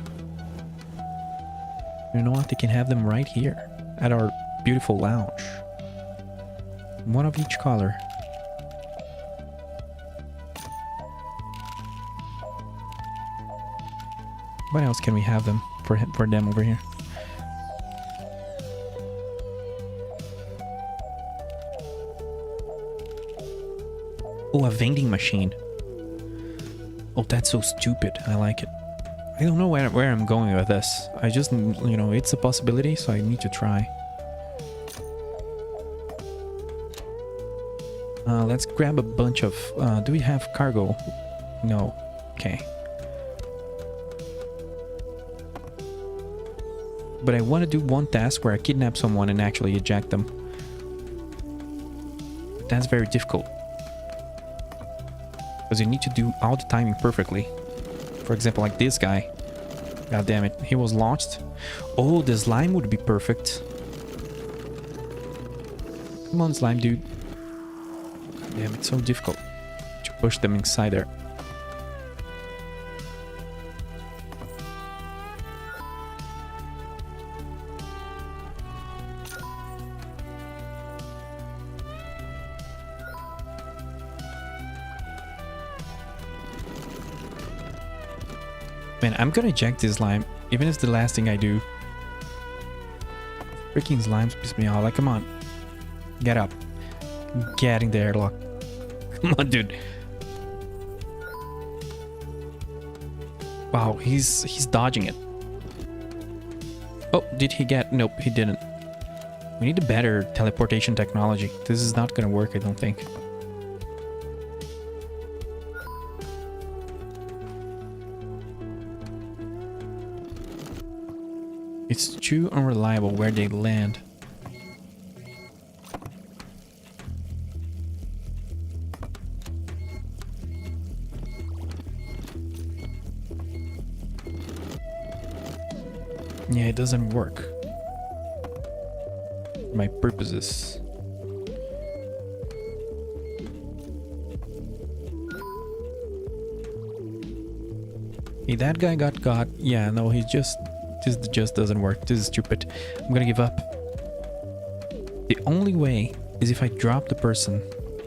You know what? They can have them right here at our beautiful lounge. One of each color. What else can we have them for them over here? Oh, a vending machine. Oh, that's so stupid. I like it. I don't know where I'm going with this. I just, you know, it's a possibility, so I need to try. Let's grab a bunch of... do we have cargo? No. Okay. But I want to do one task where I kidnap someone and actually eject them. That's very difficult. Because you need to do all the timing perfectly. For example, like this guy. God damn it. He was launched. Oh, the slime would be perfect. Come on, slime dude. God damn, it's so difficult to push them inside there. Man, I'm gonna eject this slime, even if it's the last thing I do. Freaking slimes piss me off. Like, come on. Get up. Getting there, look. Come on, dude. Wow, he's dodging it. Oh, did he get... Nope, he didn't. We need a better teleportation technology. This is not gonna work, I don't think. It's too unreliable where they land. Yeah, it doesn't work. For my purposes. Hey, that guy got... Yeah, no, he just... This just doesn't work. This is stupid. I'm gonna give up. The only way is if I drop the person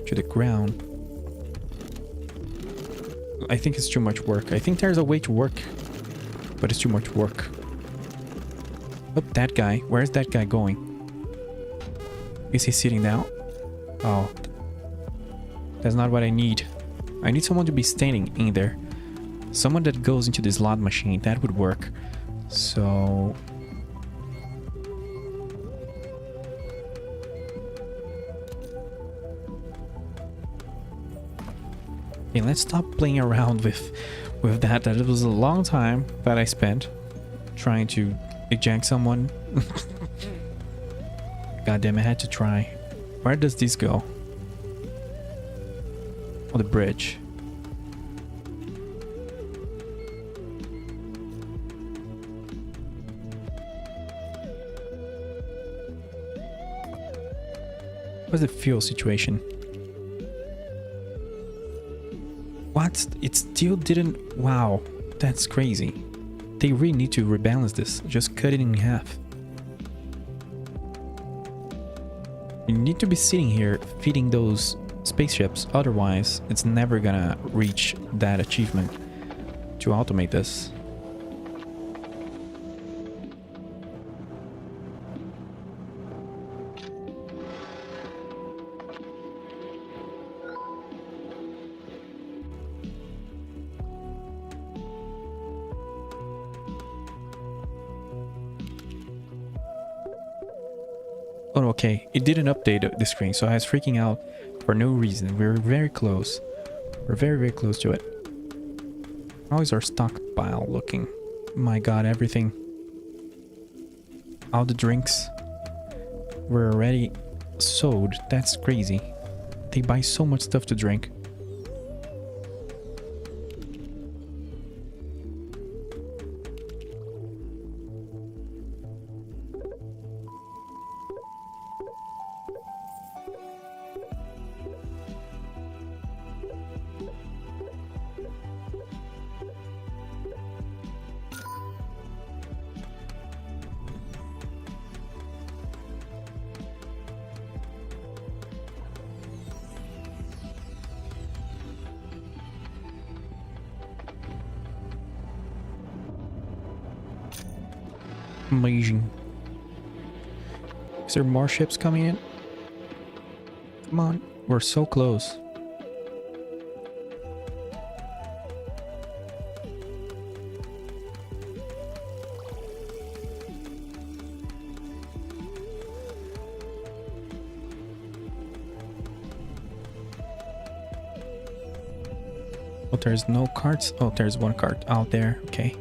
to the ground. I think it's too much work. I think there's a way to work, but it's too much work. Oh, that guy. Where's that guy going? Is he sitting down? Oh. That's not what I need. I need someone to be standing in there. Someone that goes into the slot machine. That would work. So... Okay, let's stop playing around with that. That was a long time that I spent trying to eject someone. God damn, I had to try. Where does this go? On the bridge. What's the fuel situation? What? It still didn't... Wow, that's crazy. They really need to rebalance this. Just cut it in half. You need to be sitting here feeding those spaceships. Otherwise, it's never gonna reach that achievement to automate this. Oh, okay. It didn't update the screen, so I was freaking out for no reason. We're very close. We're very, very close to it. How is our stockpile looking? My god, everything. All the drinks were already sold. That's crazy. They buy so much stuff to drink. Amazing. Is there more ships coming in? Come on, we're so close. Oh, there's no carts. Oh, there's one cart out there. Okay.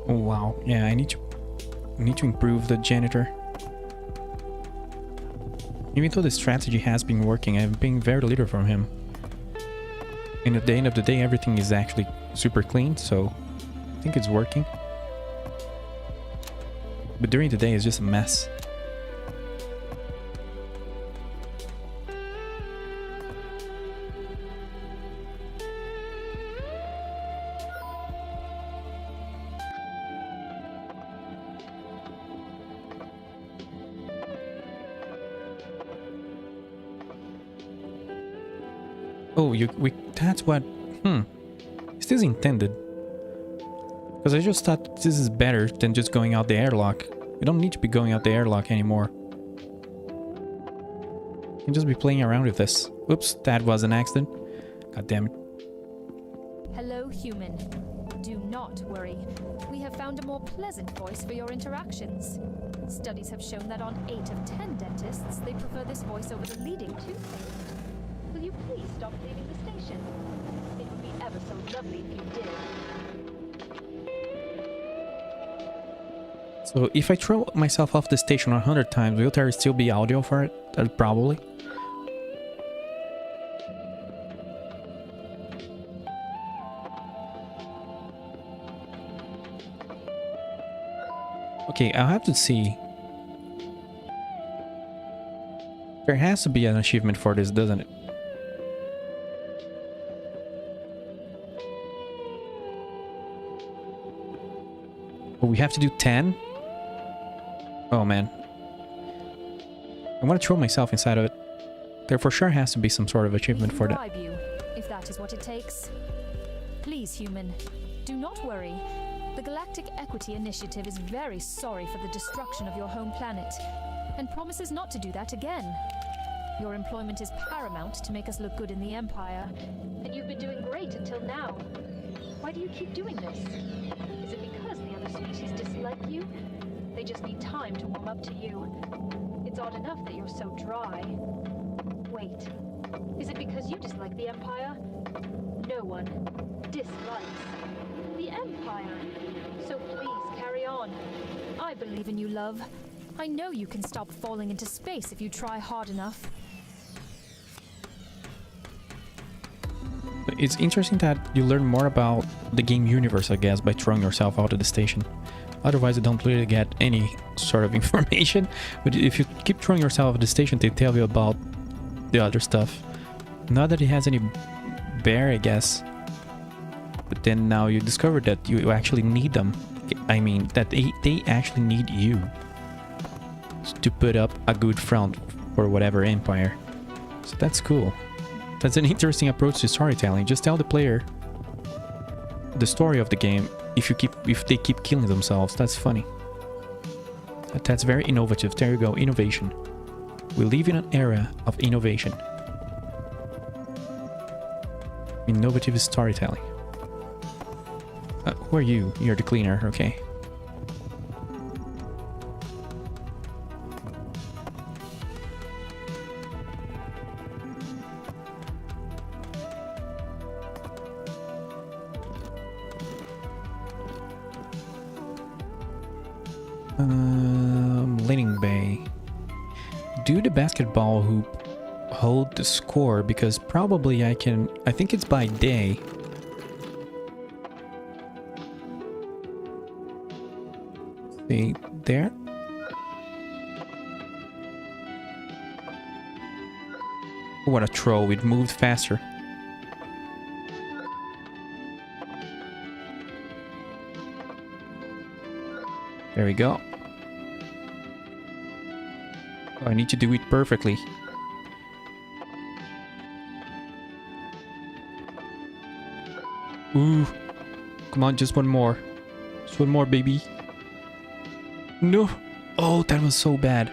Oh wow, yeah, I need to improve the janitor. Even though the strategy has been working, I'm paying very little from him. And at the end of the day, everything is actually super clean, so I think it's working. But during the day, it's just a mess. Oh, that's what... Is this intended? Because I just thought this is better than just going out the airlock. You don't need to be going out the airlock anymore. You can just be playing around with this. Oops, that was an accident. God damn it. Hello, human. Do not worry. We have found a more pleasant voice for your interactions. Studies have shown that on 8 of 10 dentists, they prefer this voice over the leading tooth. Will you please stop leaving the station? It would be ever so lovely if you did. So if I throw myself off the station 100 times, will there still be audio for it? Probably. Okay, I'll have to see. There has to be an achievement for this, doesn't it? Oh, we have to do 10? Oh man. I want to throw myself inside of it. There for sure has to be some sort of achievement for that. Bribe you, if that is what it takes. Please, human, do not worry. The Galactic Equity Initiative is very sorry for the destruction of your home planet, and promises not to do that again. Your employment is paramount to make us look good in the Empire, and you've been doing great until now. Why do you keep doing this? Is it because the other species dislike you? They just need time to warm up to you. It's odd enough that you're so dry. Wait, is it because you dislike the Empire? No one dislikes the Empire. So please carry on. I believe in you, love. I know you can stop falling into space if you try hard enough. It's interesting that you learn more about the game universe, I guess, by throwing yourself out of the station. Otherwise, you don't really get any sort of information. But if you keep throwing yourself out of the station, they tell you about the other stuff. Not that it has any bear, I guess. But then now you discover that you actually need them. I mean, that they actually need you to put up a good front for whatever empire. So that's cool. That's an interesting approach to storytelling. Just tell the player the story of the game if they keep killing themselves. That's funny. That's very innovative. There you go, innovation. We live in an era of innovation. Innovative storytelling. Who are you? You're the cleaner, okay. Landing bay. do the basketball hoop hold the score? Because probably I think it's by day. See there? What a troll, it moved faster. There we go. Oh, I need to do it perfectly. Ooh. Come on, just one more. Just one more, baby. No. Oh, that was so bad.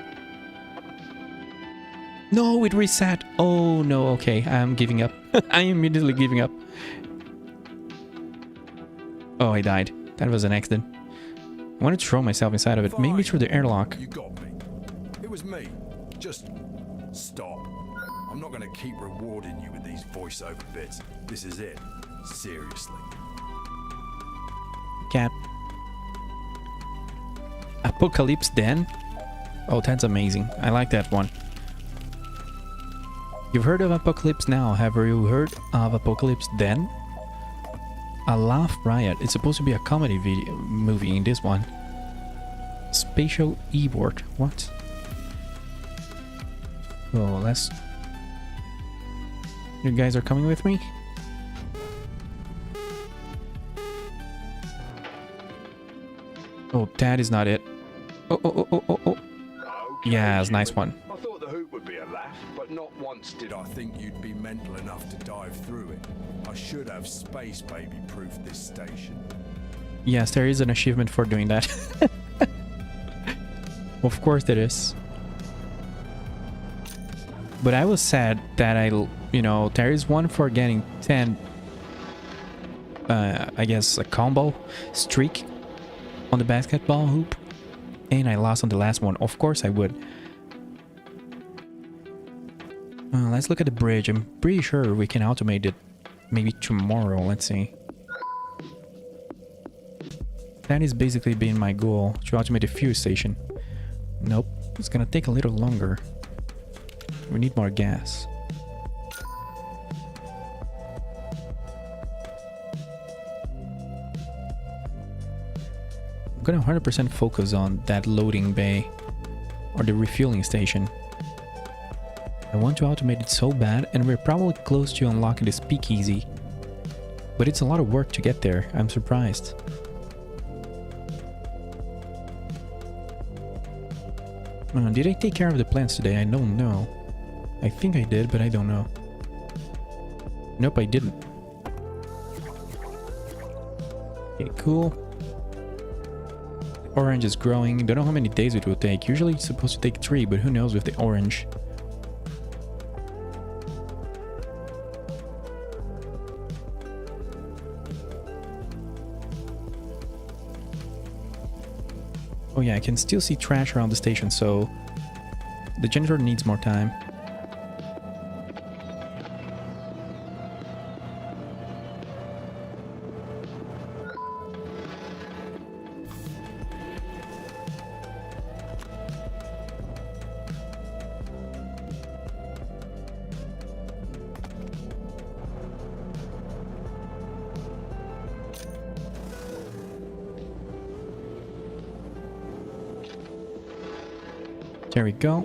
No, it reset. Oh, no. Okay, I'm giving up. I am immediately giving up. Oh, I died. That was an accident. I wanted to throw myself inside of it. Maybe through the airlock. You got me. It was me. Just stop. I'm not going to keep rewarding you with these voiceover bits. This is it. Seriously. Cat. Apocalypse Den? Oh, that's amazing. I like that one. You've heard of Apocalypse Now. Have you heard of Apocalypse Then? A Laugh Riot. It's supposed to be a comedy movie in this one. Spatial E-board. What? Oh, let's... You guys are coming with me? Oh, that is not it. Oh. Okay, Yeah, it's a nice one. I thought the hoop would be a laugh, but not once did Did I think you'd be mental enough to dive through it? I should have space baby proofed this station. Yes, there is an achievement for doing that. Of course there is. But I was sad that there is one for getting 10, I guess a combo streak on the basketball hoop. And I lost on the last one. Of course I would. Let's look at the bridge. I'm pretty sure we can automate it maybe tomorrow. Let's see. That is basically been my goal, to automate the fuel station. Nope, it's gonna take a little longer. We need more gas. I'm gonna 100% focus on that loading bay or the refueling station. I want to automate it so bad, and we're probably close to unlocking the speakeasy. But it's a lot of work to get there. I'm surprised. Did I take care of the plants today? I don't know. I think I did, but I don't know. Nope, I didn't. Okay, cool. Orange is growing. Don't know how many days it will take. Usually it's supposed to take 3, but who knows with the orange. Oh yeah, I can still see trash around the station, so the janitor needs more time. There we go.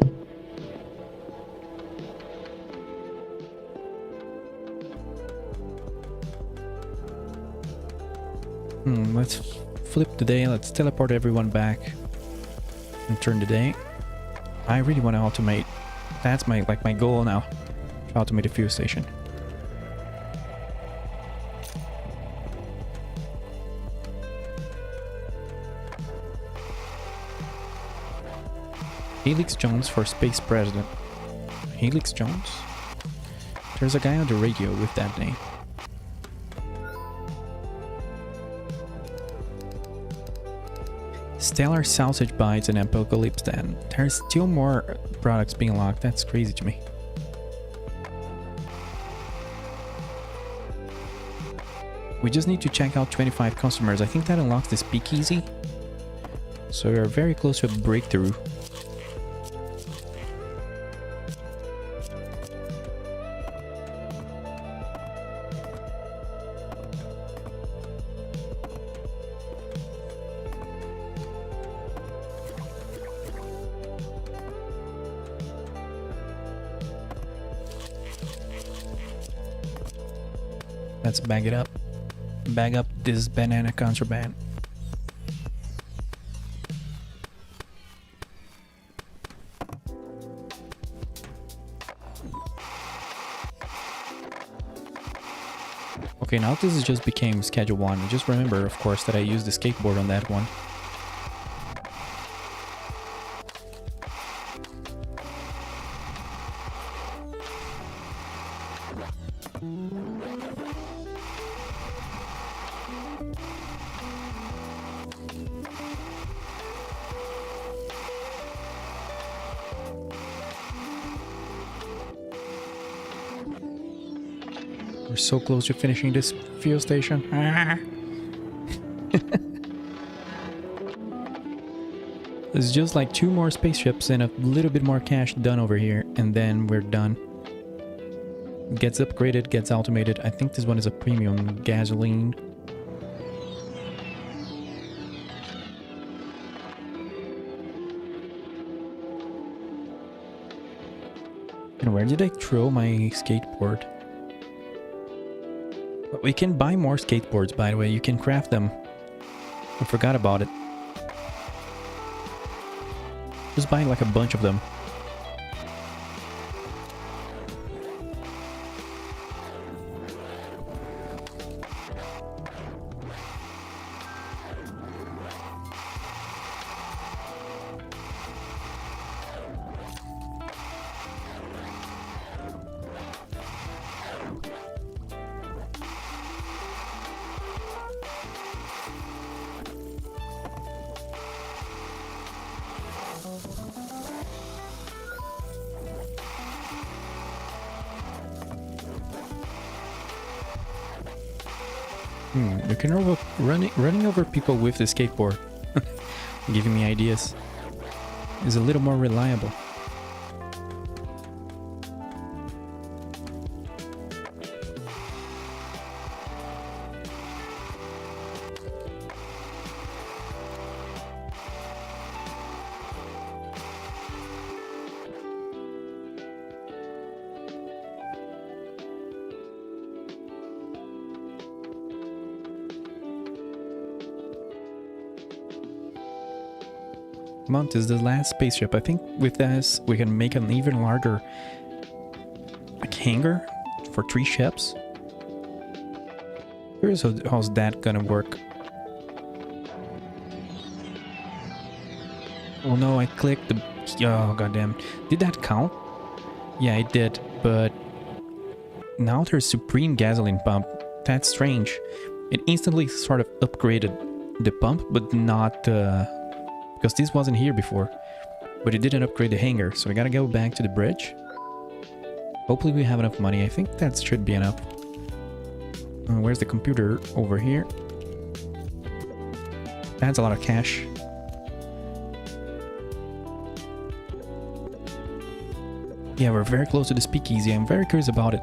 Let's flip the day. Let's teleport everyone back and turn the day. I really want to automate. That's my goal now. To automate a fuel station. Helix Jones for Space President. Helix Jones? There's a guy on the radio with that name. Stellar Sausage Bites and Apocalypse Den. There's still more products being locked. That's crazy to me. We just need to check out 25 customers. I think that unlocks the speakeasy. So we are very close to a breakthrough. Let's bag it up. Bag up this banana contraband. Okay, now this is just became schedule 1. Just remember, of course, that I used the skateboard on that one. We're so close to finishing this fuel station. There's just like 2 more spaceships and a little bit more cash done over here, and then we're done. Gets upgraded, gets automated. I think this one is a premium gasoline. And where did I throw my skateboard? But we can buy more skateboards, by the way. You can craft them. I forgot about it. Just buy like a bunch of them. You can running over people with the skateboard, giving me ideas, is a little more reliable. Come on, this is the last spaceship. I think with this we can make an even larger like hangar for 3 ships. Here's how's that gonna work. Oh no, I clicked the... Oh goddamn. Did that count? Yeah, it did, but now there's Supreme Gasoline Pump. That's strange. It instantly sort of upgraded the pump, but not because this wasn't here before. But it didn't upgrade the hangar, so we gotta go back to the bridge. Hopefully we have enough money. I think that should be enough. Where's the computer? Over here. That's a lot of cash. Yeah, we're very close to the speakeasy. I'm very curious about it.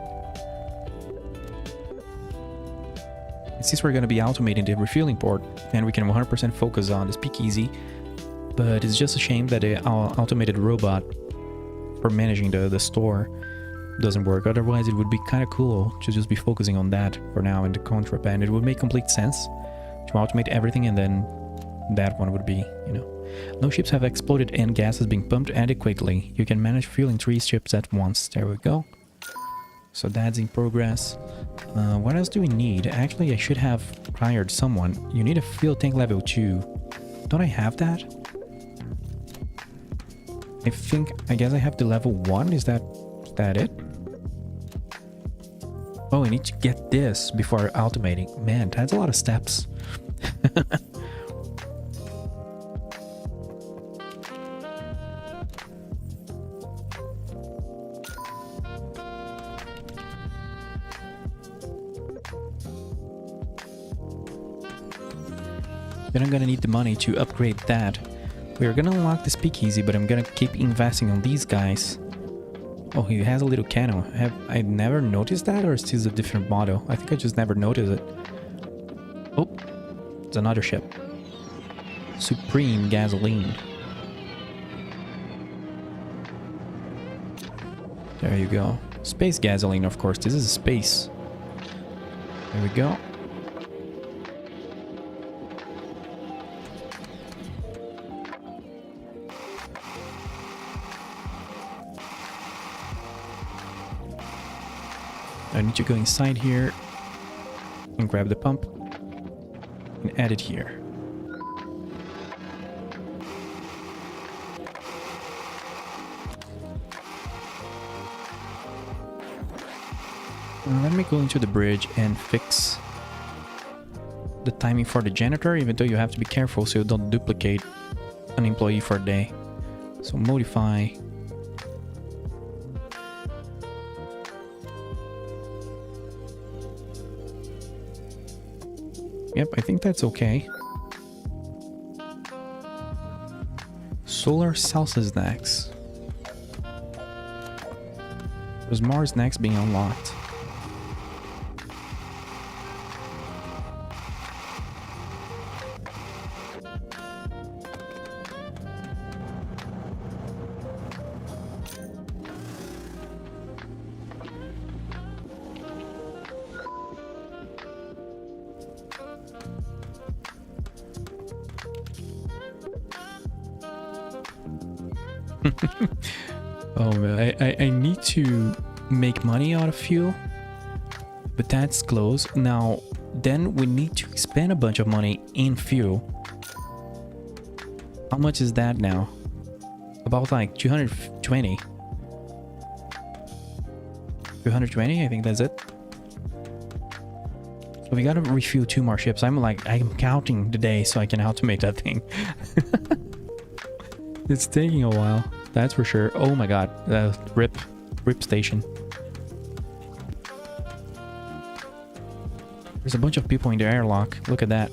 Since we're going to be automating the refueling port, and we can 100% focus on the speakeasy, but it's just a shame that the automated robot for managing the store doesn't work. Otherwise, it would be kind of cool to just be focusing on that for now in the contraband. It would make complete sense to automate everything, and then that one would be, you know. No ships have exploded and gas is being pumped adequately. You can manage fueling 3 ships at once. There we go. So that's in progress. What else do we need? Actually, I should have hired someone. You need a fuel tank level 2. Don't I have that? I guess I have the level 1. Is that it? Oh, I need to get this before automating. Man, that's a lot of steps. Then I'm gonna need the money to upgrade that. We're gonna unlock the speakeasy, but I'm gonna keep investing on these guys. Oh, he has a little cannon. Have I never noticed that, or is this a different model? I think I just never noticed it. Oh, it's another ship. Supreme Gasoline. There you go. Space gasoline, of course. This is space. There we go. I need to go inside here and grab the pump and add it here. Let me go into the bridge and fix the timing for the janitor, even though you have to be careful so you don't duplicate an employee for a day. So modify. Yep, I think that's okay. Solar salsa snacks. There's more snacks being unlocked. Oh man, I need to make money out of fuel, but that's close. Now, then we need to spend a bunch of money in fuel. How much is that now? About like 220. 220, I think that's it. So we gotta refuel 2 more ships. I'm counting the day so I can automate that thing. It's taking a while, that's for sure. Oh my god, rip station. There's a bunch of people in the airlock. Look at that.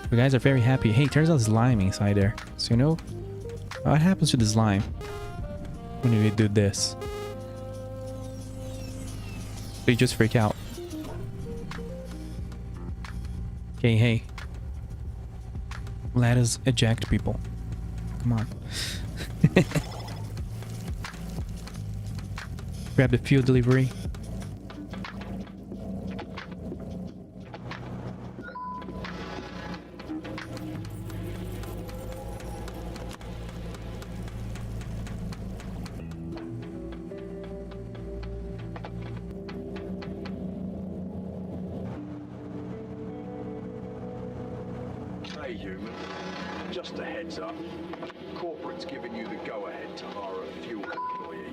You guys are very happy. Hey, there's a slime inside there. So you know what happens to the slime when we do this? They just freak out. Okay, hey. Let us eject people. Come on. Grab the fuel delivery. Hey, human. Just a heads up. Corporate's giving you the go-ahead to hire a fuel employee.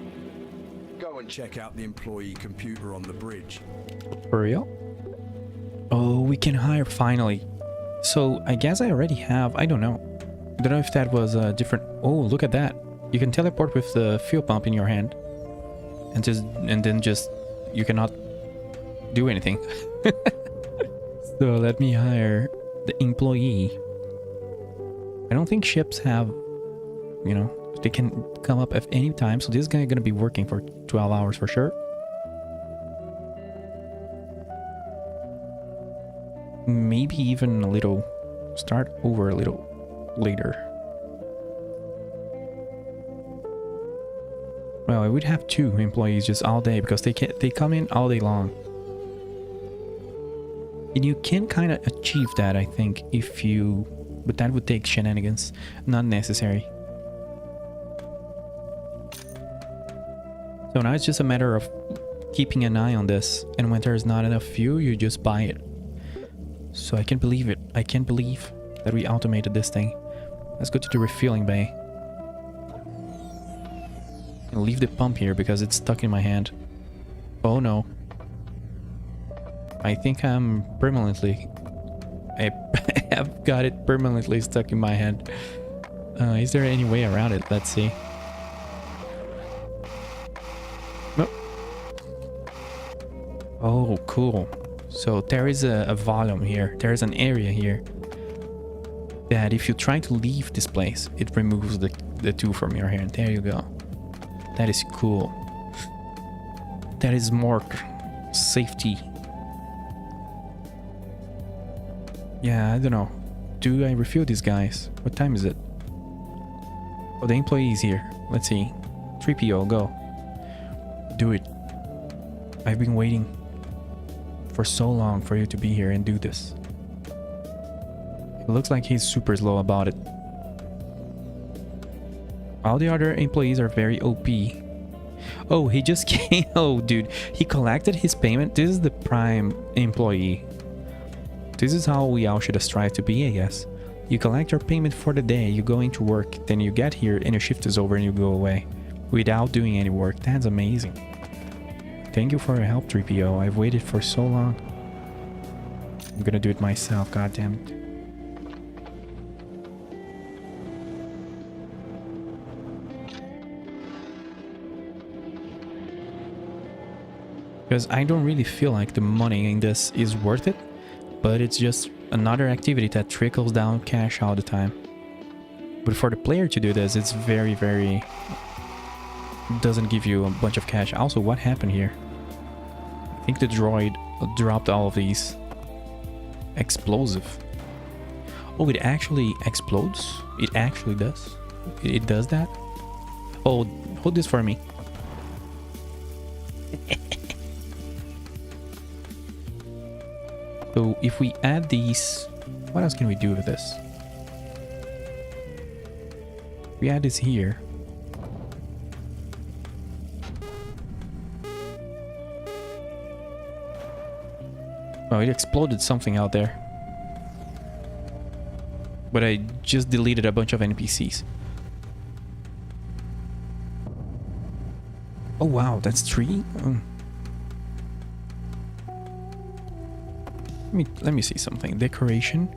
Go and check out the employee computer on the bridge. For real? Oh, we can hire finally. So I guess I already have. I don't know. I don't know if that was a different. Oh, look at that. You can teleport with the fuel pump in your hand, and then just you cannot do anything. So let me hire the employee. I don't think ships have, you know, they can come up at any time. So this guy is gonna be working for 12 hours for sure. Maybe even a little, start over a little later. Well, I would have 2 employees just all day because they come in all day long. And you can kind of achieve that, I think, if you, but that would take shenanigans, not necessary. So now it's just a matter of keeping an eye on this, and when there's not enough fuel, you just buy it. So I can't believe it. I can't believe that we automated this thing. Let's go to the refueling bay. And leave the pump here because it's stuck in my hand. Oh no. I think I'm permanently... I have got it permanently stuck in my hand. Is there any way around it? Let's see. Nope. Oh, cool. So there is a volume here. There is an area here that if you try to leave this place, it removes the 2 from your hand. There you go. That is cool. That is more safety. Yeah, I don't know. Do I refuel these guys? What time is it? Oh, the employee is here. Let's see. 3PO, go. Do it. I've been waiting for so long for you to be here and do this. It looks like he's super slow about it. All the other employees are very OP. Oh, he just came. Oh, dude. He collected his payment. This is the prime employee. This is how we all should strive to be, I guess. You collect your payment for the day, you go into work, then you get here and your shift is over and you go away. Without doing any work. That's amazing. Thank you for your help, 3PO. I've waited for so long. I'm gonna do it myself, goddammit. Because I don't really feel like the money in this is worth it, but it's just another activity that trickles down cash all the time. But for the player to do this, it's very, very... doesn't give you a bunch of cash. Also, what happened here? I think the droid dropped all of these. Explosive. Oh, it actually explodes? It actually does? It does that? Oh, hold this for me. So if we add these, what else can we do with this? We add this here. Oh, it exploded something out there. But I just deleted a bunch of NPCs. Oh wow, that's 3? Let me see something. Decoration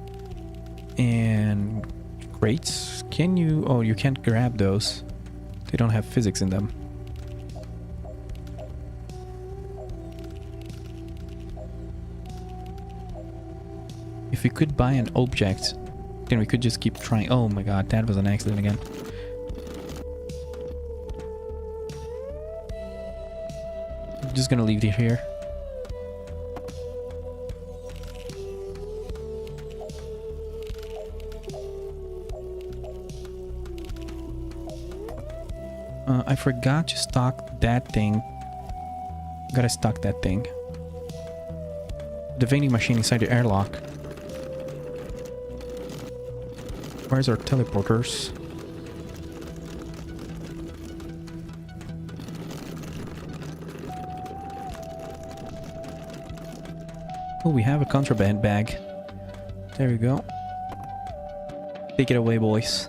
and crates. Can you... oh, you can't grab those. They don't have physics in them. If we could buy an object, then we could just keep trying. Oh my god, that was an accident again. I'm just gonna leave it here. I forgot to stock that thing. Gotta stock that thing. The vending machine inside the airlock. Where's our teleporters? Oh, we have a contraband bag. There we go. Take it away, boys.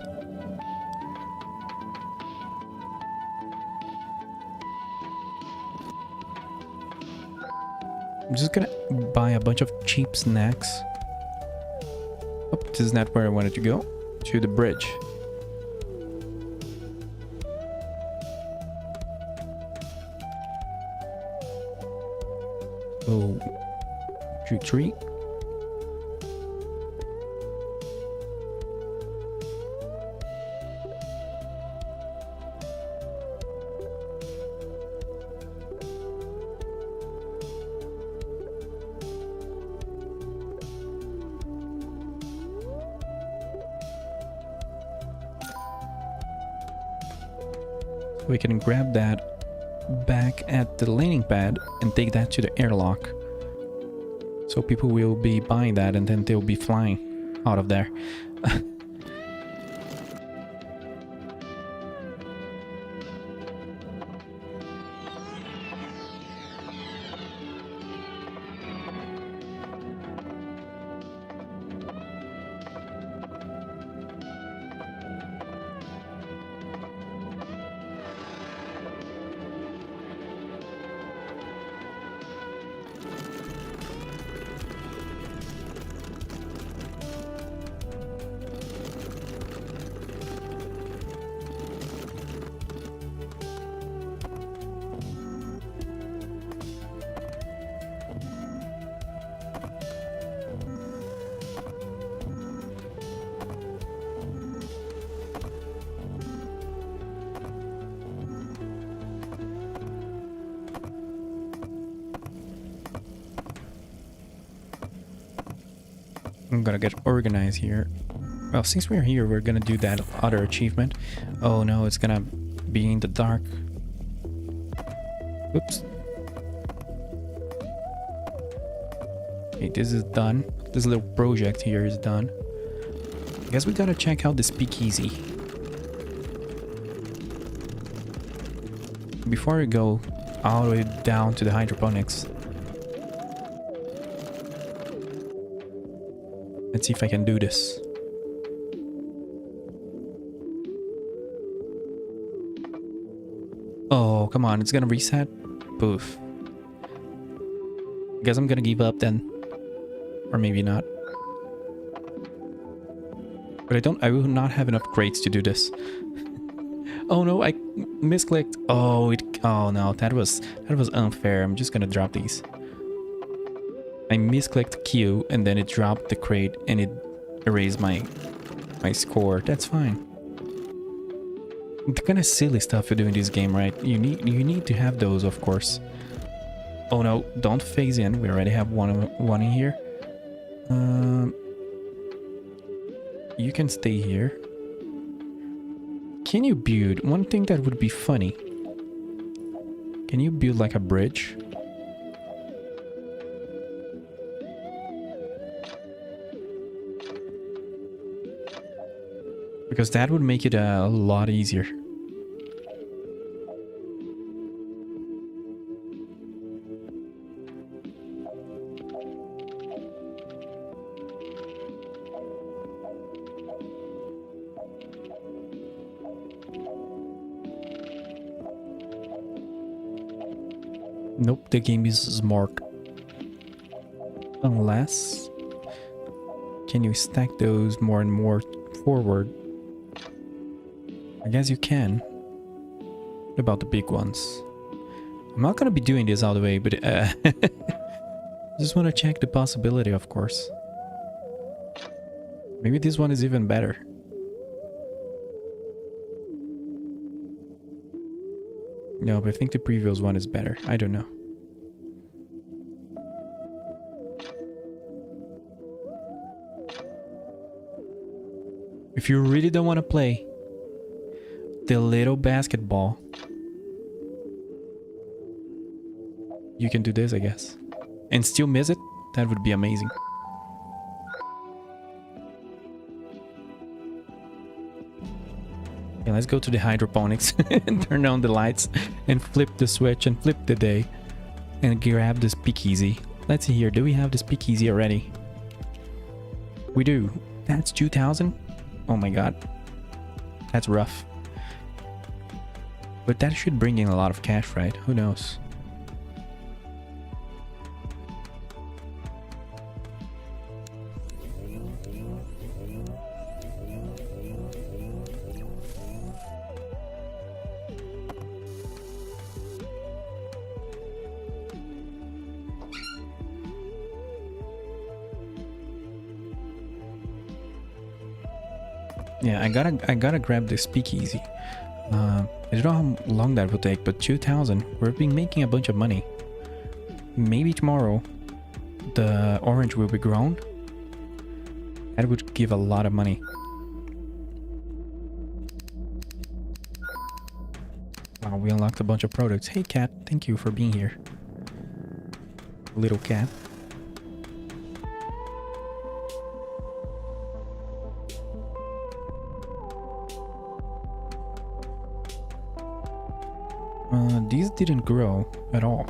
I'm just gonna buy a bunch of cheap snacks. Oh, this is not where I wanted to go. To the bridge. Oh, 2, 3. We can grab that back at the landing pad and take that to the airlock. So people will be buying that and then they'll be flying out of there. I'm gonna get organized here. Well, since we're here, we're gonna do that other achievement. Oh no, it's gonna be in the dark. Oops. Okay, this is done. This little project here is done. I guess we gotta check out the speakeasy. Before we go all the way down to the hydroponics. Let's see if I can do this. Oh, come on. It's gonna reset. Poof. Guess I'm gonna give up then. Or maybe not. But I will not have enough crates to do this. Oh no, I misclicked. Oh, oh no, that was unfair. I'm just gonna drop these. I misclicked Q and then it dropped the crate and it erased my score. That's fine. The kind of silly stuff you do in this game, right? You need to have those, of course. Oh no, don't phase in. We already have one in here. You can stay here. Can you build one thing that would be funny? Can you build like a bridge? Because that would make it a lot easier. Nope, the game is smart. Unless... Can you stack those more and more forward? I guess you can. What about the big ones? I'm not gonna be doing this all the way, but just want to check the possibility, of course. Maybe this one is even better. No, but I think the previous one is better. I don't know. If you really don't want to play the little basketball, you can do this, I guess. And still miss it? That would be amazing. Yeah, let's go to the hydroponics and turn on the lights and flip the switch and flip the day and grab the speakeasy. Let's see here. Do we have the speakeasy already? We do. That's 2,000? Oh my god. That's rough. But that should bring in a lot of cash, right? Who knows? Yeah, I gotta grab the speakeasy. I don't know how long that will take, but 2,000. We've been making a bunch of money. Maybe tomorrow the orange will be grown. That would give a lot of money. Wow, we unlocked a bunch of products. Hey cat, thank you for being here. Little cat. These didn't grow at all.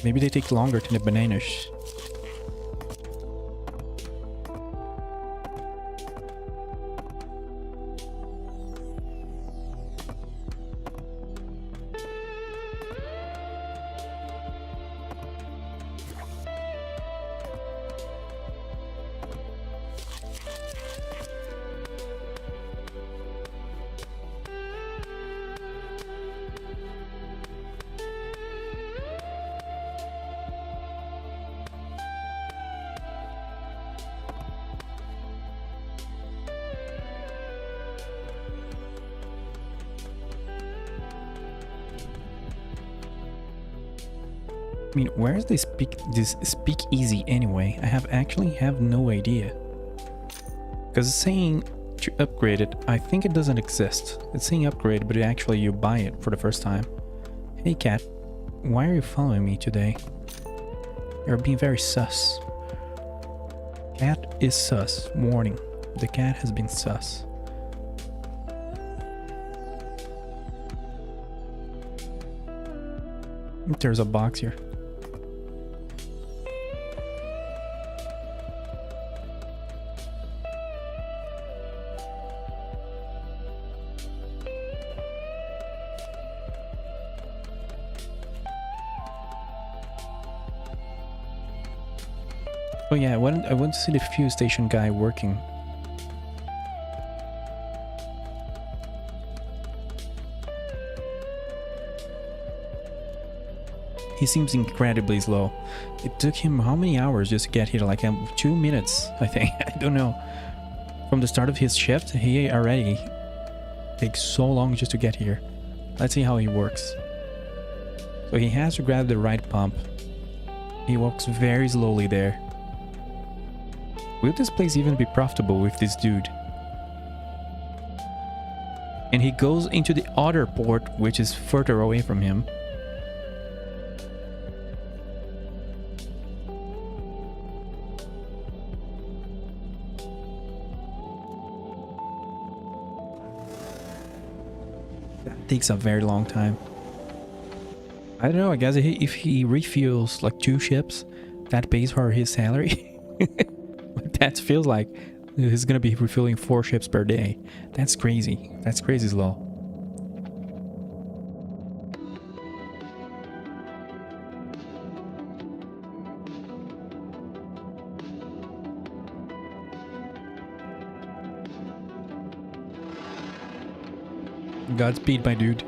Maybe they take longer than the bananas. I mean, where's this speakeasy anyway? I actually have no idea. Because it's saying to upgrade it. I think it doesn't exist. It's saying upgrade, but actually you buy it for the first time. Hey cat, why are you following me today? You're being very sus. Cat is sus. Warning. The cat has been sus. There's a box here. Oh yeah, I want to see the fuel station guy working. He seems incredibly slow. It took him how many hours just to get here? Like 2 minutes, I think. I don't know. From the start of his shift, he already takes so long just to get here. Let's see how he works. So he has to grab the right pump. He walks very slowly there. Will this place even be profitable with this dude? And he goes into the other port, which is further away from him. That takes a very long time. I don't know, I guess if he refuels like 2 ships, that pays for his salary. That feels like he's gonna be refueling 4 ships per day. That's crazy. That's crazy slow. Godspeed, my dude.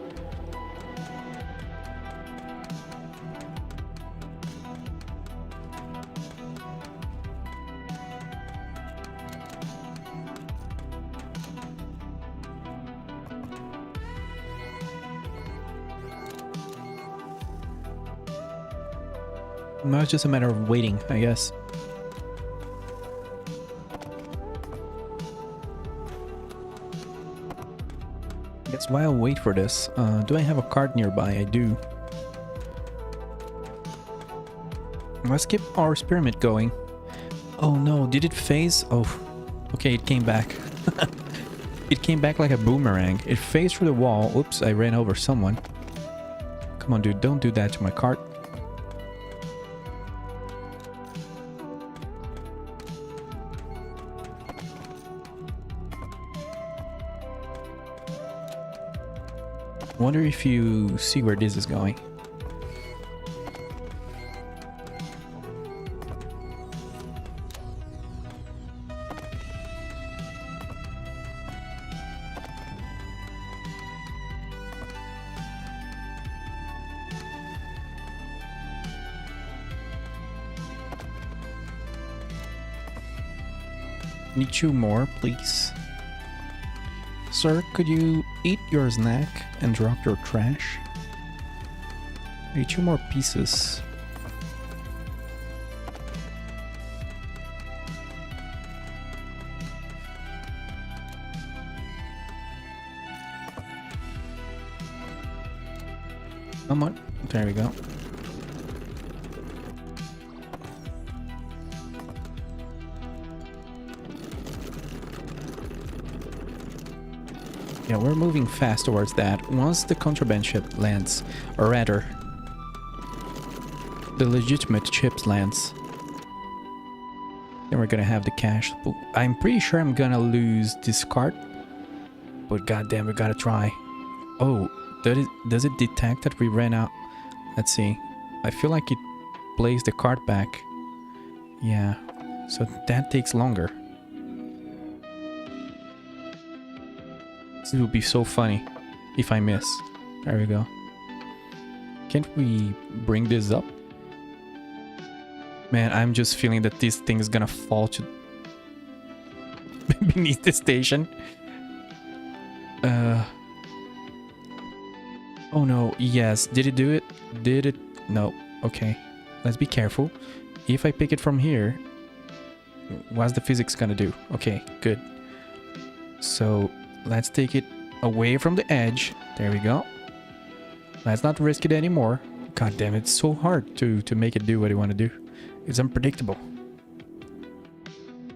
Now it's just a matter of waiting, I guess. Guess while I wait for this, do I have a cart nearby? I do. Let's keep our experiment going. Oh no, did it phase? Oh, okay, it came back. It came back like a boomerang. It phased through the wall. Oops, I ran over someone. Come on, dude, don't do that to my cart. Wonder if you see where this is going. Need 2 more, please. Sir, could you eat your snack and drop your trash? Need 2 more pieces. Come on. There we go. Yeah, we're moving fast towards that. Once the contraband ship lands, or rather, the legitimate ship lands, then we're gonna have the cash. But I'm pretty sure I'm gonna lose this cart, but goddamn, we gotta try. Oh, does it detect that we ran out? Let's see. I feel like it plays the cart back. Yeah, so that takes longer. This would be so funny if I miss. There we go. Can't we bring this up? Man, I'm just feeling that this thing is gonna fall to beneath the station. Oh no, yes. Did it do it? Did it? No. Okay. Let's be careful. If I pick it from here, what's the physics gonna do? Okay, good. So let's take it away from the edge. There we go. Let's not risk it anymore. God damn, it's so hard to make it do what you want to do. It's unpredictable.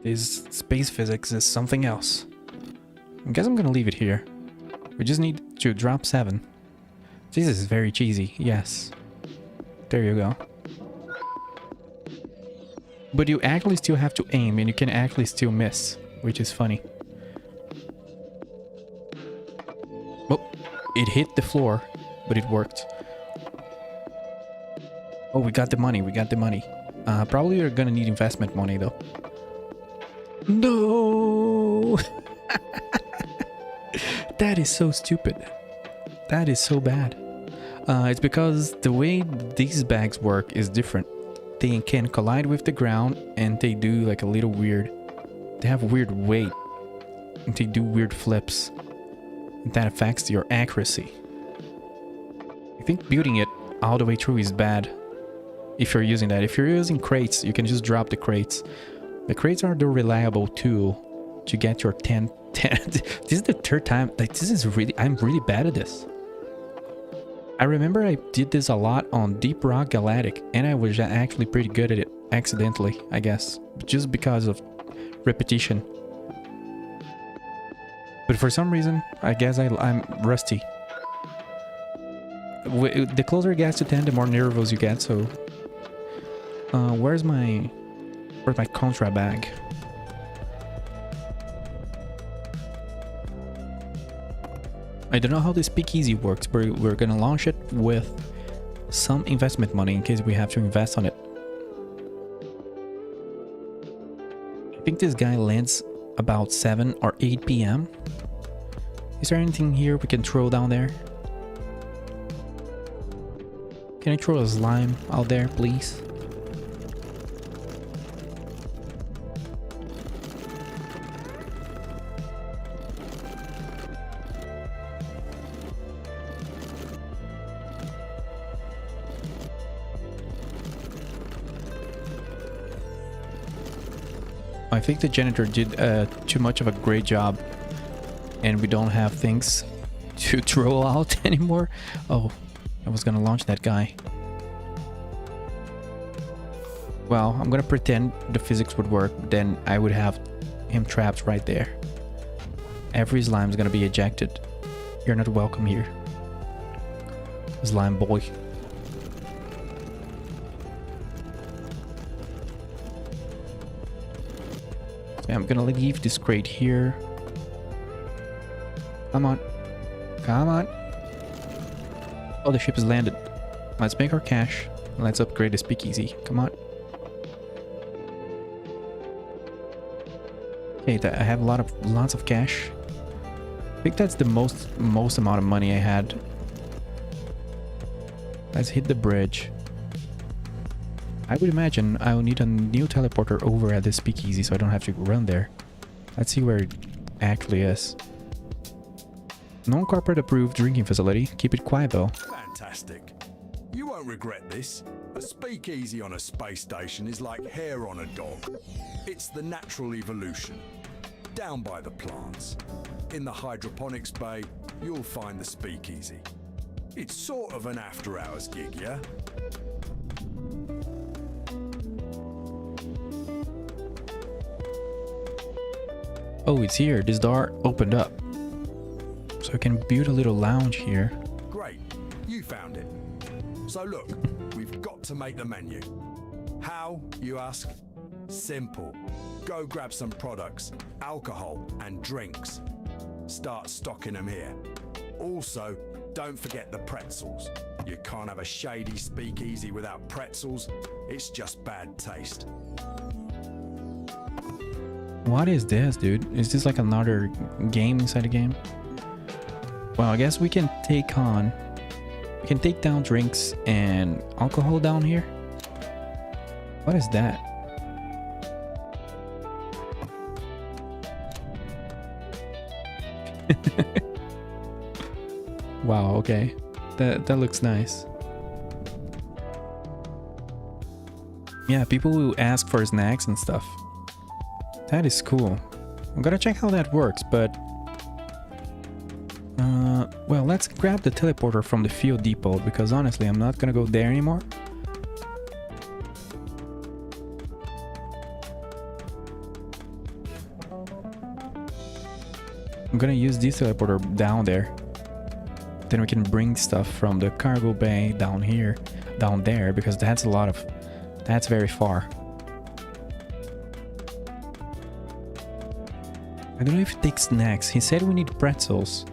This space physics is something else. I guess I'm gonna leave it here. We just need to drop 7. This is very cheesy, yes. There you go. But you actually still have to aim and you can actually still miss, which is funny. Oh, it hit the floor, but it worked. Oh, we got the money, we got the money. Probably we're gonna need investment money though. No! That is so stupid. That is so bad. It's because the way these bags work is different. They can collide with the ground and they do like a little weird. They have weird weight and they do weird flips. And that affects your accuracy. I think building it all the way through is bad. If you're using that. If you're using crates, you can just drop the crates. The crates are the reliable tool to get your 10. This is the third time. Like, this is really, I'm really bad at this. I remember I did this a lot on Deep Rock Galactic, and I was actually pretty good at it, accidentally, I guess, just because of repetition. But for some reason, I guess I'm rusty. The closer it gets to 10, the more nervous you get, so... where's my contra bag? I don't know how this speakeasy works, but we're gonna launch it with some investment money in case we have to invest on it. I think this guy lands about 7 or 8 p.m. Is there anything here we can throw down there? Can I throw a slime out there, please? I think the janitor did too much of a great job and we don't have things to throw out anymore. Oh, I was gonna launch that guy. Well, I'm gonna pretend the physics would work, then I would have him trapped right there. Every slime is gonna be ejected. You're not welcome here, slime boy. I'm gonna leave this crate here. Come on. Come on. Oh, the ship has landed. Let's make our cash. Let's upgrade the speakeasy. Come on. Okay, I have lots of cash. I think that's the most amount of money I had. Let's hit the bridge. I would imagine I will need a new teleporter over at the speakeasy so I don't have to run there. Let's see where it actually is. Non-corporate approved drinking facility. Keep it quiet though. Fantastic. You won't regret this. A speakeasy on a space station is like hair on a dog. It's the natural evolution. Down by the plants. In the hydroponics bay, you'll find the speakeasy. It's sort of an after-hours gig, yeah? Oh, it's here. This door opened up. So I can build a little lounge here. Great. You found it. So look, we've got to make the menu. How, you ask? Simple. Go grab some products, alcohol and drinks. Start stocking them here. Also, don't forget the pretzels. You can't have a shady speakeasy without pretzels. It's just bad taste. What is this, dude? Is this like another game inside the game? Well, I guess we can take down drinks and alcohol down here. What is that? Wow, okay. That looks nice. Yeah, people will ask for snacks and stuff. That is cool. I'm gonna check how that works, but Well, let's grab the teleporter from the fuel depot, because honestly, I'm not gonna go there anymore. I'm gonna use this teleporter down there. Then we can bring stuff from the cargo bay down here, down there, because that's a lot of... That's very far. I don't know if it takes snacks. He said we need pretzels.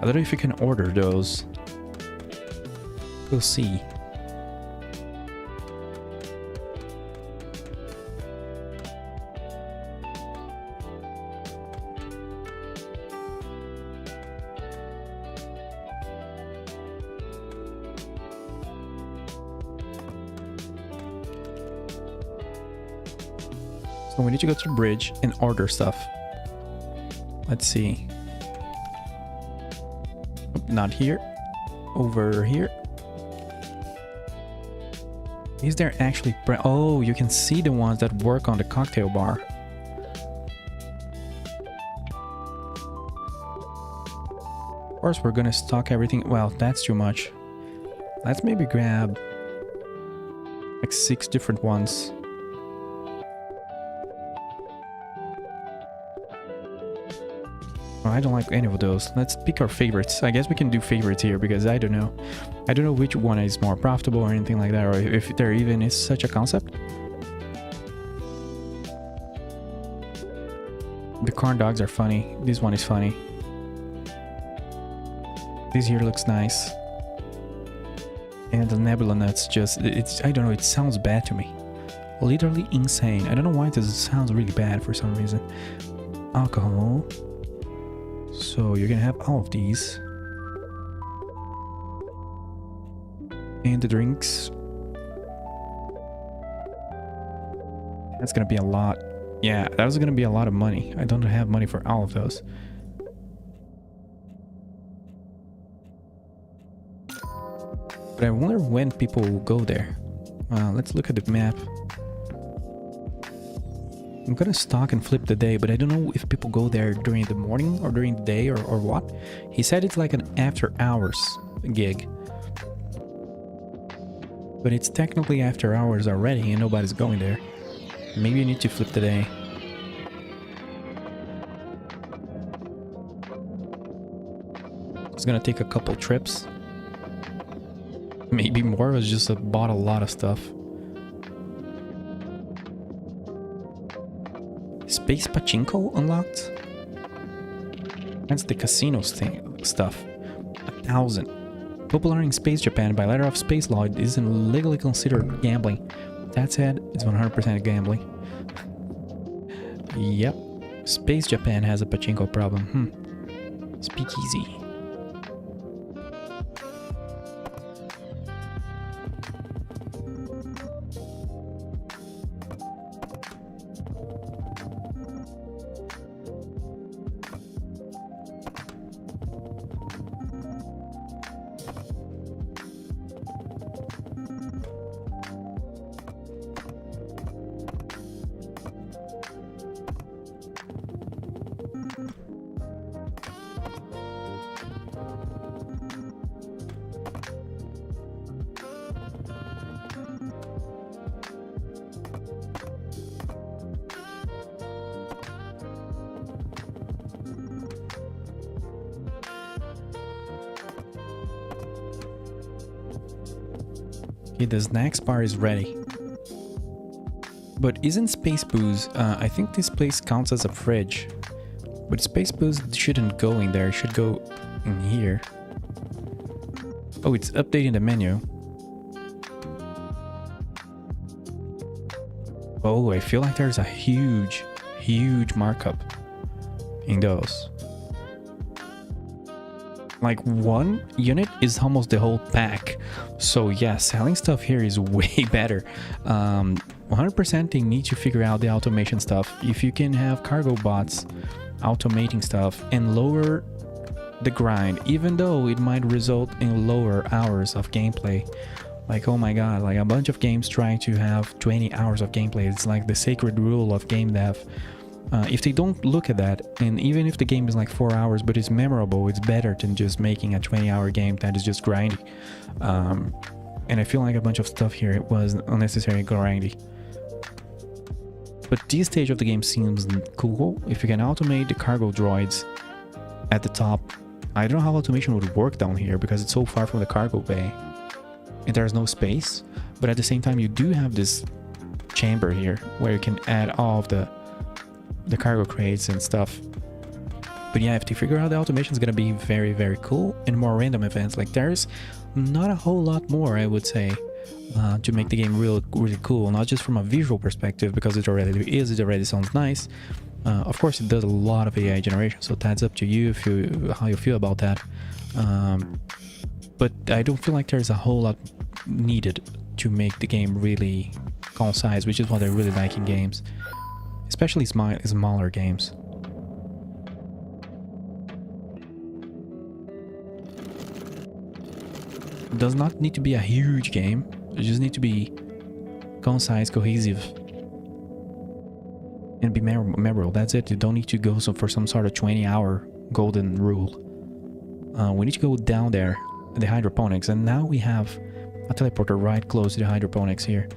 I don't know if you can order those. We'll see. So we need to go to the bridge and order stuff. Let's see. Not here. Over here. Is there actually... Oh, you can see the ones that work on the cocktail bar. Of course, we're gonna stock everything. Well, that's too much. Let's maybe grab like 6 different ones. I don't like any of those. Let's pick our favorites. I guess we can do favorites here because I don't know. I don't know which one is more profitable or anything like that, or if there even is such a concept. The corn dogs are funny. This one is funny. This here looks nice. And the nebula nuts just... It's... I don't know, it sounds bad to me. Literally insane. I don't know why it sounds really bad for some reason. Alcohol. So you're gonna have all of these. And the drinks. That's gonna be a lot. Yeah, that was gonna be a lot of money. I don't have money for all of those. But I wonder when people will go there. Let's look at the map. I'm gonna stock and flip the day, but I don't know if people go there during the morning or during the day or what. He said it's like an after hours gig. But it's technically after hours already and nobody's going there. Maybe you need to flip the day. It's gonna take a couple trips. Maybe more. I just bought a lot of stuff. Space Pachinko unlocked? That's the casinos thing stuff. 1,000. Popular in Space Japan by letter of space law, it isn't legally considered gambling. That said, it's 100% gambling. Yep. Space Japan has a pachinko problem. Speakeasy. Okay, the snacks bar is ready. But isn't Space Booze... I think this place counts as a fridge. But Space Booze shouldn't go in there. It should go in here. Oh, it's updating the menu. Oh, I feel like there's a huge, huge markup in those. Like one unit is almost the whole pack. So yeah, selling stuff here is way better. 100% they need to figure out the automation stuff. If you can have cargo bots automating stuff and lower the grind, even though it might result in lower hours of gameplay. Like, oh my god, like a bunch of games trying to have 20 hours of gameplay. It's like the sacred rule of game dev. If they don't look at that, and even if the game is like 4 hours but it's memorable, it's better than just making a 20-hour game that is just grindy. And I feel like a bunch of stuff here was unnecessarily grindy. But this stage of the game seems cool. If you can automate the cargo droids at the top, I don't know how automation would work down here because it's so far from the cargo bay and there's no space. But at the same time, you do have this chamber here where you can add all of the cargo crates and stuff. But yeah, if they figure out the automation is gonna be very, very cool, and more random events. Like there's not a whole lot more, I would say, to make the game really cool. Not just from a visual perspective, because it already sounds nice. Of course, it does a lot of AI generation, so that's up to you how you feel about that. But I don't feel like there's a whole lot needed to make the game really concise, which is what I really like in games, especially smaller games. It does not need to be a huge game. It just need to be concise, cohesive, and be memorable. That's it. You don't need to go for some sort of 20-hour golden rule. We need to go down there, the hydroponics, and now we have a teleporter right close to the hydroponics here.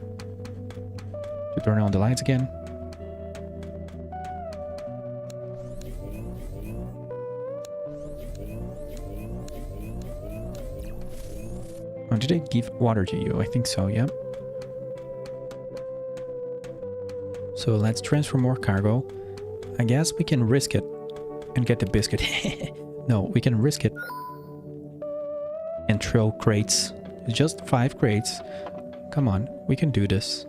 To turn on the lights again. Oh, did I give water to you? I think so, yeah. So let's transfer more cargo. I guess we can risk it and get the biscuit. No, we can risk it and throw crates. Just 5 crates. Come on, we can do this.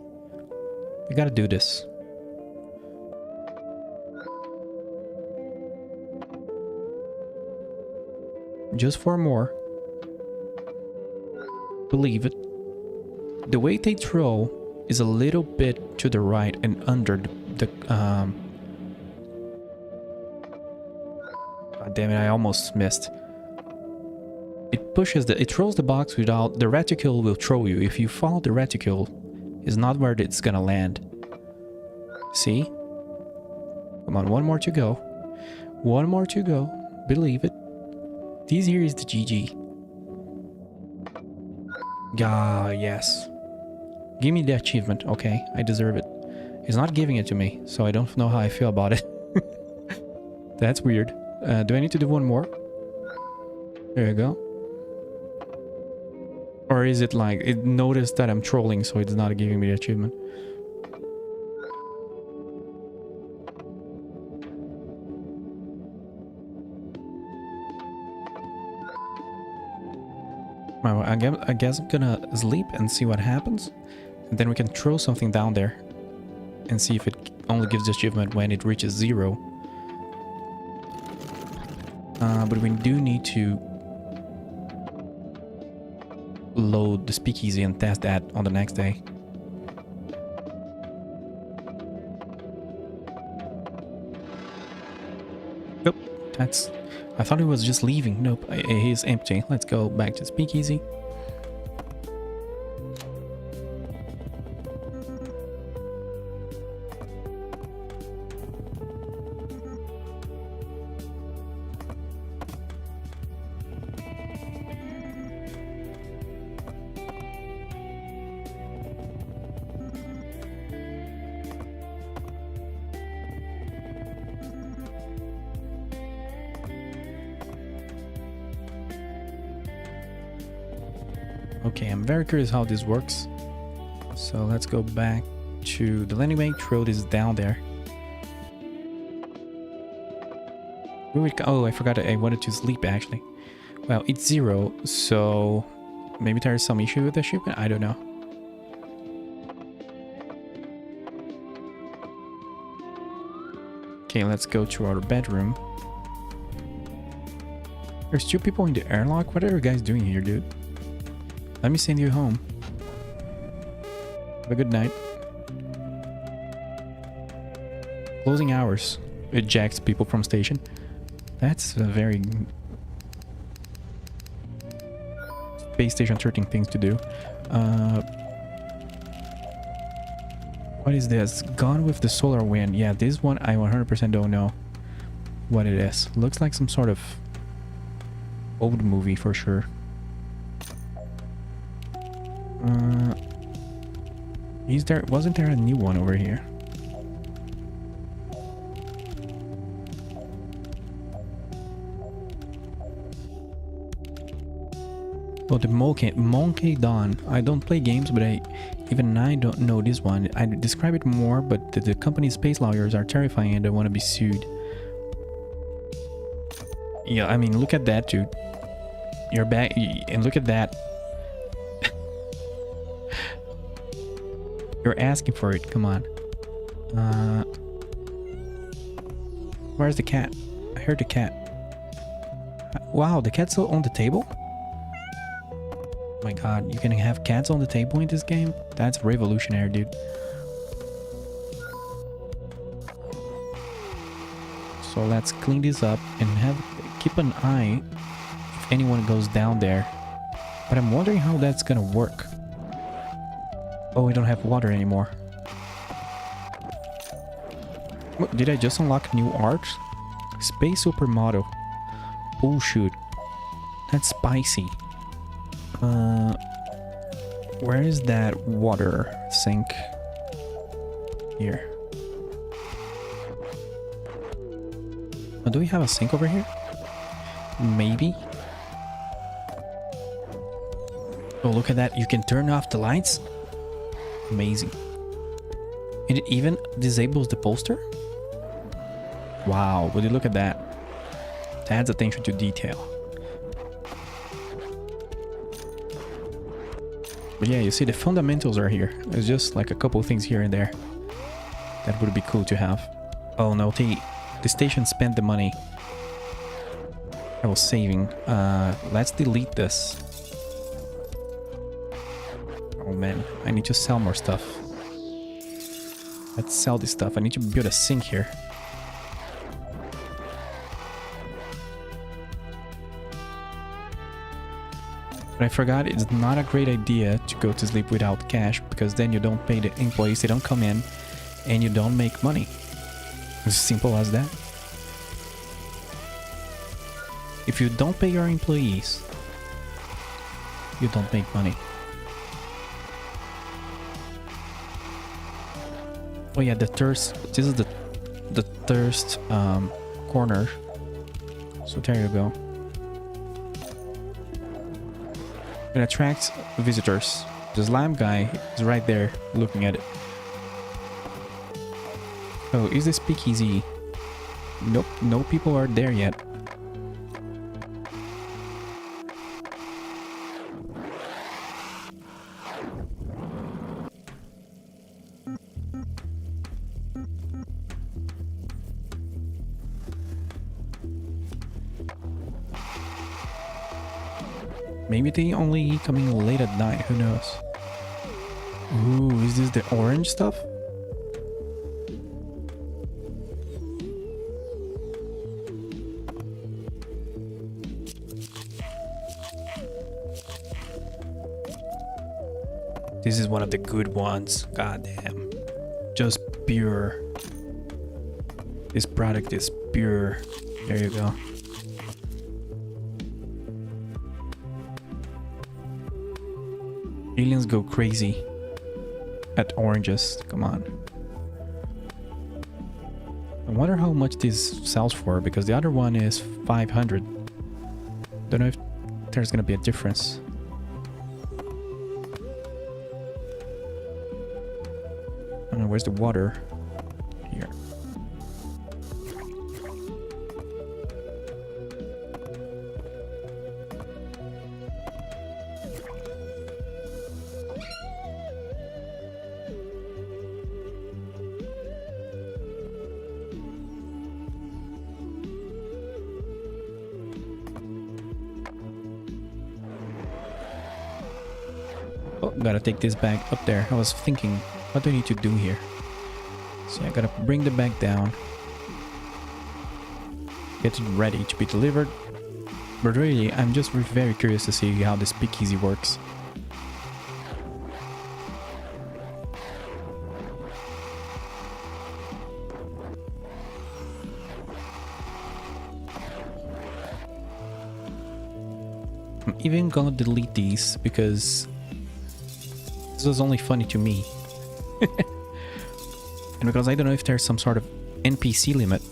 We gotta do this. Just 4 more. Believe it. The way they throw is a little bit to the right and under the God damn it, I almost missed. It throws the box without the reticule will throw you. If you follow the reticule, is not where it's gonna land. See? Come on, 1 more to go. 1 more to go. Believe it. This here is the GG. Yes. Give me the achievement. Okay, I deserve it. It's not giving it to me, so I don't know how I feel about it. That's weird. Do I need to do 1 more? There you go. Or is it like, it noticed that I'm trolling, so it's not giving me the achievement? Well, I guess I'm gonna sleep and see what happens. And then we can throw something down there and see if it only gives the achievement when it reaches 0. But we do need to load the speakeasy and test that on the next day. Nope, I thought he was just leaving. Nope, he's empty. Let's go back to speakeasy. Okay, I'm very curious how this works. So let's go back to the landing bay. Road is down there. Oh, I forgot I wanted to sleep actually. Well, it's 0, so maybe there's some issue with the shipment. I don't know. Okay, let's go to our bedroom. There's 2 people in the airlock. What are you guys doing here, dude? Let me send you home. Have a good night. Closing hours. Ejects people from station. That's a very Space Station 13 things to do. What is this? Gone with the solar wind. Yeah, this one I 100% don't know what it is. Looks like some sort of old movie for sure. Wasn't there a new one over here? Oh, the Monkey Dawn. I don't play games, but even I don't know this one. I describe it more, but the company's space lawyers are terrifying and don't want to be sued. Yeah, I mean, look at that, dude. You're back, and look at that. You're asking for it. Come on. Where's the cat? I heard the cat. Wow, the cat's still on the table? Oh my god, you can have cats on the table in this game? That's revolutionary, dude. So let's clean this up and keep an eye if anyone goes down there. But I'm wondering how that's gonna work. Oh, we don't have water anymore. What, did I just unlock new art? Space Supermodel. Oh shoot. That's spicy. Where is that water sink? Here. Oh, do we have a sink over here? Maybe. Oh, look at that. You can turn off the lights. Amazing. It even disables the poster? Wow, would you look at that? Adds attention to detail. But yeah, you see the fundamentals are here. There's just like a couple of things here and there that would be cool to have. Oh no, the station spent the money I was saving. Let's delete this. Oh man, I need to sell more stuff. Let's sell this stuff. I need to build a sink here. But I forgot it's not a great idea to go to sleep without cash, because then you don't pay the employees, they don't come in, and you don't make money. As simple as that. If you don't pay your employees, you don't make money. Oh yeah, the thirst. This is the thirst corner. So there you go. It attracts visitors. The slime guy is right there looking at it. Oh, is this speakeasy? Nope, no people are there yet. Maybe they only coming late at night, who knows? Ooh, is this the orange stuff? This is one of the good ones. God damn. Just pure. This product is pure. There you go. Aliens go crazy at oranges. Come on. I wonder how much this sells for, because the other one is 500. Don't know if there's gonna be a difference. Where's the water? Here. Oh, gotta take this bag up there. I was thinking, what do I need to do here? So I gotta bring the bag down. Get it ready to be delivered. But really, I'm just very curious to see how this speakeasy works. I'm even gonna delete these because this was only funny to me. And because I don't know if there's some sort of NPC limit.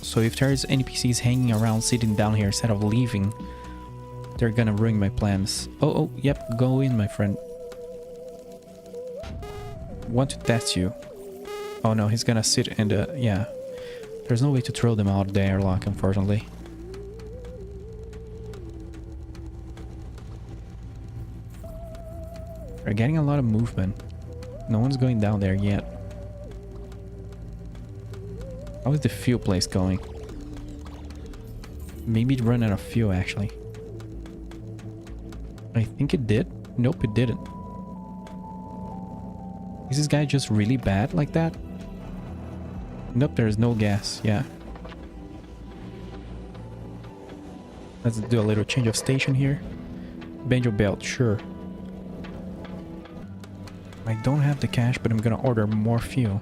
So if there's NPCs hanging around sitting down here instead of leaving, they're gonna ruin my plans. Oh, yep, go in, my friend. Want to test you. Oh no, he's gonna sit in the... yeah. There's no way to throw them out of the airlock, unfortunately. We're getting a lot of movement. No one's going down there yet. How is the fuel place going? Maybe it ran out of fuel, actually. I think it did. Nope, it didn't. Is this guy just really bad like that? Nope, there's no gas. Yeah. Let's do a little change of station here. Banjo belt, sure. I don't have the cash, but I'm gonna order more fuel.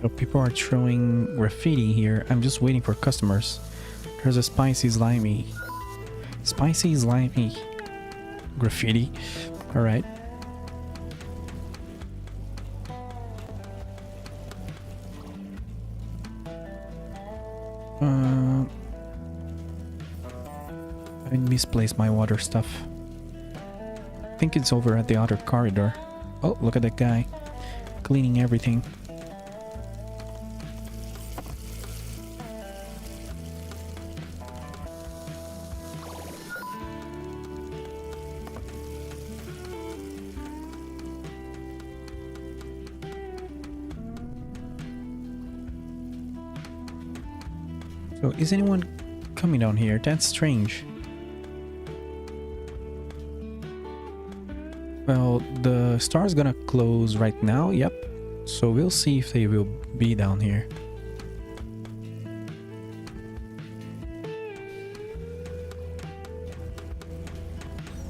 So people are throwing graffiti here. I'm just waiting for customers. There's a spicy slimy graffiti. All right. I misplaced my water stuff. I think it's over at the other corridor. Oh, look at that guy cleaning everything. So is anyone coming down here? That's strange. Well, the store is gonna close right now, yep. So we'll see if they will be down here.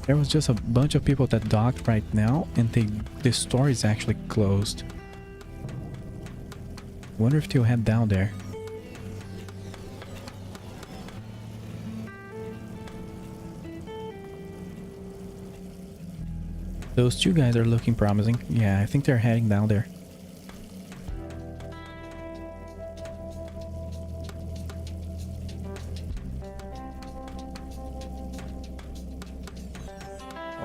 There was just a bunch of people that docked right now, and the store is actually closed. Wonder if they'll head down there. Those two guys are looking promising. Yeah, I think they're heading down there.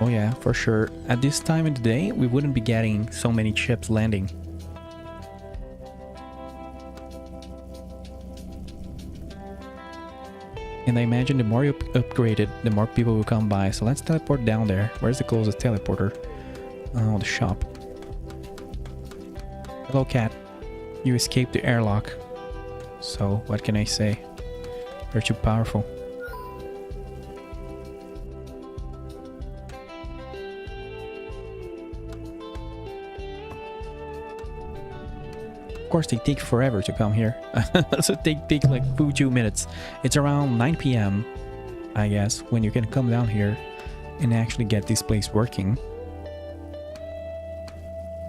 Oh yeah, for sure. At this time of the day, we wouldn't be getting so many ships landing. And I imagine the more you upgrade it, the more people will come by. So let's teleport down there. Where's the closest teleporter? Oh, the shop. Hello, cat. You escaped the airlock. So, what can I say? You're too powerful. Of course, they take forever to come here. So they take like 2 minutes. It's around 9 p.m. I guess, when you can come down here and actually get this place working.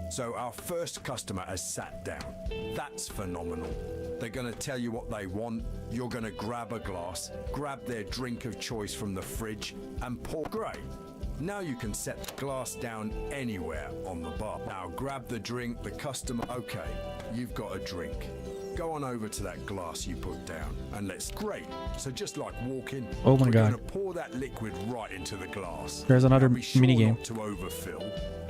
So our first customer has sat down. That's phenomenal. They're gonna tell you what they want. You're gonna grab a glass, grab their drink of choice from the fridge and pour. Great. Now you can set the glass down anywhere on the bar. Now grab the drink, the customer. Okay, you've got a drink. Go on over to that glass you put down and let's. Great. So just like walking. Oh my we're God. Gonna pour that liquid right into the glass. There's another Now be sure mini game. not to overfill,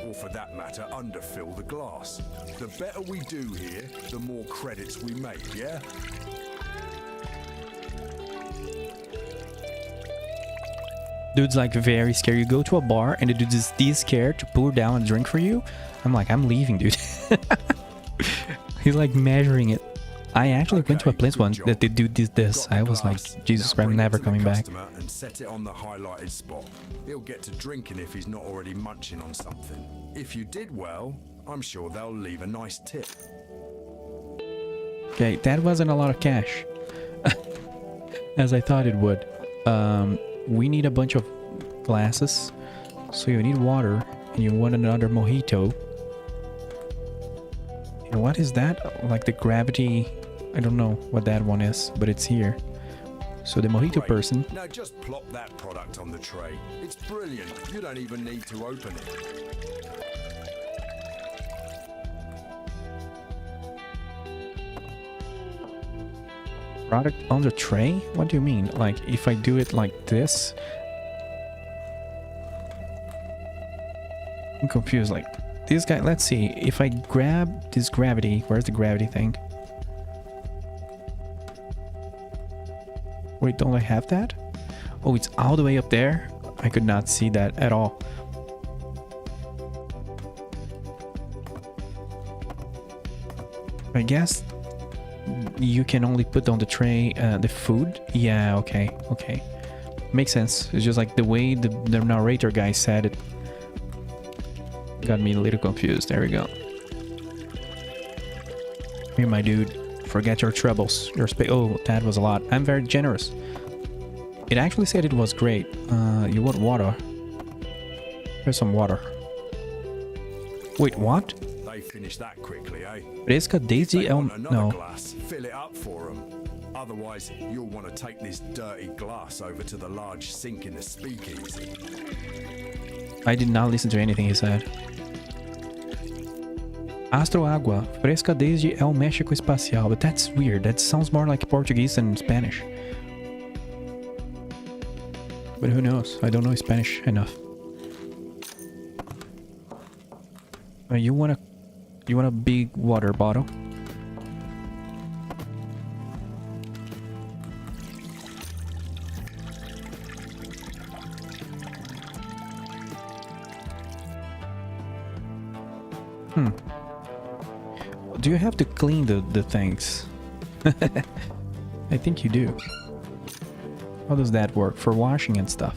or for that matter, underfill the glass. The better we do here, the more credits we make. Yeah. Dude's like very scared. You go to a bar and the dude is this scared to pour down a drink for you. I'm like, I'm leaving, dude. He's like measuring it. I actually went to a place once that the dude did this. I was like, Jesus Christ, I'm never coming back. And set it on the highlighted spot. He'll get to drinking if he's not already munching on something. If you did well, I'm sure they'll leave a nice tip. Okay, that wasn't a lot of cash. As I thought it would. We need a bunch of glasses. So you need water and you want another mojito. And what is that? Like the gravity, I don't know what that one is, but it's here. So the mojito Great. person. Now just plop that product on the tray. It's brilliant. You don't even need to open it. Product on the tray? What do you mean? Like if I do it like this? I'm confused. Like this guy, let's see. If I grab this gravity, where's the gravity thing? Wait, don't I have that? Oh, it's all the way up there? I could not see that at all. I guess you can only put on the tray the food. Yeah, okay, okay. Makes sense. It's just like the way the narrator guy said it. Got me a little confused. There we go. Here, my dude. Forget your troubles. Your space. Oh, that was a lot. I'm very generous. It actually said it was great. You want water? Here's some water. Wait, what? They finish that quickly, eh? Fresca Daisy They El... want another No. glass. Fill it up for them. Otherwise, you'll want to take this dirty glass over to the large sink in the speakeasy. I did not listen to anything he said. Astro Agua, fresca desde El México Espacial. But that's weird. That sounds more like Portuguese than Spanish. But who knows? I don't know Spanish enough. You want a big water bottle? Do you have to clean the things? I think you do. How does that work for washing and stuff?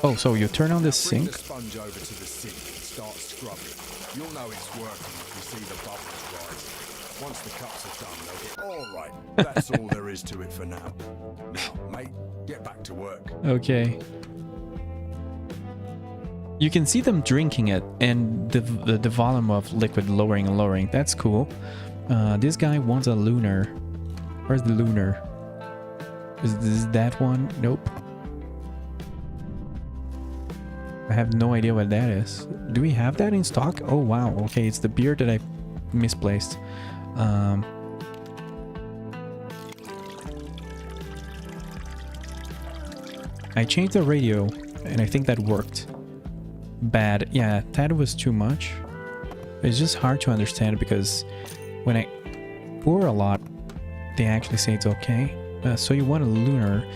Oh, so you turn on the Bring sink? the sponge over to the sink and start scrubbing. You'll know it's working if you see the bubbles rise. Once the cups are done, they'll get... All right, that's all there is to it for now. Now, mate, get back to work. Okay. You can see them drinking it and the volume of liquid lowering and lowering. That's cool. This guy wants a lunar. Where's the lunar? Is this that one? Nope. I have no idea what that is. Do we have that in stock? Oh wow, okay, it's the beer that I misplaced. I changed the radio and I think that worked. Bad. Yeah, that was too much. It's just hard to understand because when I pour a lot, they actually say it's okay. So you want a lunar.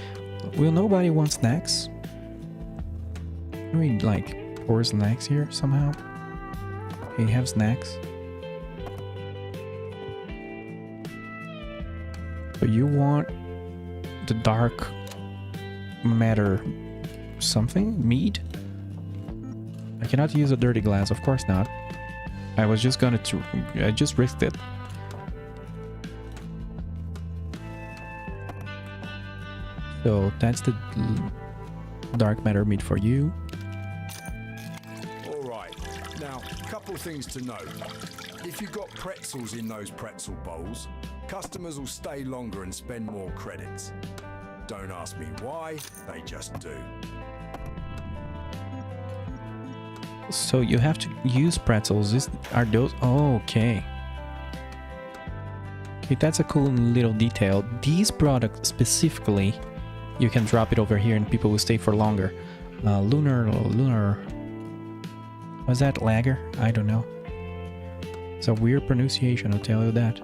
Will nobody want snacks? Can we like pour snacks here somehow? Hey, have snacks. But you want the dark matter something? Mead? I cannot use a dirty glass, of course not. I was just gonna I just risked it. So that's the dark matter meat for you. All right. Now, couple things to note. If you've got pretzels in those pretzel bowls, customers will stay longer and spend more credits. Don't ask me why, they just do. So you have to use pretzels. Are those... Oh, okay. Okay, that's a cool little detail. These products specifically, you can drop it over here and people will stay for longer. Lunar... Was that lager? I don't know. It's a weird pronunciation, I'll tell you that.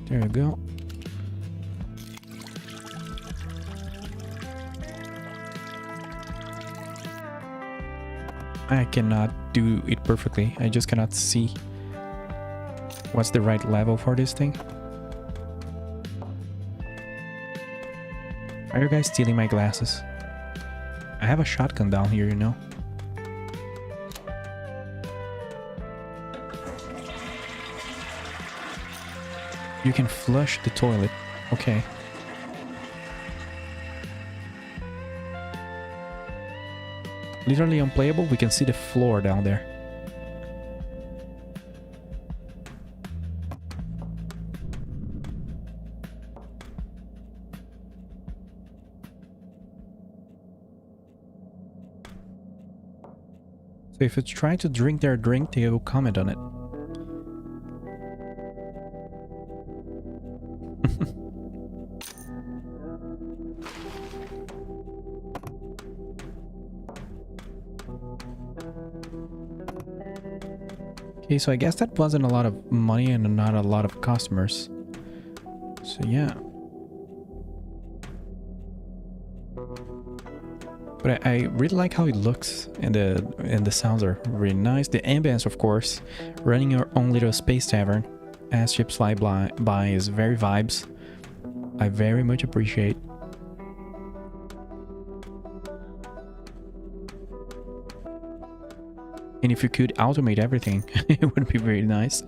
There you go. I cannot do it perfectly. I just cannot see what's the right level for this thing. Are you guys stealing my glasses? I have a shotgun down here, you know. You can flush the toilet. Okay. Literally unplayable. We can see the floor down there. So if you try to drink their drink, they will comment on it. Okay, so I guess that wasn't a lot of money and not a lot of customers. So yeah. But I really like how it looks, and the sounds are really nice. The ambience, of course, running your own little space tavern as ships fly by is very vibes. I very much appreciate. And if you could automate everything, it would be very nice.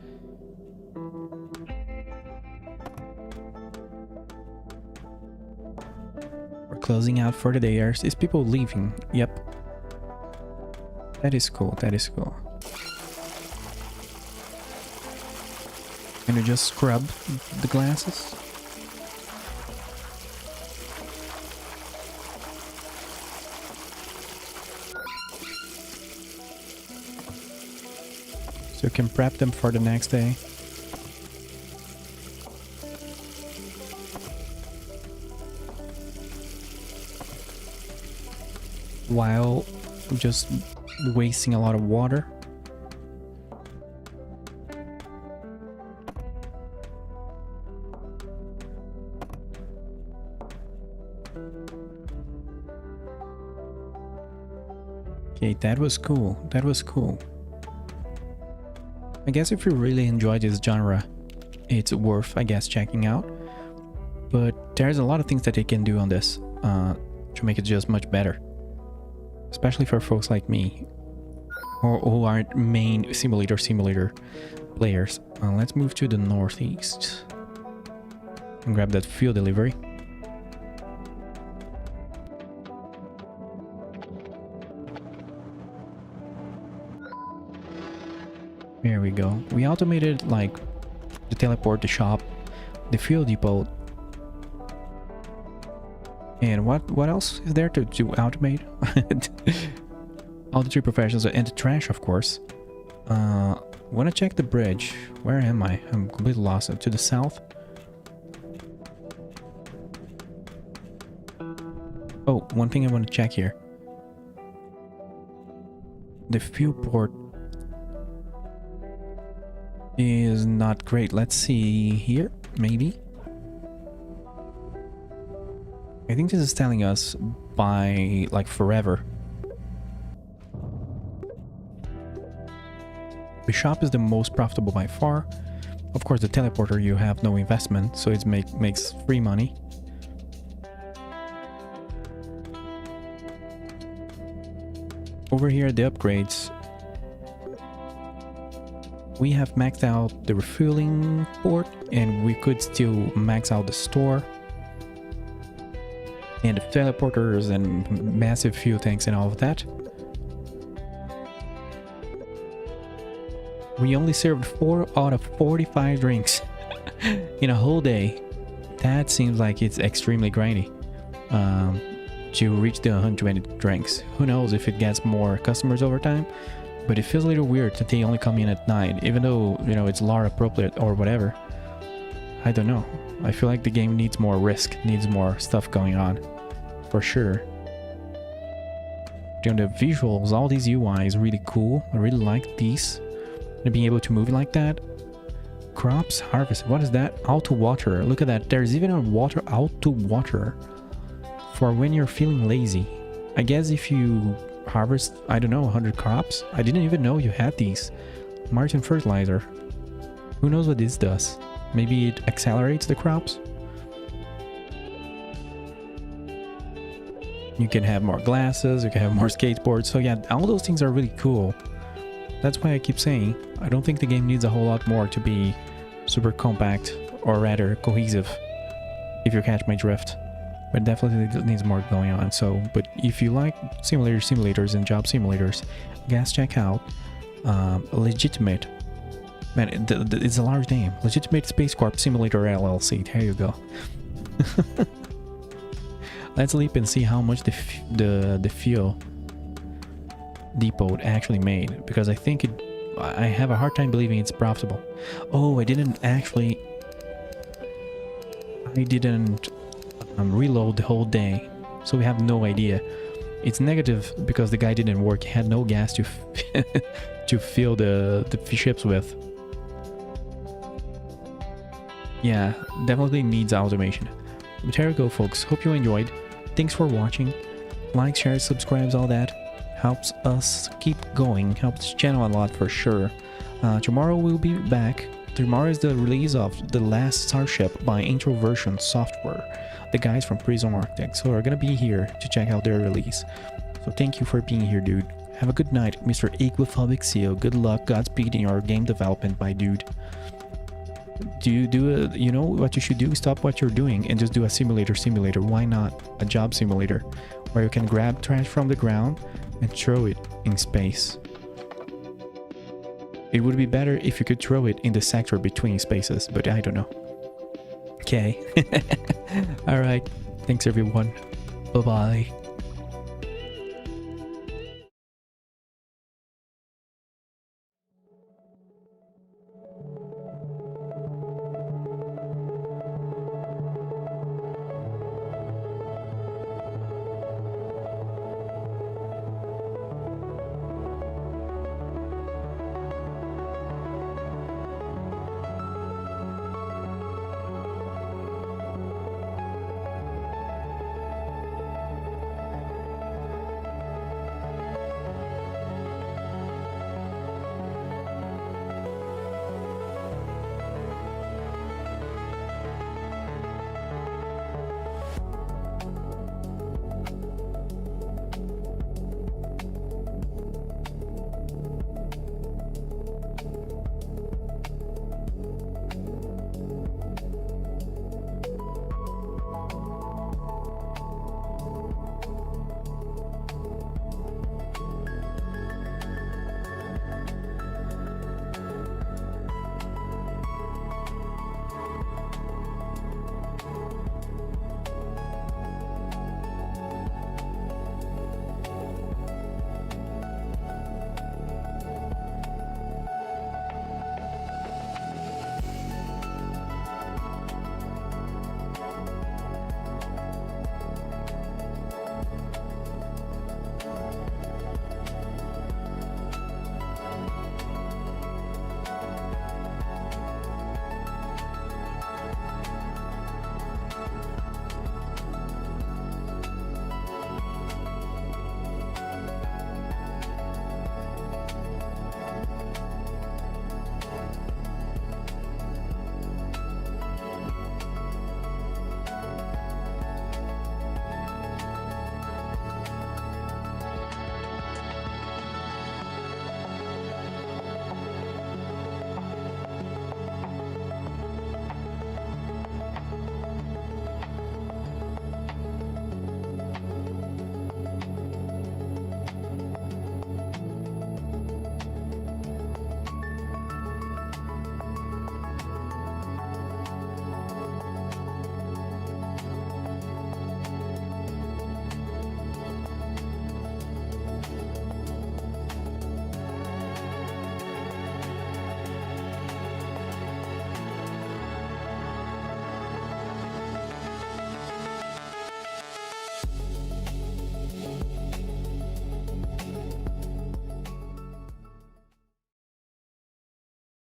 We're closing out for the day. Is people leaving? Yep. That is cool. That is cool. Can you just scrub the glasses? So you can prep them for the next day. While just wasting a lot of water. Okay, that was cool. That was cool. I guess if you really enjoy this genre, it's worth, I guess, checking out. But there's a lot of things that they can do on this to make it just much better. Especially for folks like me, or who aren't main simulator players. Let's move to the northeast and grab that fuel delivery. There we go. We automated like the teleport, the shop, the fuel depot. And what else is there to automate? All the three professions and the trash, of course. Wanna check the bridge. Where am I? I'm completely lost. To the south. Oh, one thing I want to check here. The fuel port is not great. Let's see here, maybe. I think this is telling us by like forever. The shop is the most profitable by far. Of course, the teleporter, you have no investment, so it makes free money. Over here, the upgrades. We have maxed out the refueling port, and we could still max out the store. And the teleporters and massive fuel tanks and all of that. We only served 4 out of 45 drinks in a whole day. That seems like it's extremely grindy. to reach the 120 drinks. Who knows if it gets more customers over time, but it feels a little weird that they only come in at 9, even though, you know, it's lore appropriate or whatever. I don't know. I feel like the game needs more risk, needs more stuff going on, for sure. You know, the visuals, all these UI is really cool. I really like these. And being able to move it like that. Crops harvest. What is that? Auto water. Look at that. There's even a water auto water for when you're feeling lazy. I guess if you harvest, I don't know, 100 crops. I didn't even know you had these. Martin fertilizer. Who knows what this does? Maybe it accelerates the crops. You can have more glasses, you can have more skateboards. So yeah, all those things are really cool. That's why I keep saying, I don't think the game needs a whole lot more to be super compact, or rather cohesive, if you catch my drift. But definitely needs more going on. So, but if you like simulators and job simulators, guys, check out Legitimate. Man, it's a large name. Legitimate Space Corp Simulator LLC. There you go. Let's leap and see how much the fuel depot actually made, because I think I have a hard time believing it's profitable. Oh, I didn't reload the whole day, so we have no idea. It's negative because the guy didn't work. He had no gas to to fill the ships with. Yeah, definitely needs automation. But there you go, folks. Hope you enjoyed. Thanks for watching. Like, share, subscribe, all that helps us keep going, helps the channel a lot for sure. Tomorrow we'll be back. Tomorrow is the release of The Last Starship by Introversion Software, the guys from Prison Architect. So we're gonna be here to check out their release. So thank you for being here, dude. Have a good night, Mr. Aquaphobic CEO. Good luck, Godspeed in your game development, my dude. You know what you should do? Stop what you're doing and just do a simulator. Why not a job simulator where you can grab trash from the ground and throw it in space? It would be better if you could throw it in the sector between spaces, but I don't know. Okay. All right. Thanks everyone. Bye-bye.